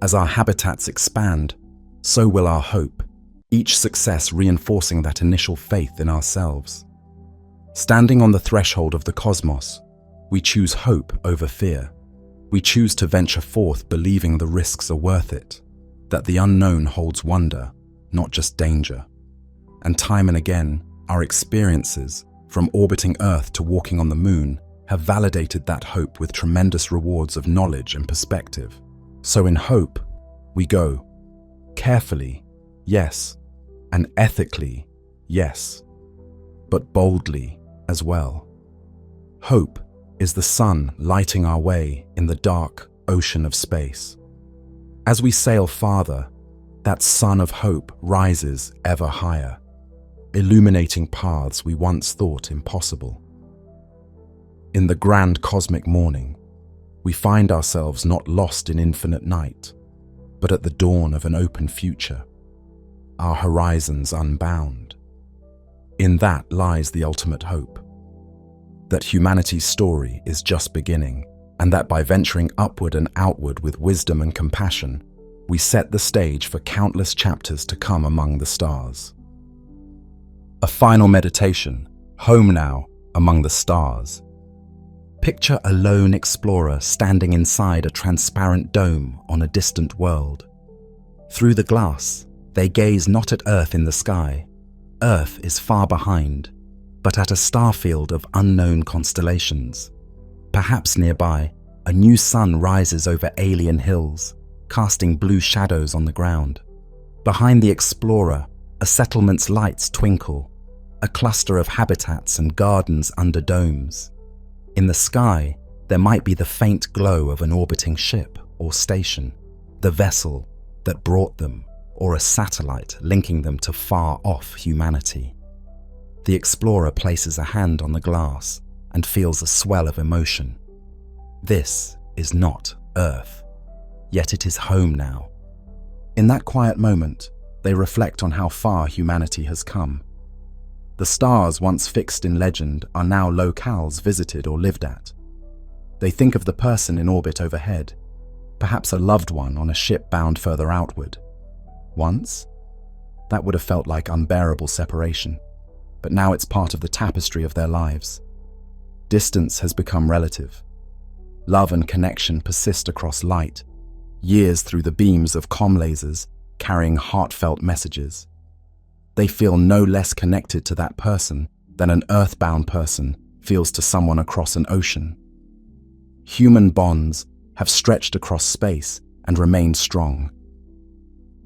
As our habitats expand, So will our hope, each success reinforcing that initial faith in ourselves. Standing on the threshold of the cosmos, we choose hope over fear. We choose to venture forth believing the risks are worth it, that the unknown holds wonder, not just danger. And time and again, our experiences, from orbiting Earth to walking on the moon, have validated that hope with tremendous rewards of knowledge and perspective. So in hope, we go. Carefully, yes, and ethically, yes, but boldly as well. Hope is the sun lighting our way in the dark ocean of space. As we sail farther, that sun of hope rises ever higher, illuminating paths we once thought impossible. In the grand cosmic morning, we find ourselves not lost in infinite night, but at the dawn of an open future, our horizons unbound. In that lies the ultimate hope, that humanity's story is just beginning, and that by venturing upward and outward with wisdom and compassion, we set the stage for countless chapters to come among the stars. A final meditation, home now among the stars. Picture a lone explorer standing inside a transparent dome on a distant world. Through the glass, they gaze not at Earth in the sky. Earth is far behind, but at a starfield of unknown constellations. Perhaps nearby, a new sun rises over alien hills, casting blue shadows on the ground. Behind the explorer, a settlement's lights twinkle, a cluster of habitats and gardens under domes. In the sky, there might be the faint glow of an orbiting ship or station, the vessel that brought them, or a satellite linking them to far-off humanity. The explorer places a hand on the glass and feels a swell of emotion. This is not Earth, yet it is home now. In that quiet moment, they reflect on how far humanity has come. The stars once fixed in legend are now locales visited or lived at. They think of the person in orbit overhead, perhaps a loved one on a ship bound further outward. Once, that would have felt like unbearable separation, but now it's part of the tapestry of their lives. Distance has become relative. Love and connection persist across light, years through the beams of comm lasers carrying heartfelt messages. They feel no less connected to that person than an earthbound person feels to someone across an ocean. Human bonds have stretched across space and remained strong.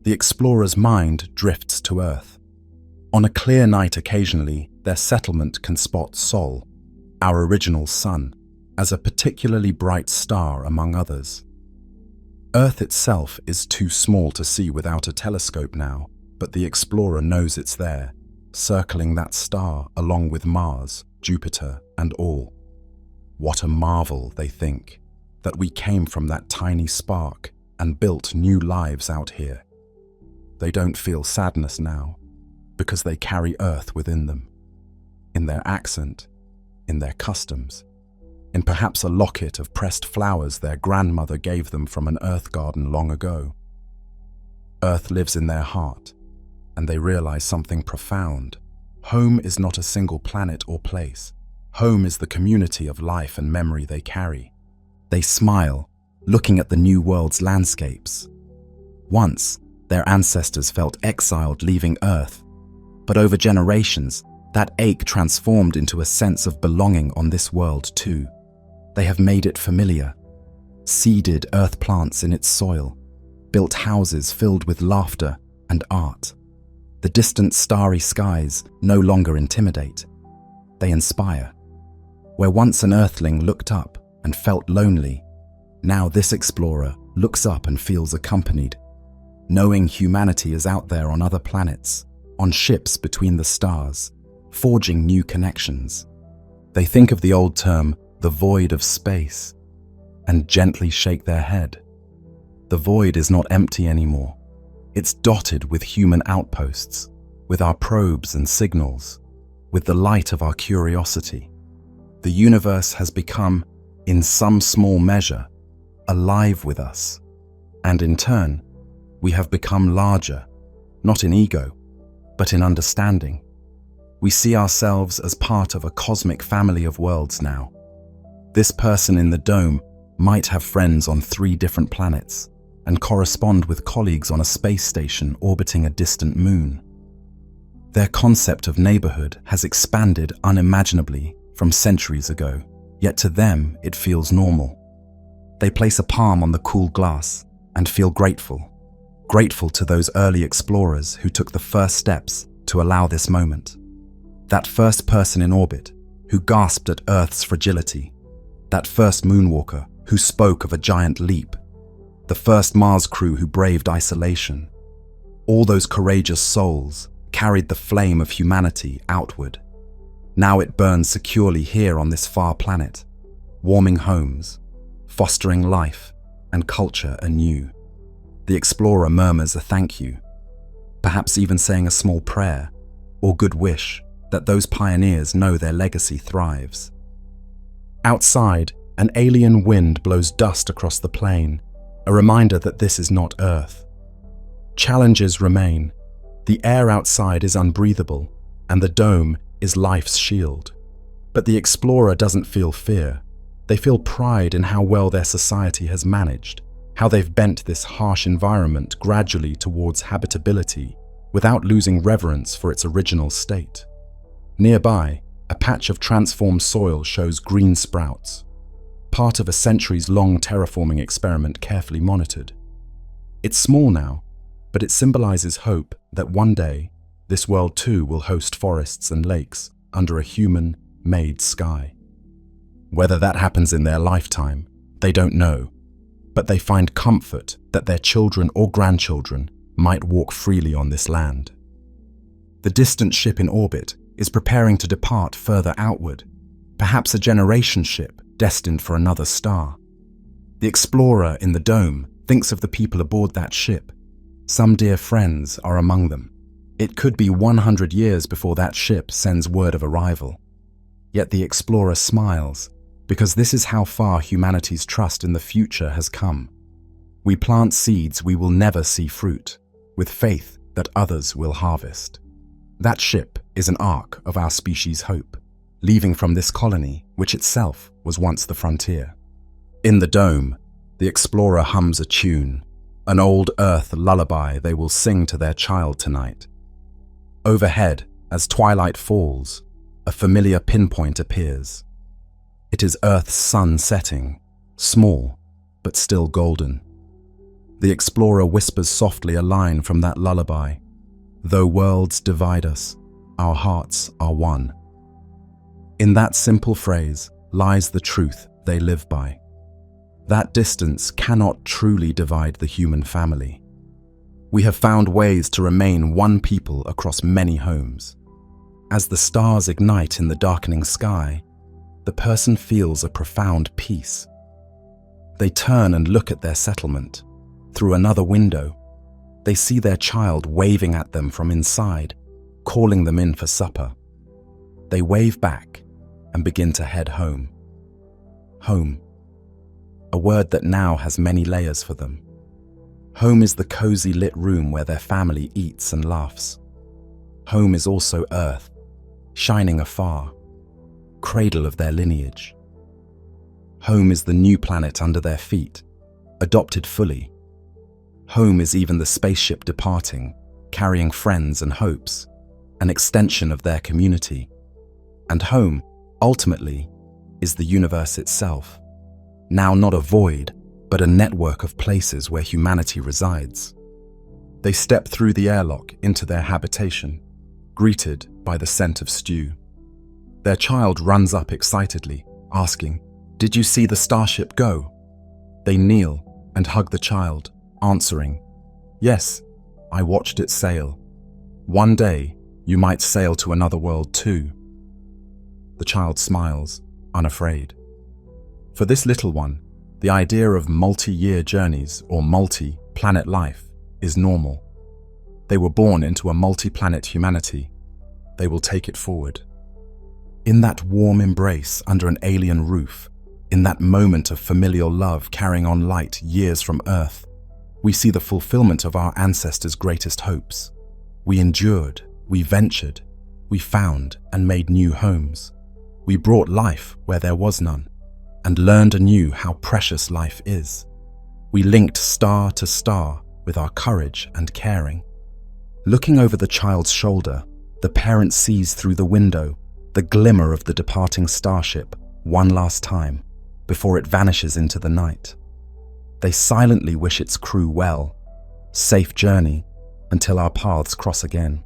The explorer's mind drifts to Earth. On a clear night occasionally, their settlement can spot Sol, our original sun, as a particularly bright star among others. Earth itself is too small to see without a telescope now, but the explorer knows it's there, circling that star along with Mars, Jupiter, and all. What a marvel, they think, that we came from that tiny spark and built new lives out here. They don't feel sadness now, because they carry Earth within them, in their accent, in their customs, in perhaps a locket of pressed flowers their grandmother gave them from an Earth garden long ago. Earth lives in their heart, and they realize something profound. Home is not a single planet or place. Home is the community of life and memory they carry. They smile, looking at the new world's landscapes. Once, their ancestors felt exiled leaving Earth, but over generations, that ache transformed into a sense of belonging on this world too. They have made it familiar, seeded earth plants in its soil, built houses filled with laughter and art. The distant starry skies no longer intimidate. They inspire. Where once an earthling looked up and felt lonely, now this explorer looks up and feels accompanied, knowing humanity is out there on other planets, on ships between the stars, forging new connections. They think of the old term, the void of space, and gently shake their head. The void is not empty anymore. It's dotted with human outposts, with our probes and signals, with the light of our curiosity. The universe has become, in some small measure, alive with us, and in turn, we have become larger, not in ego, but in understanding. We see ourselves as part of a cosmic family of worlds now. This person in the dome might have friends on 3 different planets and correspond with colleagues on a space station orbiting a distant moon. Their concept of neighborhood has expanded unimaginably from centuries ago, yet to them it feels normal. They place a palm on the cool glass and feel grateful to those early explorers who took the first steps to allow this moment. That first person in orbit who gasped at Earth's fragility, that first moonwalker who spoke of a giant leap, the first Mars crew who braved isolation. All those courageous souls carried the flame of humanity outward. Now it burns securely here on this far planet, warming homes, fostering life and culture anew. The explorer murmurs a thank you, perhaps even saying a small prayer or good wish that those pioneers know their legacy thrives. Outside, an alien wind blows dust across the plain, a reminder that this is not Earth. Challenges remain. The air outside is unbreathable, and the dome is life's shield. But the explorer doesn't feel fear. They feel pride in how well their society has managed, how they've bent this harsh environment gradually towards habitability without losing reverence for its original state. Nearby, a patch of transformed soil shows green sprouts, part of a centuries-long terraforming experiment carefully monitored. It's small now, but it symbolizes hope that one day, this world too will host forests and lakes under a human-made sky. Whether that happens in their lifetime, they don't know, but they find comfort that their children or grandchildren might walk freely on this land. The distant ship in orbit is preparing to depart further outward, perhaps a generation ship destined for another star. The explorer in the dome thinks of the people aboard that ship. Some dear friends are among them. It could be 100 years before that ship sends word of arrival. Yet the explorer smiles, because this is how far humanity's trust in the future has come. We plant seeds we will never see fruit, with faith that others will harvest. That ship is an ark of our species' hope, leaving from this colony, which itself was once the frontier. In the dome, the explorer hums a tune, an old Earth lullaby they will sing to their child tonight. Overhead, as twilight falls, a familiar pinpoint appears. It is Earth's sun setting, small, but still golden. The explorer whispers softly a line from that lullaby. Though worlds divide us, our hearts are one. In that simple phrase lies the truth they live by. That distance cannot truly divide the human family. We have found ways to remain one people across many homes. As the stars ignite in the darkening sky, the person feels a profound peace. They turn and look at their settlement. Through another window, they see their child waving at them from inside, calling them in for supper. They wave back and begin to head home. Home, a word that now has many layers for them. Home is the cozy lit room where their family eats and laughs. Home is also Earth, shining afar, cradle of their lineage. Home is the new planet under their feet, adopted fully. Home is even the spaceship departing, carrying friends and hopes, an extension of their community. And home, ultimately, is the universe itself, now not a void, but a network of places where humanity resides. They step through the airlock into their habitation, greeted by the scent of stew. Their child runs up excitedly, asking, "Did you see the starship go?" They kneel and hug the child, answering, "Yes, I watched it sail. One day, you might sail to another world too." The child smiles, unafraid. For this little one, the idea of multi-year journeys or multi-planet life is normal. They were born into a multi-planet humanity. They will take it forward. In that warm embrace under an alien roof, in that moment of familial love carrying on light years from Earth, We see the fulfillment of our ancestors' greatest hopes. We endured, we ventured, we found and made new homes. We brought life where there was none, and learned anew how precious life is. We linked star to star with our courage and caring. Looking over the child's shoulder, the parent sees through the window the glimmer of the departing starship one last time before it vanishes into the night. They silently wish its crew well, safe journey until our paths cross again.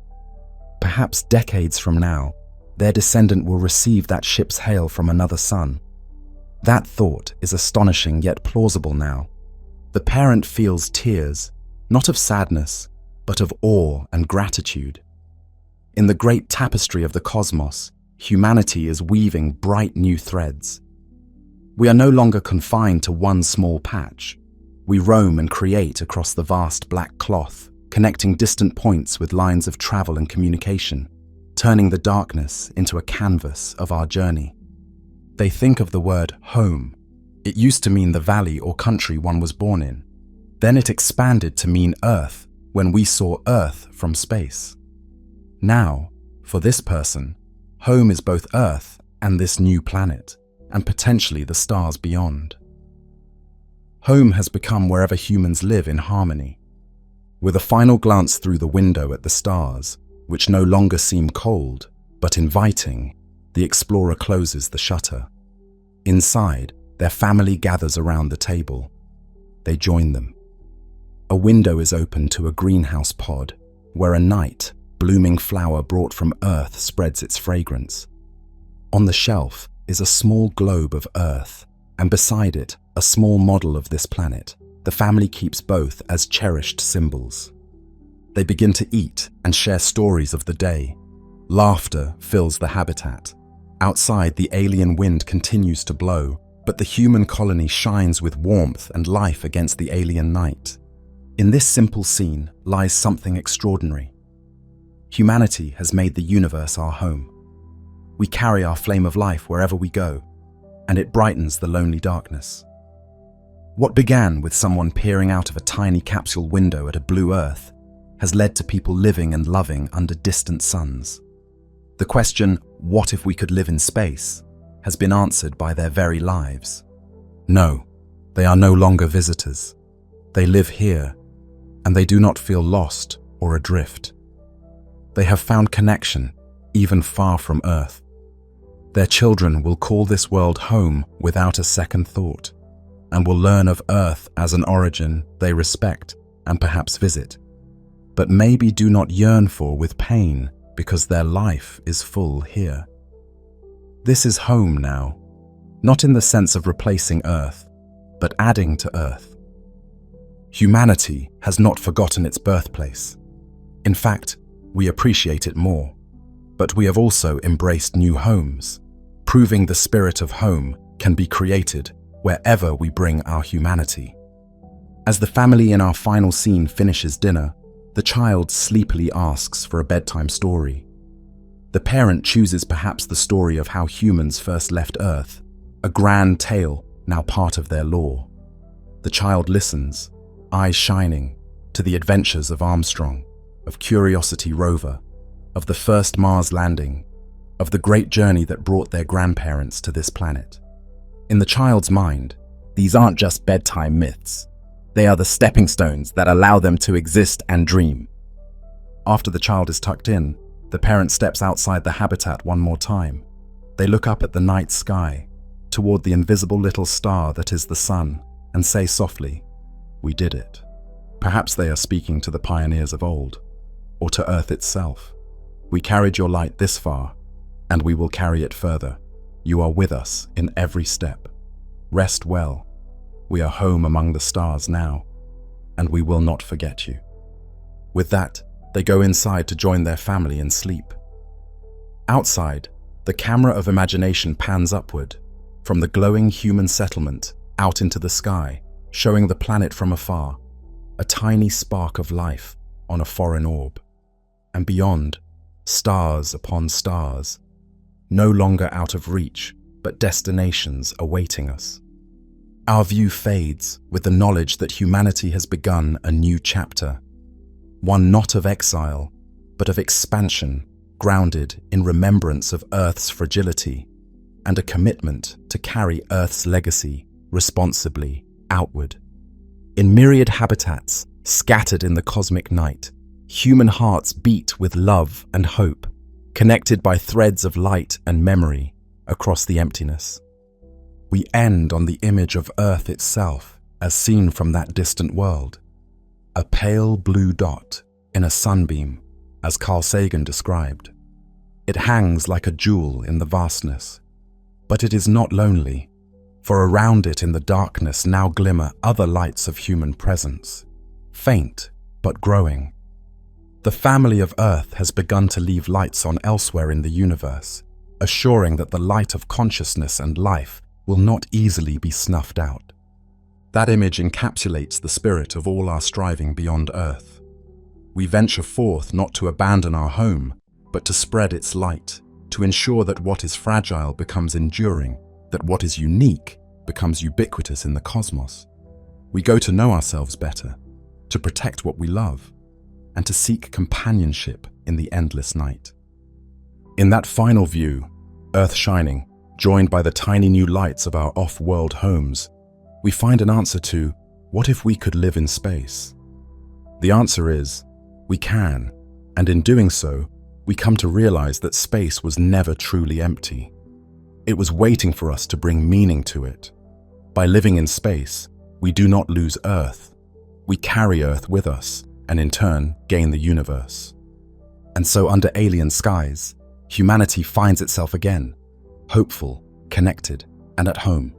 Perhaps decades from now, their descendant will receive that ship's hail from another sun. That thought is astonishing yet plausible now. The parent feels tears, not of sadness, but of awe and gratitude. In the great tapestry of the cosmos, humanity is weaving bright new threads. We are no longer confined to one small patch. We roam and create across the vast black cloth, connecting distant points with lines of travel and communication, turning the darkness into a canvas of our journey. They think of the word home. It used to mean the valley or country one was born in. Then it expanded to mean Earth when we saw Earth from space. Now, for this person, home is both Earth and this new planet, and potentially the stars beyond. Home has become wherever humans live in harmony. With a final glance through the window at the stars, which no longer seem cold, but inviting, the explorer closes the shutter. Inside, their family gathers around the table. They join them. A window is open to a greenhouse pod, where a night, blooming flower brought from Earth spreads its fragrance. On the shelf is a small globe of Earth, and beside it, a small model of this planet. The family keeps both as cherished symbols. They begin to eat and share stories of the day. Laughter fills the habitat. Outside, the alien wind continues to blow, but the human colony shines with warmth and life against the alien night. In this simple scene lies something extraordinary. Humanity has made the universe our home. We carry our flame of life wherever we go, and it brightens the lonely darkness. What began with someone peering out of a tiny capsule window at a blue Earth has led to people living and loving under distant suns. The question, what if we could live in space, has been answered by their very lives. No, they are no longer visitors. They live here, and they do not feel lost or adrift. They have found connection, even far from Earth. Their children will call this world home without a second thought, and will learn of Earth as an origin they respect and perhaps visit, but maybe do not yearn for with pain because their life is full here. This is home now, not in the sense of replacing Earth, but adding to Earth. Humanity has not forgotten its birthplace. In fact, we appreciate it more, but we have also embraced new homes, proving the spirit of home can be created wherever we bring our humanity. As the family in our final scene finishes dinner, the child sleepily asks for a bedtime story. The parent chooses perhaps the story of how humans first left Earth, a grand tale now part of their lore. The child listens, eyes shining, to the adventures of Armstrong, of Curiosity rover, of the first Mars landing, of the great journey that brought their grandparents to this planet. In the child's mind, these aren't just bedtime myths. They are the stepping stones that allow them to exist and dream. After the child is tucked in, the parent steps outside the habitat one more time. They look up at the night sky, toward the invisible little star that is the sun, and say softly, "We did it." Perhaps they are speaking to the pioneers of old, or to Earth itself. "We carried your light this far, and we will carry it further. You are with us in every step. Rest well. We are home among the stars now, and we will not forget you." With that, they go inside to join their family and sleep. Outside, the camera of imagination pans upward, from the glowing human settlement out into the sky, showing the planet from afar, a tiny spark of life on a foreign orb. And beyond, stars upon stars, no longer out of reach, but destinations awaiting us. Our view fades with the knowledge that humanity has begun a new chapter, one not of exile, but of expansion, grounded in remembrance of Earth's fragility and a commitment to carry Earth's legacy responsibly outward. In myriad habitats scattered in the cosmic night, human hearts beat with love and hope, connected by threads of light and memory across the emptiness. We end on the image of Earth itself as seen from that distant world, a pale blue dot in a sunbeam, as Carl Sagan described. It hangs like a jewel in the vastness, but it is not lonely, for around it in the darkness now glimmer other lights of human presence, faint but growing. The family of Earth has begun to leave lights on elsewhere in the universe, assuring that the light of consciousness and life will not easily be snuffed out. That image encapsulates the spirit of all our striving beyond Earth. We venture forth not to abandon our home, but to spread its light, to ensure that what is fragile becomes enduring, that what is unique becomes ubiquitous in the cosmos. We go to know ourselves better, to protect what we love, and to seek companionship in the endless night. In that final view, Earth shining, joined by the tiny new lights of our off-world homes, we find an answer to, what if we could live in space? The answer is, we can, and in doing so, we come to realize that space was never truly empty. It was waiting for us to bring meaning to it. By living in space, we do not lose Earth. We carry Earth with us, and in turn, gain the universe. And so under alien skies, humanity finds itself again, hopeful, connected, and at home.